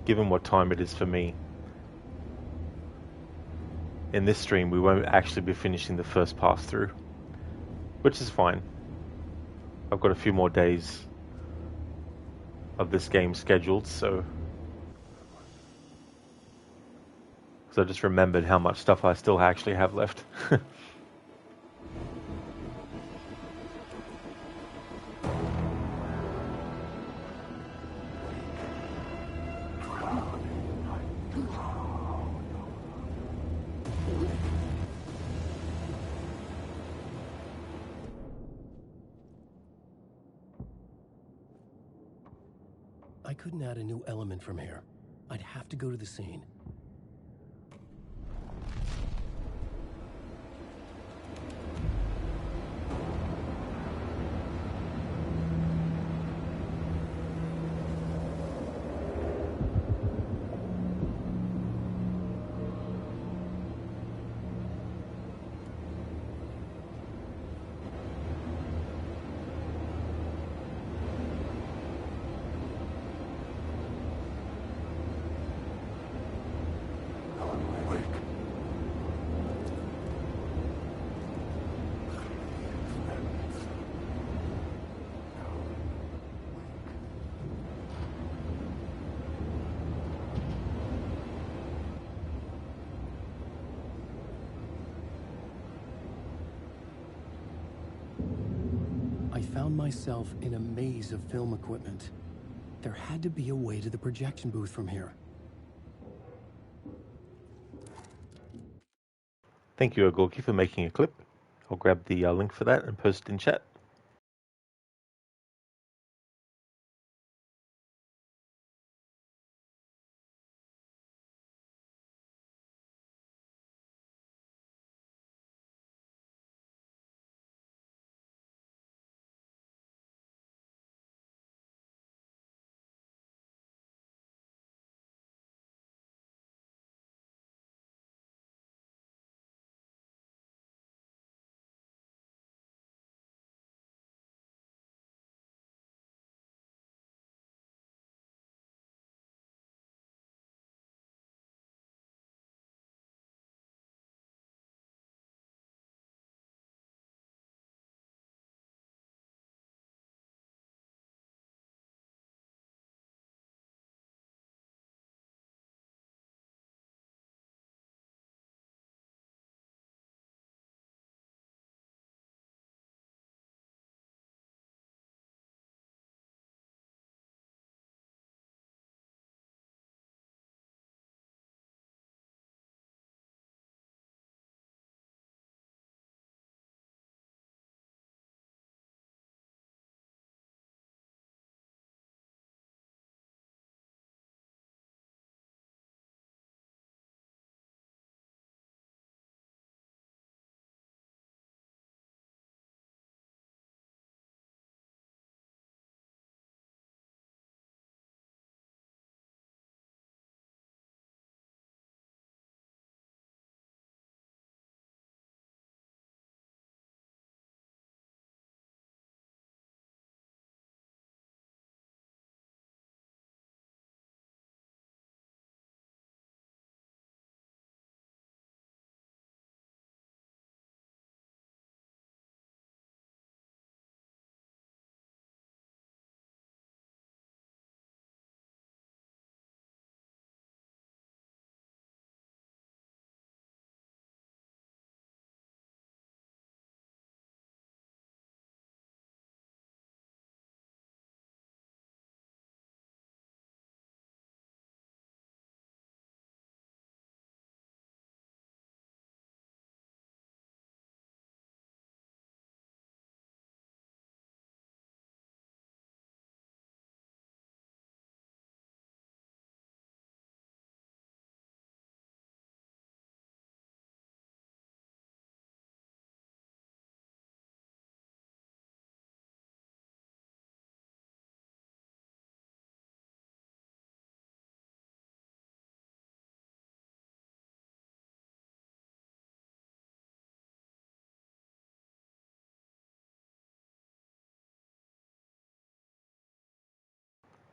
Given what time it is for me, in this stream we won't actually be finishing the first pass through, which is fine. I've got a few more days of this game scheduled, so because I just remembered how much stuff I still actually have left. I couldn't add a new element from here. I'd have to go to the scene. found myself in a maze of film equipment. There had to be a way to the projection booth from here. Thank you, Ogorki, for making a clip. I'll grab the link for that and post it in chat.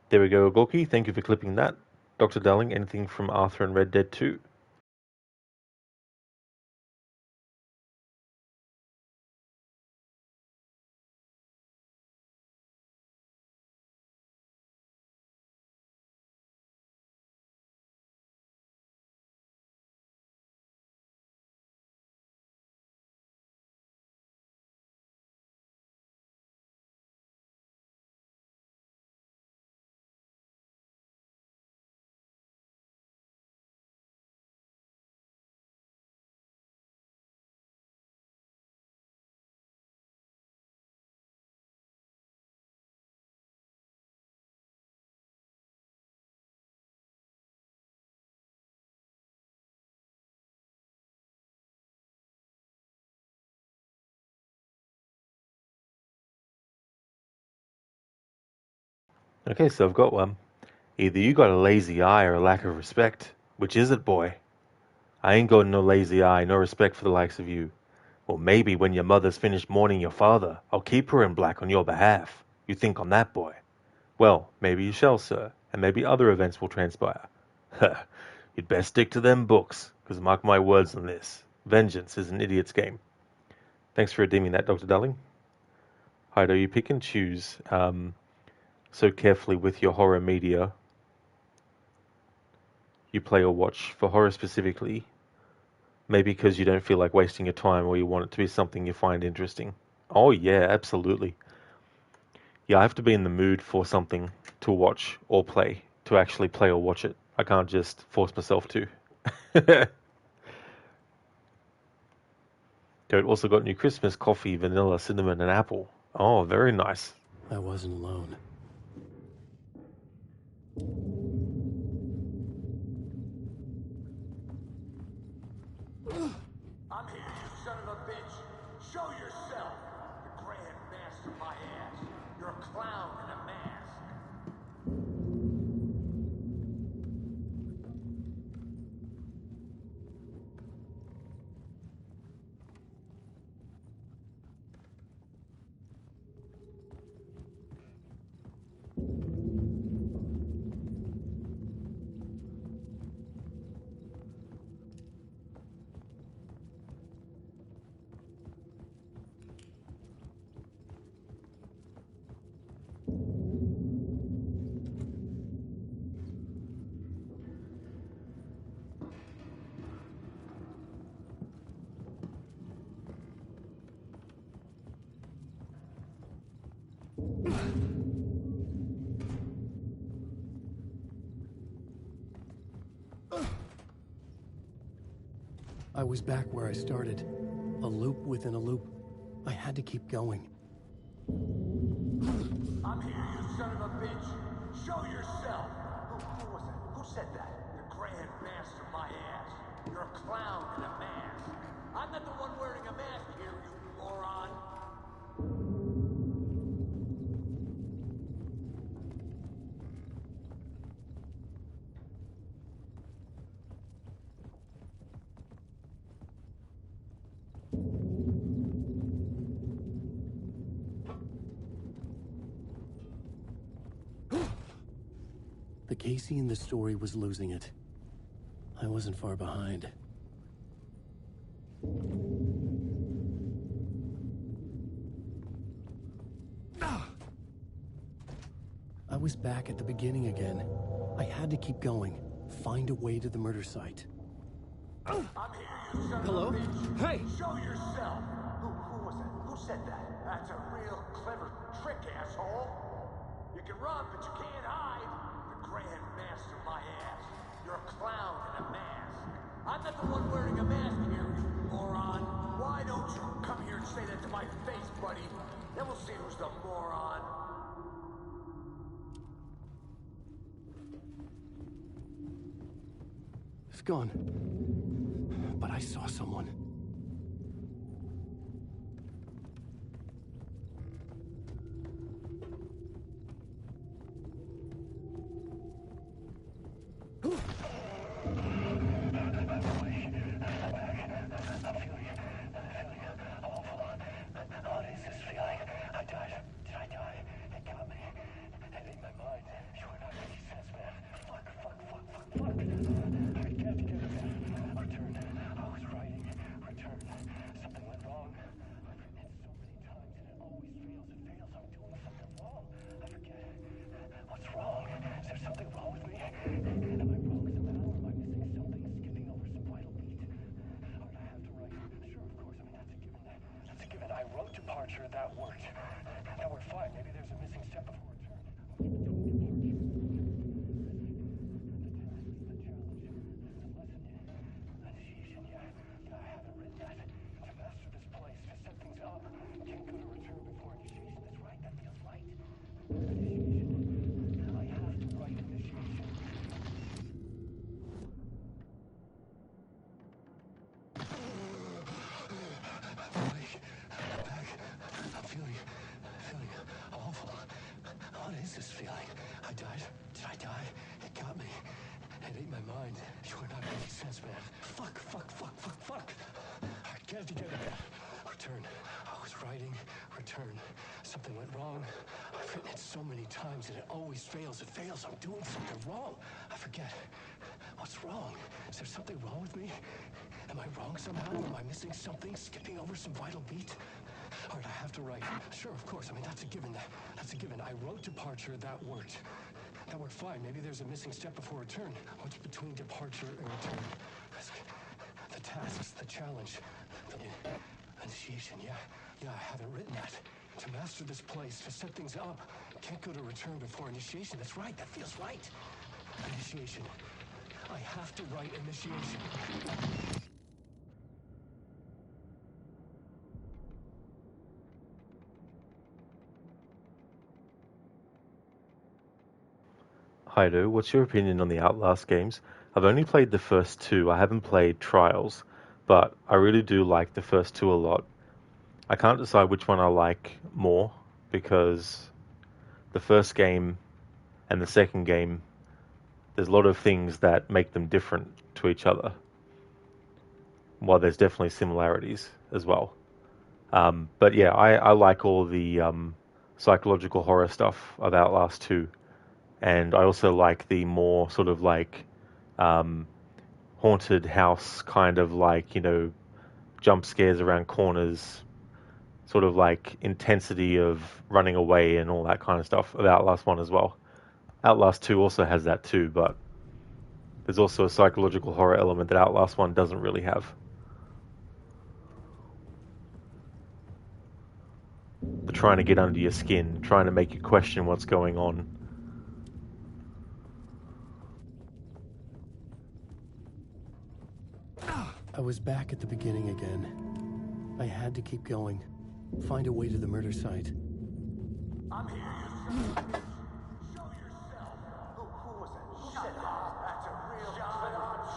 There we go, Ogorki. Thank you for clipping that. Dr. Darling, anything from Arthur and Red Dead 2? Okay, so I've got one. Either you got a lazy eye or a lack of respect. Which is it, boy? I ain't got no lazy eye, no respect for the likes of you. Or maybe when your mother's finished mourning your father, I'll keep her in black on your behalf. You think on that, boy? Well, maybe you shall, sir, and maybe other events will transpire. You'd best stick to them books, because mark my words on this. Vengeance is an idiot's game. Thanks for redeeming that, Dr. Darling. Heido, you pick and choose so carefully with your horror media you play or watch. For horror specifically, maybe because you don't feel like wasting your time or you want it to be something you find interesting. Oh yeah, absolutely. Yeah, I have to be in the mood for something to watch or play, to actually play or watch it. I can't just force myself to. Goat also got new Christmas coffee, vanilla, cinnamon, and apple. Oh, very nice. I wasn't alone. I'm here, you son of a bitch. Show yourself. The Grand Master my ass. You're a clown in a mask. I was back where I started. A loop within a loop. I had to keep going. I'm here, you son of a bitch. Show yourself. Who was it? Who said that? The Grand Master my ass. You're a clown in a mask. I'm not the one wearing a mask here, you moron. The Casey in the story was losing it. I wasn't far behind. I was back at the beginning again. I had to keep going. Find a way to the murder site. I'm here, you son Hello? of a bitch. Hey! Show yourself. Who was it? Who said that? That's a real clever trick, asshole. You can run, but you can't hide. The Grand Master my ass. You're a clown in a mask. I'm not the one wearing a mask here, you moron. Why don't you come here and say that to my face, buddy? Then we'll see who's the moron. It's gone. But I saw someone. Departure, that worked. Now we're fine. Maybe there's a missing step before return. I haven't written that. To master this place, to set things up. Can't go to return before initiation. That's right. That feels right. Initiation. I have to write initiation. I'm feeling awful. What is this feeling? I died. Did I die? It got me. It ate my mind. You are not making sense, man. Fuck. I can't get it. Return. I was writing. Return. Something went wrong. I've written it so many times and it always fails. It fails. I'm doing something wrong. I forget. What's wrong? Is there something wrong with me? Am I wrong somehow? Am I missing something? Skipping over some vital beat? All right, I have to write. Sure, of course. I mean, that's a given. That's a given. I wrote departure. That worked. That worked fine. Maybe there's a missing step before return. What's between departure and return? The tasks, the challenge, the initiation. Yeah, I haven't written that. To master this place, to set things up. Can't go to return before initiation. That's right, that feels right. Initiation. I have to write initiation. Haido, what's your opinion on the Outlast games? I've only played the first two. I haven't played Trials, but I really do like the first two a lot. I can't decide which one I like more because the first game and the second game, there's a lot of things that make them different to each other. While there's definitely similarities as well. But yeah, I like all the psychological horror stuff of Outlast 2. And I also like the more sort of like haunted house kind of like, you know, jump scares around corners, sort of like intensity of running away and all that kind of stuff of Outlast 1 as well. Outlast 2 also has that too, but there's also a psychological horror element that Outlast 1 doesn't really have. The trying to get under your skin, trying to make you question what's going on. I was back at the beginning again. I had to keep going. Find a way to the murder site. I'm here, you son. Show yourself. Who was that? Shut up. That's a real shut up.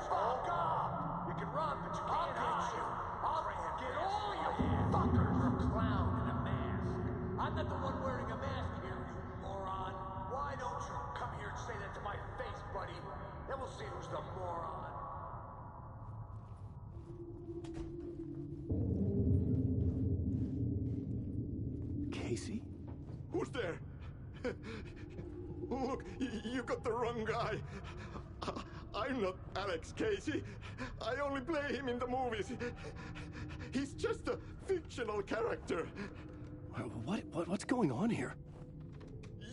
Fuck up. You can run, but you can't hide. I'll get all you fuckers. You're a clown in a mask. I'm not the one wearing a mask here, you moron. Why don't you come here and say that to my face, buddy? Then we'll see who's the moron. Casey? Who's there? Look, you got the wrong guy. I'm not Alex Casey. I only play him in the movies. He's just a fictional character. What's going on here?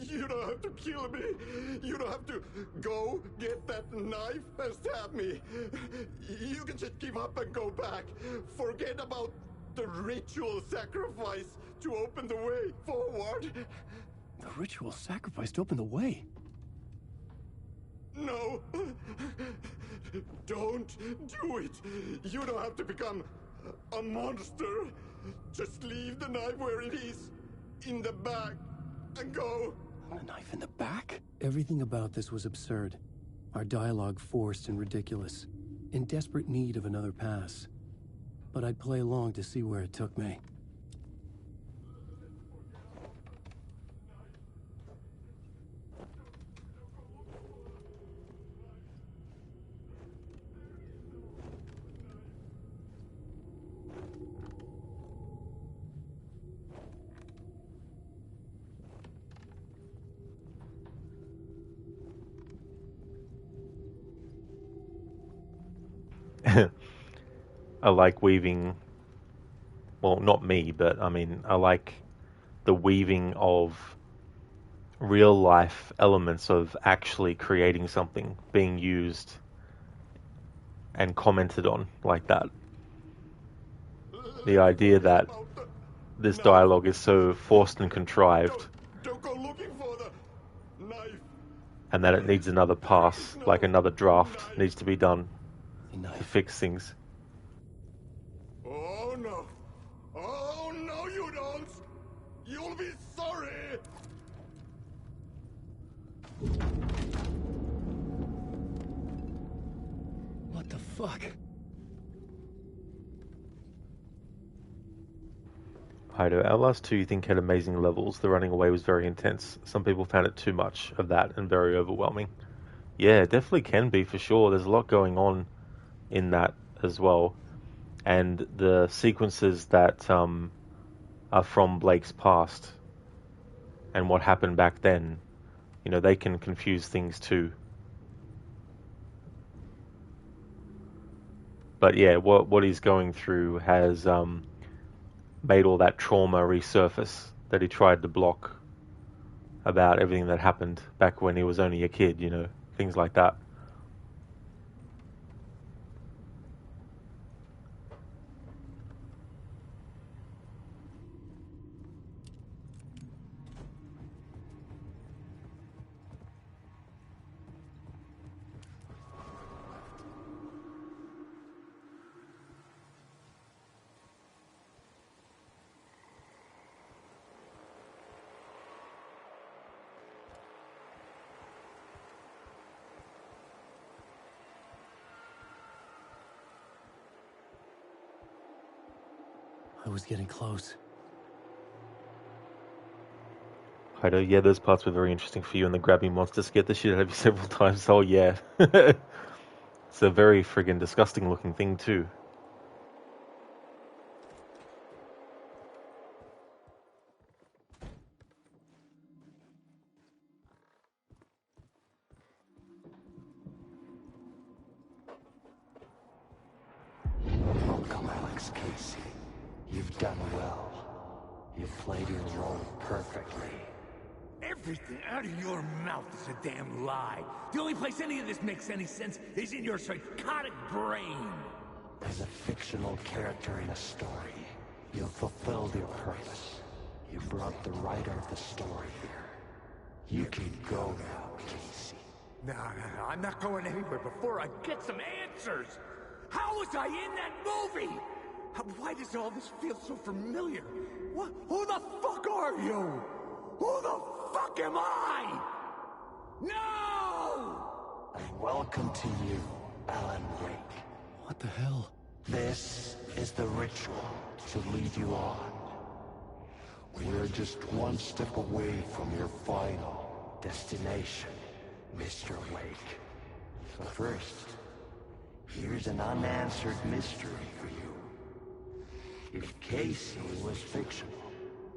You don't have to kill me. You don't have to go get that knife and stab me. You can just give up and go back. Forget about the ritual sacrifice to open the way forward. The ritual sacrifice to open the way? No. Don't do it. You don't have to become a monster. Just leave the knife where it is, in the back, and go. A knife in the back? Everything about this was absurd. Our dialogue forced and ridiculous. In desperate need of another pass. But I'd play along to see where it took me. I like weaving, well, not me, but I mean, I like the weaving of real life elements of actually creating something being used and commented on like that. The idea that this dialogue is so forced and contrived, Don't go looking for the knife. and that it needs another pass, like another draft needs to be done to fix things. Oh no. Oh no, you don't. You'll be sorry. What the fuck? Haido, Outlast 2 you think had amazing levels. The running away was very intense. Some people found it too much of that and very overwhelming. Yeah, it definitely can be for sure. There's a lot going on in that as well. And the sequences that are from Blake's past and what happened back then, you know, they can confuse things too. But yeah, what he's going through has made all that trauma resurface that he tried to block about everything that happened back when he was only a kid, you know, things like that. I was getting close. Hydo, yeah, those parts were very interesting for you, and the grabbing monster scared the shit out of you several times. Oh yeah. It's a very friggin' disgusting looking thing too. Welcome, Alex Casey. You've done well. You've played your role perfectly. Everything out of your mouth is a damn lie. The only place any of this makes any sense is in your psychotic brain. As a fictional character in a story, you've fulfilled your purpose. You brought the writer of the story here. You can go now, Casey. No, I'm not going anywhere before I get some answers. How was I in that movie? Why does all this feel so familiar? What? Who the fuck are you? Who the fuck am I? No! And welcome to you, Alan Wake. What the hell? This is the ritual to lead you on. We're just one step away from your final destination, Mr. Wake. So first, here's an unanswered mystery for you. If Casey was fictional,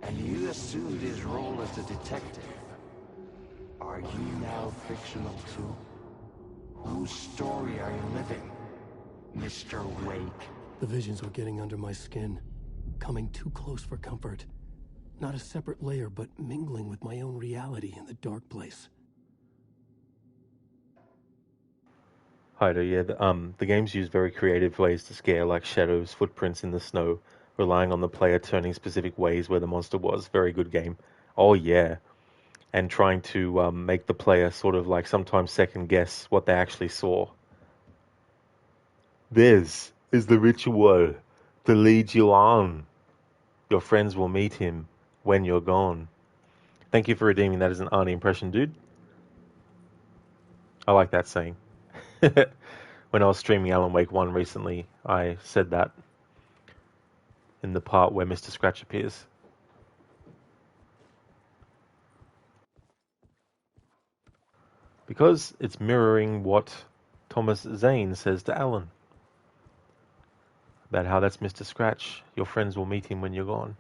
and you assumed his role as a detective, are you now fictional too? Whose story are you living, Mr. Wake? The visions were getting under my skin, coming too close for comfort. Not a separate layer, but mingling with my own reality in the dark place. Hydo, yeah, the games use very creative ways to scare, like shadows, footprints in the snow, relying on the player turning specific ways where the monster was. Very good game. Oh yeah. And trying to make the player sort of like sometimes second guess what they actually saw. This is the ritual to lead you on. Your friends will meet him when you're gone. Thank you for redeeming that as an Arnie impression, dude. I like that saying. When I was streaming Alan Wake 1 recently, I said that in the part where Mr. Scratch appears. Because it's mirroring what Thomas Zane says to Alan. About how that's Mr. Scratch. Your friends will meet him when you're gone.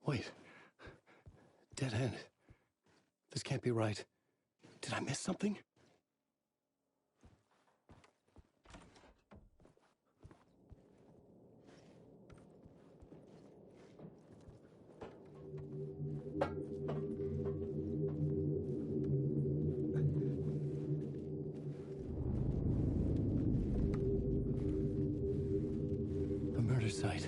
Wait. Dead end. This can't be right. Did I miss something? The murder site.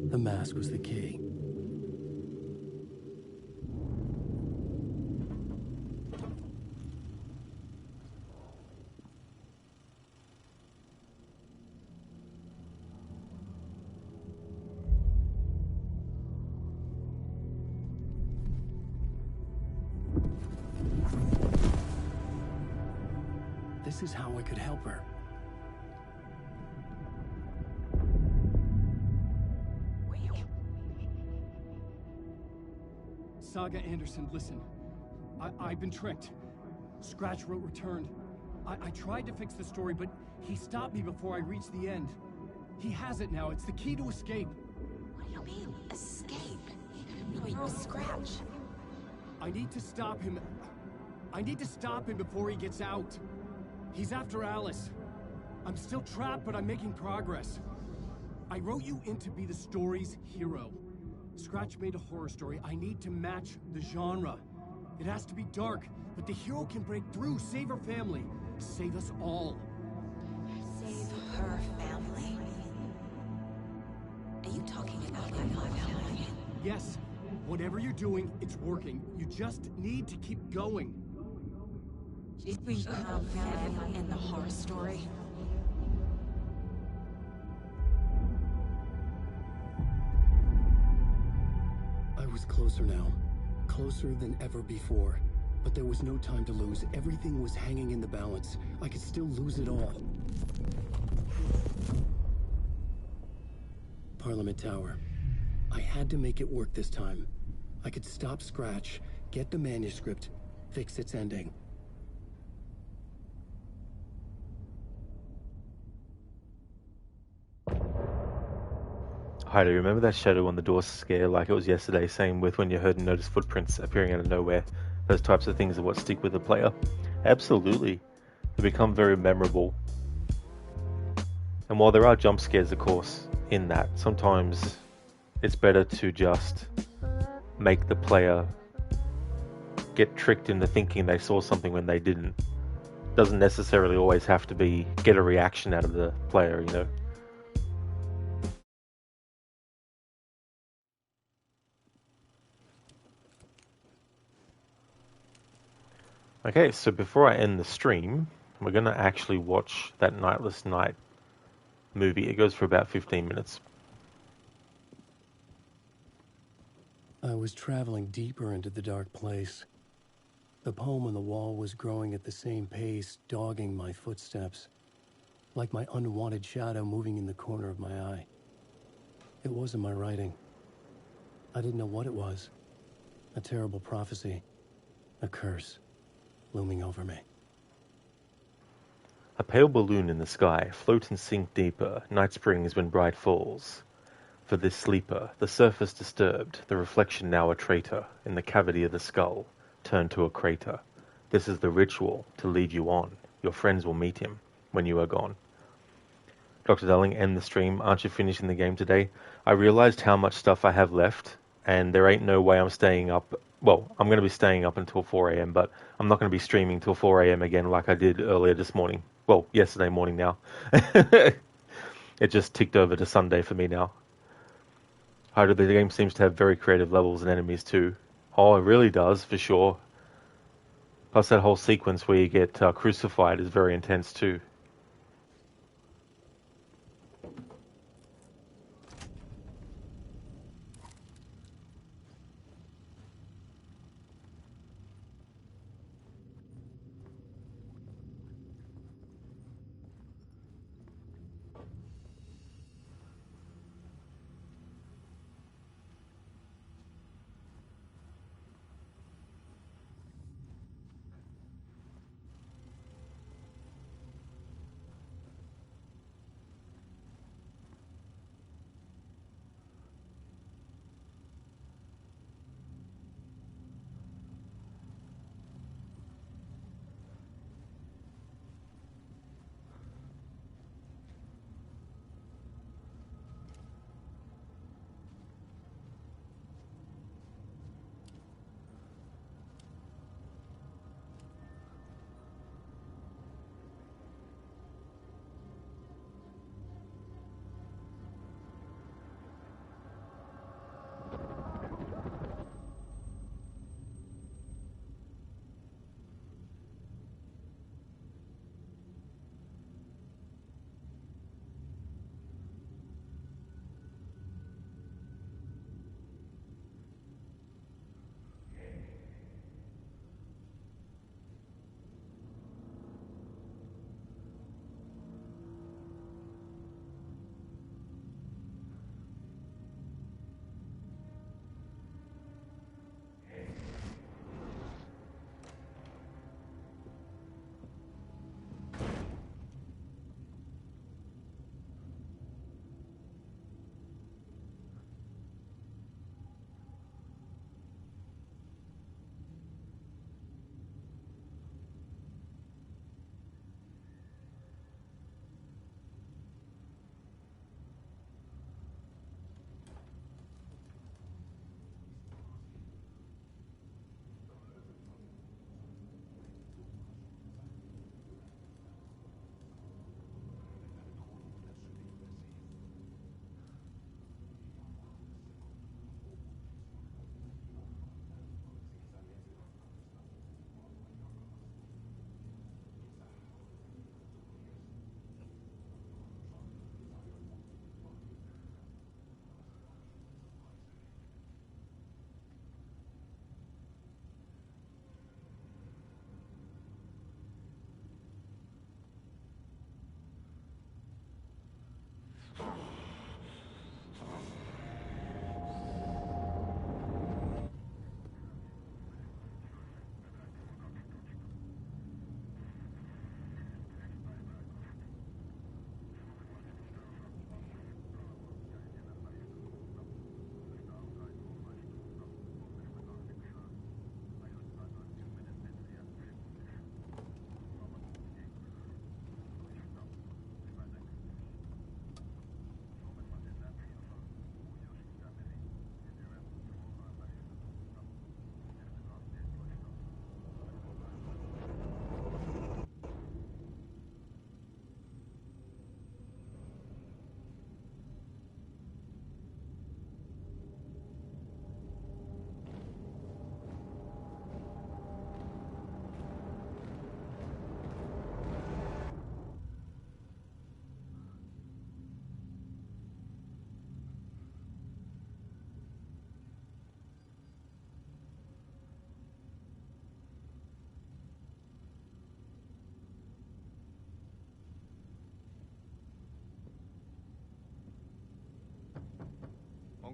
The mask was the key. This is how I could help her. Saga Anderson, listen. I've been tricked. Scratch wrote returned. I tried to fix the story, but he stopped me before I reached the end. He has it now. It's the key to escape. What do you mean, escape? You wrote Scratch. I need to stop him. I need to stop him before he gets out. He's after Alice. I'm still trapped, but I'm making progress. I wrote you in to be the story's hero. Scratch made a horror story. I need to match the genre. It has to be dark, but the hero can break through, save her family, save us all. Save her family? Are you talking about my family? Yes. Whatever you're doing, it's working. You just need to keep going. In the horror story. I was closer now. Closer than ever before. But there was no time to lose. Everything was hanging in the balance. I could still lose it all. Parliament Tower. I had to make it work this time. I could stop Scratch, get the manuscript, fix its ending. Hi, do you remember that shadow on the door scare like it was yesterday? Same with when you heard and noticed footprints appearing out of nowhere. Those types of things are what stick with the player. Absolutely. They become very memorable. And while there are jump scares, of course, in that, sometimes it's better to just make the player get tricked into thinking they saw something when they didn't. Doesn't necessarily always have to be get a reaction out of the player, you know. Okay, so before I end the stream, we're going to actually watch that Nightless Night movie. It goes for about 15 minutes. I was traveling deeper into the dark place. The poem on the wall was growing at the same pace, dogging my footsteps, like my unwanted shadow moving in the corner of my eye. It wasn't my writing. I didn't know what it was. A terrible prophecy. A curse. Looming over me. A pale balloon in the sky, float and sink deeper, night springs when bright falls. For this sleeper, the surface disturbed, the reflection now a traitor, in the cavity of the skull, turned to a crater. This is the ritual to lead you on. Your friends will meet him when you are gone. Dr. Darling, end the stream. Aren't you finishing the game today? I realized how much stuff I have left, and there ain't no way I'm staying up. Well, I'm going to be staying up until 4 a.m., but I'm not going to be streaming till 4 a.m. again like I did earlier this morning. Well, yesterday morning now. It just ticked over to Sunday for me now. The game seems to have very creative levels and enemies too. Oh, it really does, for sure. Plus that whole sequence where you get crucified is very intense too.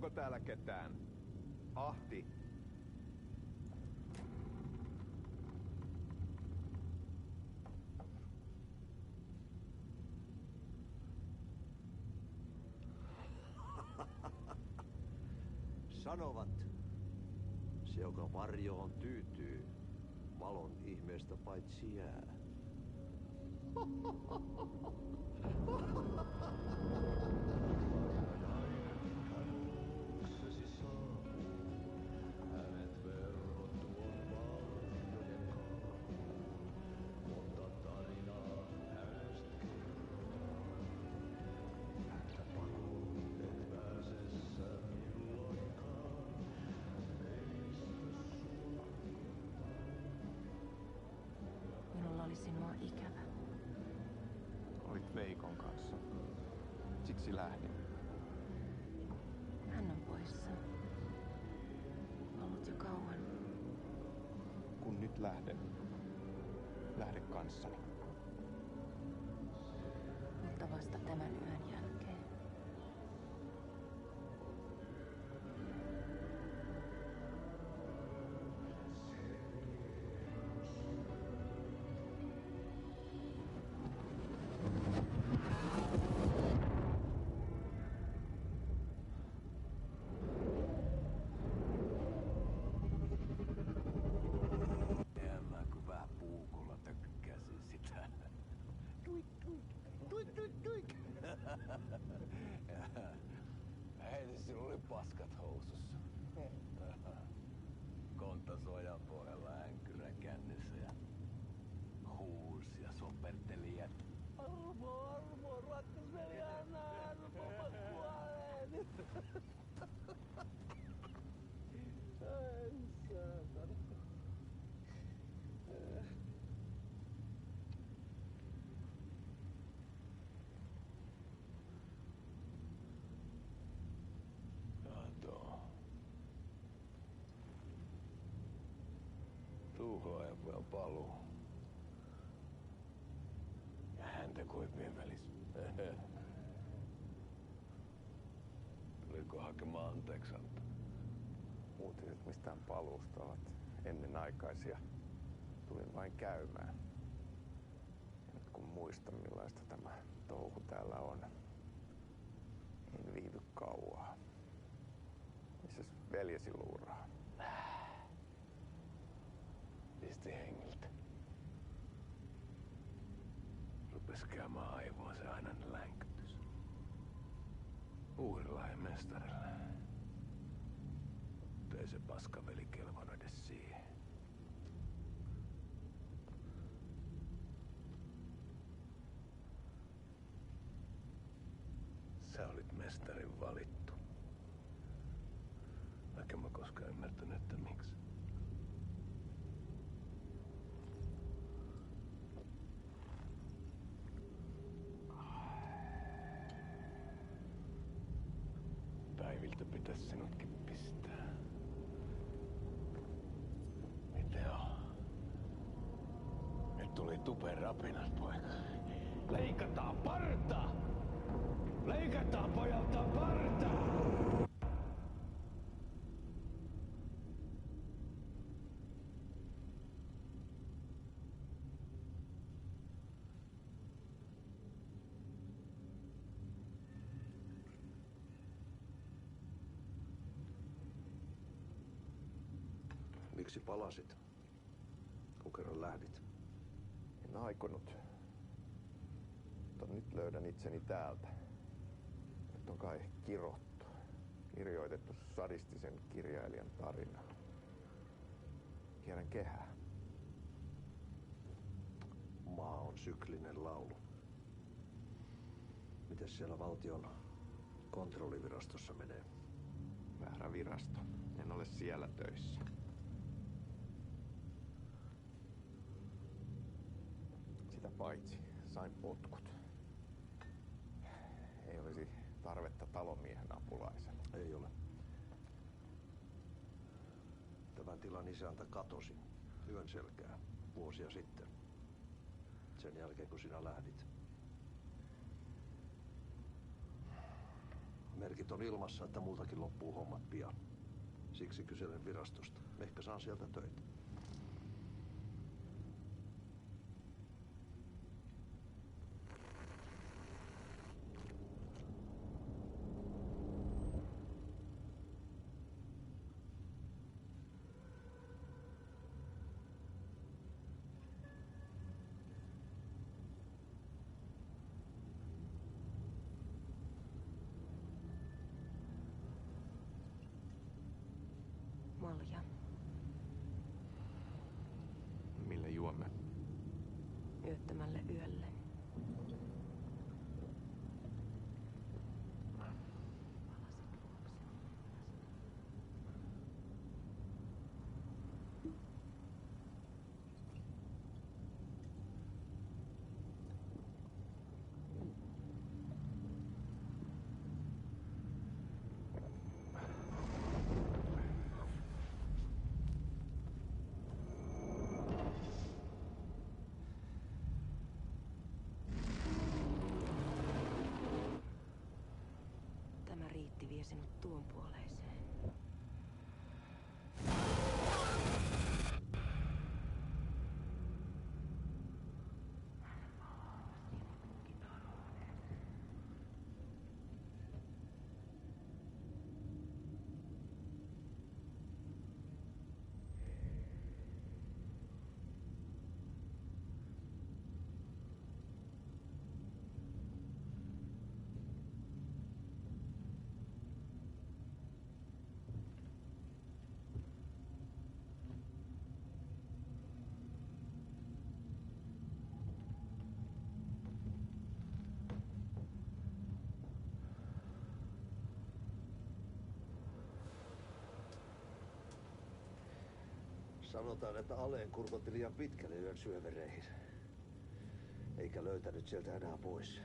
Onko täällä ketään? Ahti. Sanovat, se joka varjoon tyytyy, valon ihmeestä paitsi jää. Minulla oli sinua ikävä. Olit Veikon kanssa. Siksi lähdin. Hän on poissa. Ollut jo kauan. Kun nyt lähden, lähde kanssani. Mutta vasta tämän yön jälkeen. Mä kun vähän puukolla tökkäsin sitä. Tuik, tuik, tuik, tuik, tuik. Heti sinulla oli paskat housussa. Kontas ojan pohjalla änkyrän kännissä ja huusi ja soperteli ja armo, rakkasveli, anna armo, mä kuolen. Ai saatana. Tuhlaajan pojan paluu. Ja häntä koipien välissä. Tuliko hakemaan anteeksi antaa? Uutiset mistään paluusta ovat ennenaikaisia. Tulin vain käymään. Ja nyt kun muistan millaista tämä touhu täällä on, en viivy kauaa. Missäs veljesi luuraa? Pisti hengiltä. Rupes käymään aivoon se aina länkytys. Uudella mestarilla. Mutta ei se paskaveli kelvannut edes siihen. Sä olit mestarin valittu. Vaikka mä koskaan ymmärtänyt, että miksi. Päiviltä pitäisi sinutkin pistää. Mitä on? Nyt tuli tupen rapinat, poika. Leikataan parta! Leikataan pojalta parta! Miksi palasit, kun kerran lähdit? En aikonut. Mutta nyt löydän itseni täältä. Nyt on kai kirottu. Kirjoitettu sadistisen kirjailijan tarina. Kierrän kehää. Maa on syklinen laulu. Mites siellä valtion kontrollivirastossa menee? Väärä virasto. En ole siellä töissä. Sitä paitsi sain potkut. Ei olisi tarvetta talonmiehen apulaisen. Ei ole. Tämän tilan isäntä katosi yön selkää vuosia sitten. Sen jälkeen kun sinä lähdit. Merkit merkit on ilmassa, että multakin loppuu hommat pian. Siksi kyselen virastosta. Ehkä saan sieltä töitä. Malja. Millä juomme? Yöttömälle yölle. Tämä riitti vie sinut tuon puoleiseen. Sanotaan, että Aleen kurkotti liian pitkälle yön syövereihin. Eikä löytänyt sieltä enää pois.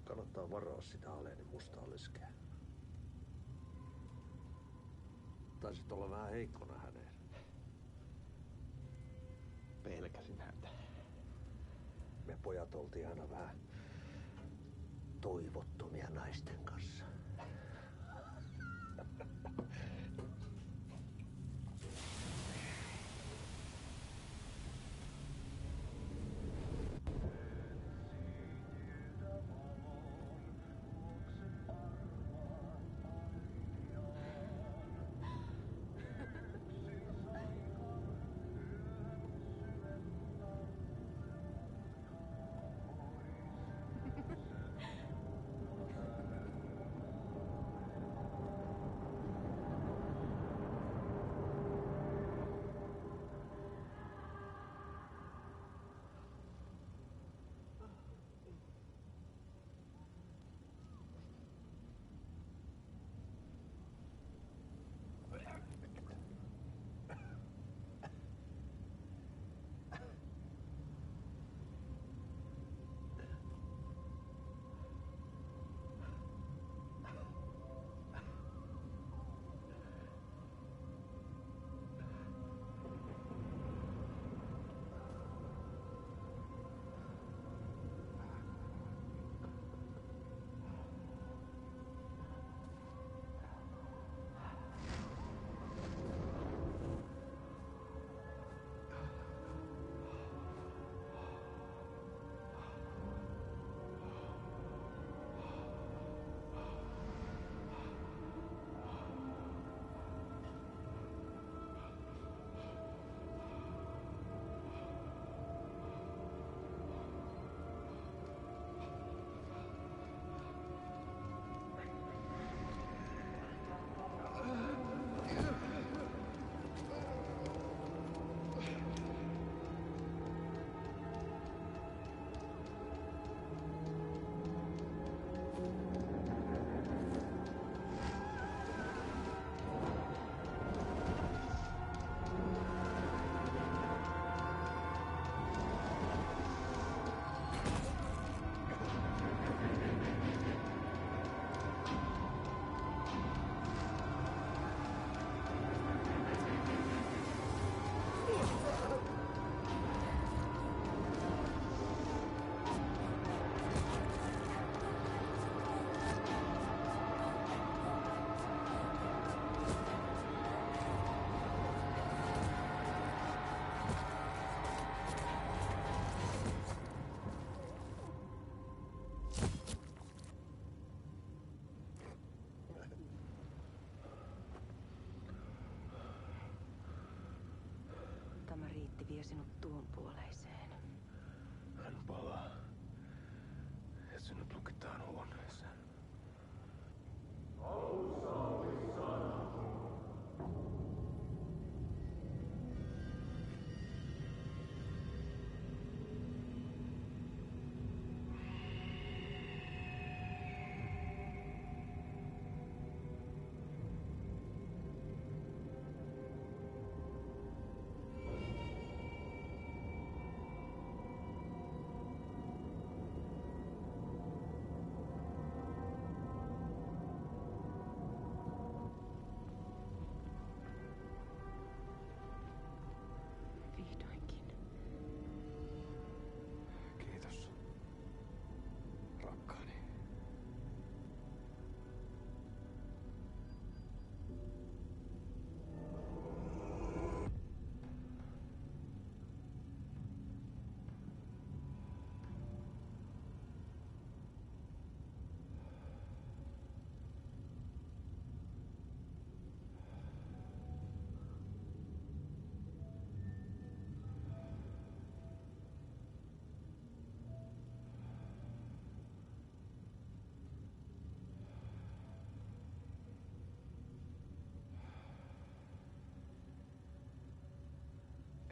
Kannattaa varaa sitä Aleenin mustaa leskeä. Taisit olla vähän heikkona häneen. Pelkäsin häntä. Me pojat oltiin aina vähän toivottomia naisten kanssa.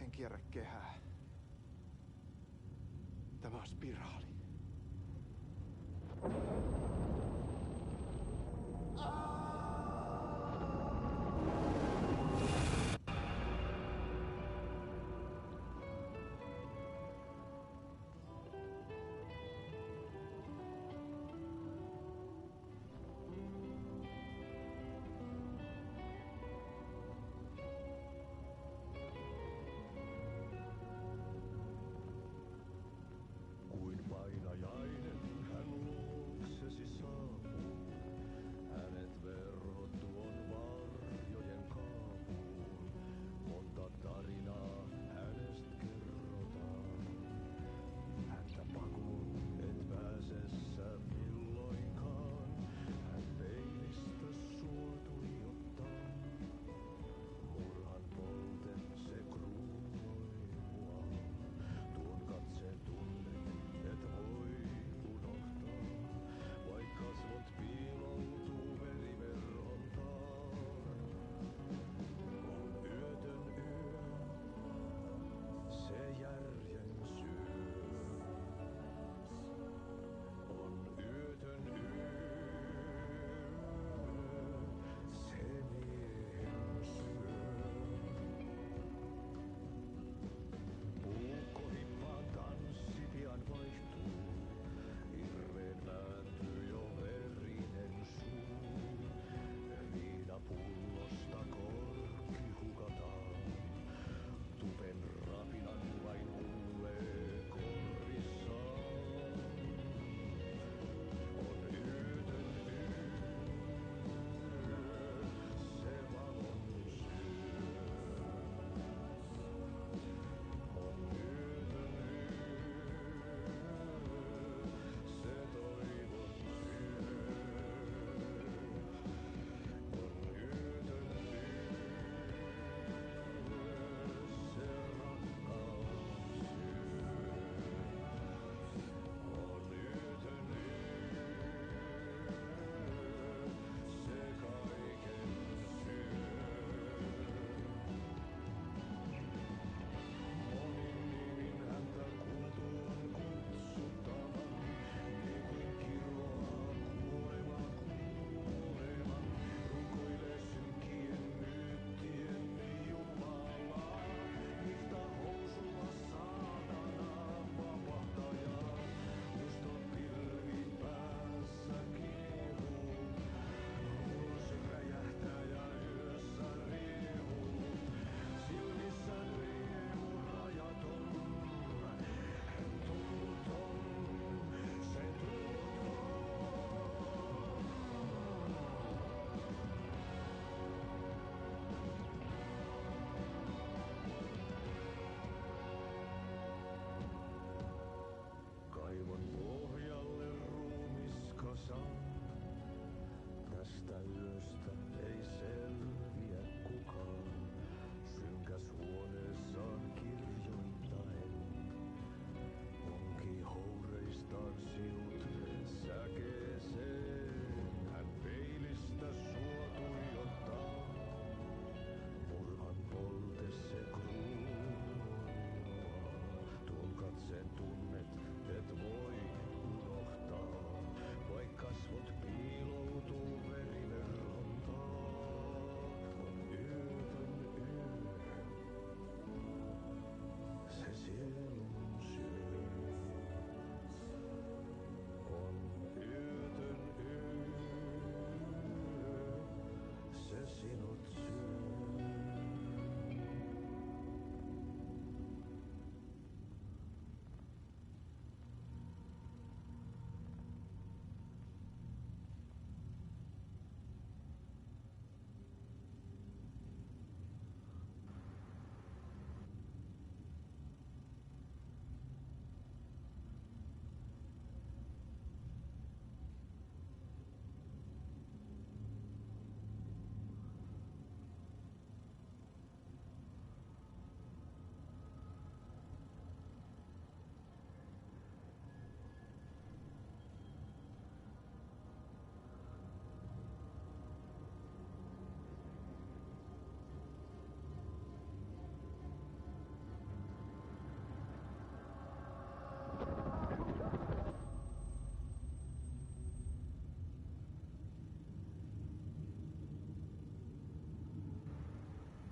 En kierrä kehää. Tämä on spiraali. Kuin vain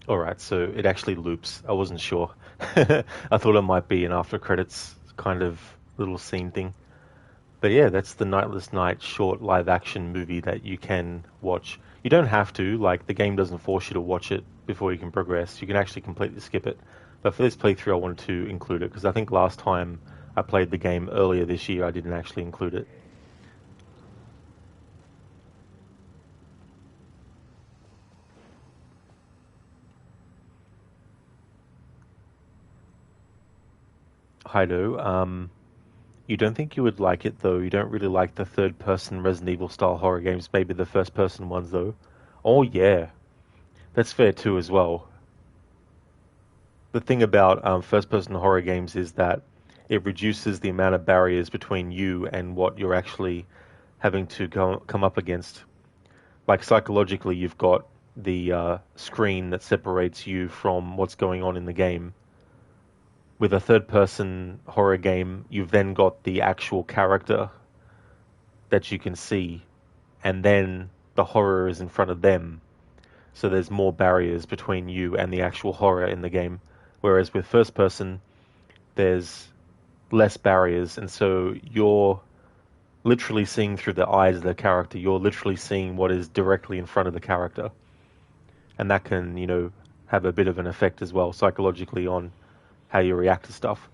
Alright, so it actually loops. I wasn't sure. I thought it might be an after credits kind of little scene thing. But yeah, that's the Nightless Night short live action movie that you can watch. You don't have to, like the game doesn't force you to watch it before you can progress. You can actually completely skip it. But for this playthrough I wanted to include it, because I think last time I played the game earlier this year I didn't actually include it. Hido, you don't think you would like it though? You don't really like the third-person Resident Evil style horror games, maybe the first-person ones though? Oh yeah, that's fair too as well. The thing about first-person horror games is that it reduces the amount of barriers between you and what you're actually having to come up against. Like psychologically, you've got the screen that separates you from what's going on in the game. With a third-person horror game, you've then got the actual character that you can see, and then the horror is in front of them. So there's more barriers between you and the actual horror in the game. Whereas with first-person, there's less barriers, and so you're literally seeing through the eyes of the character. You're literally seeing what is directly in front of the character. And that can, you know, have a bit of an effect as well, psychologically, on how you react to stuff.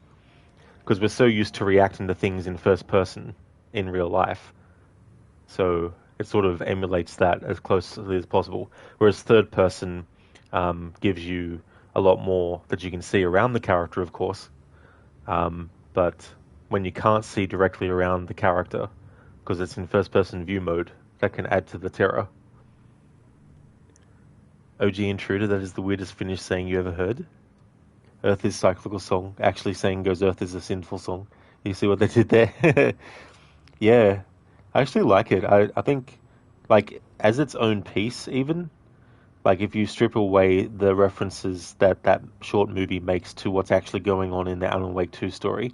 Because we're so used to reacting to things in first person in real life. So it sort of emulates that as closely as possible. Whereas third person gives you a lot more that you can see around the character, of course. But when you can't see directly around the character, because it's in first person view mode, that can add to the terror. OG Intruder, that is the weirdest Finnish saying you ever heard. Earth is cyclical song. Actually saying goes Earth is a sinful song. You see what they did there? Yeah. I actually like it. I think, like, as its own piece, even, like, if you strip away the references that that short movie makes to what's actually going on in the Alan Wake 2 story,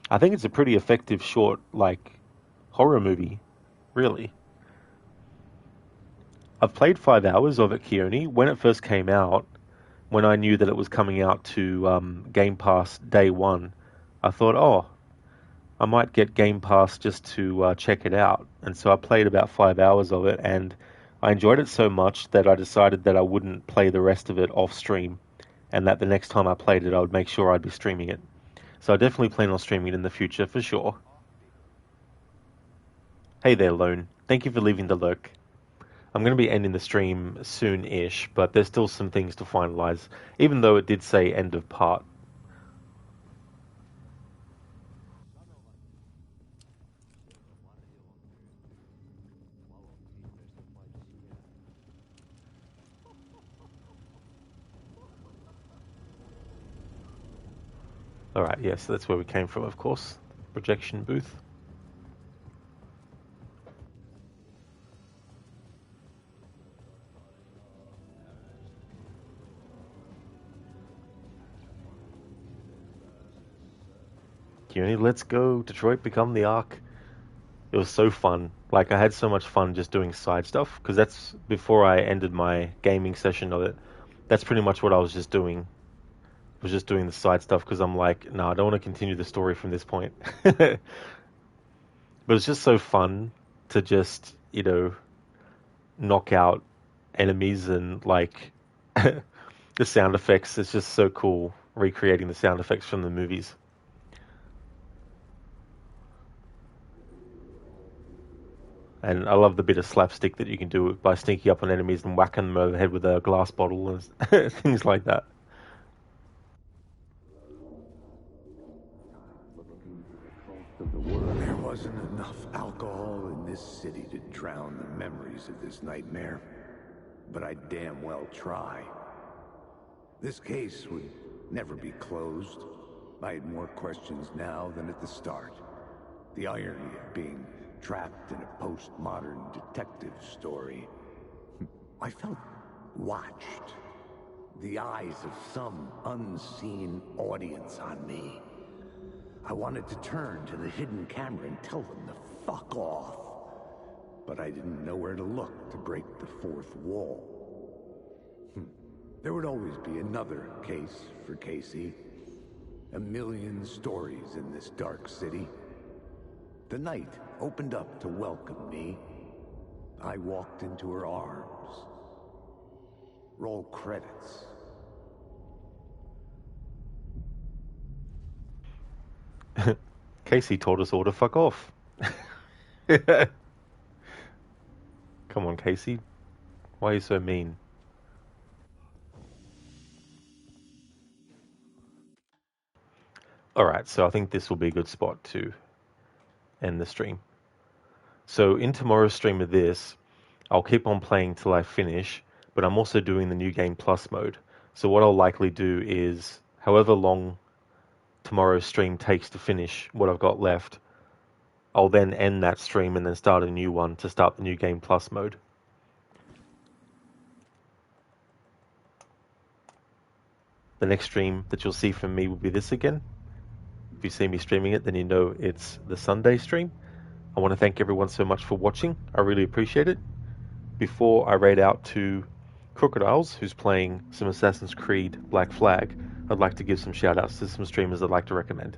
I think it's a pretty effective short, like, horror movie. Really. I've played 5 hours of it, Keone. When it first came out, when I knew that it was coming out to Game Pass day one, I thought, oh, I might get Game Pass just to check it out. And so I played about 5 hours of it, and I enjoyed it so much that I decided that I wouldn't play the rest of it off stream, and that the next time I played it, I would make sure I'd be streaming it. So I definitely plan on streaming it in the future, for sure. Hey there, Lone. Thank you for leaving the lurk. I'm going to be ending the stream soon-ish, but there's still some things to finalize, even though it did say end of part. Alright, yes, that's where we came from, of course. Projection booth. Let's go, Detroit Become the Ark. It was so fun. Like, I had so much fun just doing side stuff, because that's before I ended my gaming session of it. That's pretty much what I was just doing. Was just doing the side stuff, because I'm like, no, I don't want to continue the story from this point. But it's just so fun to just, you know, knock out enemies, and like the sound effects. It's just so cool recreating the sound effects from the movies. And I love the bit of slapstick that you can do by sneaking up on enemies and whacking them over the head with a glass bottle and things like that. There wasn't enough alcohol in this city to drown the memories of this nightmare, but I damn well try. This case would never be closed. I had more questions now than at the start. The irony of being trapped in a postmodern detective story. I felt watched. The eyes of some unseen audience on me. I wanted to turn to the hidden camera and tell them to fuck off. But I didn't know where to look to break the fourth wall. There would always be another case for Casey. A million stories in this dark city. The night opened up to welcome me. I walked into her arms. Roll credits. Casey told us all to fuck off. Come on, Casey. Why are you so mean? Alright, so I think this will be a good spot to end the stream. So in tomorrow's stream of this, I'll keep on playing till I finish, but I'm also doing the New Game Plus mode. So what I'll likely do is, however long tomorrow's stream takes to finish what I've got left, I'll then end that stream and then start a new one to start the New Game Plus mode. The next stream that you'll see from me will be this again. If you see me streaming it, then you know it's the Sunday stream. I want to thank everyone so much for watching. I really appreciate it. Before I raid out to Crocodiles, who's playing some Assassin's Creed Black Flag, I'd like to give some shout outs to some streamers I'd like to recommend.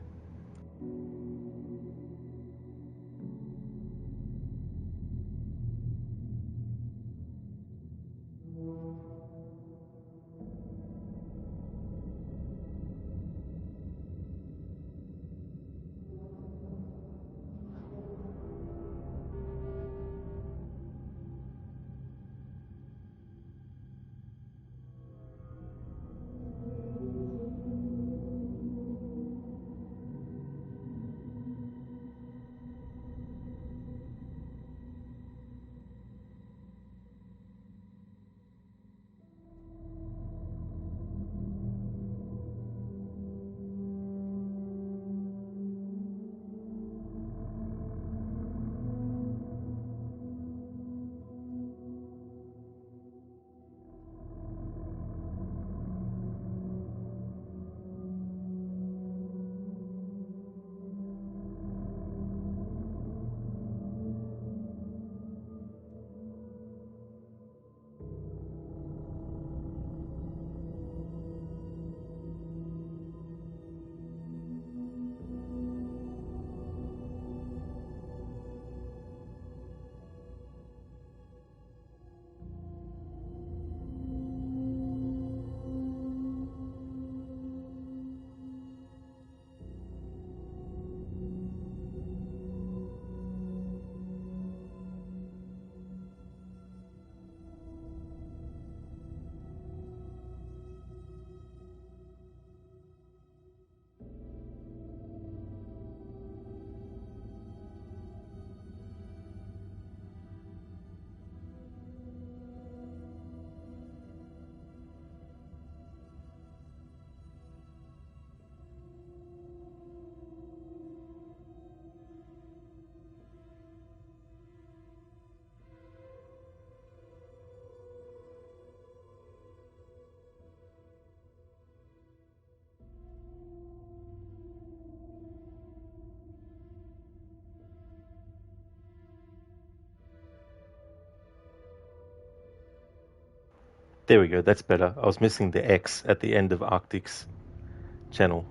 There we go, that's better. I was missing the X at the end of Arctic's channel.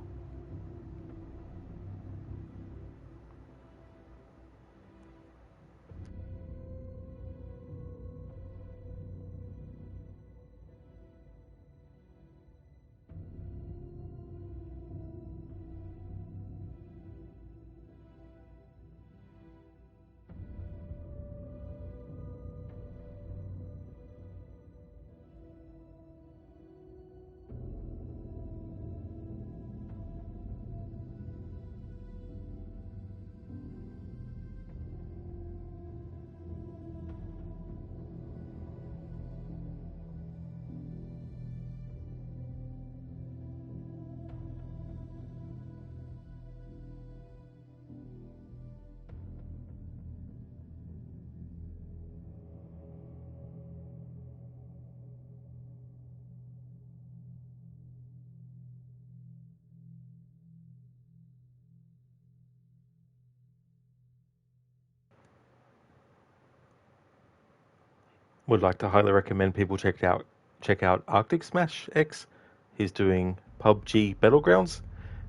Would like to highly recommend people check out check out Arctic Smash X. He's doing PUBG Battlegrounds.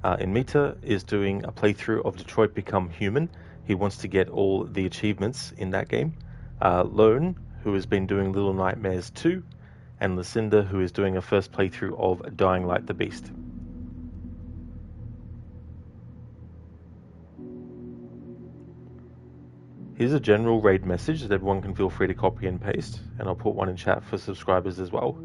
Inmita is doing a playthrough of Detroit Become Human. He wants to get all the achievements in that game. Lone, who has been doing Little Nightmares 2. And Lucinda, who is doing a first playthrough of Dying Light the Beast. Here's a general raid message that everyone can feel free to copy and paste, and I'll put one in chat for subscribers as well.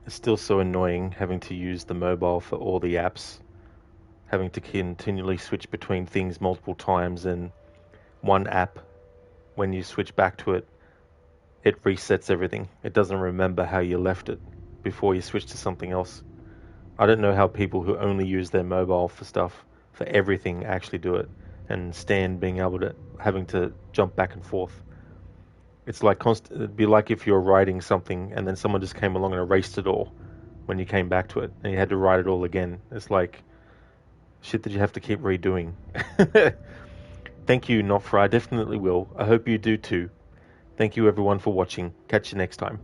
It's still so annoying having to use the mobile for all the apps, having to continually switch between things multiple times, and one app, when you switch back to it, it resets everything. It doesn't remember how you left it before you switch to something else. I don't know how people who only use their mobile for stuff, for everything, actually do it, and stand being able to, having to jump back and forth. It's like it'd be like if you're writing something and then someone just came along and erased it all when you came back to it, and you had to write it all again. It's like shit that you have to keep redoing. Thank you, Nofra. I definitely will. I hope you do too. Thank you everyone for watching. Catch you next time.